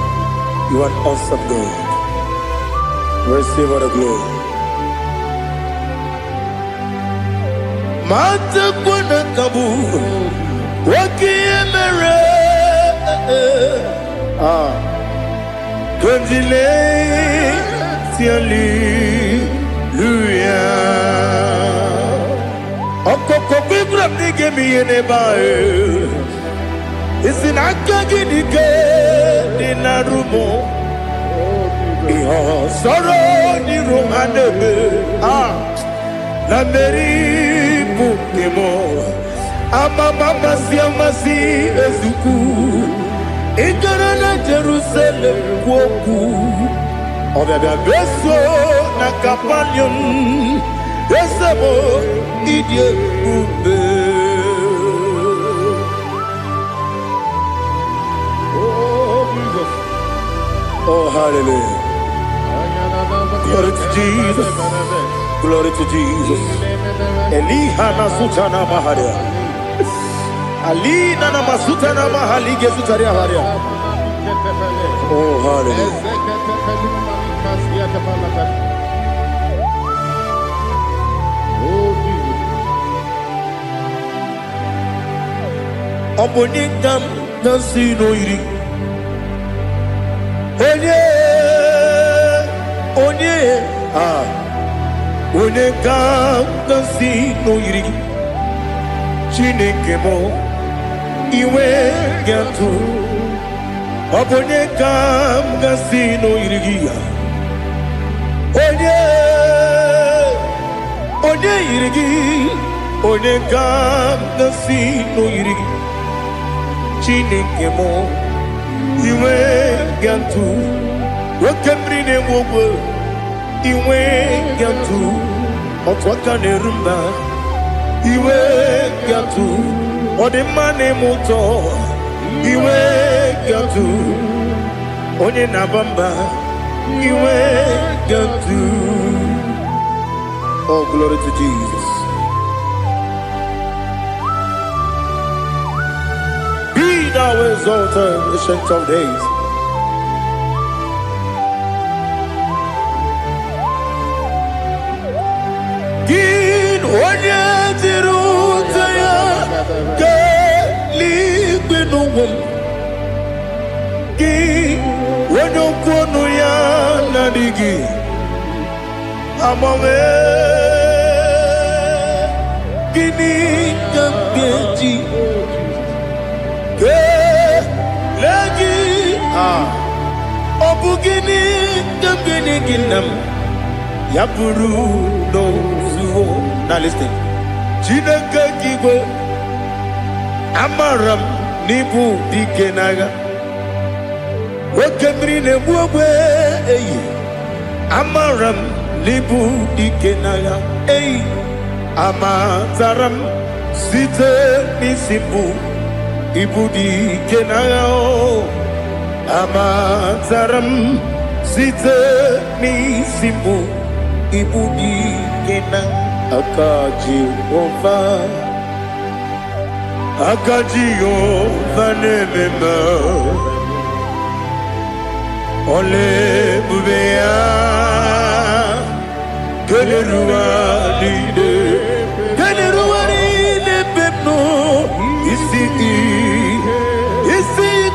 You are an awesome God. Receive all the glory. Mata kuna kabu wakiemere Kondile Hallelujah. Okoko bibra nige mi ene bae. Isin akagi nige dinarumo. Iho soro ni romanebe. La meri bukemo. Ama mama siamasi ezuku. Igarana Jerusalem woku. Obebe beso na kapanion. Esabo idie ube. Oh Jesus. Oh hallelujah. Glory to Jesus. Glory to Jesus. Elihana sutana maharia. Alina na masuta na mahali gesutaria haria. Oh hallelujah. Obonikam nasino iri. Onye Onekam nasino iri. Chineke mo iwe gatu. Obonekam nasino iri. Onye iri. Onekam nasino iri. Chineke mo iwe gatu. Wakemri ne wogo iwe gatu. Otwaka ne rumba iwe gatu. Odemane moto iwe gatu. Onye nabamba iwe gatu. Oh glory to Jesus. Be thou exalted, ancient of days. Gin onye tirutaya ke ligbinumum. Gin onye kwonu ya nadigi amame. Gini kambeji ke lagi obugini kambini ginam yapuru no zuo. Now listen. Chineke kigwe amaram nibu dikenaga. Wakemri ne buwe eyi amaram nibu dikenaga. Eyi amazaram site nisibu ibu dikenaga. Amazaram site nisibu ibu dikenaga. Akajihova nemema ole bubea keleruaride pepno isi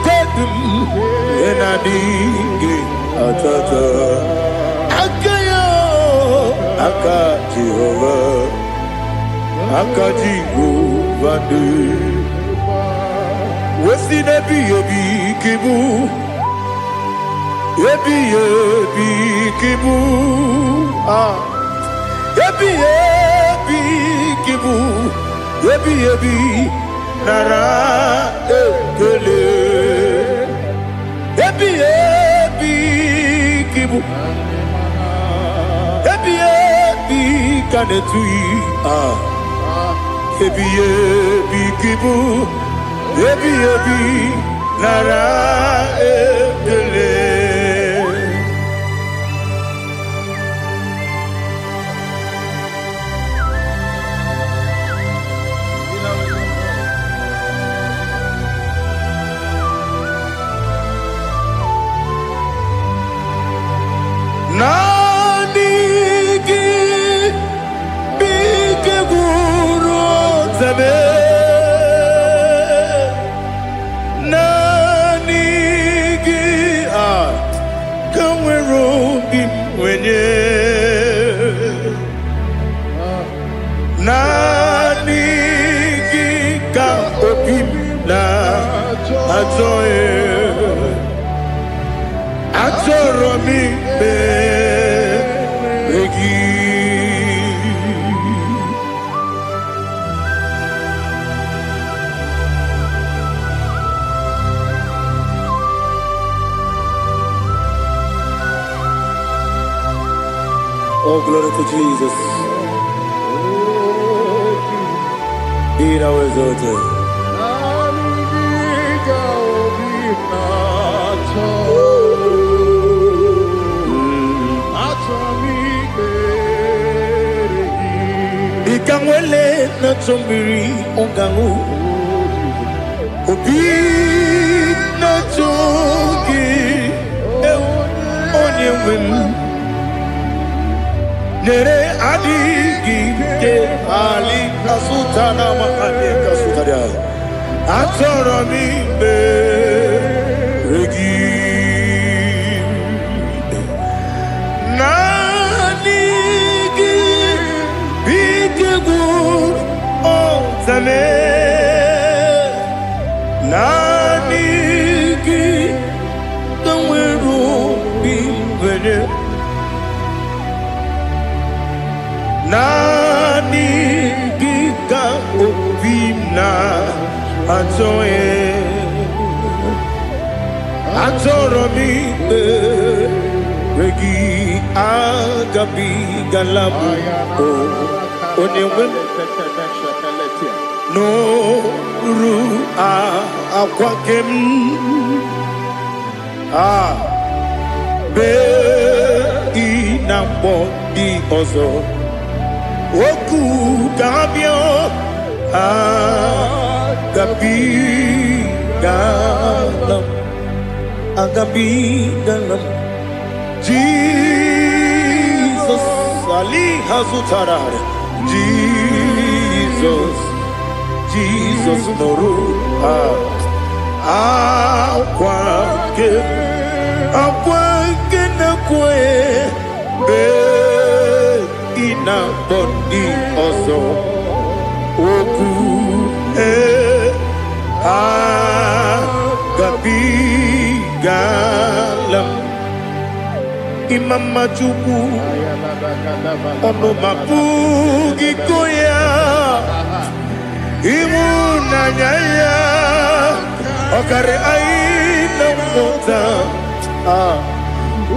kadum enadinge atata Akajihova de Wesi nebi yebi kibu Yebi kibu Yebi kibu Yebi nara ekele Yebi kibu Yebi kanetui Yebi kibu Yebi nara ekele. zame nanigi kanwero bimwenye nanigi ka opim na atoe atoro mi begi. Oh, glory to Jesus. Be thou exalted. Ikangwele na chombiri ongangu obi na chogi onye wem nere adigi ke ali kasutana mahane kasutaria atoro mi beregi nanigi bigegu zame nanigi kanweru bimwene nanigi ka obimna atoe atoro mi regi agabi galabu onyewe no ru akwakem be inambo di ozo oku gabio agabi galam Jesus ali hazutarare Jesus noru akwake na kwe be ina bondi ozo oku gabi galam imama chuku ono mapugi koya imuna nyaya okare aina mota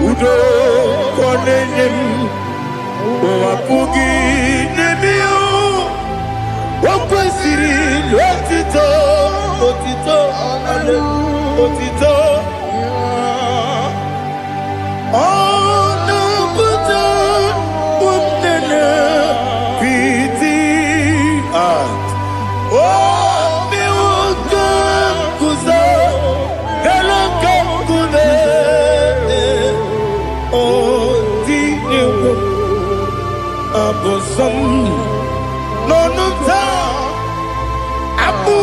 udo konenyem wapugi nemio wakwesiri lotito ale otito ono buta umnene piti mi woka kuza galaka kune tinyewo abosom nonuta abu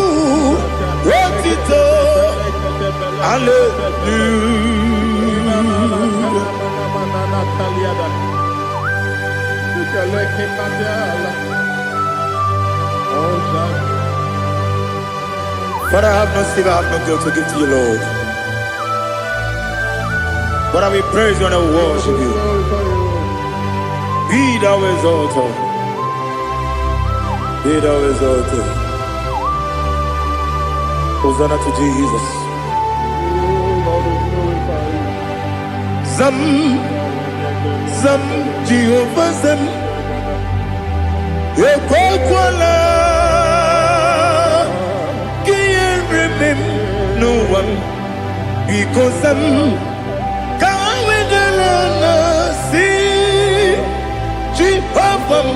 otito But I have no silver, I have no gold to give to you, Lord. But I will praise you and I will worship you. Be thou exalted. Be thou exalted. Hosanna to Jesus. Zam Jehovah Zam Ekwakwala Can't remember no one because I'm Kawedalana see Jehovah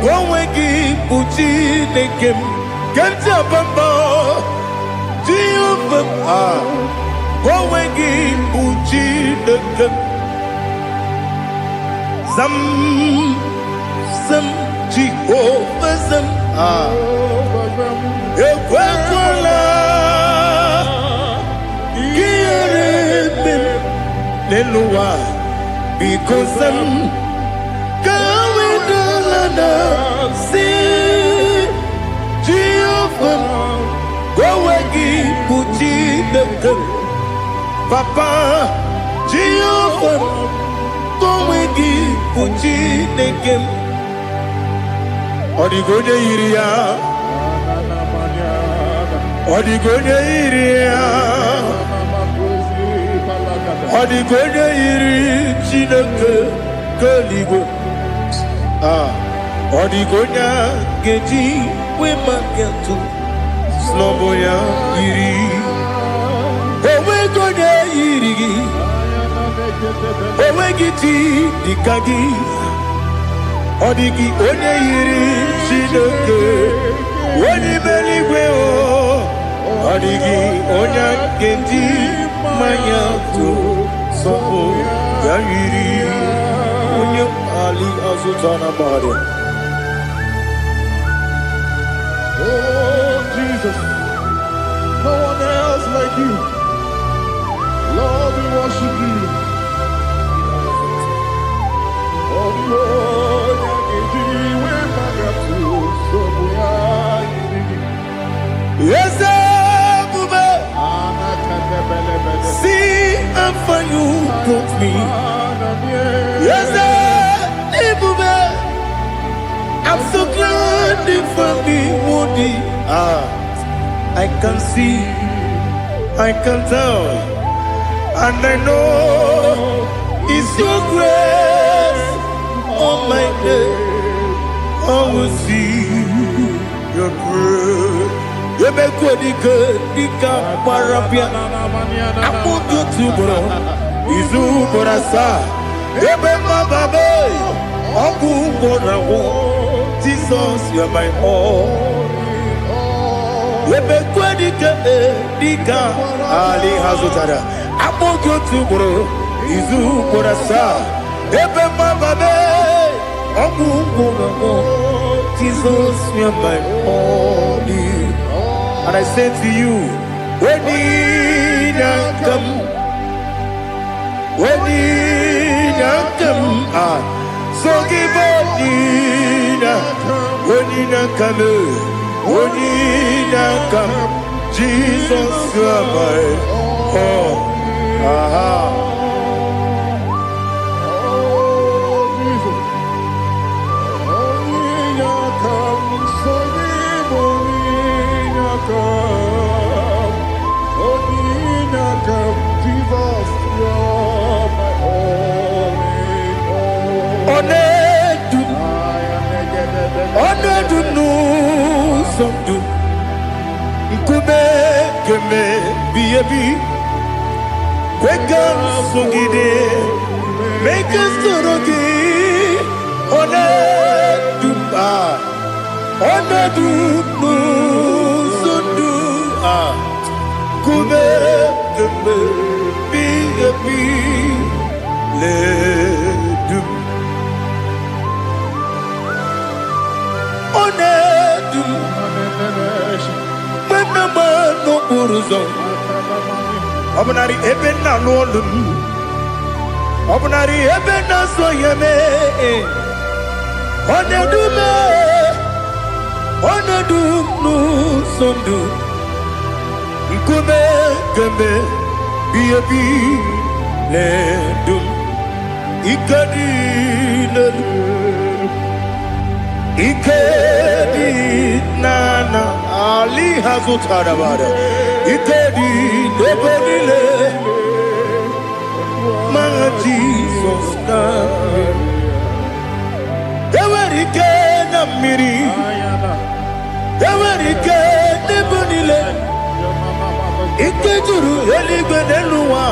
Wawegi Uchi Nekem Kantabamba Jehovah Wawegi Uchi Nekem Zam Jehovah Zam ekwekwala ihere n'elu ụwa biko sem ka wedala na si Jehova gowe gị bụ Chineke Papa Jehova gowe gị bụ Chineke ọ dịghị onye yiri ya ọ dịghị onye yiri ya ọ dịghị onye yiri Chineke keligwe ọ dịghị onye ga-eji wee maka ntụ n'ọbụ ya yiri onweghị onye yiri gị onweghị chi dịka gị ọ dịghị onye yiri Chineke onye mere igwe ọ dịghị onye ga-eji mmanya tụ sọpụ ya yiri onye ali azụta na mmadụ. Oh Jesus, no one else like you. Lord, we worship you. Oh Lord, yes, see how far you brought me. Yes, I'm so glad for me, Woody. I can see, I can tell, and I know it's your grace. Oh my God, I will see your grace. You make good, Dika Parapia. I'm going to bro. Izu Borasa. You make my baby. Oku Borawo. Jesus, you are my all. You make good, Dika Ali Hazutara. I'm going to bro. Izu Borasa. You make my baby. Oku Borawo. Jesus, you are my all. And I say to you, when you come, so give up, when you come, Jesus, you are my all. Make us Obnari ebena lolum Obnari ebena soyeme Onedu nu sondu Nkume keme Biyebi ledum Ikadi Ikedi nana Ali hazutara bada Ikedi nebodile Manga Jesus kame Ewerike na miri Ewerike nebodile Ikejuru eligwe neluwa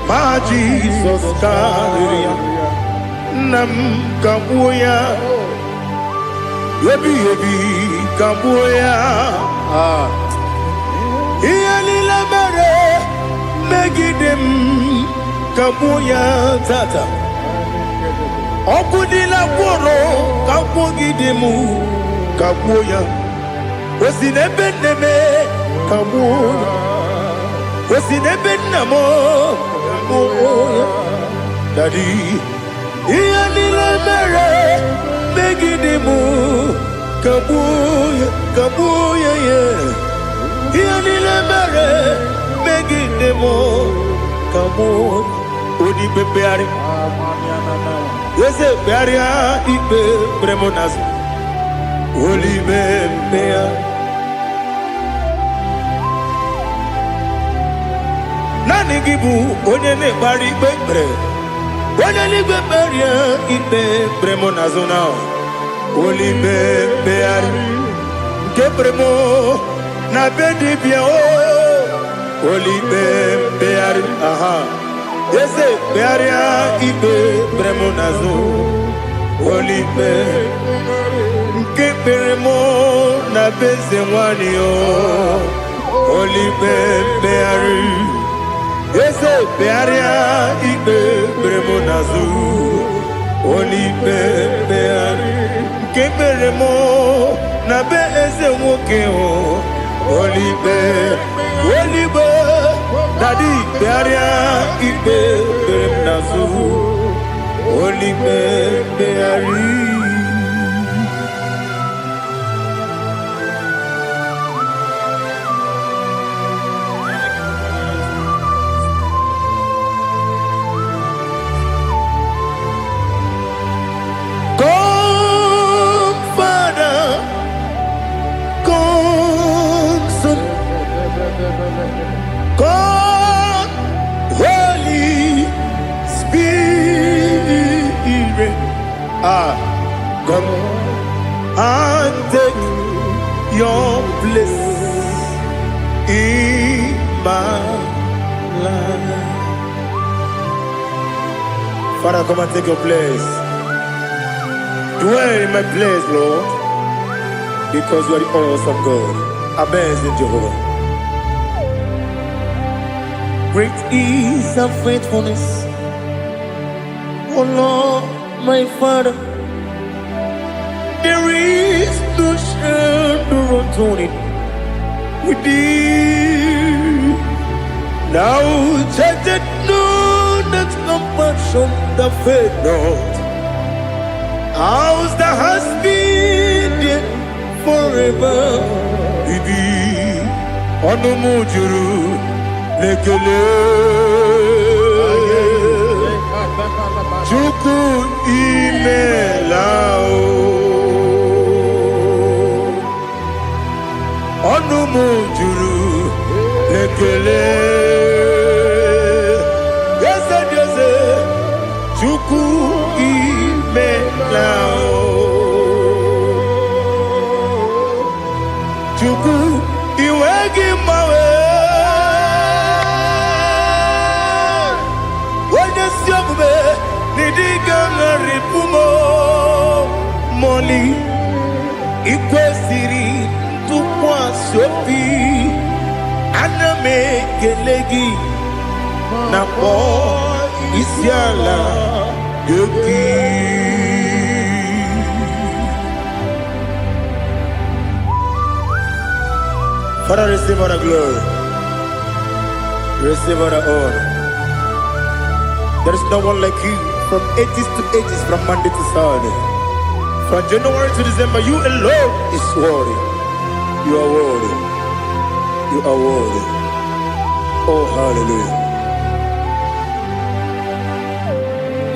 Ma Jesus kame Nam kabuya Yebi kabuya Iyalila mere Megidem kabuya tata Okudila kworo kabugidemu Kabuya. Was in a beneme. Kabuya. Was in a benamo. Kabuya. Daddy. Ianila mere. Megidimu. Kabuya. Kabuya. Yeah. Ianila mere. Megidimu. Kabuya. Odi bebeari. Yese bearia ibe bremonas. Oli bebea. Nani gibu onye ne bari bebre. Onye ni beberia ibe bremonas ona. Oli bebeari. Ke bremo na bedi bia o. Oli bebeari. Aha. Yese bearia ibe bremonazo olibe nke beremo na beze nwani o olibe beari yese bearia ibe bremonazo olibe beari nke beremo na beze nwoke o olibe olibe Daddy, bearia ibe beremnazu, olibe beari. Come, Father, come, Son, come. Come and take your place in my life. Father, come and take your place. Dwell in my place, Lord, because you are the awesome God. Amazing Jehovah. Great is thy faithfulness, oh Lord, my Father. There is no shadow of turning with thee. Now check that no, that compassion that faith not. Ours that has been there forever. Bibi, Onomujuru, Lekele, Chuku Imelao. Onumu juru lekele Yese Yese Chuku imelao Chuku iwegi mawe Wanye siogube nidiga ngaripumo Moli ikwesiri Tukwa sopi Aname kelegi Napo Isiala Yoki Father, receive all the glory. Receive all the honor. There is no one like you from ages to ages, from Monday to Saturday. From January to December, you alone is worthy. You are worthy. You are worthy. Oh, hallelujah.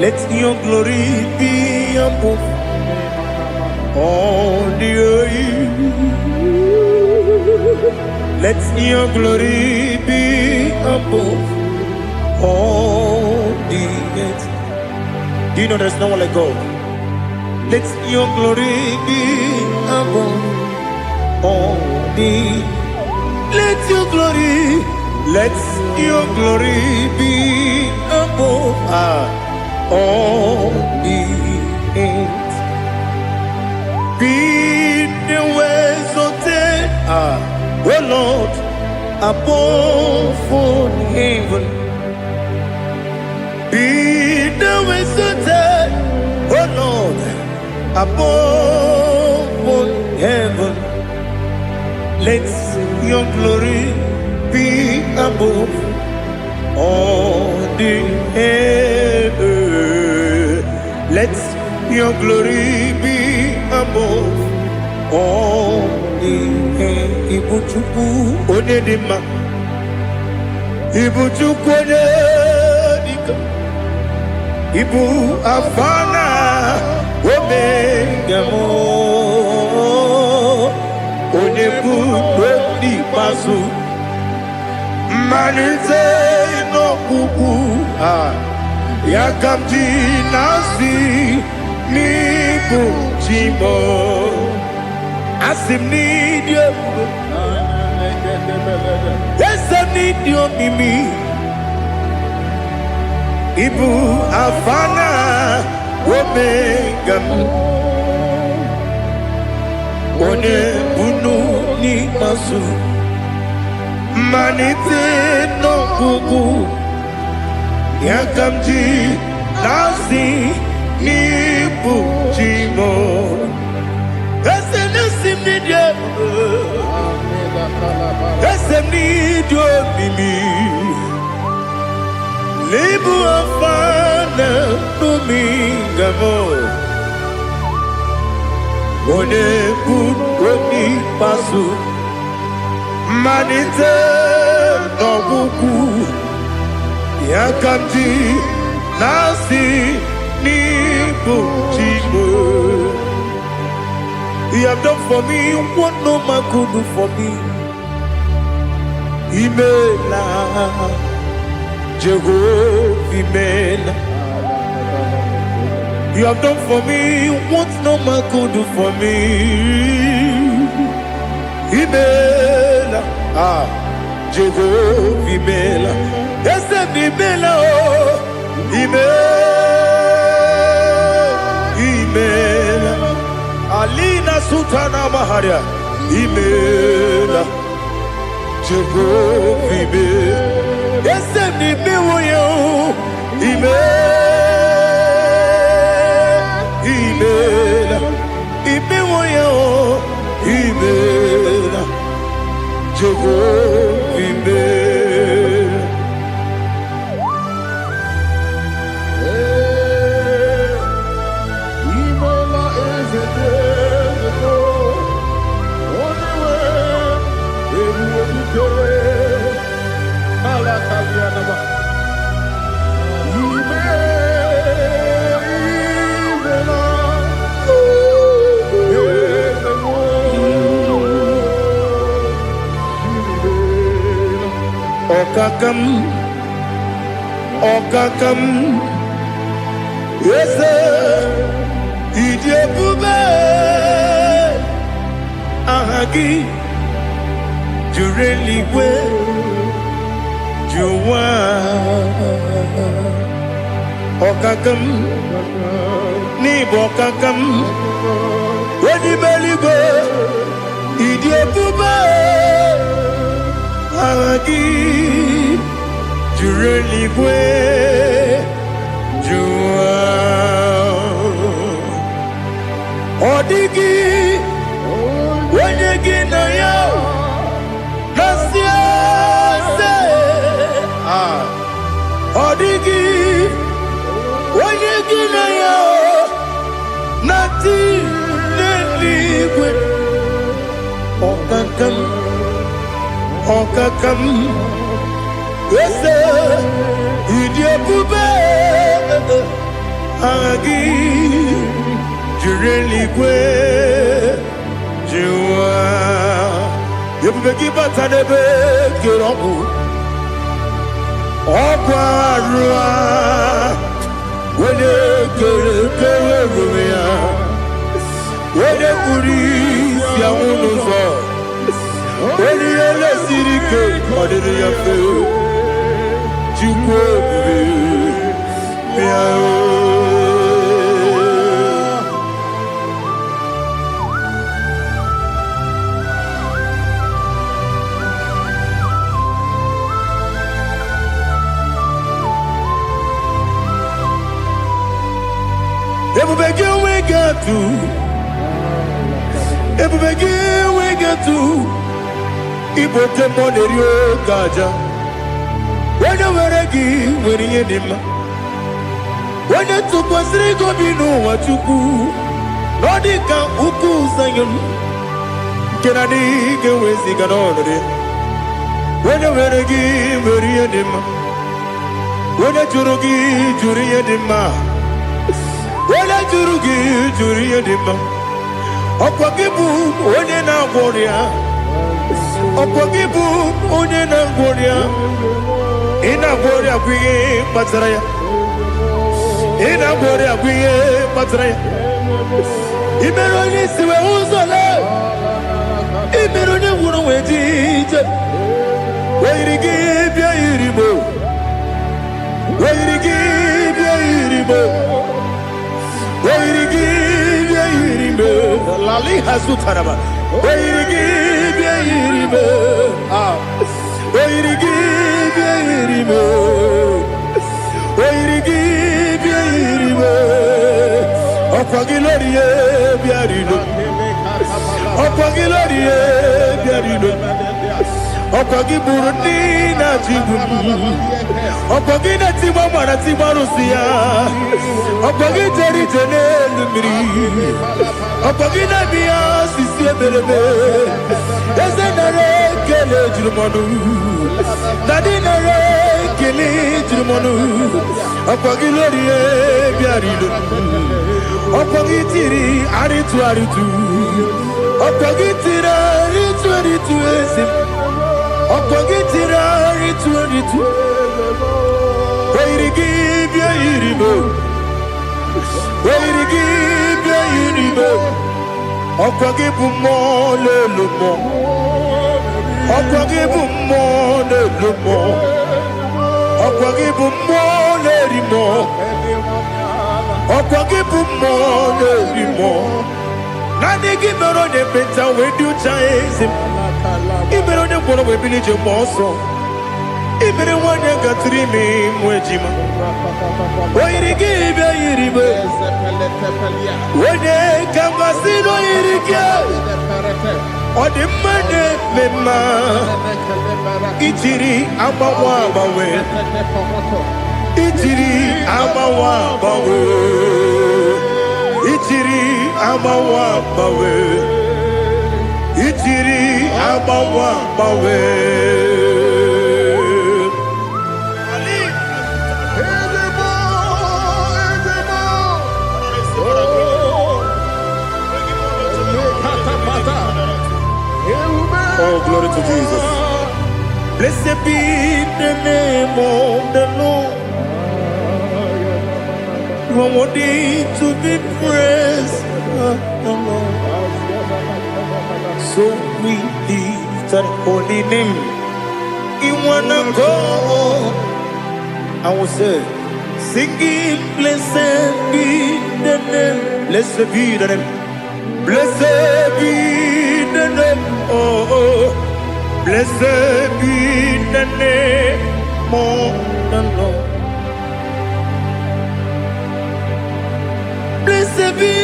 Let your glory be above all the earth. Let your glory be above all the earth. Do you know there's no one like God? Let your glory be above all the earth. Let your glory be above all the earth. Be the ways of death, oh Lord, above all heaven. Be the ways of death, oh Lord, above all heaven. your glory be above all the earth. Let your glory be above all the earth. Ibuchukwu onedima, Ibuchukwu onedika, Ibu afana omega mo, onebu dodi pasu, manite no kuku yakamti nasi nibu chimo. Asim need you. Yes, I need you, Mimi. Ibu Afana Omega. One Bunu ni Masu. Manite no Kuku. Yakamji Nasi Nibu Chimo. Esem need you. Esem need you, Mimi. Lebu afana numingamo. One kuni pasu. Manite no buku. Yakamji nasi nibu chimo. You have done for me what no man could do for me. Imela, Jehovah, Imela. You have done for me what no man could do for me. Imela, Jehovah, Imela. Yes, Imela, Imela. Alina Sutana Maharia Imela Jehovah Imela. Yes, me yo Imela yo Imela Jehovah Imela. Okakam, yes, Idiabube, Ahagi, Jureli, Juwa, Okakam, Nibokakam, Wedi Beligo, Idiabube, Ahagi. Jureli bwe jua odigi wenyegi na yo nasiase odigi wenyegi na yo nati neligwe okakam yes, Idiabube Agi Jureli Gwe Jua Yebubeki Batanebe Kiroku Okwarua Wene Kere Rumia Wene Kuri Siamunuzo Wene Yele Sirike Odini Yafe Ibo temone rio gaja. Wene weregi weriye nima. Wene tukwasiri gobinu wachuku. Nodika uku zanyon. Kenani gewezi ganonore. Wene weregi weriye nima. Wene jurugi juriye nima. Wene jurugi juriye nima. Okwagibu onye na gworia. Okwagibu onye na gworia. Ina gworia kwiye matraya. Ina gworia kwiye matraya. Imero ni siwe uzole. Imero ni wuro wejije. Weirigi bia iribo. Weirigi bia iribo. Weirigi bia iribo. Lali hasutaraba. Weirigi bia iribo. Weirigi bia iribo. Weirigi bia iribo. Okwagilorie bia iribo. Okwagilorie bia iribo. Okwagiburundi na jibumu. Okwagina timama na timarusia. Okwagiteri jene lumiri. Okwagina biya sisi eberebe. Ezenare kele jirumonu. Nadinare kele jirumonu. Okwagilorie biarido. Okwagitiri aritu aritu. Okwagitira aritu aritu esim. Okwagitira aritu aritu. Weirigi bia iribo. Weirigi bia iribo. Okwagibu mo lelumo. Okwagibu mo lelumo. Okwagibu mo lerimo. Okwagibu mo lerimo. Nani gimero ne beta wedu chaizim. Imero ne kono we bilije moso. Imere wanya gatrimi mwejima. Weirigi bia iribo. Wene kamasino irige. Odimane mema. Itiri amawa bawe. Itiri amawa bawe. Itiri amawa bawe. Itiri amawa bawe. Oh, glory to Jesus. Blessed be the name of the Lord. You are worthy to be praised, the Lord. So we lift that holy name. You wanna go? I will say, singing, blessed be the name. Blessed be the name. Blessed be the name. Oh, blessed be the name of the Lord. Blessed be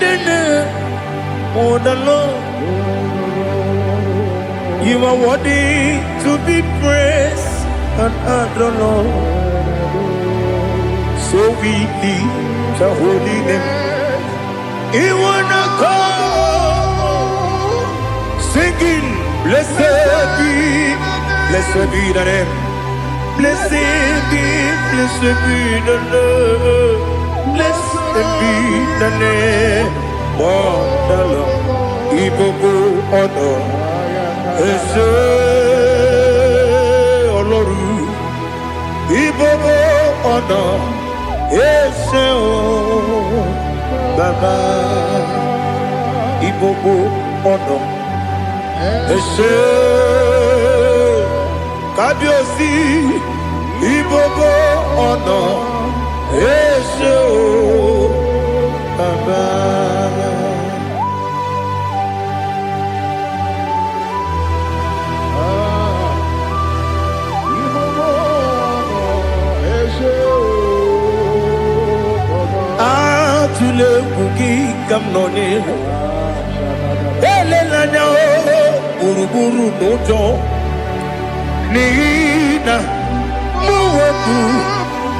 the name of the Lord. You are worthy to be praised and adored, Lord. So we lift the holy name. You wanna call, singing, blessed be the name. Blessed be the Lord. Blessed be the name of the Lord. Ibobo ono ese Oloru. Ibobo ono ese o Baba. Ibobo ono ese Kabiosi. Ibobo ono ese o Baba. Atule kuki kamnoni. Ele la nyao gburugburu n'ụjọ n'ihi na mụ wepụ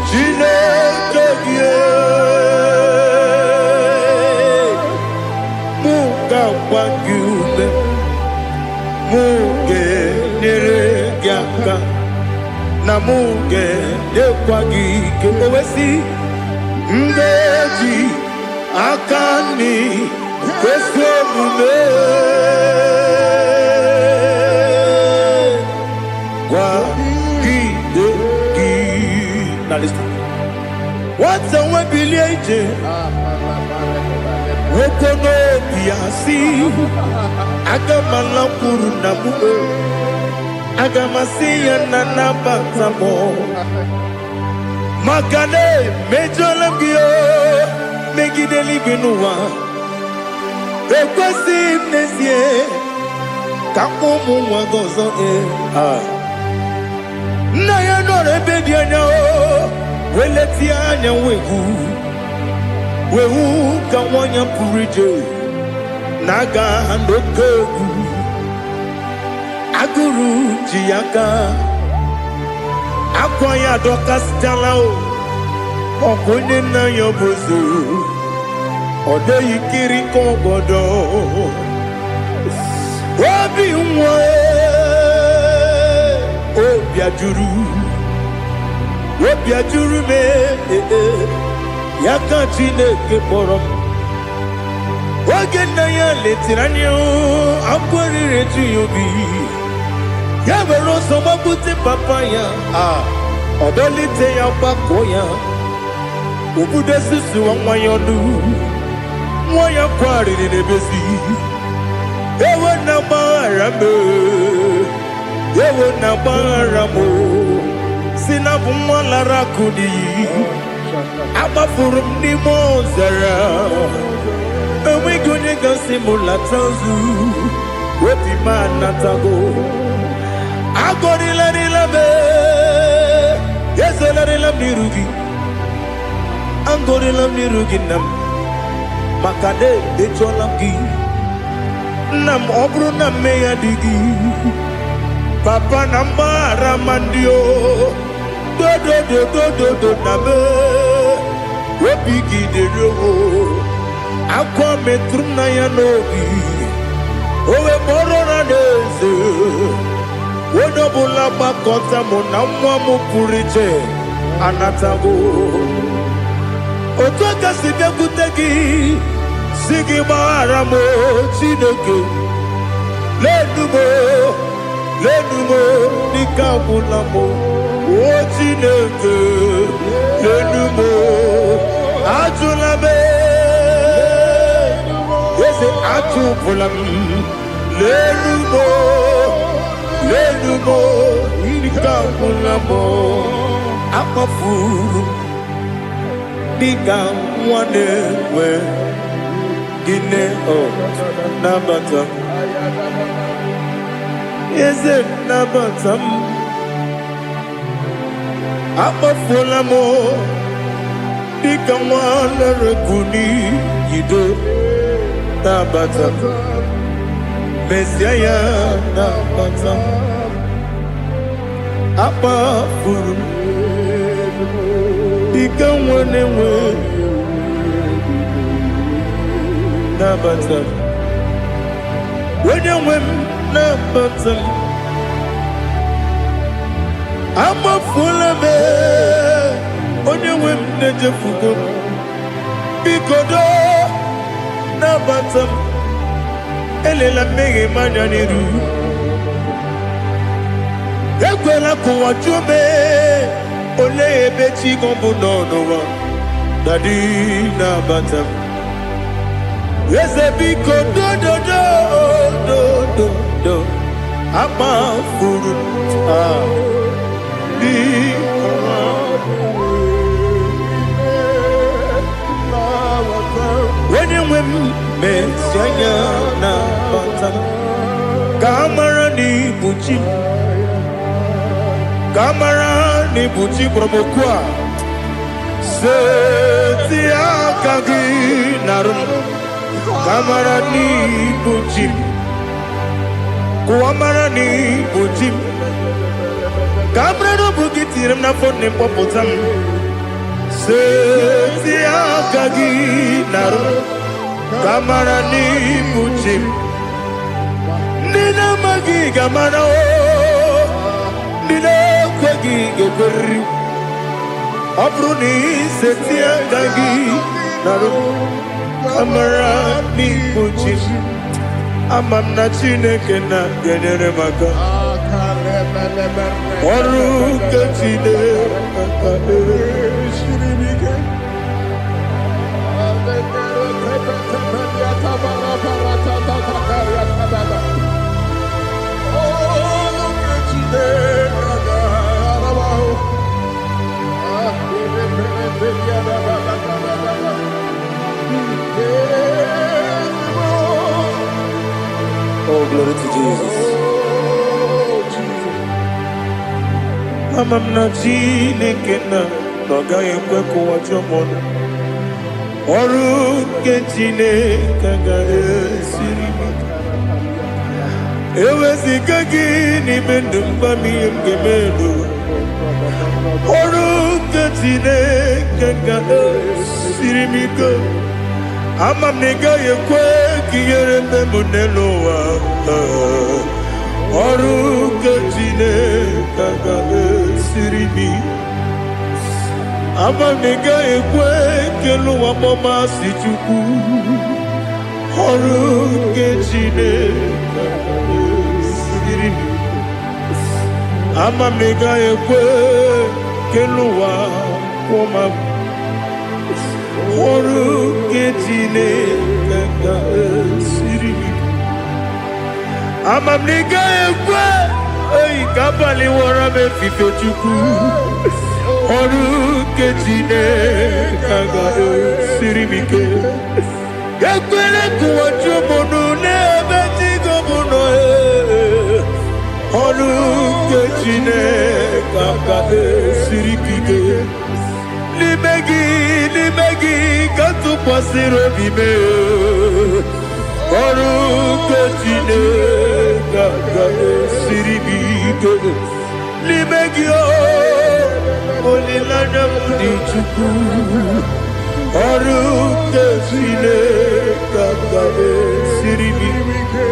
Chineke gị mụ ga-agba gị ume mụ ga-enyere gị aka na mụ ga-enyekwa gị ike owesi mmeji aka nri kwesị omume gwagide gị na lista nwata nwe bilie ije nwoke n'obi ya si aga m alakwuru na mụ aga m asị ya na nabata m maka na emejọla m gị megide eluigwe n'ụwa ekwesịghị m n'ezie ka ụmụ nwa gị ọzọ nna ya nọrọ ebe dị anya weletie anya wehu ka nwanyị pụrụ ije na-aga n'oke egwu agụrụ ji ya aka akwa ya dọkasịchala ọkwa onye nna ya bụzo ọ dịghị kiri ka obodo obi nwa obi ajuru m ya ka Chineke kpọrọ m oge nna ya letiri anya akwa riri eju ya obi ya were ọsọ gbapute papa ya ọ dọlite ya gbakọ ya obodo susuwa nwa ya ọnụ nwa ya kwarịrị n'ebezi ewe na gbaghara m si na bụ nwa lara akụ n'iyi agbafuru m n'ime ọzara enweghị onye gasị m lata nzu obi m anatago agọrịlarịla m ezelarịla m n'iru gị agọrịla m n'iru gị nna m maka na ejọla m gị nna m ọ bụrụ na mmehie dị gị papa na mgbaghara ma ndị dodododododo na me obi gị dịrị akwa metụrụ m na ya n'obi owe kpọrọ na n'eze onye ọbụla gbakọta mụ na nwa m pụrụ iche anatago otu aka si bịakwute gị si gị gbaghara m Chineke lenumo dịka agwụla m o Chineke lenumo ajụla m eze ajụpụla m lenumo dịka agwụla m akpafuru dịka nwa na-enwe gịnị nabata eze nabata m akpafuola m dịka nwa na-erekwu n'iyido nabata mesia ya nabata akpafuru dịka nwa na-enwe nabata onye nwe m nabata m agbafuola m onye nwe m na-ejefugo m biko nabata m elela mmehie m anya n'iru ekwela ka ụwa jụọ m olee ebe chi gị bụ n'ụwa dadi nabata m eze biko do akpafuru onye nwe m mesi anya na bata ka amara n'ibu chi ka amara n'ibu chi gwara m okwu a seti aka gị narụ m ka amara n'ibu chi Kuamarani Bujim Cabrano Bugitirim na phone Popotam Setia Kagi Naru Kamarani Bujim Nina Magi Gamano Nina Kwagi Gobri Abruni Setia Kagi Naru Kamarani Bujim Amam na Chineke na genere maka Oru ke Chineke shiribike Oh, glory to Jesus. Amam na Chineke na noga yekwe kuwachomona. Oru ke Chineke ga esiri. Ewezika gini mendumba miyemgemelu. Oru ke Chineke ga esiri miko. Amam nega yekwe kiyere memuneloa. Oru ke Chineke ga esiri. Amam nega yekwe keluwa mama si chuku. Oru ke Chineke ga esiri. Amam nega yekwe keluwa mama. Oru ke Chineke ga esiri. Amam nega yekwe kabali wara me fife chuku. Oru ke Chineke ga esiri mike. Yakwele kuwacho mono nebe tigo mono. Oru ke Chineke ga esiri mike. Limegi katu pasiro bime. Oru ke Chineke ga esiri mike. Limegi olilana mudi chuku. Oru ke Chineke ga esiri mike.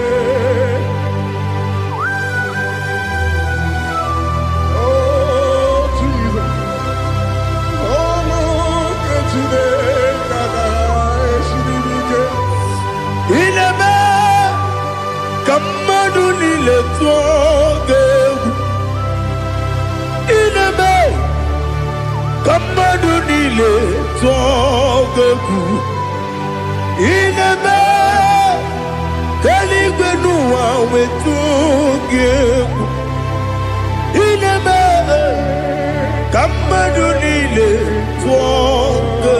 Ineme kamadu nile tuoge. Ineme kamadu nile tuoge. Ineme kaligwe nuwa wetuge. Ineme kamadu nile tuoge.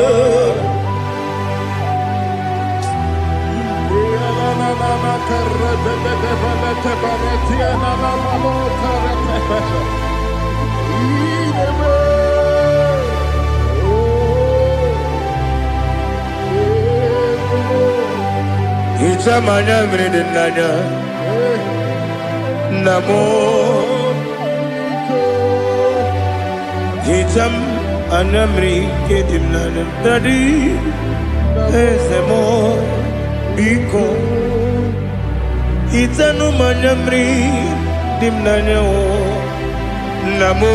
Ichamanya mridinanya Namo Icham anamri kedimnanya Tadi Ezemo Biko Itanu manyamri dimnanya o Namo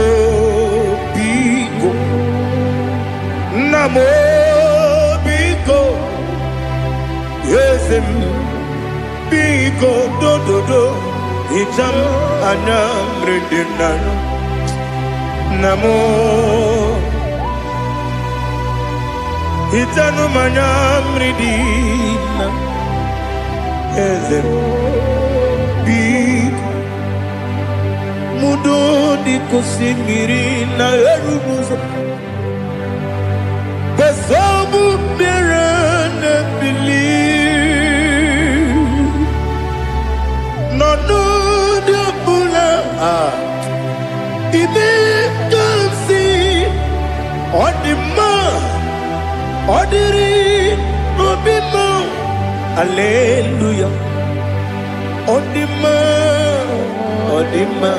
Biko Namo Biko Yesem Biko do do do Icham anamri dimnanya Namo Itanu manyamri dimnanya Ezem Biko Mudo di kusimiri na erumuzo Besobu mirane believe No no de bula Ibe kansi Odima Odiri Obima Alleluia Odima, Odima,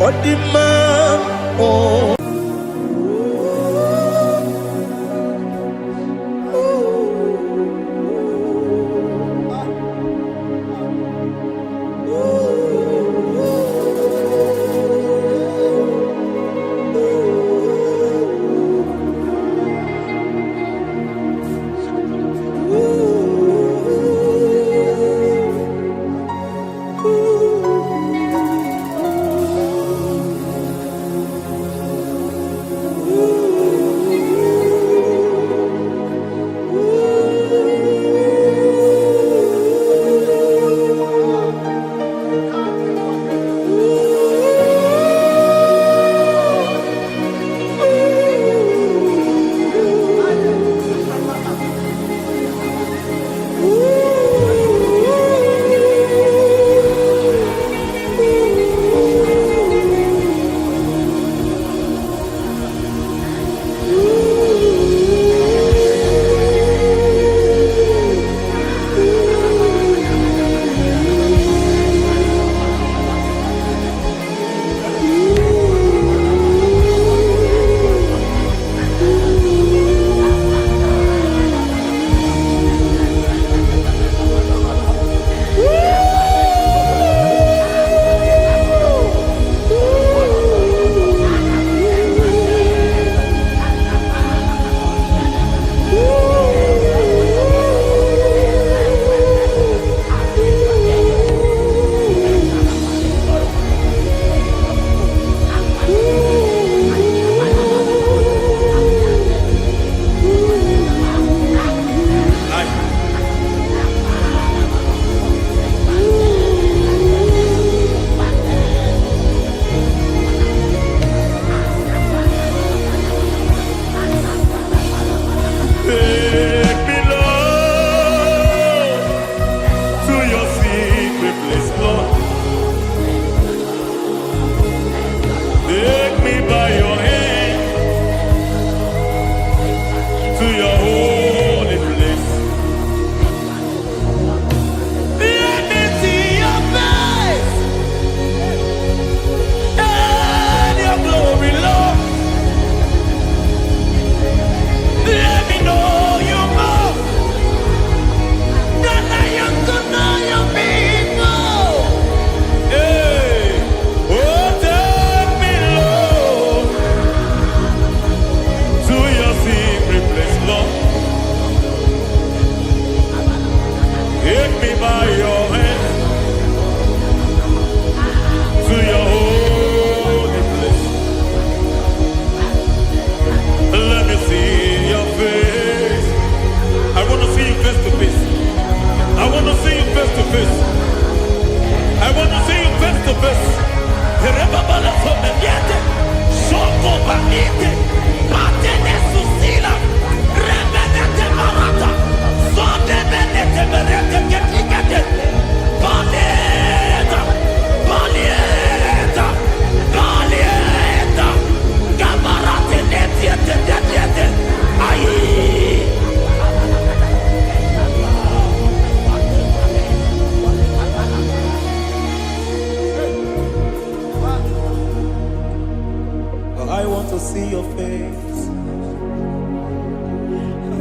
Odima, oh.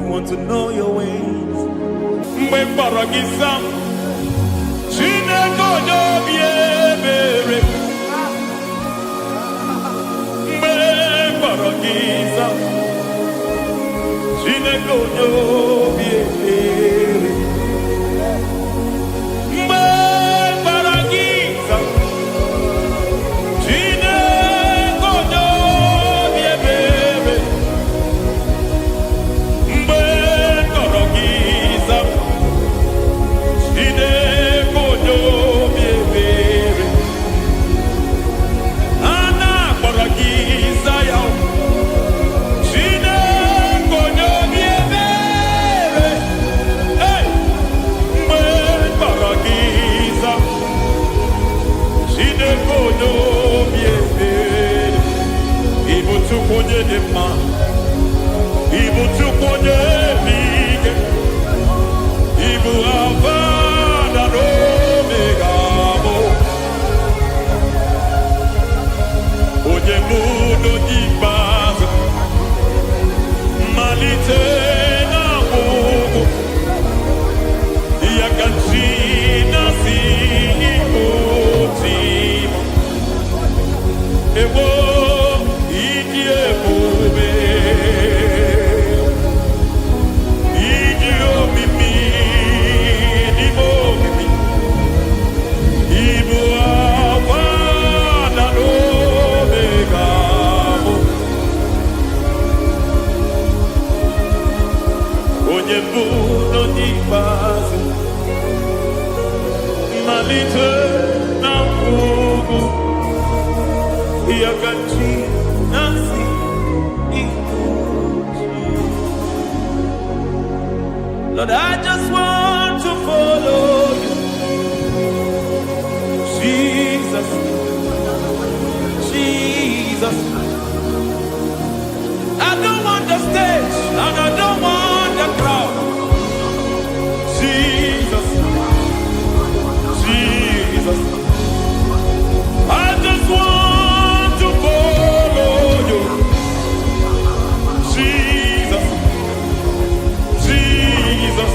want to know your ways. Mbe paragisa, chine gojo biebere. Mbe paragisa, chine gojo biebere. Mbe paragisa, chine gojo biebere. Mbe paragisa, chine gojo biebere. Ana paragisa yao. Ibutukonye dema, ibutukonye bige, ibu avada no. onye bụ n'onye ikpeazụ malite na ngwụgwụ ya ka chi na-asị ikwu Lord, I just want to follow you Jesus Jesus I don't want the stage and I don't want the crowd Jesus Jesus I just want to follow you Jesus Jesus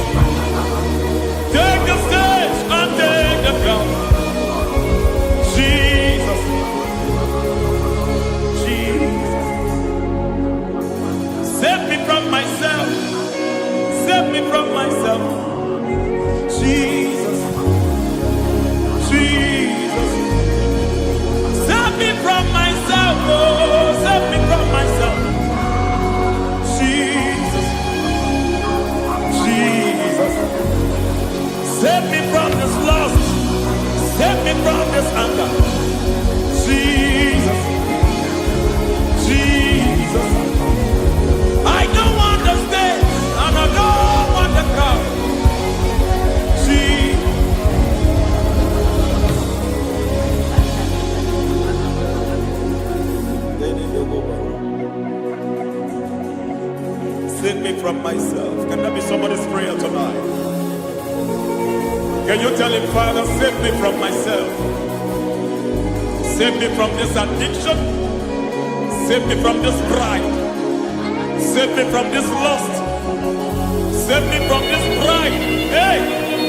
take the stage and take the crowd Jesus Jesus save me from myself save me from myself Jesus Jesus save me from myself oh save me from myself Jesus Jesus save me from this lust save me from this anger Jesus Jesus I don't want the stage and I don't want the crowd Jesus save me from myself. Can that be somebody's prayer tonight? Can you tell him, Father, save me from myself. Save me from this addiction. Save me from this pride. Save me from this lust. Save me from this pride. Hey!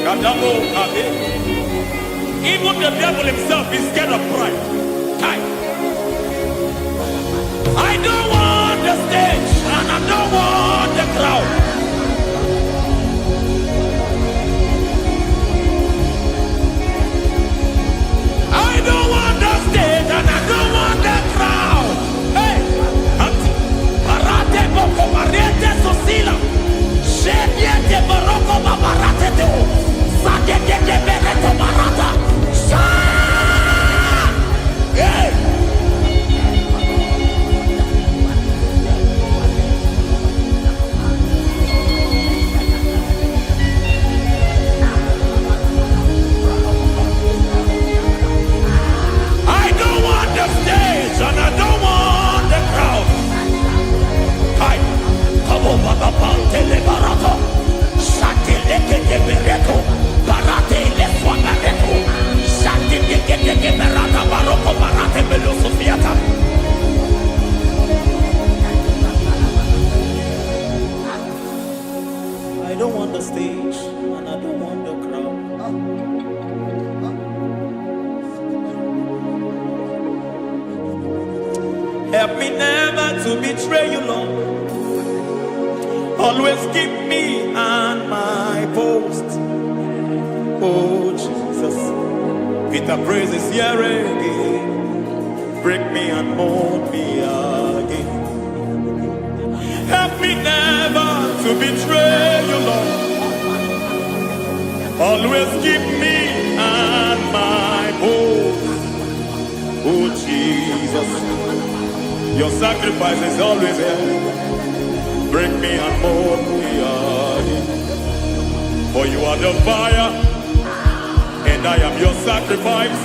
Kadamo, Kade. Even the devil himself is scared of pride. I don't want the stage and I don't want the crowd. I don't want the stage and I don't want the crowd. Hey, Parate Boko Mariete Sosila. Shediete Baroko Babarate Teo. Sadete Bereto Barata. Hey! And I don't want the crowd. Hi, come on, Baba Pantele Barato. Shatileke de Bereto. Barate le Swanareto. Shatileke de Berata Baroko Barate Belosofiata. I don't want the stage and I don't want the crowd. Help me never to betray you, Lord. Always keep me on my post. Oh, Jesus. With the praises here again. Break me and mold me again. Help me never to betray you, Lord. Always keep me on my post. Oh, Jesus. Your sacrifice is always here. Break me and mold me again. For you are the fire, and I am your sacrifice.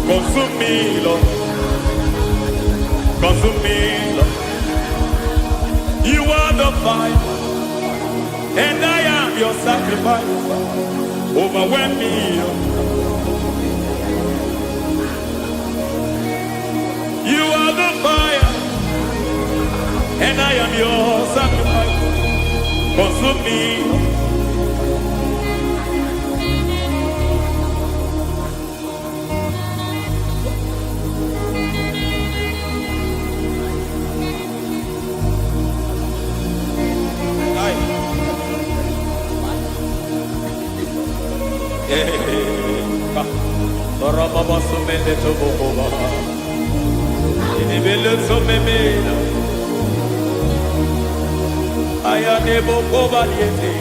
Consume me, Lord. Consume me, Lord. You are the fire, and I am your sacrifice. Overwhelm me, Lord. You are the fire, and I am your sacrifice. Consume me. Aya nebo kobaliete.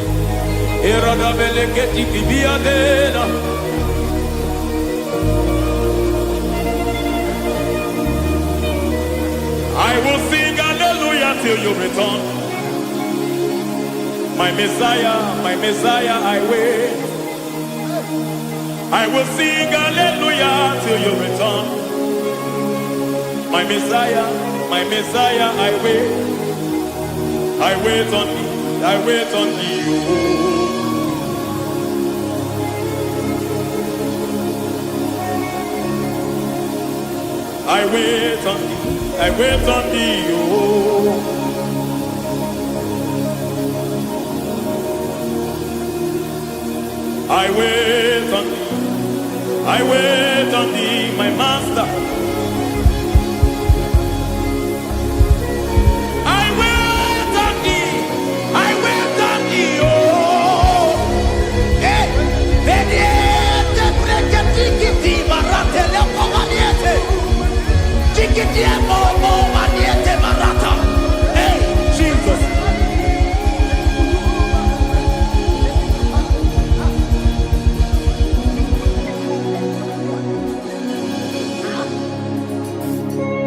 Eroda beleketi kibiadena. I will sing hallelujah till you return. My Messiah, I wait. I will sing hallelujah till you return. My Messiah, I wait. I wait on thee, I wait on thee. I wait on thee, I wait on thee. I wait on thee, I wait on thee, my master. I wait on thee, I wait on thee, oh. Hey, vediete, preketi, marate, lepo maniete. Tikiti, mo, maniete, marata. Hey, Jesus.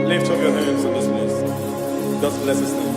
Lift up your hands in this place. Just bless his name.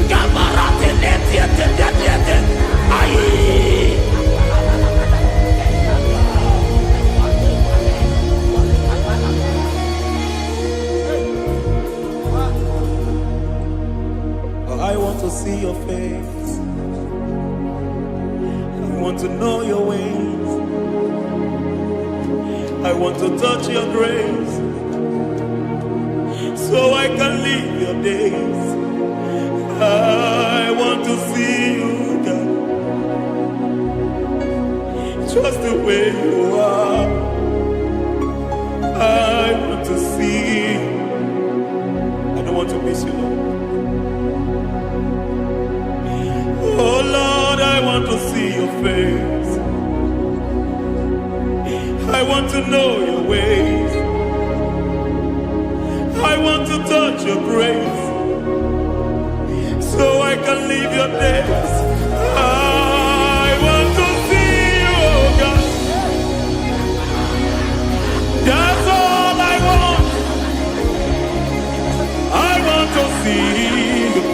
Come on! I want to see your face. I want to know your ways. I want to touch your grace, so I can live your days. I want to see you, God, just the way you are. I want to see you. I don't want to miss you, Lord. Oh Lord, I want to see your face. I want to know your ways. I want to touch your grace, so I can live your days. I want to see you, oh God. That's all I want. I want to see you.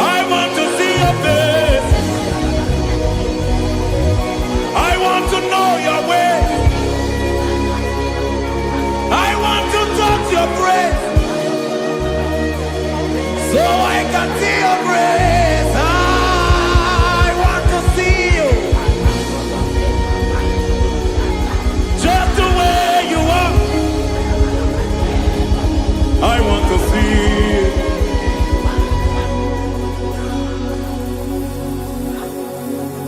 I want to see your face. I want to know your way. I want to touch your grace, so I can see your grace. I want to see you, just the way you are. I want to see you.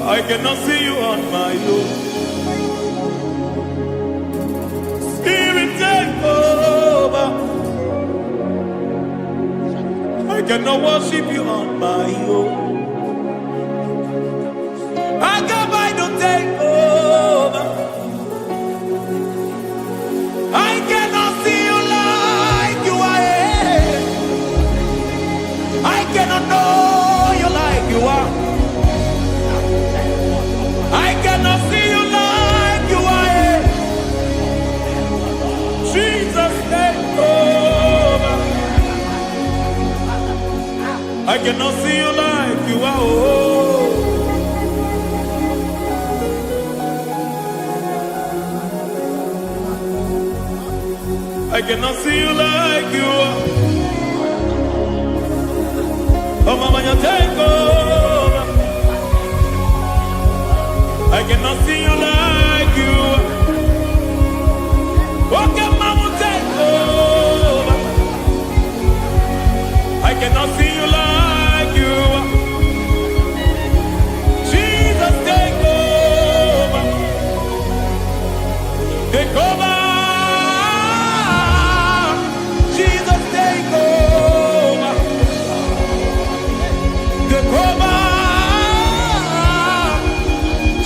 I cannot see you on my own. Spirit, take over. I cannot worship you on my own. I can by to take over. I cannot see you like you are. I cannot know you like you are. I cannot see you like you are. Jesus, take over. I cannot see you like you are. Oh. I cannot see you like you are. Oh, Mama, you take over. I cannot see you like you are. Okay, Mama, take over. I cannot see you like you are. Jesus, take over. Take over. Jesus, take over. Take over.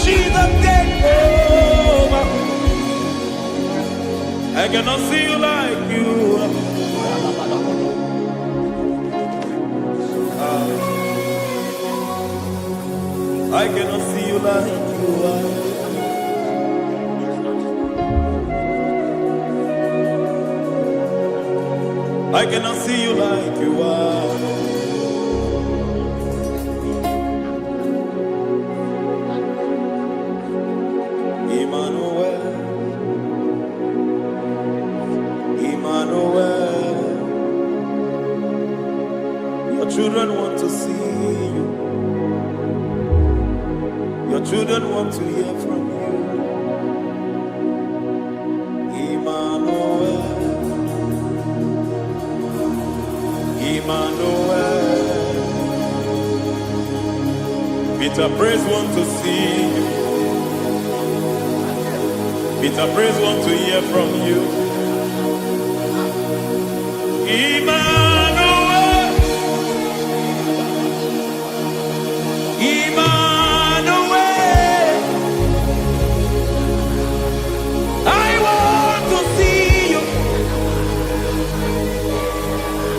Jesus, take over. I cannot see you like you are. I cannot see you like you are. I cannot see you like you are. Emmanuel, Emmanuel, your children want to see you. Your children want to hear from you. Emmanuel, Emmanuel. Peter Praise want to see you. Peter Praise want to hear from you. Emmanuel, Emmanuel. I want to see you.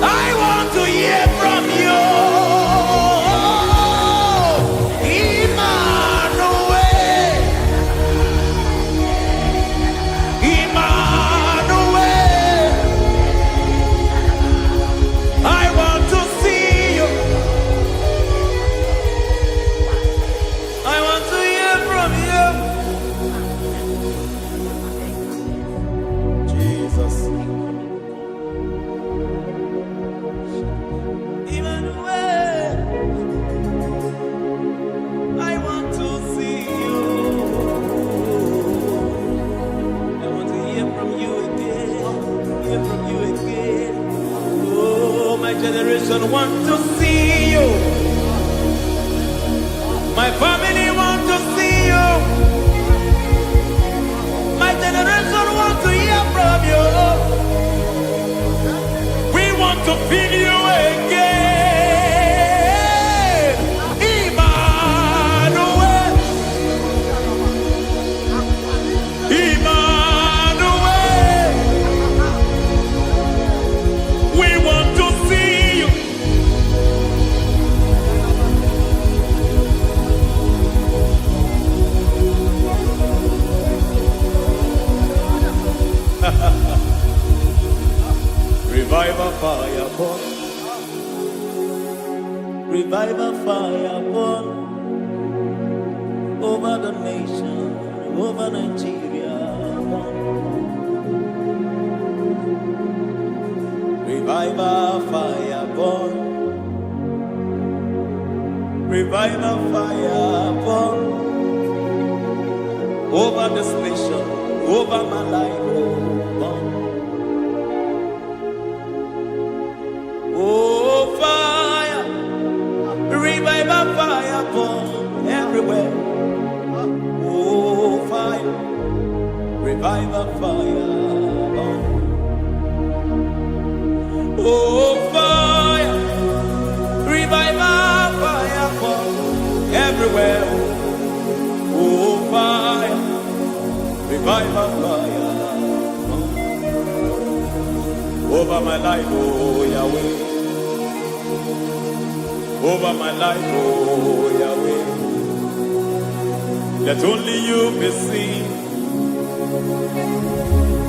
I want to hear from you. Emmanuel, Emmanuel. generation want to see you. My family want to see you. My generation want to hear from you. We want to feel you again. Emmanuel. Emmanuel. We want to see you. Revival fire burn. Revival fire burn over the nation, over Nigeria. Revival fire burn. Revival fire burn over this nation, over my life. Burn. Oh, fire, revival fire burn everywhere. Oh, fire, revival fire burn. Oh, fire, revival fire burn everywhere. Oh, fire, revival fire burn over my life, oh Yahweh. Over my life, oh Yahweh. Let only you be seen.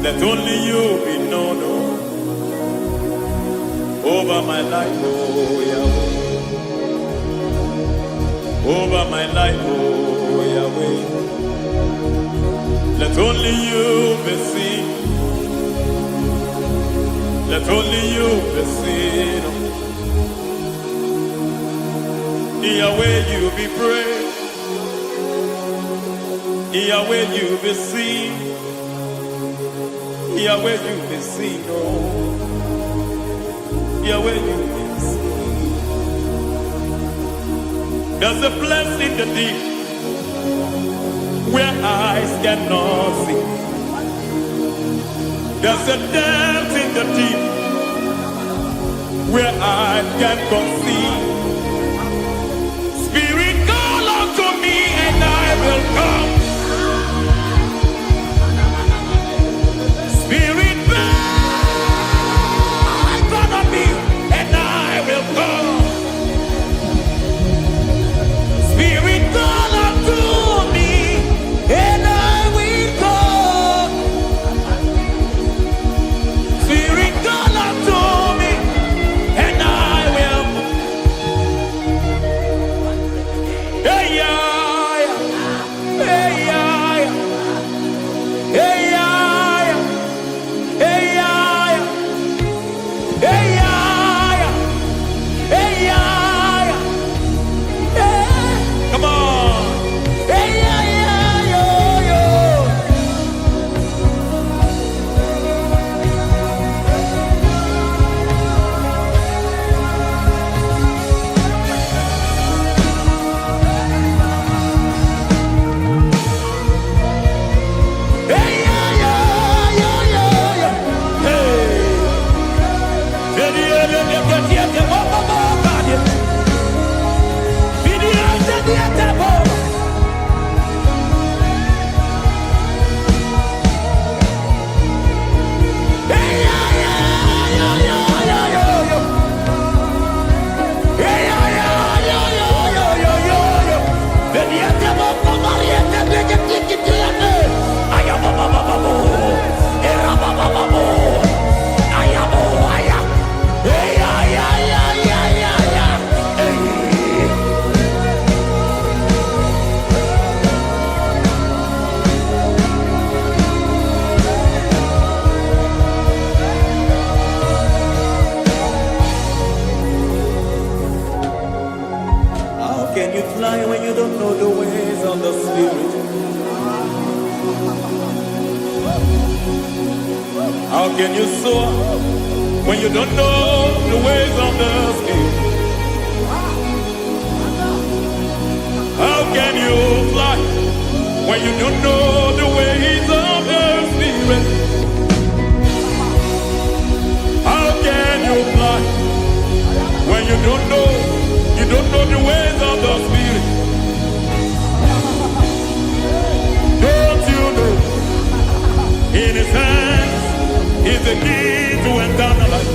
Let only you be known. Over my life, oh Yahweh. Over my life, oh Yahweh. Let only you be seen. Let only you be seen. Yahweh, you be praised. Yahweh, you be seen. Yahweh, you be seen. Oh, Yahweh, you be seen. There's a place in the deep where eyes cannot see. There's a depth in the deep where I can conceive. Spirit, call unto me and I will come. Spirit, bend unto me and I will come. Spirit, call unto me and I will come. Spirit, call unto me and I will. Hey, yeah, hey, yeah, hey, yeah, hey, yeah, hey, yeah, hey, yeah, hey. Come on. Hey, yeah, yo, yo. Hey, yeah, yo, yo, yo. Hey. How can you fly when you don't know the ways of the Spirit? How can you soar when you don't know the ways of the Spirit? when you don't know the ways of the Spirit? How can you fly when you don't know the ways of the Spirit? Don't you know in His hands is the key to eternal life?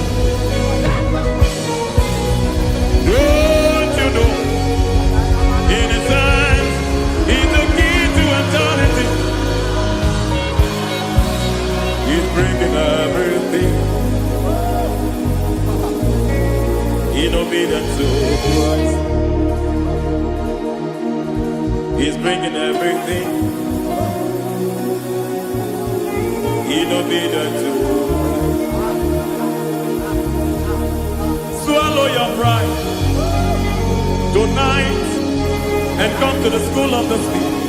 Don't you know in His hands is the key to eternity? He's bringing everything in obedience to Christ. He's bringing everything in obedience to Christ. Swallow your pride tonight and come to the school of the Spirit.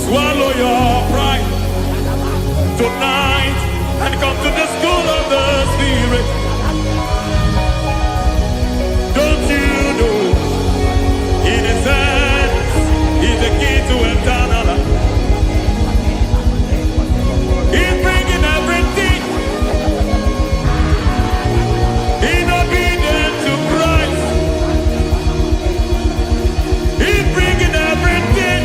Swallow your pride tonight and come to the school of the Spirit. Don't you know in His hands is the key to eternal life? He's bringing everything in obedience to Christ. He's bringing everything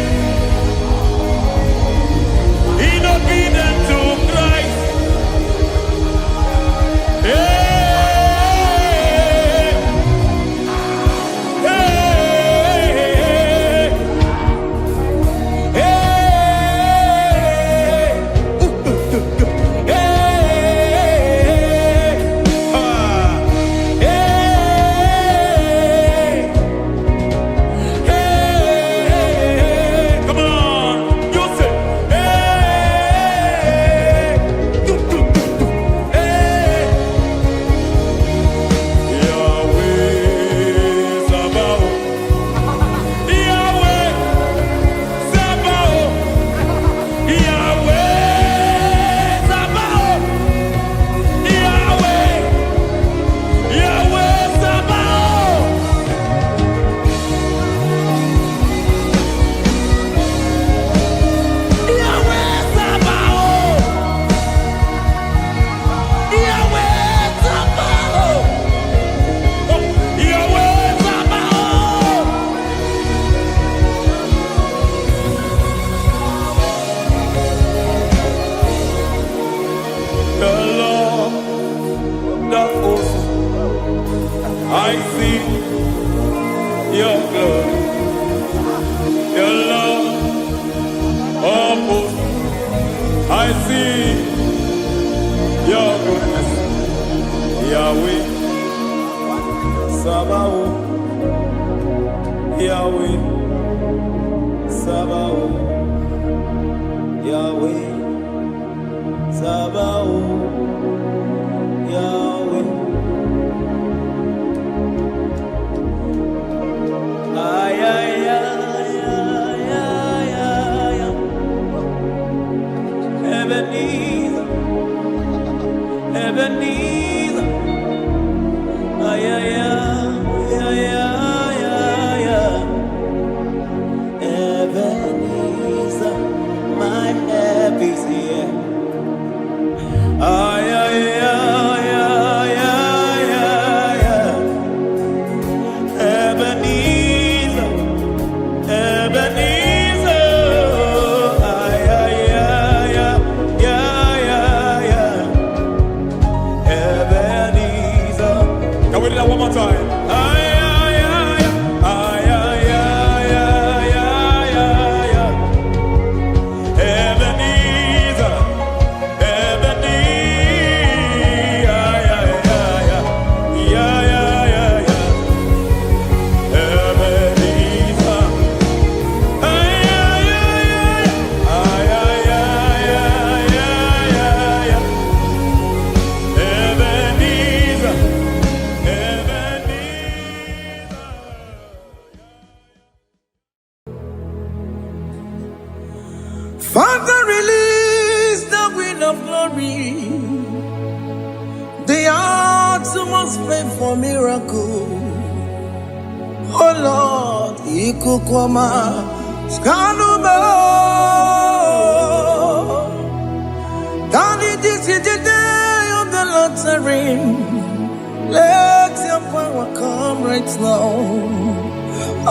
in obedience to Christ. Hey, hey, hey, hey, come on, you say, Yahweh Sabaoth, Yahweh Sabaoth, Yahweh Sabaoth, Yahweh, Yahweh Sabaoth. Yahweh Sabaoth, Yahweh Sabaoth, Yahweh Sabaoth. The Lord, the host, I see your glory. The Lord of hosts, I see your goodness. Yahweh Sabaoth, Yahweh Sabaoth, Yahweh Sabaoth, Yahweh. Ay, ay, ay, ay, ay, ay, ay. Ebenezer, Ebenezer. Ay, ay, ay, ay, ay, ay, ay. Ebenezer, my help is here. Ay, ay, ay, ay, ay, ay, ay. Ebenezer, Ebenezer. Ay, ay, ay, ay, ay, ay, ay. Ebenezer. Can we do that one more time? Ay, ay, ay, ay, ay, ay, ay, ay, ay, ay. Ebenezer, Ebenezer. Ay, ay, ay, ay, ay, ay, ay, ay. Ebenezer. Ay, ay, ay, ay, ay, ay, ay, ay, ay, ay. Ebenezer, Father, release the wind of glory. The heart must pray for miracle. Oh Lord, ikukwama skanumo. Daddy, this is the day of the lottery. Let your power come right now.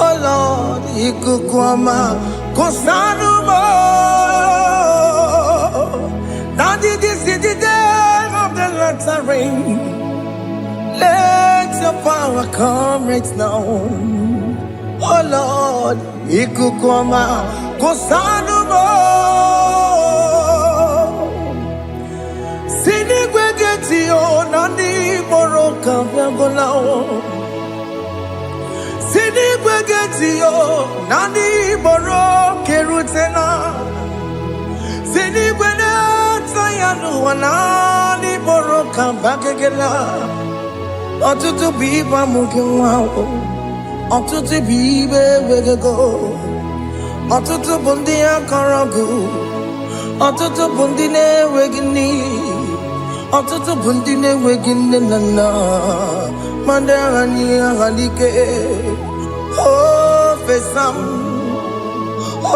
Oh Lord, ikukwama skanumo. Daddy, this is the day of the lottery. Let your power come right now. Oh Lord, ikukwama kusanumo. Sini gwegeti o nani moroka vyangolao. Sini gwegeti o nani moroke rutena. Sini gwegeti yanu wanani moroka bagegela. Ọtụtụ bụ ibe amụghị nwa ahụ, ọtụtụ bụ ibe ewegego, ọtụtụ bụ ndị akọrọ gị, ọtụtụ bụ ndị na-enweghị nne, ọtụtụ bụ ndị na-enweghị nne na nna, ma ndị agha nye agha n'ike. O fesam,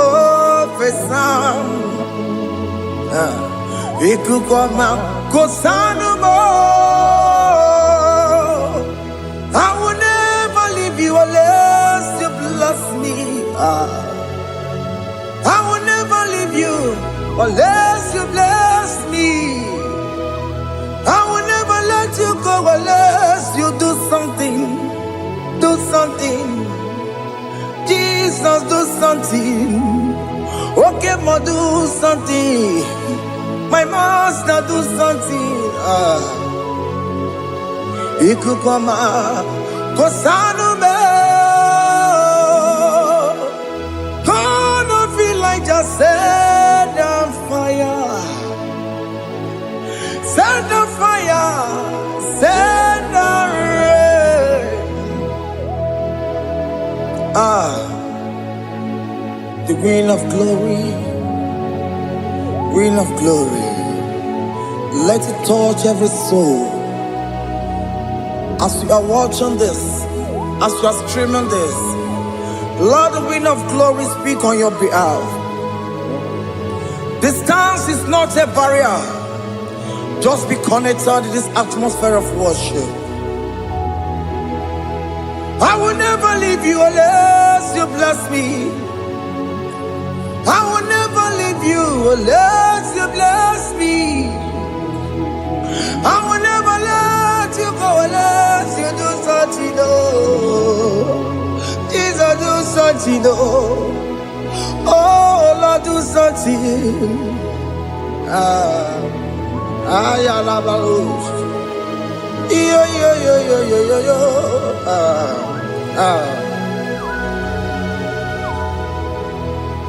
o fesam, ikuku ọma kusanumo. I will never leave you unless you bless me. I will never leave you unless you bless me. I will never let you go unless you do something. Do something. Jesus, do something. Okay, ma, do something. My master, do something. Ikukwama kusanumo. Gonna feel like just set on fire. Set on fire. Set on rain. The wind of glory. Wind of glory. Let it touch every soul. As you are watching this, as you are streaming this, Lord, the wind of glory speak on your behalf. Distance is not a barrier. Just be connected to this atmosphere of worship. I will never leave you unless you bless me. I will never leave you unless you bless me. I will never let you go unless you do something. Jesus, do something. Oh Lord, do something. Ayalabalos. Yo.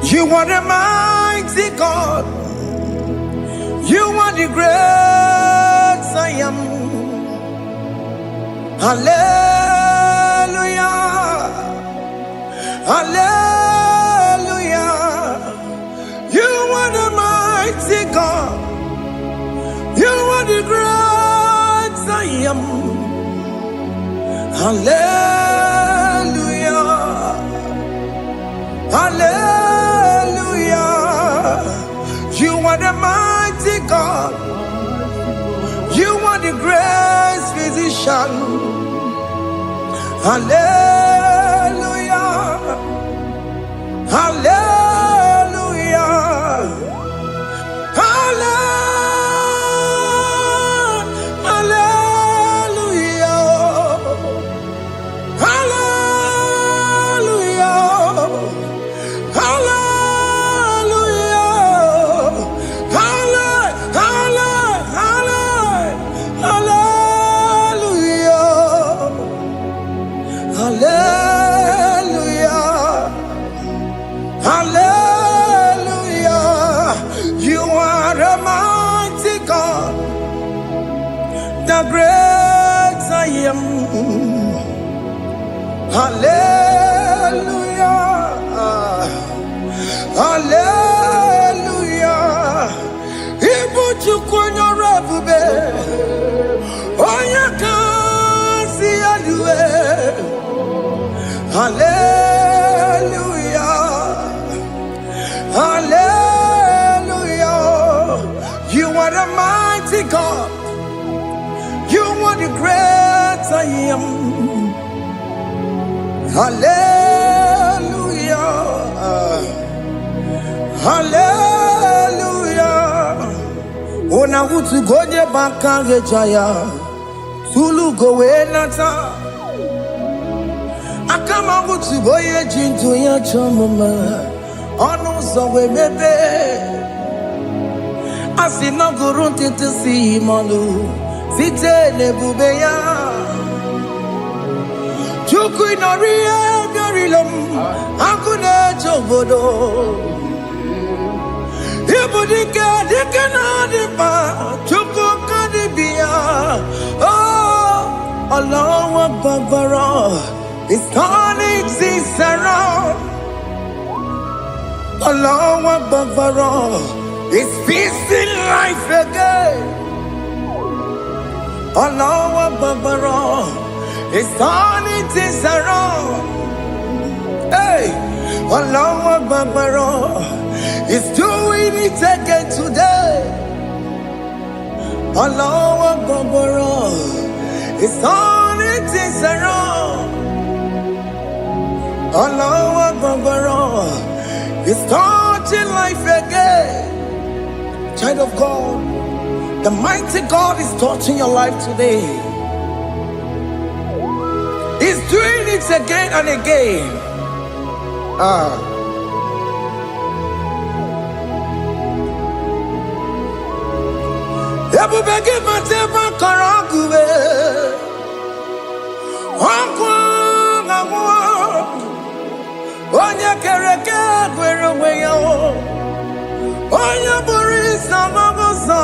You are the mighty God. You are the great I am. Hallelujah. Hallelujah. You are the mighty God. You are the great I am. Hallelujah. Hallelujah. You are the mighty God. You are the great physician. Hallelujah. Hallelujah. The great I am. Hallelujah. Hallelujah. Ibuchukwu rabube. Oya kasi alue. Hallelujah. are the mighty God. You are the great I am. Hallelujah. Hallelujah. Ona utu goje bakange jaya. Tulu gowe nata. Akama utu boye jintu ya chomama. Onu sowe mebe. Asina gurunti tisi manu. Site nebubeya. Chuku inoria garilom. Akune chobodo. Ibudika dikana dipa. Chuku kadibia. Oh, Allah Akbar. It's turning things around. Allah Akbar. It's feasting life again. Allah Akbar. It's turning things around. Hey, Allah Akbar. It's doing it again today. Allah Akbar. It's turning things around. Allah Akbar. It's touching life again. Child of God, the mighty God is touching your life today. He's doing it again and again. Onye kereke gwere onwe ya onye bụrụ ịsa n'ọgọzọ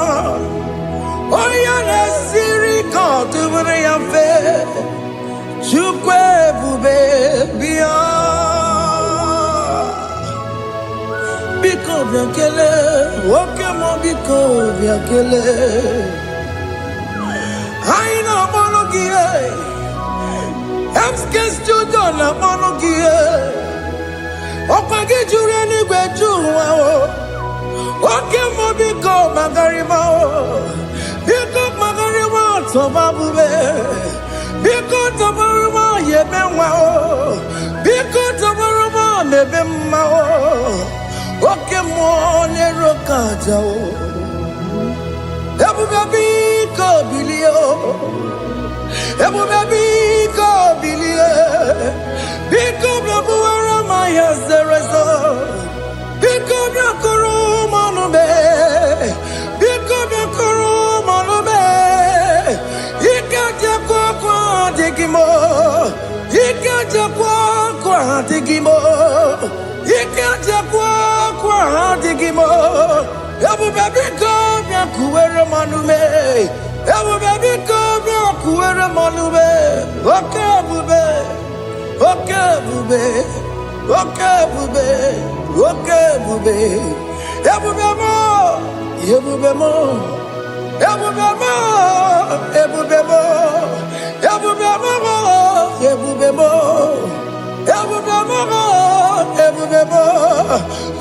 onye na-esiri ka ọ dịbụrụ ya mfe Chukwu ebube bịa biko bịa kelee oke mụ biko bịa kelee anyị na-akpọrọ gị MSK Studio na-akpọrọ gị ọkwa gị juru eluigwe ju ụwa oke mụ biko magarịma biko magarịma tọba bube biko tọbarịma yebe nwa biko tọbarịma mebe mma oke mụ n'ero kaja ebube biko bilie ebube biko bilie biko bịabuwara ma ya zerezo biko bịakọrọ manube biko bịakọrọ manube ike jakwa kwa digimo ike jakwa kwa digimo ike jakwa kwa digimo ebube biko bịakuwere manube ebube biko bịakuwere manube oke ebube oke ebube oke ebube oke ebube ebube mo ebube mo ebube mo ebube mo ebube mo ebube mo ebube mo ebube mo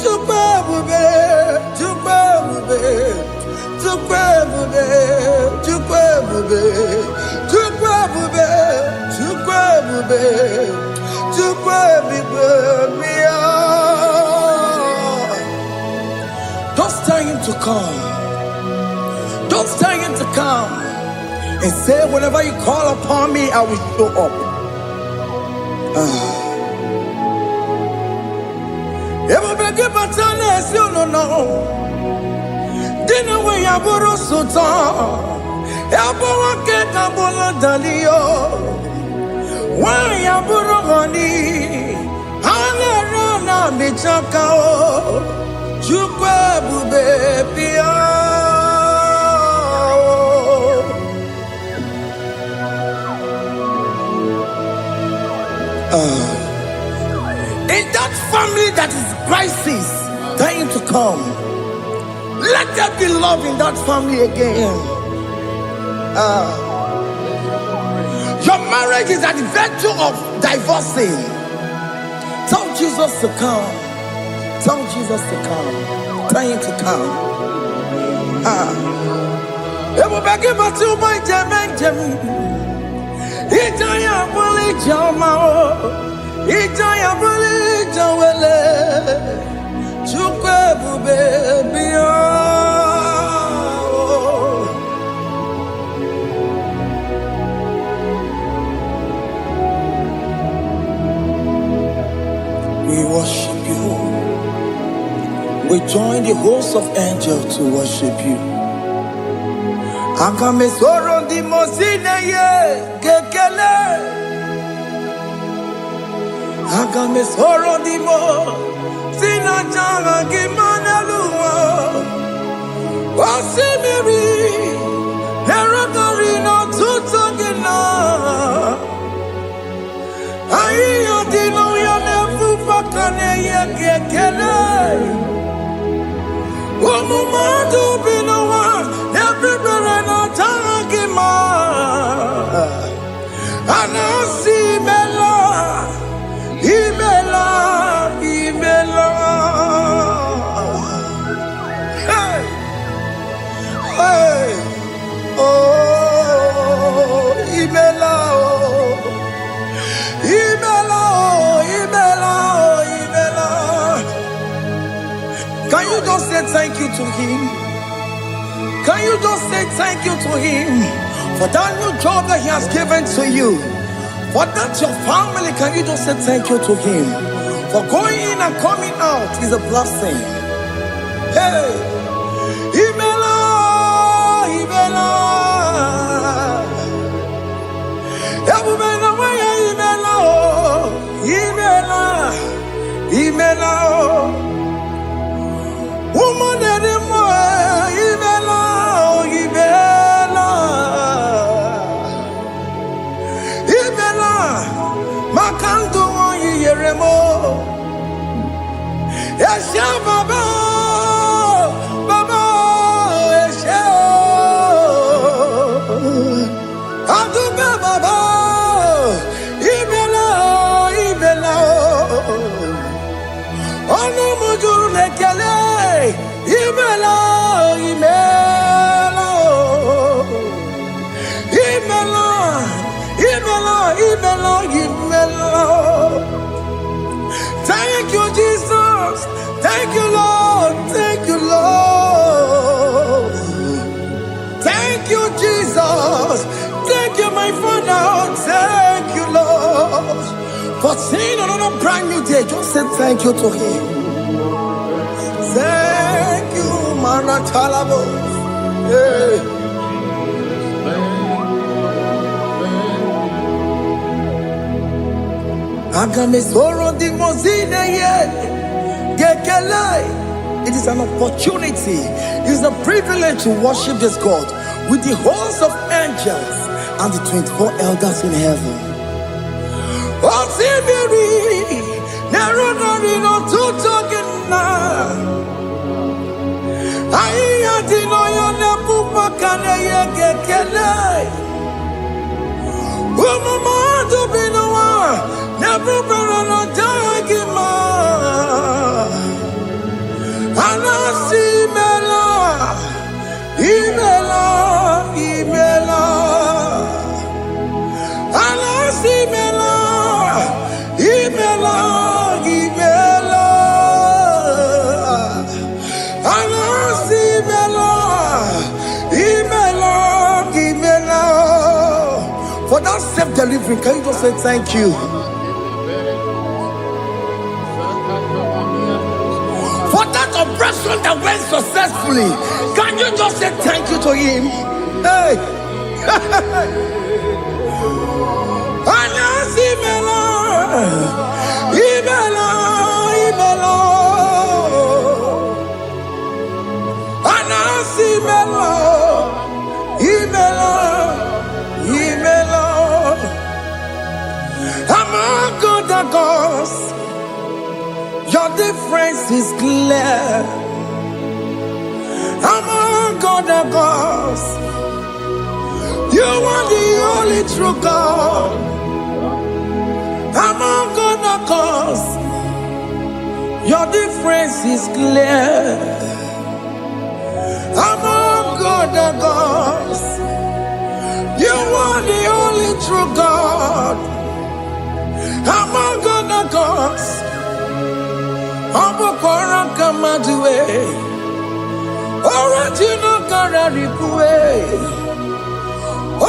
Chukwu ebube Chukwu ebube Chukwu ebube Chukwu ebube Chukwu ebube Chukwu ebube Chukwu ebube bịa. Don't tell him to come. Don't tell him to come. And say, whenever you call upon me, I will show up. Ebube gị bata na-esi ụlọ dị na nwe ya bụrụ sultan ya bụ nwoke ka bụrụ dalio nwanyị ya bụrụ honey ha na-ere na mechaka Chukwu ebube bịa. In that family that is crisis, dying to come, let there be love in that family again. Your marriage is at the verge of divorcing. Tell Jesus to come. Tell Jesus to come. Tell him to come. Ebu bagi batu boy jam. Ijaya buli jamao. Ijaya buli jawele. Chukwe bube biyo. We worship you. We join the host of angels to worship you. Akame soro di mosine ye kekele. Akame soro di mo sina changa kimana luwa. Osimiri nerokari no tutogina. Ayo dino ya nefu fakane ye kekele. Omumadu binowa everywhere no tangima. Anasi mela, imela. Hey, hey, oh, imela, imela. Can you just say thank you to him? Can you just say thank you to him for that new job that he has given to you? For that your family, can you just say thank you to him? For going in and coming out is a blessing. Hey, Imela, Imela, Imela, Imela. Woman anymore, Ibela, Makanto Yeremo, Esha Baba, Esha, Aduba Baba, Ibela, Ono Mujuru Lekele. Imela. Thank you, Jesus. Thank you, Lord. Thank you, Lord. Thank you, Jesus. Thank you, my Father. Thank you, Lord. For seeing another brand new day, just say thank you to him. Thank you, Manatalabo. Hey. It is an opportunity, it is a privilege to worship this God with the host of angels and the 24 elders in heaven. For that self-delivery, can you just say thank you? For that operation that went successfully, can you just say thank you to him? Hey! Among other gods, your difference is clear. Among other gods, you are the only true God. Among other gods, your difference is clear. Among other gods. You are the only true God. Among other gods, Abokora Kamadue, Original Kararikue,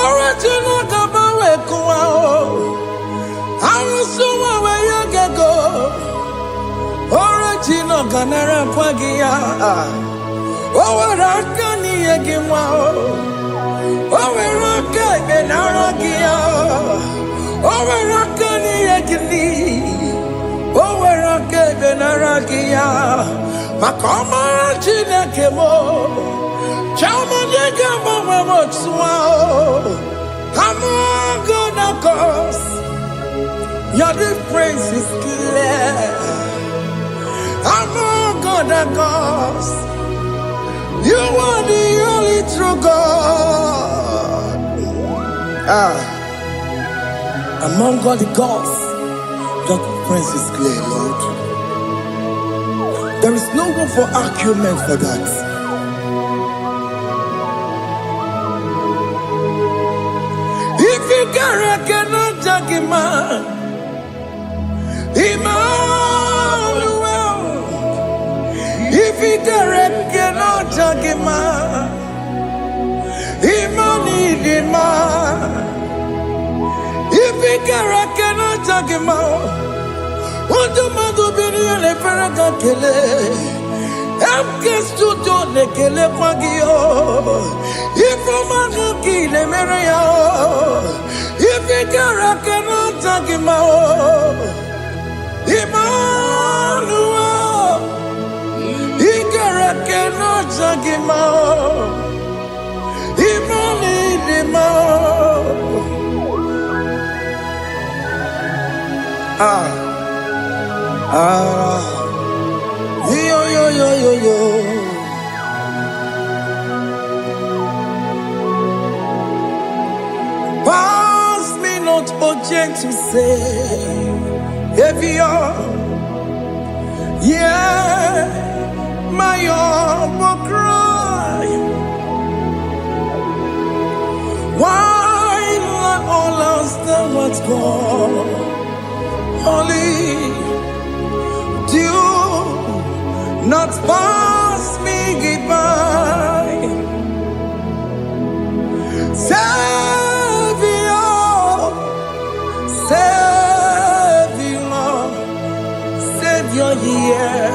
Original Kabawe Kuao, Arusuma Wayagago, Original Ganara Pagia, Owarakani Yagimao, Owaraka Benaragia, Owarakani Yagini, Owaraka Benaragia, Makoma Chinakemo, Chamanegamo Motswao, Among gods, your difference is clear. Among other gods, you are the only true God. Among all the gods, your difference is clear, Lord. There is no room for argument for that. If you cannot judge him, Emmanuel. If you cannot judge him, Emmanuel. If you cannot judge him, what do you do? Le Ferraga Kele, Amkes to Done Kele Pagio, if Romaki Le Merea, if you cannot judge him, Emmanuel, Igara cannot judge him, Yo. Pass me not object to say, if you're, yeah, my will cry. Why let all else than what's gone? Only do not pass me by. Savior, yeah,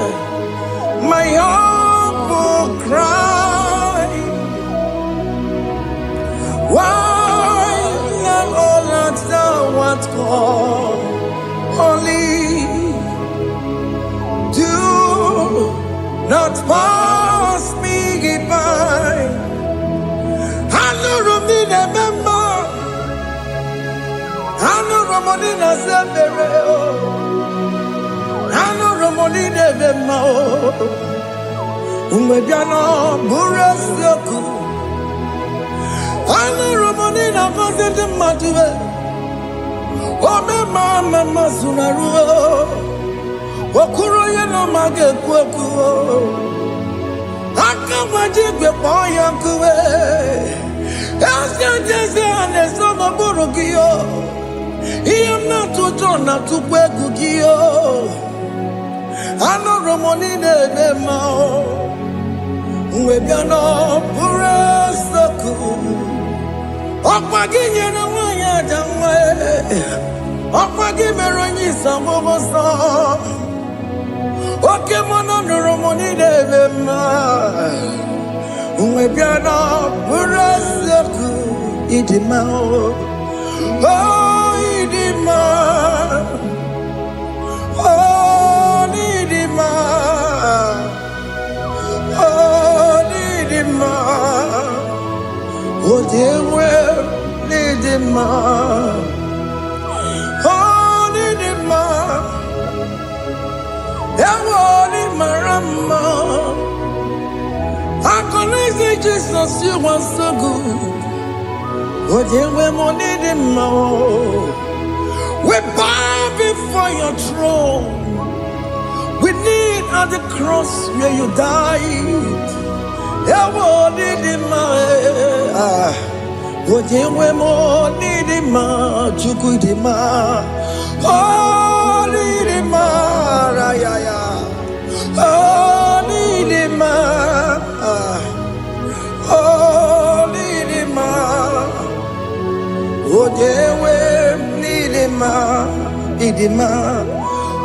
my humble cry. Why not all that thou art called? Only do not pass me by. I know Romina member. I know Romonina Zebere. I know Romonina member. Umediano Burasoku. I know Romonina Mazet Matue. Oh, mama Sunaru. Okuro yeno mage kweku. Akamajigwe boyankuwe. Jese ane sono burugiyo. Iyam na tutona tukwegugiyo. Ano Romonine nemao. Mwebiano burasoku. Okwaginye na wanya jamwe. Okwagimeronyi samobosa. Oke mono Romonine nemao. Mwebiano burasoku. Idimao. Oh, Idimao. Oh, Idimao. Oh, they will need him. Oh, need him. Everybody, Marama. I can say Jesus, you are so good. Oh, they will need him. We bow before your throne. We need at the cross where you died. Ewo nidima Ojewe mo nidima Chukudima Oh nidima Rayaya Oh nidima Oh nidima Ojewe nidima Nidima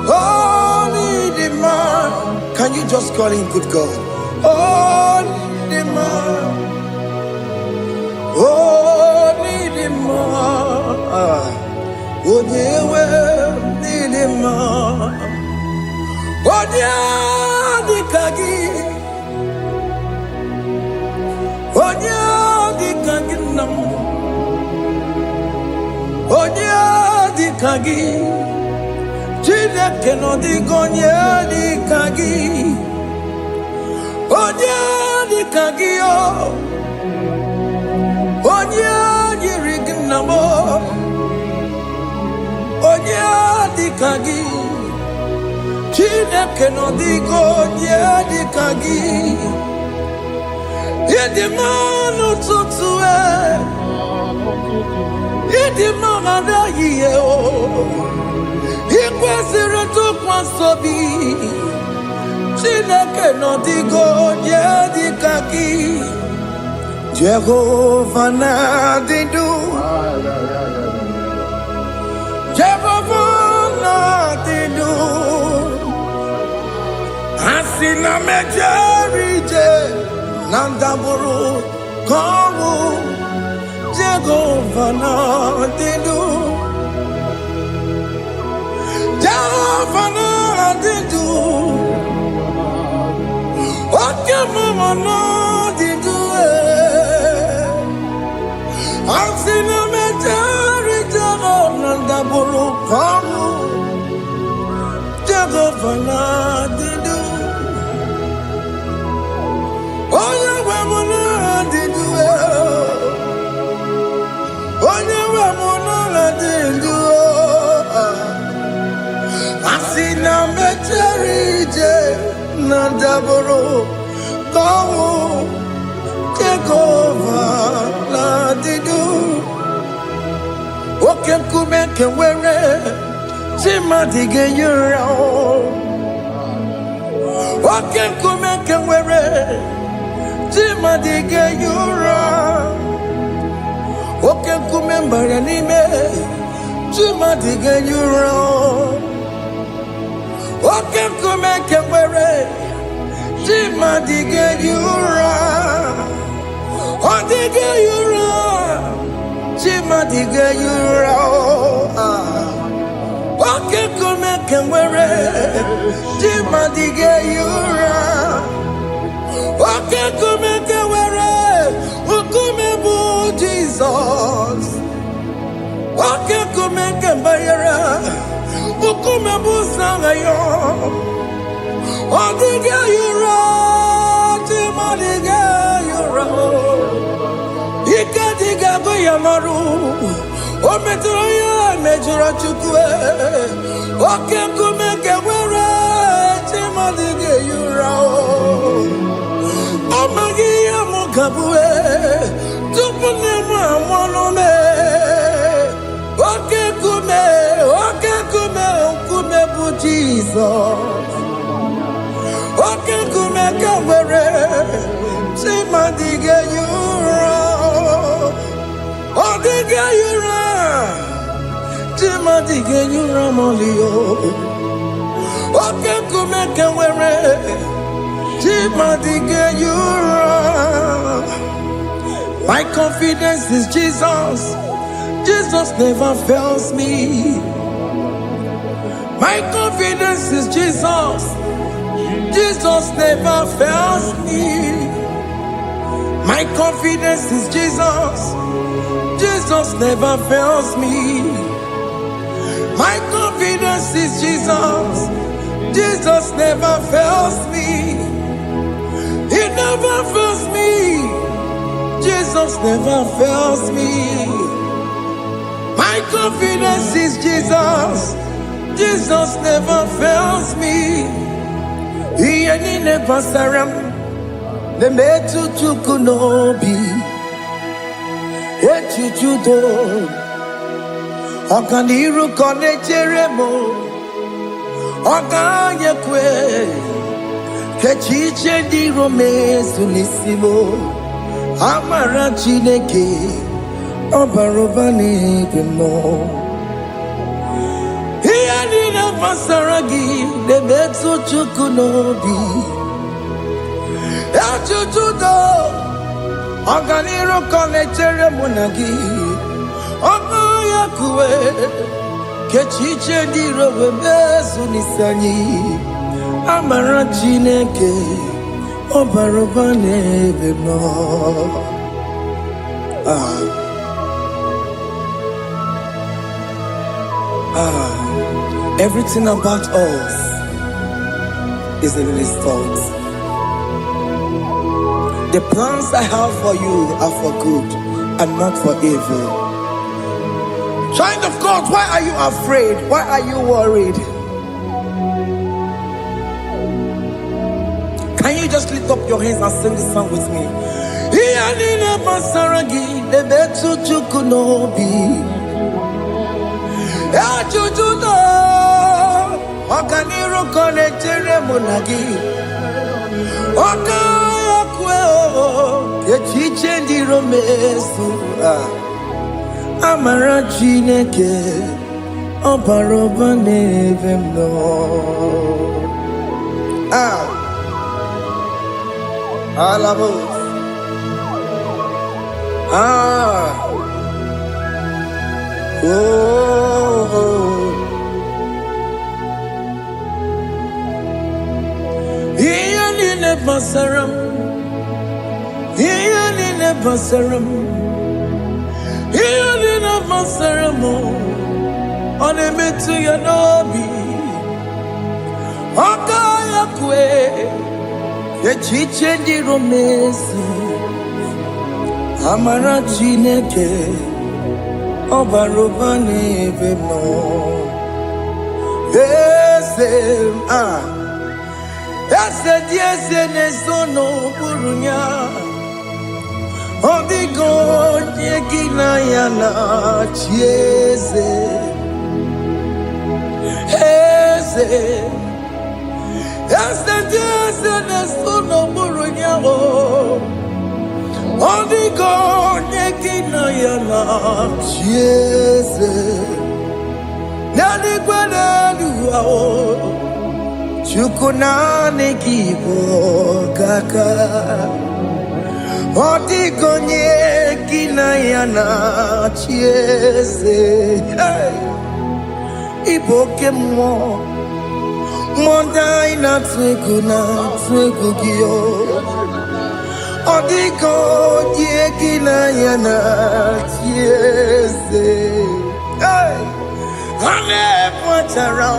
Oh nidima. Can you just call him good God? Oh nidima. Oh nidima. Ojewe nidima. Onya dikagi. Onya dikagi nam. Onya dikagi. Chineke no digonye dikagi. Onya dikagi o. Onya yirignamo. Onya dikagi. Chineke no digonye dikagi. Yedimanu tutue. Yedimanu adaye o. Ikwesịrị ntụkwasị obi Chineke nọdịgo nye dịka gị Jehova na-adịdu Jehova na-adịdu Asị na mejere ije na ndagwurugwu ka ọnwụ Jehova na-adịdu Jehova na-adịdu Oke mama na-adịdu Asị na mejere Jehova na ndagwurugwu ka ọnwụ Jehova na-adịdu Onye nwe m na-adịdu Onye nwe m na-adịdu Asị na mejere ije na ndagwurugwu ka ọnwụ Jehova na-adịdu Oke nkume nke nwere chi mmadụ ga-eyi ụra Oke nkume nke nwere chi mmadụ ga-eyi ụra Oke nkume mbara n'ime chi mmadụ ga-eyi ụra Oke nkume nke nwere chi mmadụ ga-eyi ụra Ọ dịghị eyi ụra chi mmadụ ga-eyi ụra Oke nkume nke nwere chi mmadụ ga-eyi ụra Oke nkume nke nwere nkume bụ Jizọs Oke nkume nke mbanyere nkume bụ Sanga ya Ọ dịghị eyi ụra chi mmadụ ga-eyi ụra Ike dịghị agụ ya n'ọrụ O metụrụ ya mejọrọ Chukwu Oke nkume nke nwere chi mmadụ ga-eyi ụra Ọ maghị ihe m ga-abụ tupu nne m amụọ m Oke nkume nkume bụ Jizọs Oke nkume nke nwere chi mmadụ ga-eyi ụra Ọ dịghị eyi ụra chi mmadụ ga-eyi ụra m'ọlị Oke nkume nke nwere chi mmadụ ga-eyi ụra My confidence is Jesus Jesus never fails me My confidence is Jesus Jesus never fails me My confidence is Jesus Jesus never fails me My confidence is Jesus Jesus never fails me He never fails me Jesus never fails me My confidence is Jesus Jesus never fails me He never surrender na-emetụ Chukwu n'obi echiche udo ọganiru ka ọ na-echere m ọ gaghị ekwe ka echiche ndị iro mezu n'isi m amara Chineke ọ bara ụba n'ebe m nọ ihe niile gbasara gị na-emetụ Chukwu n'obi echiche udo ọganiru ka ọ na-echere mụ na gị ọ gaghị ekwe ka echiche ndị iro mezu n'isi anyị amara Chineke ọ bara ụba n'ebe m nọ. Everything about us is in His thoughts. The plans I have for you are for good and not for evil. Child of God, why are you afraid? Why are you worried? Can you just lift up your hands and sing this song with me? Amara Chineke ọ bara ụba n'ebe m nọ. Alabo. Ihe niile gbasara m, ihe niile gbasara m, ihe niile gbasara m, ọ na-emetụ ya n'obi, ọ gaghị ekwe echiche ndị iro mezu amara Chineke ọ bara ụba n'ebe m nọ. Eze dị eze na-eso n'okpuru ya ọ dịghị onye gị na ya na-achị eze. Dị eze na-eso n'okpuru ya ọ dịghị onye gị na ya na-achị eze. N'eluigwe n'elu ahụ Chukwu naanị gị bụ ọkaka ọ dịghị onye gị na ya na-achị eze. Ịbụ oke mmụọ ndị anyị na-atụ egwu gị ọ dịghị onye gị na ya na-achị eze. Ha na-ekwetara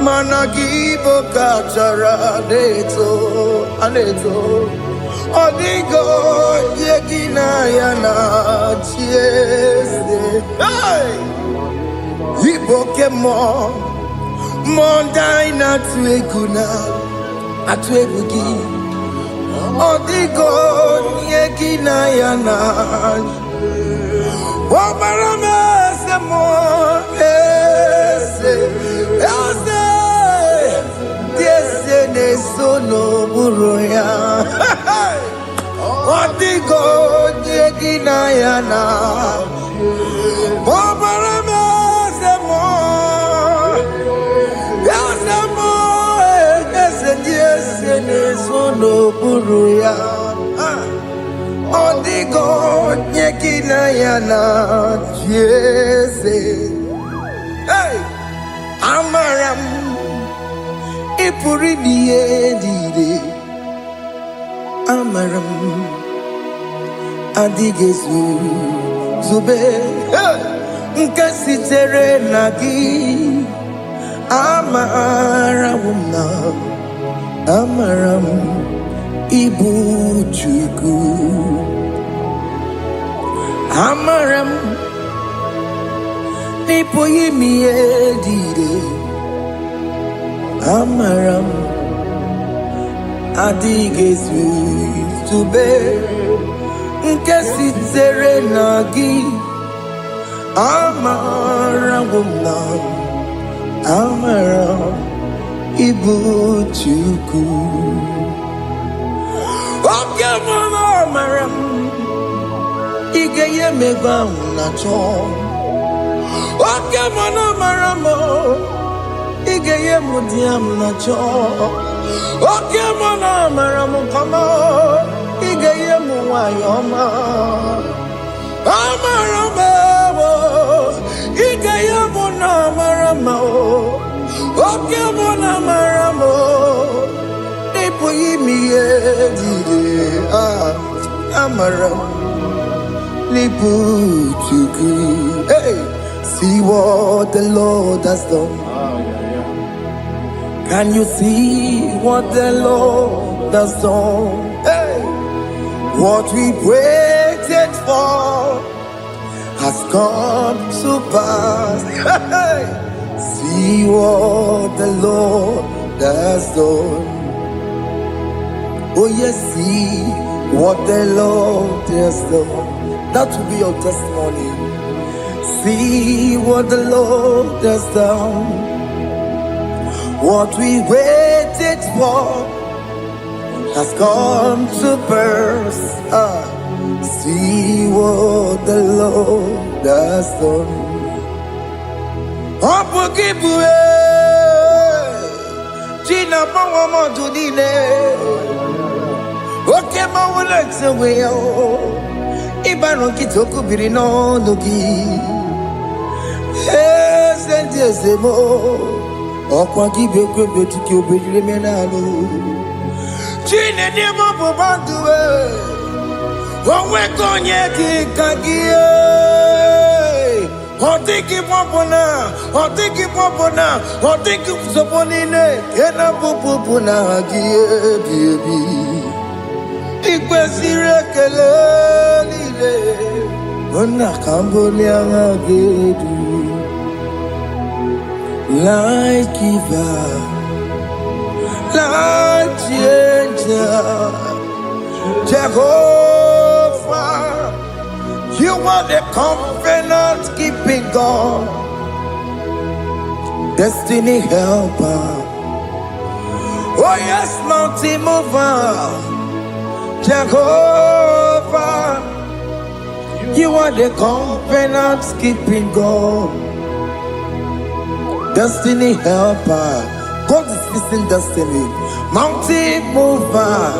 mana gị bụ ka chara na-eto ọ dịghị onye gị na ya na-achị eze. Ịbụ oke mmụọ ndị anyị na-atụ egwu gị ọ dịghị onye gị na ya na-achị. Ọbara m eze mmụọ eze dị eze na-eso n'okpuru ya ọ dịghị onye gị na ya na-achị. Ọbara m eze mmụọ dị eze na-eso n'okpuru ya ọ dịghị onye gị na ya na-achị eze. Amara m ị pụrụ ime ihe niile, amara m adịghị zube nke sitere na gị. Amara m ịbụ Chukwu. Amara m n'ịpụghị ime ihe niile. Amara m adịghị izube nke sitere na gị amarawo m na amara ịbụ Chukwu oke mara amara m ị ga-enye m ego ahụ na-achọ oke mara amara m ị ga-enye m di ya m na-achọ oke mara amara m kama ị ga-enye m nwanyị ọma amara m ị ga-enye m na amara m oke mara amara m ịbụghị m ihe dịrị amara m n'ịbụ Chukwu. Hey, see what the Lord has done. Can you see what the Lord has done? Hey, what we waited for has come to pass. Hey, see what the Lord has done. Oh yes, see what the Lord has done. That will be your testimony. See what the Lord has done. What we waited for has come to pass. See what the Lord has done. Opokibue, Gina Pawamo Judine, Okema Wulexaway, Ibano Kitoku Birino Nugi, Sentezemo. Okwa gibe kwebe tuki obedile menalo Chine ni mobo banduwe Onwe konye kikagie Otiki popona Otiki soponine Kena popona gie biebi Ikwe sire kele lile Ona kambole angagedu Life giver, life changer, Jehovah, you are the covenant keeping God, destiny helper. Oh yes, mountain mover, Jehovah, you are the covenant keeping God. Destiny helper, God is fixing destiny. Mountain mover,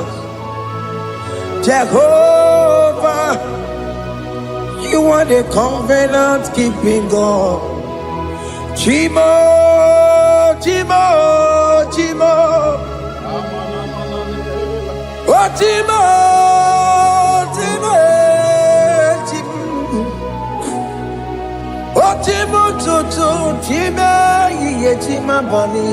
Jehovah, you are the covenant keeping God. Chimo, Chimo, Chimo, oh Chimo, Chimo, Chimo, oh Chimo, Chimo, Chimo. Chima bani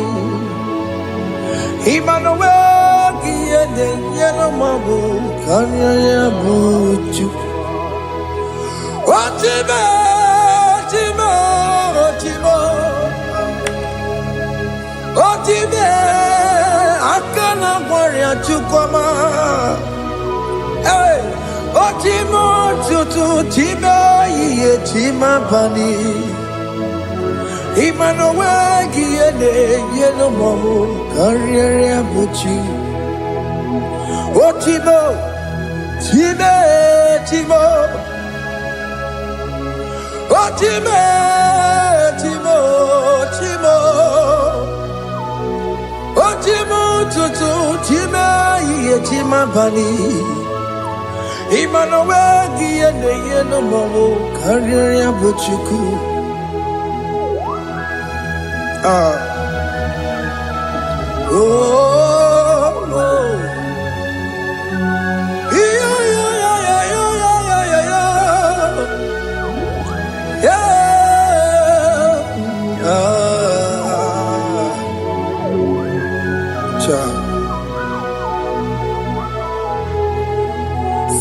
Emmanuel Giyede Yeno Mabu Kanya ya buchu Chima Chima Chima Chima Akana Waria Chukoma Hey Chima Chutu Chima Ye Chima bani Emmanuel Giyede Yeno Mabu Kanya buchu Chima Chima Chima Chima Chima Chima Chima Tutu Chima Ye Chima bani Emmanuel Giyede Yeno Mabu Kanya buchu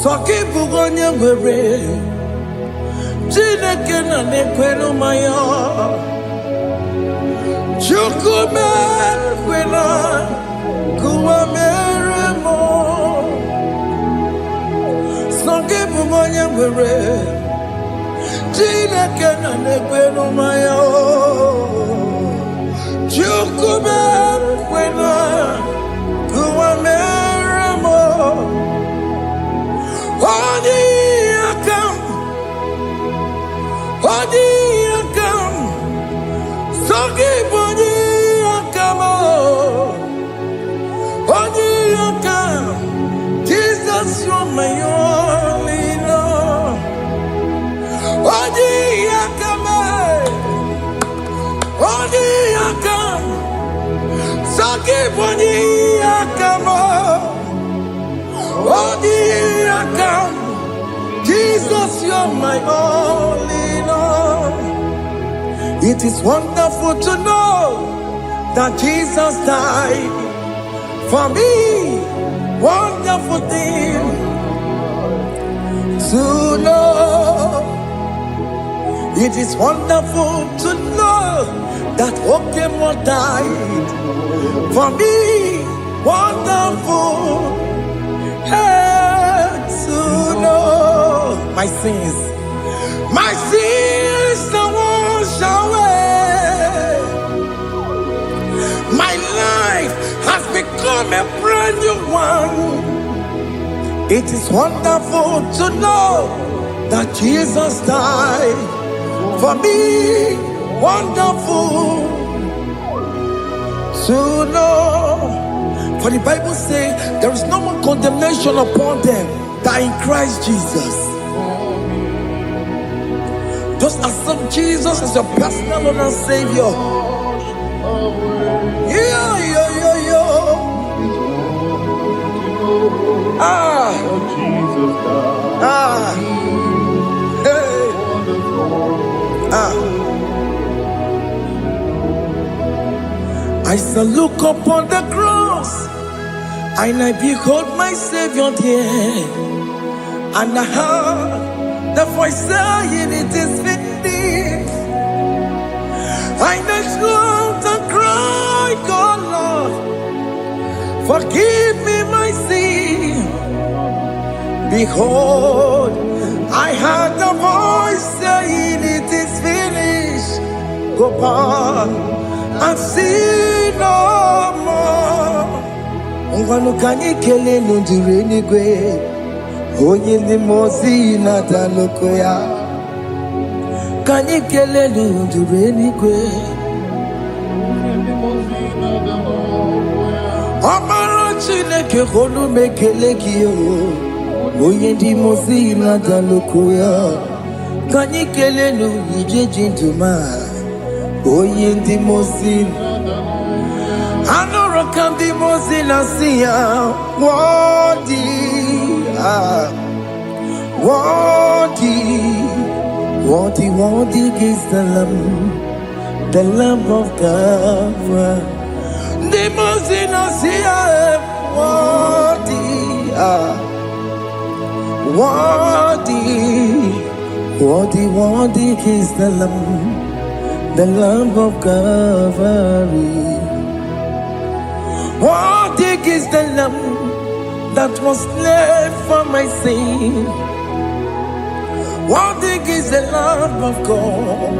Soki bugonye gwere Chineke na nekwenu maya Chukume kwena kuwa mere bumanya were. Jina kena nekweno maya. Jukube kwena. Kuwa meramo. Odi akam. Odi akam. Sogi bodi akamo. Odi akam. Jesus, you're my only love. Odi akam. Odi akam. Sogi bodi akamo. Odi akam. Jesus, you're my only love. It is wonderful to know that Jesus died for me. Wonderful thing to know. It is wonderful to know that Okemo died for me. Wonderful to know my sins are washed away. My life has become a brand new one. It is wonderful to know that Jesus died for me. Wonderful to know. For the Bible says there is no more condemnation upon them that in Christ Jesus. Just accept Jesus as your personal Lord and Savior. Yeah. I shall look upon the cross, and I behold my Savior there, and I heard the voice saying, "It is finished." I knelt and cried, "God, Lord, forgive me my sin." Behold, I heard the voice saying, "It is finished." Go back and sin no more. Ungwanu kanyi kele nundure nigwe. Oye ni mozi na taloko ya. Kanyi kele nundure nigwe. Amara chineke konu mekele kiyo. Oye ni mozi na taloko ya. Kanyi kele nu ije jintuma. Oye ndi mozi. Anoro kandi mozi na siya. Worthy is the Lamb of God. The mozi na siya. Worthy is the Lamb of Calvary. Worthy is the Lamb that was slain for my sin. Worthy is the Lamb of God.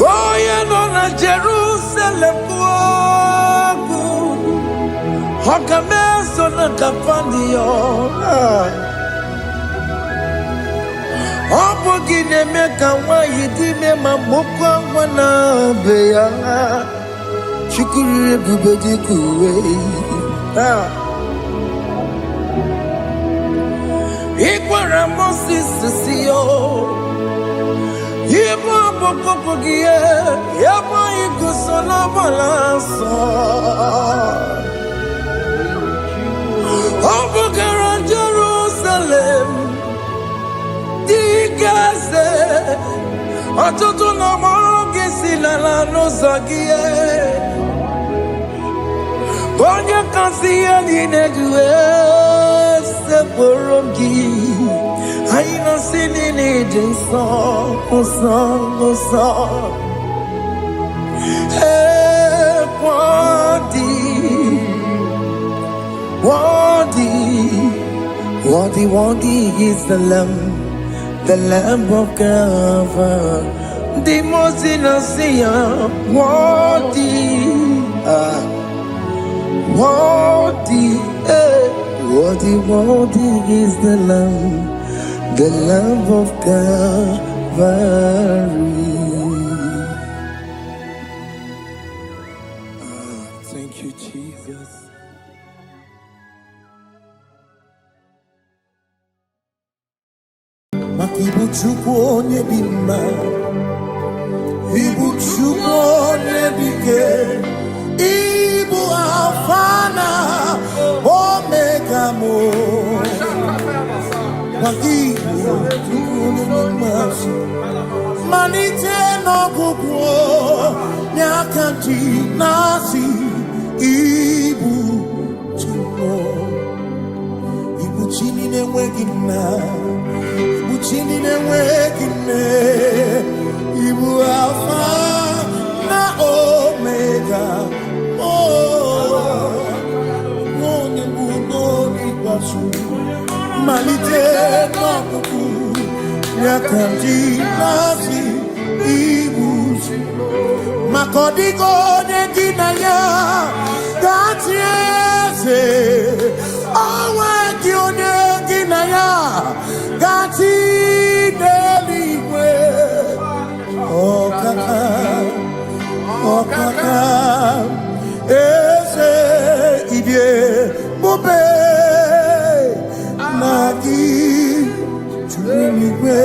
Going on a Jerusalem walk. Hakameso na kapandio. Opogine meka wa yidime mamukwa wana beya. Shukuru bubedi kuwe. Ikwara Moses siyo. Yema pokopogie. Yema igusola balanso. Opogara Jerusalem. Digaze. Atoto na mogesi la no zagie. Bonya kasi alinedue se borongi. Aina sinini jinso osa. Worthy, worthy is the Lamb of God, the most innocent. Worthy, worthy is the Lamb of Calvary. Thank you, Jesus. Ibu Chukwu onye dị mma, Ibu Chukwu onye dị ike, Ibu Alfa na Omega mo. Ibu Chukwu onye dị mma, malite n'ọgwụgwụ n'aka ndị na-asị Ibu Chukwu, Ibu Chi na-enweghị nna. Chini na-enweghị nne, Ibu Alfa na Omega, onye bụ n'oge ikpeazụ, malite n'ọgwụgwụ n'aka ndị na-asị Ibu maka ọ dịghị onye gị na ya ga-atị eze, onwe gị onye gị na ya ga-atị n'eluigwe. Ọkaka eze ibie mube na gị juru n'igwe.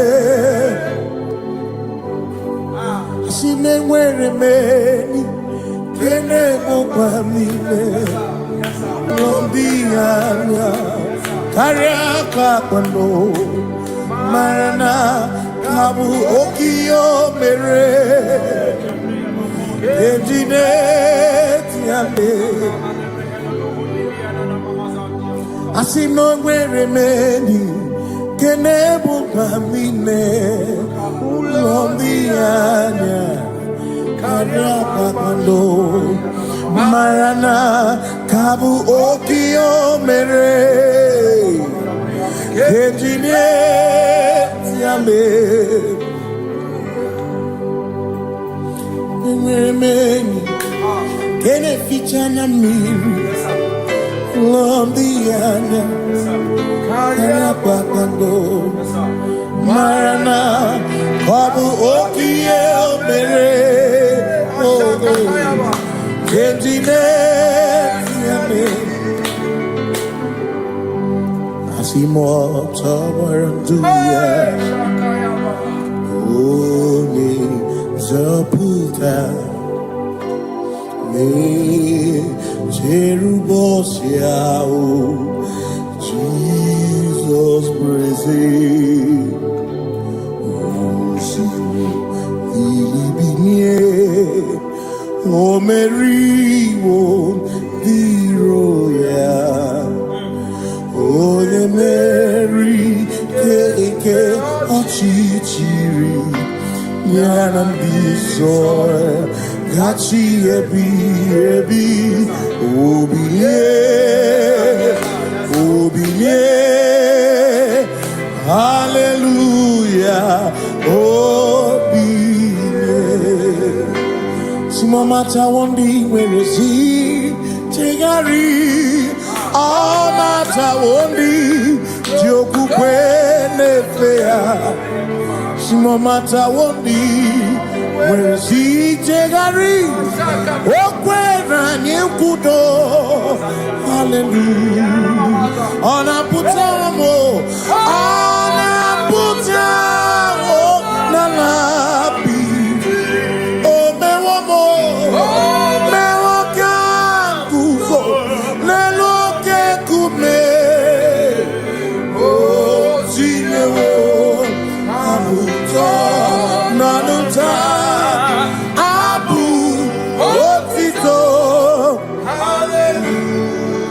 Si na-enwere meni kene mụkwa niile n'obi anya karịa ka kwano mara na ka bụ oke ihe o mere ejide tiale. Asị na o nwere meni kene mụkwa niile n'obi anya karịa ka kwano mara na ka bụ oke ihe o mere ejide tiale. Enwere m enyi kene ficha na mmiri n'obi anya karịa kpakpando mara na ọ bụ oke ihe o mere ejide tiale. Asimotawaranduya Oni Zaputa Me Jerubosiao Jesus praise Osi Ilibinye Omeriwo Diroya Onye Mary Keke Ọchịchịrị Nyana Mbiso Gachi Ebi Ebi Obiye Hallelujah Obiye Simomata Wondi Werezi Tegari Amata Wondi Joku Kwenefea Simomata Wondi Werezi Tegari Okwena Nyekudo Hallelujah Ona Putamo Nalabi Omewamo Mewokanguzo Neloke Kume Zinewo Abuto Nanuta Abu Otito Hallelujah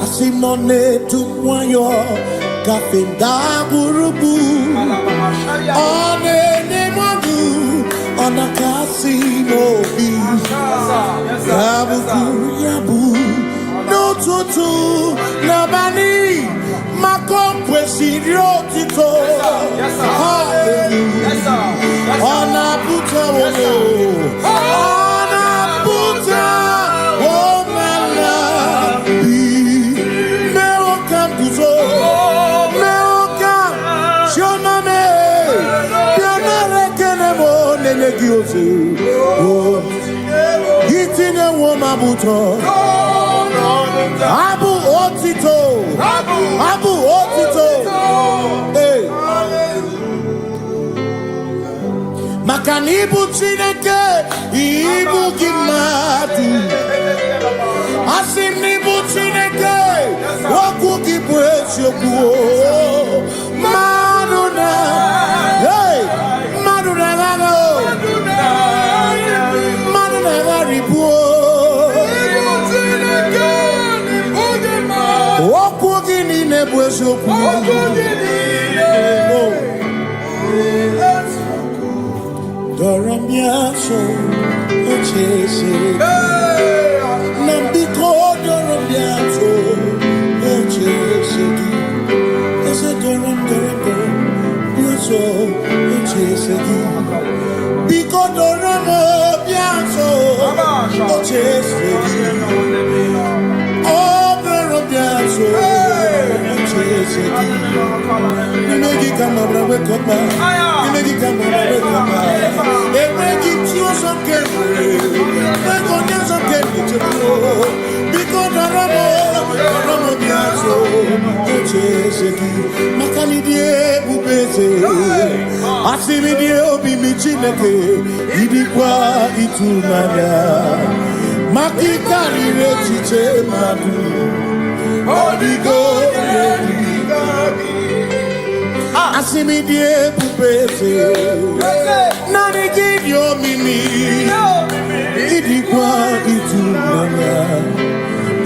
Asimone Tumwayo Kafenda Burubu One Nemagu Ona Kasimo Yabu Yabu No n'ụtụtụ n'abalị maka kwesịrị otito ọ na-apụta onwe ọ na-apụta omela bi mewo ka guzo mewo ka chiomame bịanara ekele m nene gị ozi itinye nwo m abụtọ abụ otito abụ otito maka na ịbụ Chineke ịbụ gị mmadụ asị m na ịbụ Chineke okwu gị bụ eziokwu mmadụ na-agagha mmadụ na-agharịpụ okwu gị niile bụ eziokwu dọrọ m ya nso oche eze na mbiko dọrọ m ya nso oche eze gị eze dọrọ m ya nso oche eze gị biko dọrọ m ya nso oche eze gị ọ dọrọ m ya nso oche eze gị ime gị ka mabra wekọpa ime gị ka mabra wekọpa enweghị chi ọzọ nke enweghị onye ọzọ nke nchekwuo biko dọrọ m bịa nso oche eze gị maka na ịdị ebube eze asị m ịdị obi m Chineke ịdịkwa ịtụnanya maka ịkarịrị echiche mmadụ ọ dịgo asị m ịdị ebube eze naanị gị dị omimi ịdịkwa ịtụnanya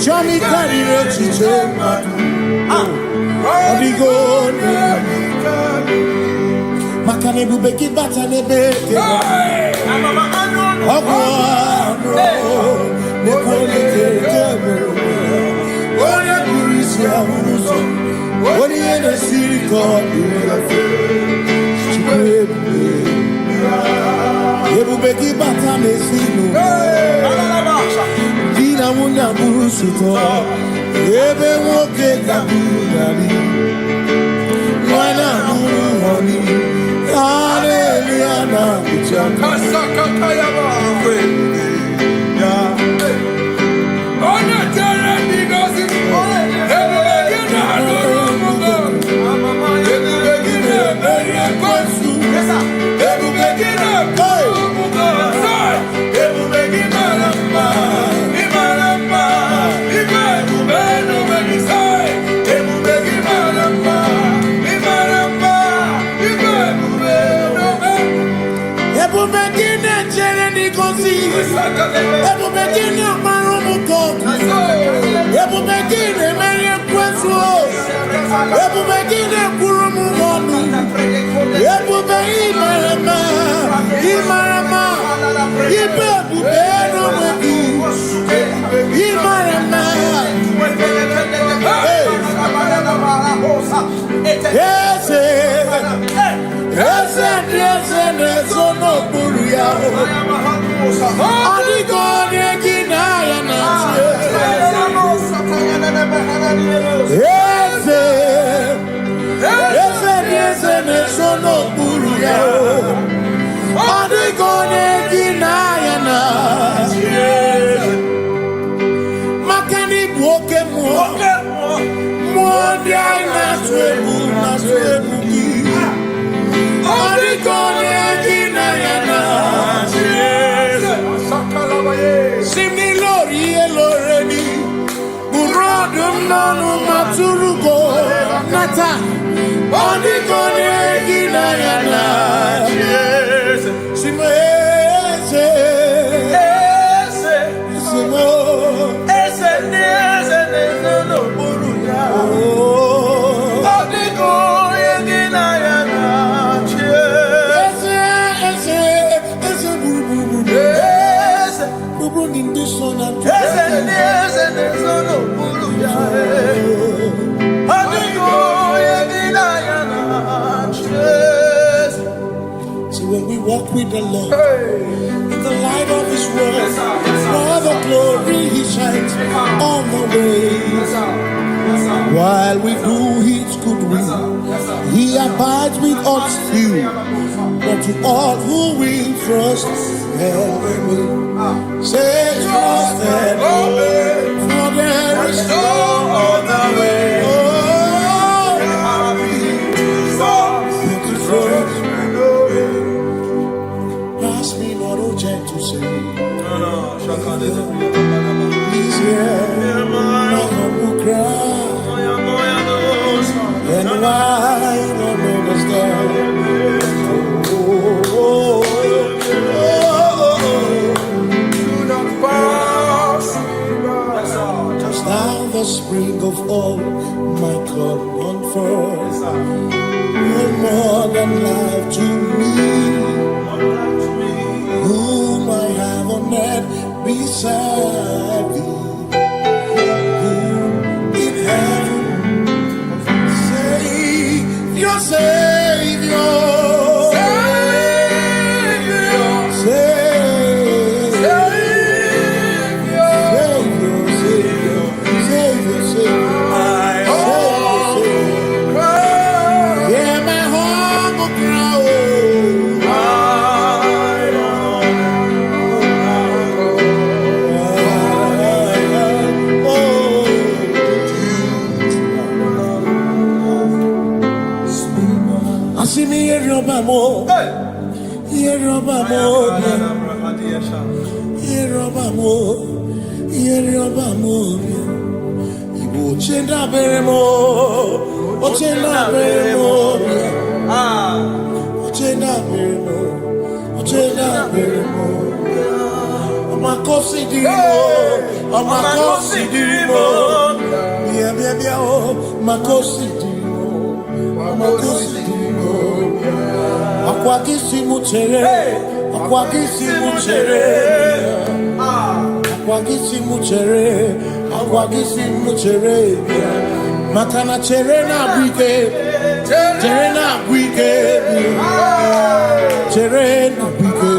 chiọma karịrị echiche mmadụ ọ dịgo maka na ebube gị bata n'ebe ọ bụ n'ebe onye kere onye kpụrụ isi ahụ n'ụzọ onye ihe na-esiri ka ọ dị Chukwu ebube gị bata n'ezinụlọ di na nwunye abụrụ sụtọ ebe nwoke ga-abụrụ narị nwanyị abụrụ họni haleluya na abụcha onye tere ndị gozi ebube gị na-alụrụ ọmụgwọ ebube gị na-emeri ekwensu ebube gị na-ekpuru ọmụgwọ ebube gị mara mma ịmara mma ime ebube n'onwe gị ebube gị mara mma ịmara mma ime ebube n'onwe ebube gị na-echere ndị gozi ebube gị na-akpara ụmụkọ ebube gị na-emeri ekwensu ebube gị na-ekwuru m ọnụ ebube ịmara mma ịmara mma ibe ebube n'onwe gị ịmara mma eze ndị eze na-ezo n'okpuru ya ọ dịghị onye gị na ya na-achị eze ndị eze na-ezo n'okpuru ya ọ dịghị onye gị na ya na-achị maka na ịbụ oke mmụọ ndị anyị na-atụ egwu gị ọ dịghị onye gị na ya na-achị si m n'ile ori ihe lore ni bụrụ ọdụm n'ọnụ ma tụrụgo nata ọ dịghị onye gị na ya na-achị si m eze si m eze ndị eze na-eze n'okpuru ya ọ dịghị onye gị na ya na-achị eze gburugburu ndị so na ndụ eze ndị eze na-eze n'okpuru the Lord. In the light of His word, for the glory He shines on the way. While we do His good will, He abides with us few. But to all who will trust and obey, say trust and obey, for there is no other way. Oh, to trust and obey. Pass me not, O gentle Savior. He's here, my humble cry. And why don't understand? Just now the spring of all my God unfurls. You're more than life to me, whom I have on earth beside thee. Your Savior, yeah, my humble crown. See me here, Robamo. Here, Robamo. Here, Robamo. Here, Robamo. Ibu chenda beremo. Ochenda beremo. Ochenda beremo. Ochenda beremo. Amakosi dirimo. Amakosi dirimo. Bia bia bia oh. Makosi dirimo. Amakosi dirimo. Akwagisi muchere, akwagisi muchere, akwagisi muchere, akwagisi muchere. Makana chere na bwike, chere na bwike, chere na bwike,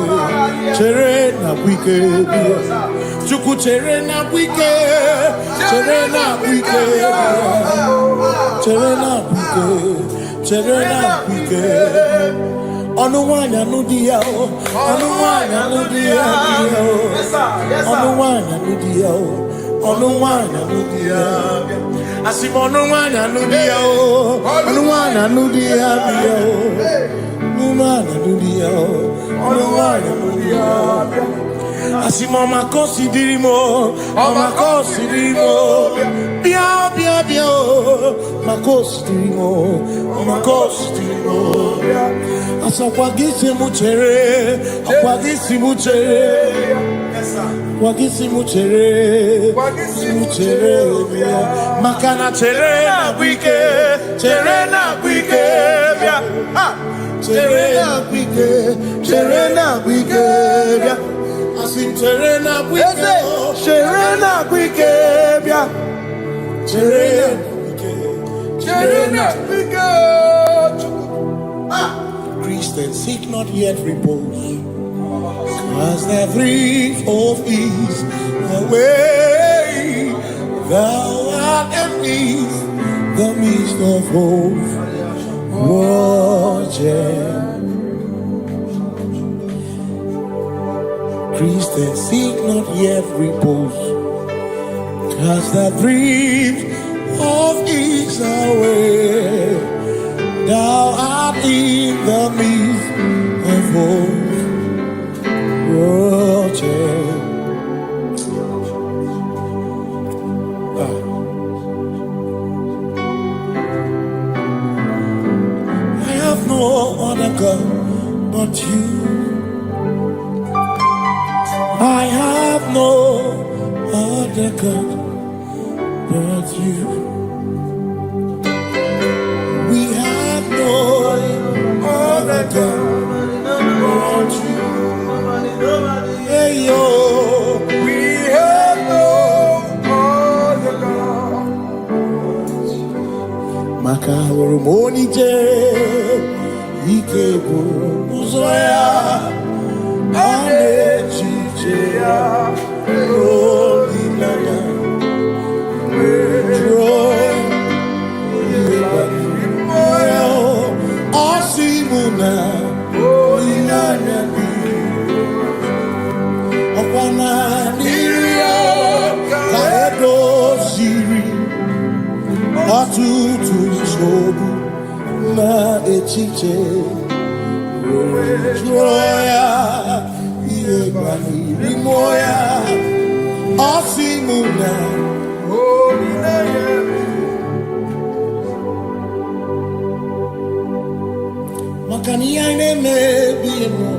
chere na bwike. Chuku chere na bwike, chere na bwike, chere na bwike, chere na bwike. Onuwanya nudia o, onuwanya nudia o, onuwanya nudia o, onuwanya nudia. Asim onuwanya nudia o, onuwanya nudia o, onuwanya nudia o, onuwanya nudia. Asim omakosi dirimo, omakosi dirimo, bia bia bia o, makosi dirimo, omakosi dirimo. Akwagisi muchere, akwagisi muchere, akwagisi muchere, muchere. Makana chere na bwike, chere na bwike, chere na bwike, chere na bwike. Asim chere na bwike, chere na bwike, chere na bwike, chere na bwike. Christians seek not yet repose, cause the brief of ease away. Thou art beneath the midst of hope, watching. Christians seek not yet repose, cause the brief of ease away. Thou art in the midst of hope, watching. I have no other God but you. I have no other God but you. We have no other God but you. Hey yo, we have no other God. Makahoro monite, ike buru muzoya. na echiche Troya Iebani Rimoya Osimuna Makani aine mebi mo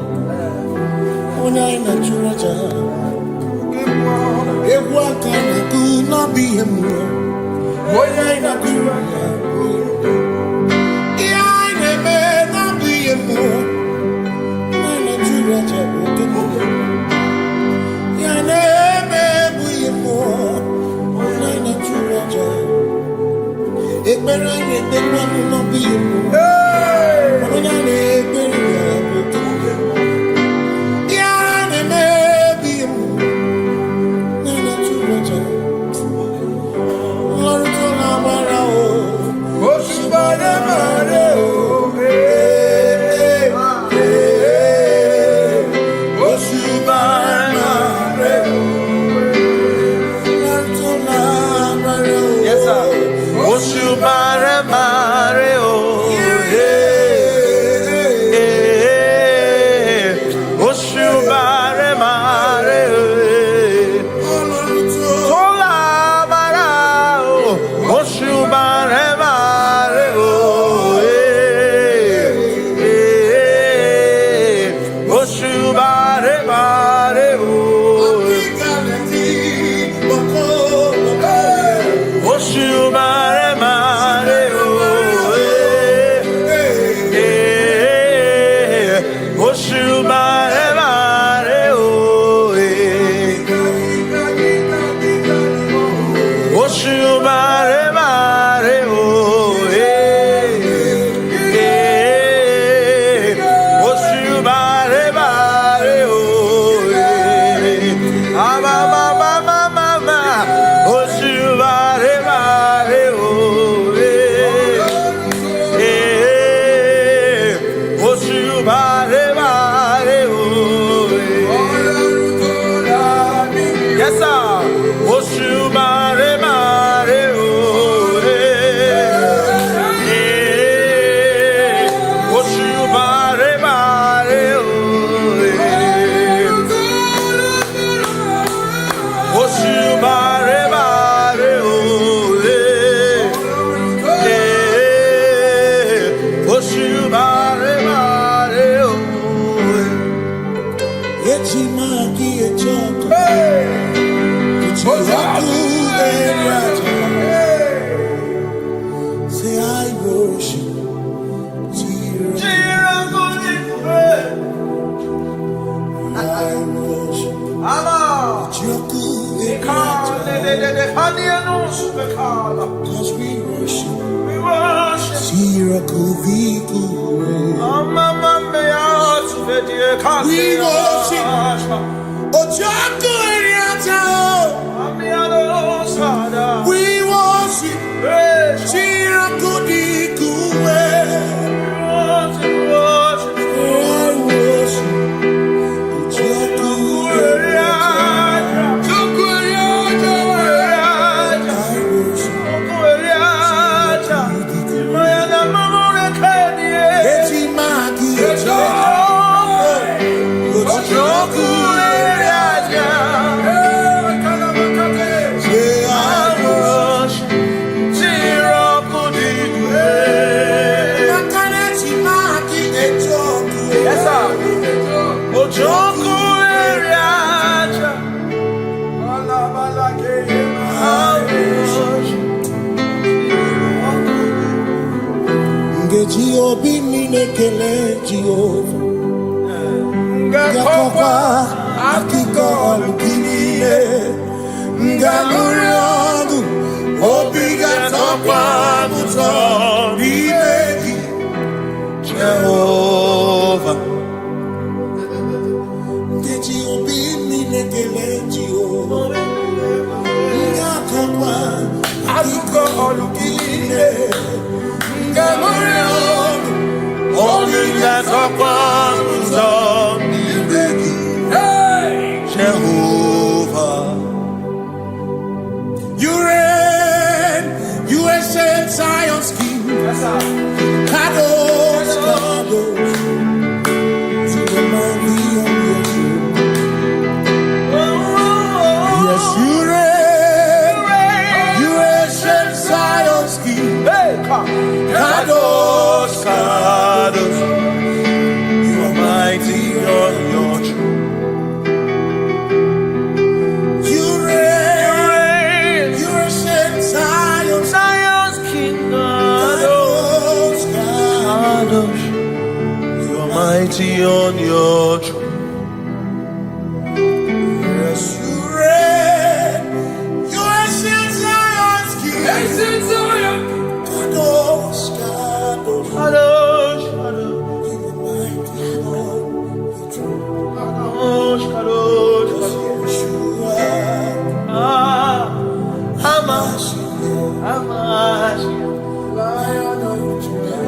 Ona ina churaja Ewa kana kuna bihemu Ona ina churaja Cause we worship, Gakopa akiko lukine Ngaluriangu Obiga tokwa muto Nibeki Jehovah Jehovah, you reign, you ancient Zion's King. Kadosh, Kadosh, to the mighty on your throne. Yes, you reign, you ancient Zion's King. Kadosh, Kadosh, you are mighty on your throne. Mighty on your throne. Yes, you reign. You ancient Zion's King. Ancient Zion. Kadosh, Kadosh, Kadosh, Kadosh. You are mighty on your throne. Kadosh, Kadosh, Kadosh. Hamash, Lion of Judah,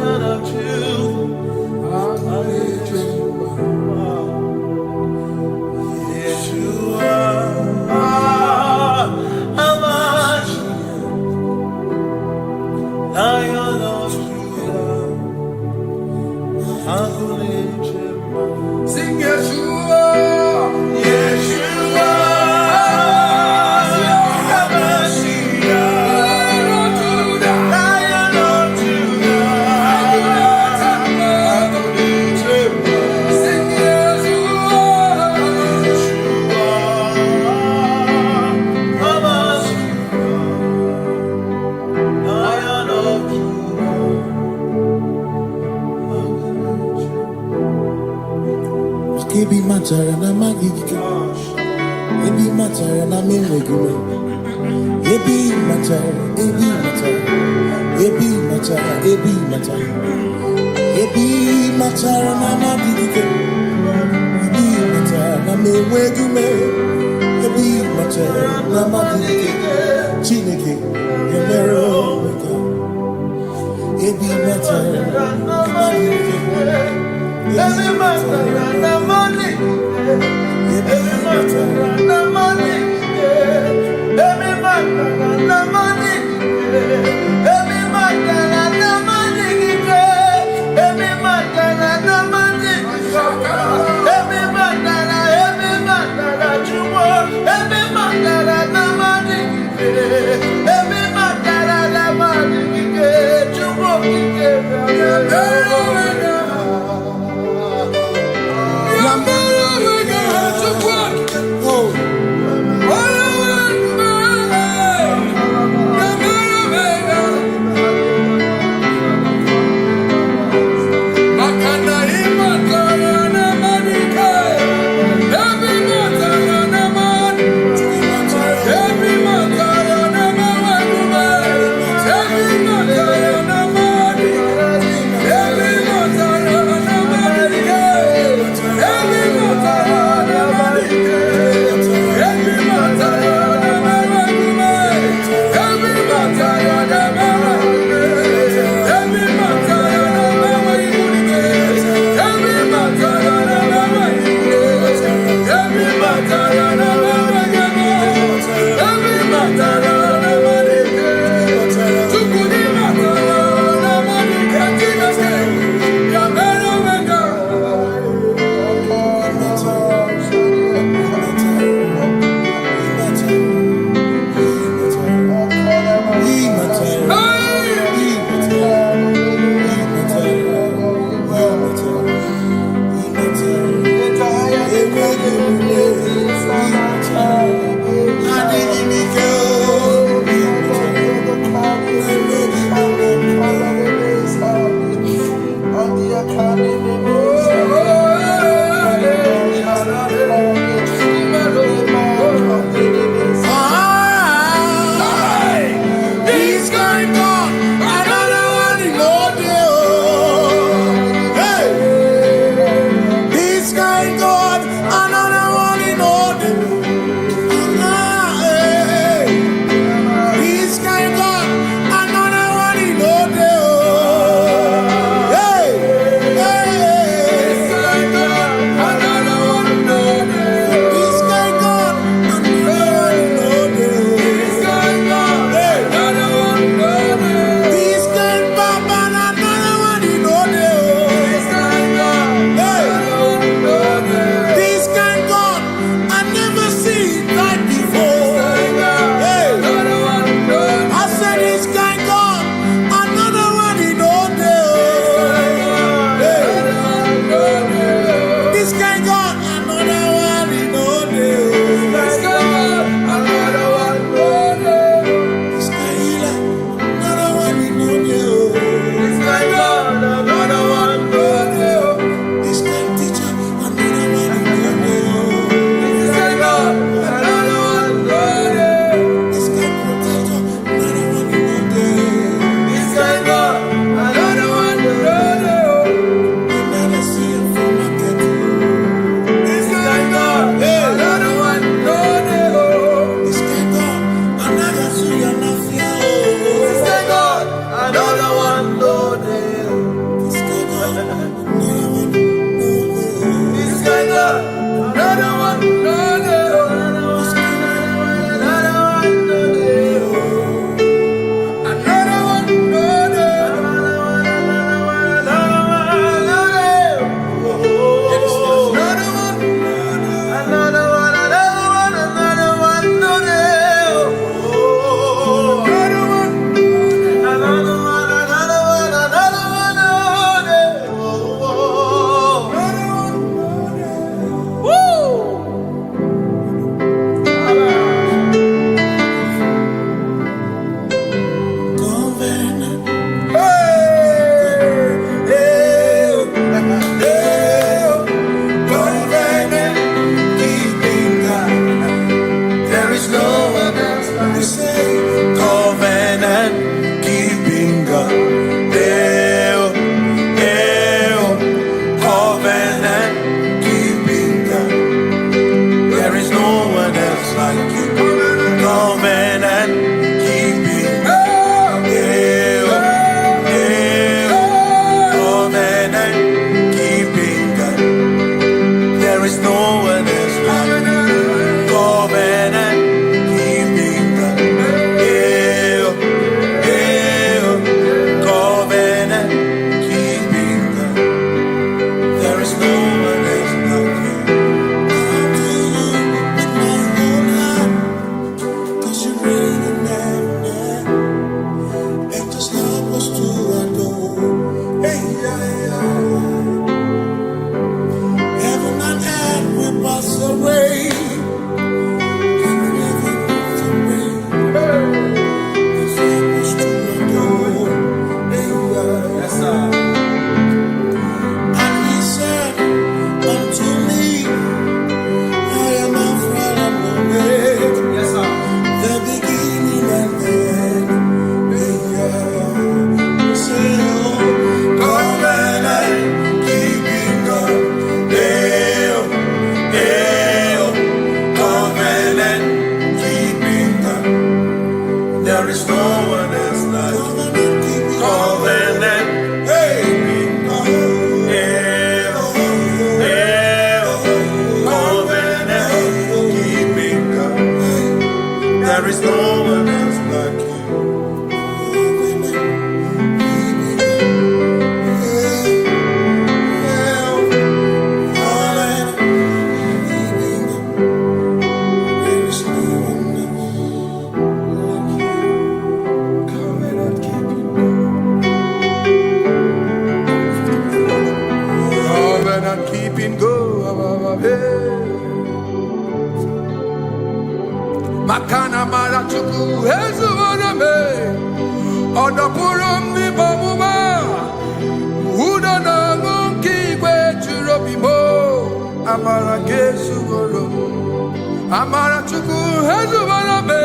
Lion of Judah. Sing Yeshua, Yeshua, Lion of Judah, sing Yeshua, Lion of Judah. Ebi matara na magigike, ebi matara na menwegume, ebi matara, ebi matara, ebi matara, ebi matara, ebi matara na magigike, ebi matara na menwegume, ebi matara na magigike, Chineke emero weka, ebi matara na magigike. Every matter na money, every matter na money, every matter na money, every matter na money, every matter na money, every matter na chumo, every matter na money, every matter na money, chumo Every Amara chuku hezubara me.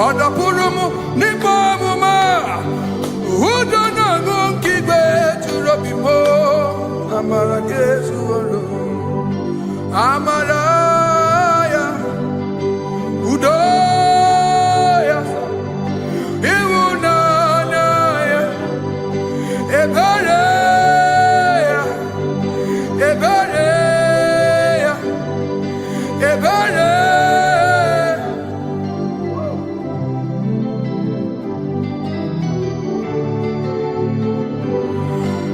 Oda purumu nipa muma. Udo na ngukigwe churobimo. Amara Jesu olo. Amara ya. Udo ya. Iwuna na ya. Ebere ya. Ebere ya. Ebere.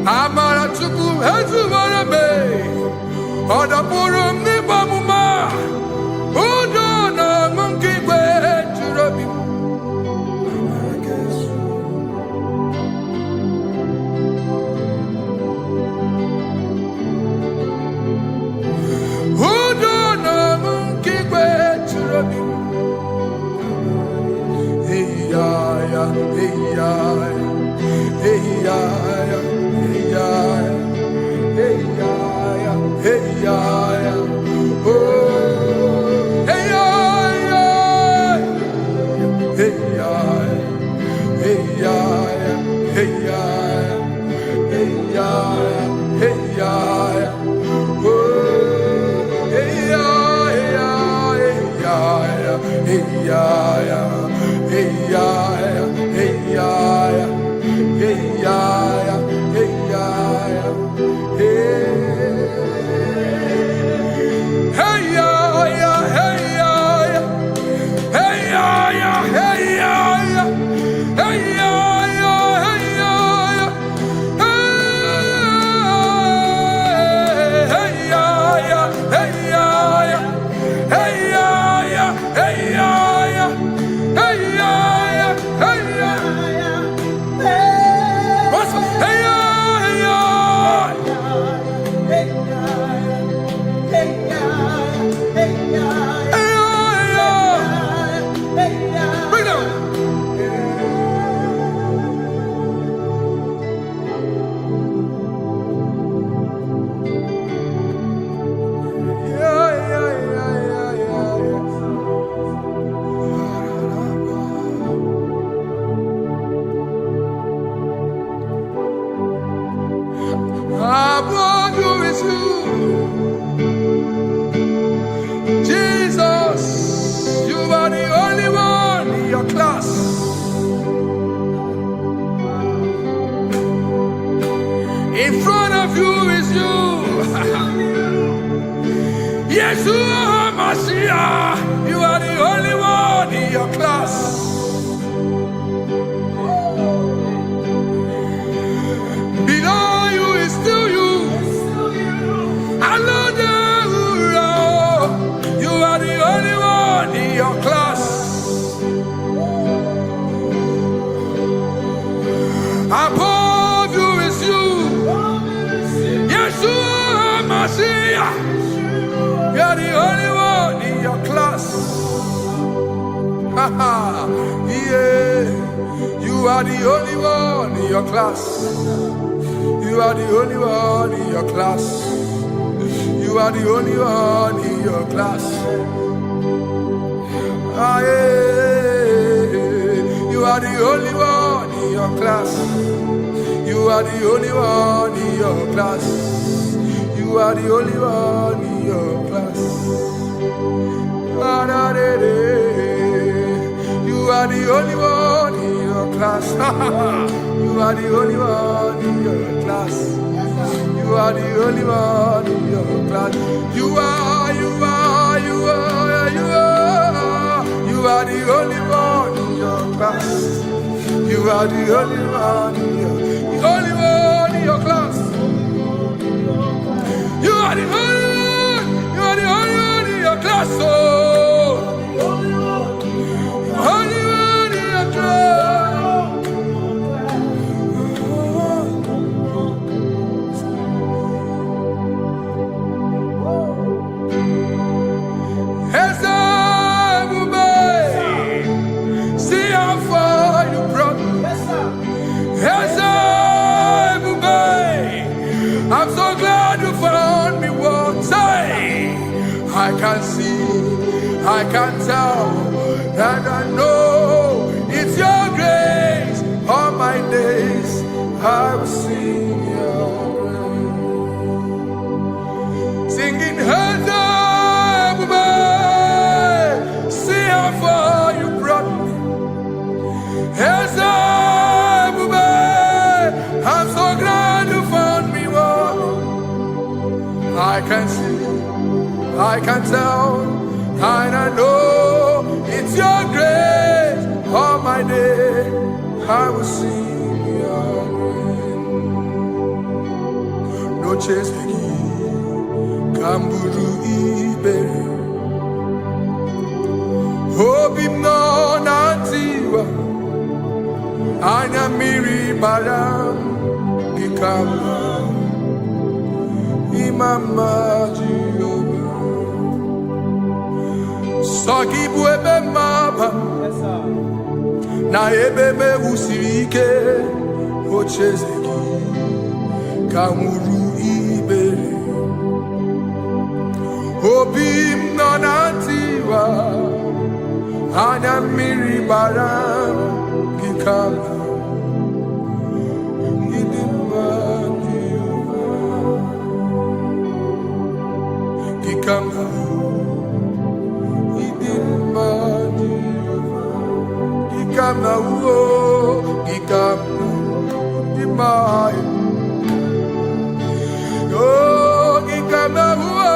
Amara chuku hezubara me. Oda purum ni bamuma. Udo na ngukigwe churobimo. Amara Jesu. Udo na ngukigwe churobimo. Hey ya ya, hey ya ya, hey ya ya, hey ya ya, hey ya ya, hey ya ya. Oh, hey ya ya, hey ya ya, hey ya ya, hey ya ya, hey ya ya, hey ya ya. Oh, hey ya ya, hey ya ya, hey ya ya, hey ya ya, hey ya ya, hey ya ya, hey ya ya, hey. Hey ya ya, hey ya ya, hey ya ya, hey ya ya, hey ya ya, hey ya ya, hey ya ya, hey ya ya, hey ya ya, hey ya ya, hey ya ya, hey ya ya. What's hey ya ya? Bring it on. Above you is you, Jesus. You are the only one in your class. In front of you is you. Yes, you are Messiah. You are the only one in your class. Below you is still you. Hallelujah. You are the only one in your class. Above you is you. Yeshua Messiah. You are the only one in your class. Yeah. You are the only one in your class. You are the only one in your class. You are the only one in your class. Ah, yeah. You are the only one in your class. You are the only one in your class. You are the only one in your class. Ah, da, da, da. You are the only one in your class. You are the only one in your class. You are the only one in your class. You are, you are, you are, you are. You are the only one in your class. You are the only one in your, the only one in your class. You are the only one. You are the only one in your class. Oh, only one in your class. See how far you brought me. Yes, sir. I can tell, and I know it's your grace. All my days I will sing your grace. Singing hands up, see how far you brought me. Hands up, I'm so glad you found me walking. I can see, I can tell, and I know it's your grace. All my day I will sing your grace. No chase again, Kamburu Ibe. Hope him no nantiwa, Anya Miri Baram, Gikama, Imama Jehovah. Sagi buebe mapa na ebe me usirike ochezeki kamuru ibere obi mnonantiwa anya mmiri bara gikama idimma gikama Gikama uo, gikama dimai. Oh, gikama uo,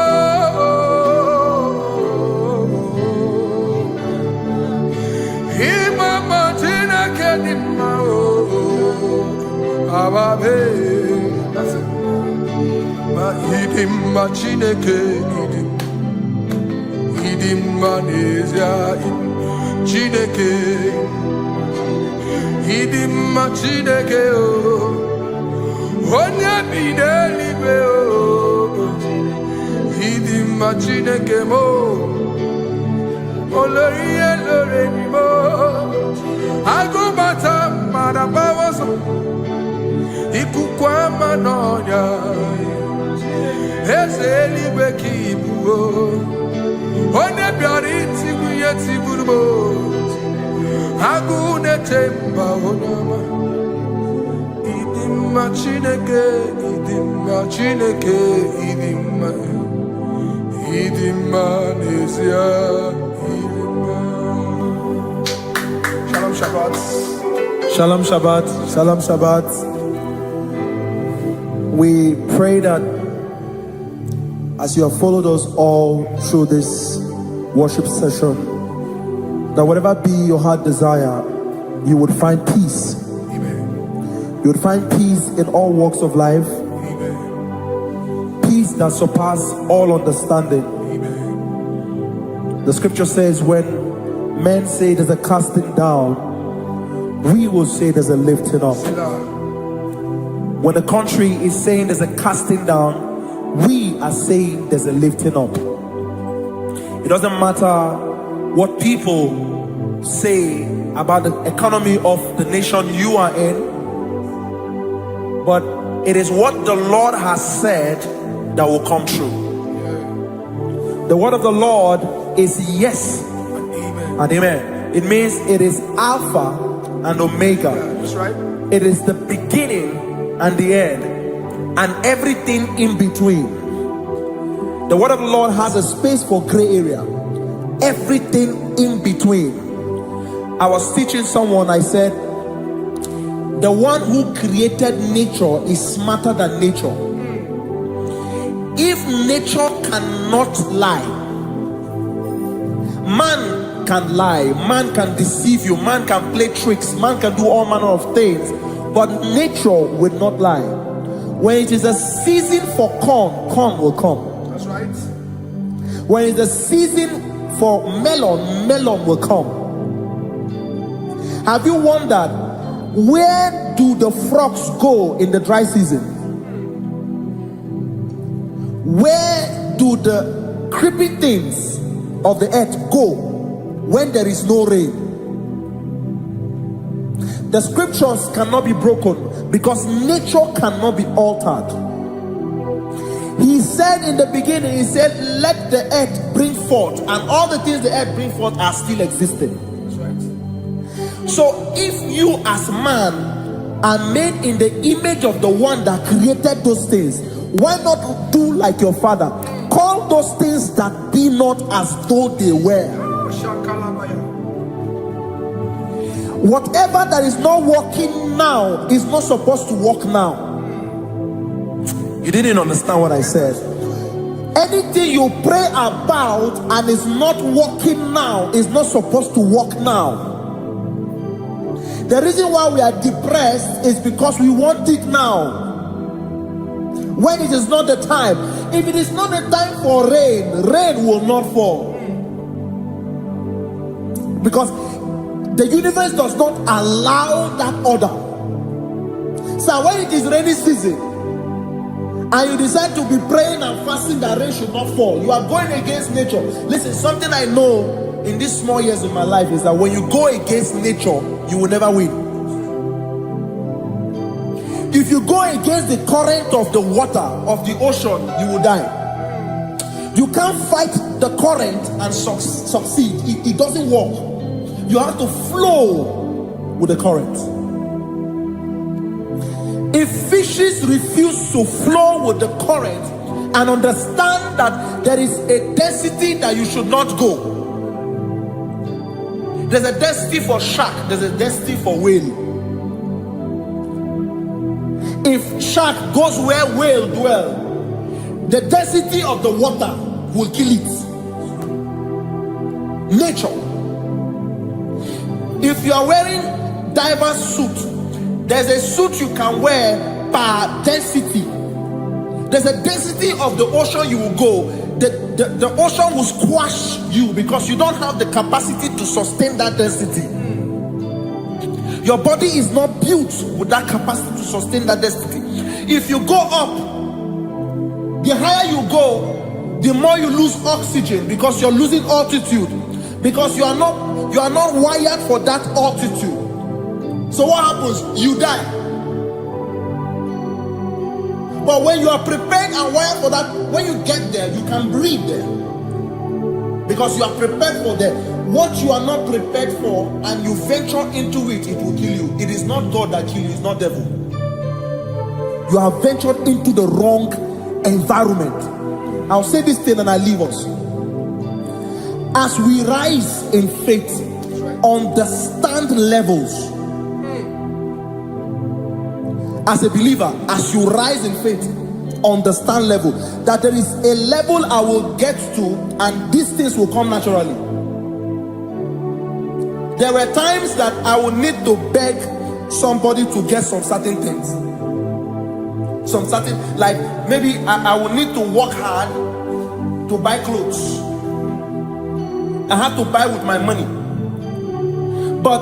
imama tina kedima o, ababe. Ma idimma chineke idimma nezia Chineke, idimma Chineke o, onye bidelibe o, idimma Chineke mo, oloriye loreni mo, agubata marabawoso, ikukwa manonya, eze eligwe kibu o. Onye bịara itigbu ihe tigburu m agụụ na-etemba onye ọma ịdị mma Chineke ịdị mma Chineke ịdị mma n'ezie ịdị mma. Shalom Shabbat. Shalom Shabbat. Shalom Shabbat. We pray that as you have followed us all through this worship session, that whatever be your heart desire, you would find peace. Amen. You would find peace in all walks of life. Amen. Peace that surpasses all understanding. Amen. The scripture says when men say there's a casting down, we will say there's a lifting up. When the country is saying there's a casting down, we are saying there's a lifting up. It doesn't matter what people say about the economy of the nation you are in, but it is what the Lord has said that will come true. The word of the Lord is yes and amen. It means it is Alpha and Omega. That's right. It is the beginning and the end, and everything in between. The word of the Lord has a space for gray area. Everything in between. I was teaching someone, I said, the one who created nature is smarter than nature. If nature cannot lie, man can lie, man can deceive you, man can play tricks, man can do all manner of things, but nature will not lie. When it is a season for corn, corn will come. That's right. When it's a season for melon, melon will come. Have you wondered, where do the frogs go in the dry season? Where do the creeping things of the earth go when there is no rain? The scriptures cannot be broken because nature cannot be altered. He said in the beginning, he said, let the earth bring forth, and all the things the earth bring forth are still existing. So if you as man are made in the image of the one that created those things, why not do like your father? Call those things that be not as though they were. Whatever that is not working now is not supposed to work now. You didn't understand what I said. Anything you pray about and is not working now is not supposed to work now. The reason why we are depressed is because we want it now, when it is not the time. If it is not the time for rain, rain will not fall, because the universe does not allow that order. So when it is rainy season and you decide to be praying and fasting that rain should not fall, you are going against nature. Listen, something I know in these small years of my life is that when you go against nature, you will never win. If you go against the current of the water of the ocean, you will die. You can't fight the current and succeed. It doesn't work. You have to flow with the current. If fishes refuse to flow with the current and understand that there is a density that you should not go, there's a density for shark, there's a density for whale. If shark goes where whale dwell, the density of the water will kill it. Nature. If you are wearing diver's suit, there's a suit you can wear per density. There's a density of the ocean you will go. The ocean will squash you because you don't have the capacity to sustain that density. Your body is not built with that capacity to sustain that density. If you go up, the higher you go, the more you lose oxygen because you're losing altitude, because you are not wired for that altitude. So what happens? You die. But when you are prepared and wired for that, when you get there, you can breathe there, because you are prepared for that. What you are not prepared for and you venture into it, it will kill you. It is not God that kills you, it's not devil. You have ventured into the wrong environment. I'll say this thing and I leave us. As we rise in faith, understand levels. As a believer, as you rise in faith, understand level. That there is a level I will get to and these things will come naturally. There were times that I would need to beg somebody to get some certain things. Some certain, like maybe I would need to work hard to buy clothes. I have to buy with my money. But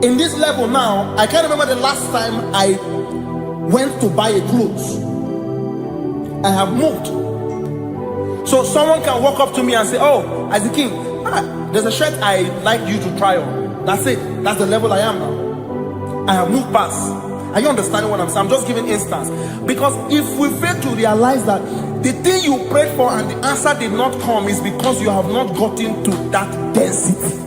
in this level now, I can't remember the last time I went to buy a clothes. I have moved. So someone can walk up to me and say, oh, Isaac King, there's a shirt I like you to try on. That's it. That's the level I am now. I have moved past. Are you understanding what I'm saying? I'm just giving instance. Because if we fail to realize that the thing you prayed for and the answer did not come is because you have not gotten to that density.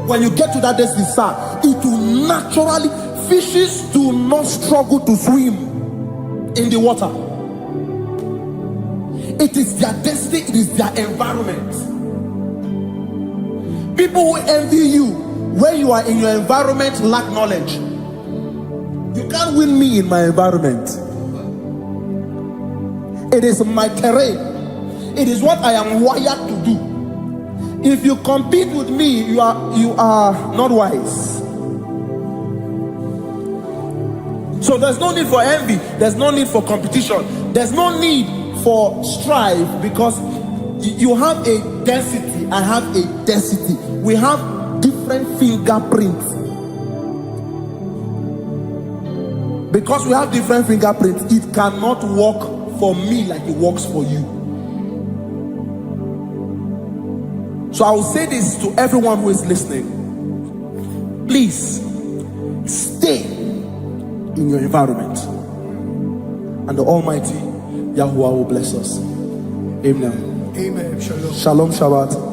When you get to that density, sir, it will naturally, fishes do not struggle to swim in the water. It is their destiny, it is their environment. People who envy you when you are in your environment lack knowledge. You can't win me in my environment. It is my terrain. It is what I am wired to do. If you compete with me, you are not wise. So there's no need for envy. There's no need for competition. There's no need for strife, because you have a density, I have a density. We have different fingerprints. Because we have different fingerprints, it cannot work for me like it works for you. So I will say this to everyone who is listening. Please stay in your environment. and the Almighty Yahuwah will bless us. Amen. Amen. Shalom. Shalom Shabbat.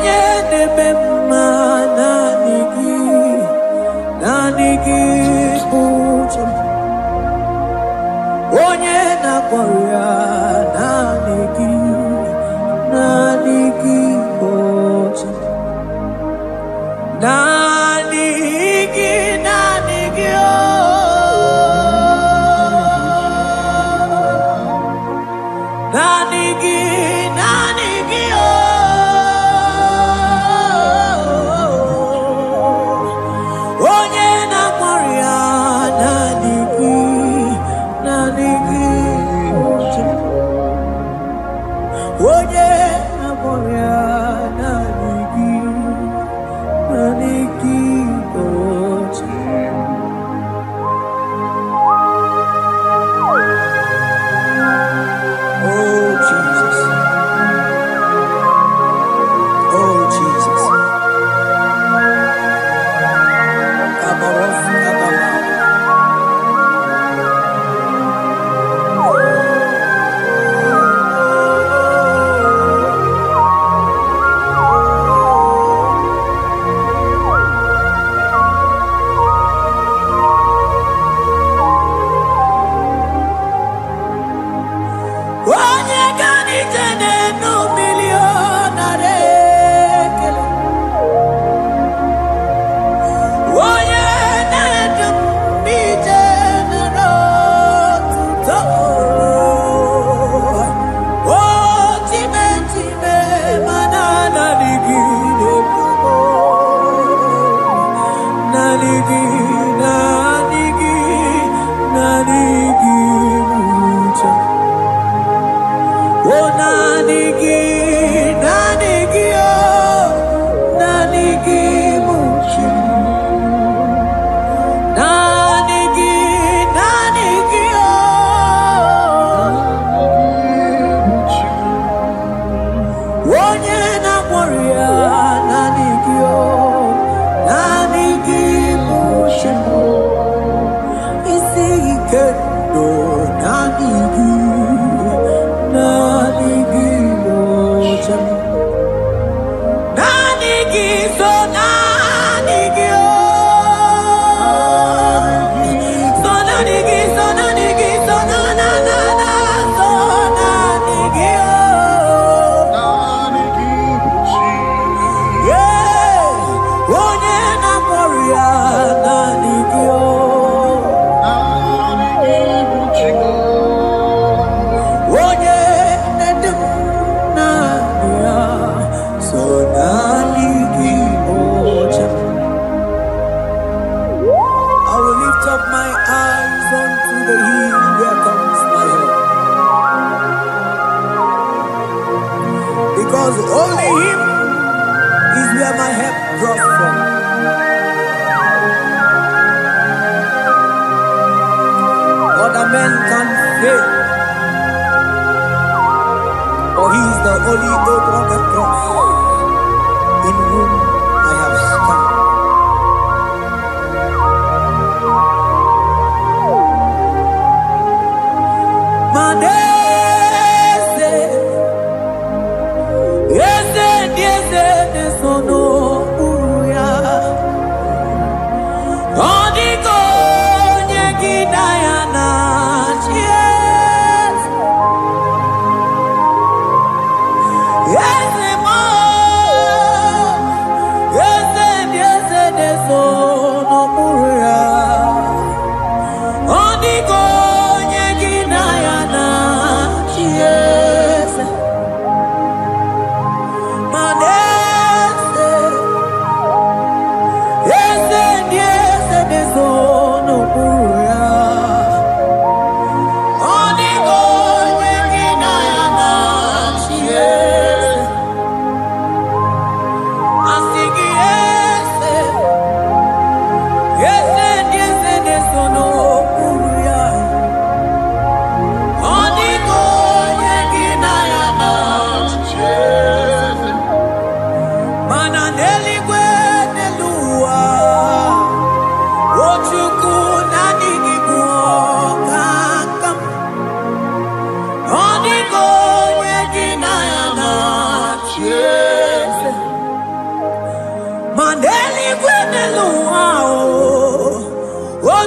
onye na-eme mma naanị gị bụ chi m. Onye na-akpọrọ ya naanị gị bụ chi m. Naanị gị oh. Naanị gị oh. Onye na-akpọrọ ya naanị gị oche. Onye na-akpọrọ ya naanị gị oche. Oh Jesus. Oh Jesus. Onye ganite n'enu milionare ekele. Onye na-edu ije n'otuto. O time mana naanị gị na-ebubo. Naanị gị uche. Oh, naanị gị oh, naanị gị bụ chi m. Naanị gị oh. Onye na-akpọrọ ya naanị gị oh, naanị gị bụ chi m. Isi ike ndo naanị gị. Naanị gị bụ chi m. Naanị gị so naanị gị oh. So naanị gị so naanị gị so na so naanị gị oh. Yeah. Onye na-akpọrọ ya naanị gị oh. Onye na-edu naanị ya so naanị gị oche. I will lift up my eyes unto the hill where comes my help, because only Him is where my help draws from. Other men can fail, for He is the only hope on the cross, in whom I have stand. Madese, ese sono uya. Odiko nyeki dayana chies. Ese mo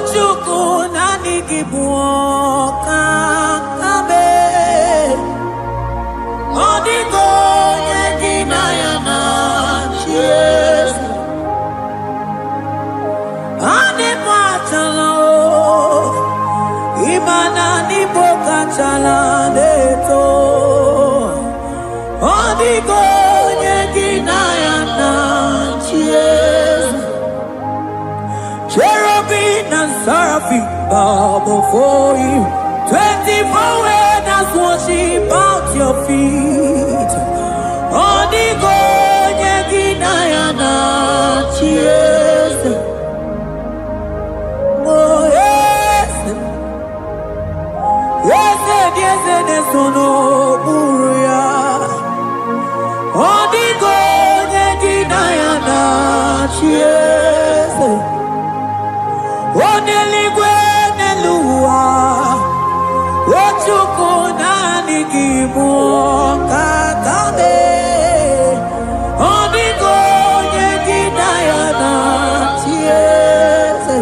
Ochuku nani kibuoka kabe Odigo yegina yana cheers Ane patala Imana ni boka chala deto Odigo yegina yana cheers Cherubim and seraphim bow before you. 24 elders worship at your feet. Odigo yegina yana cheers. Oh yes, yes, sono buria. Odigo yegina yana cheers. Oneligwe nelua Ochuku nani kibuoka kabe Odigo yegina yana tiese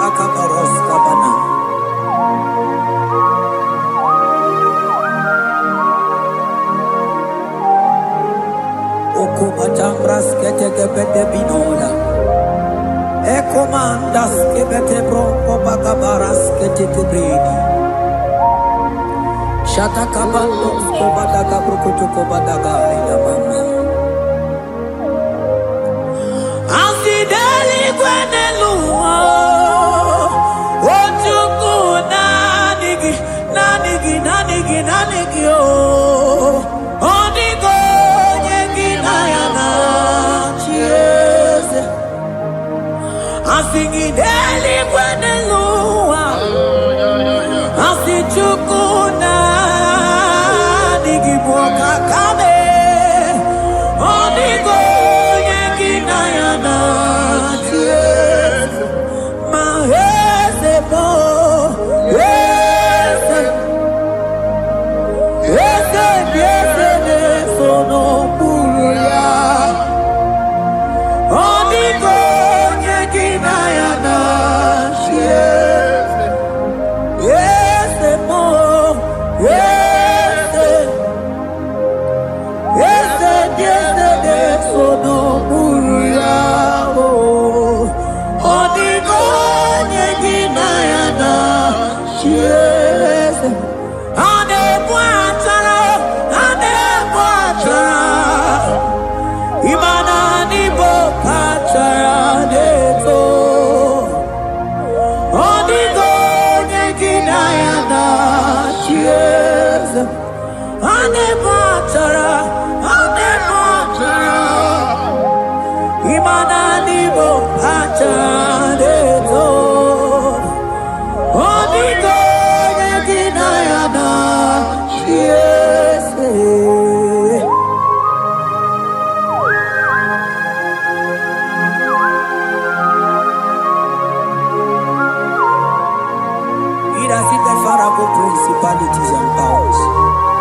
Akaparos kabana Okubachambras kete bete binola Ekomandas kebete bronco bagabaras kete kubrini Shata kabandos kobadaga brukutu kobadaga ila mama Asideli kwenelua Ochuku nanigi oh Odigo Asingi deli kwenelua Asichukuna Nigiboka kabe Odigo yegina yana Mahese po Yese sono buria Odigo Imana nibo pacha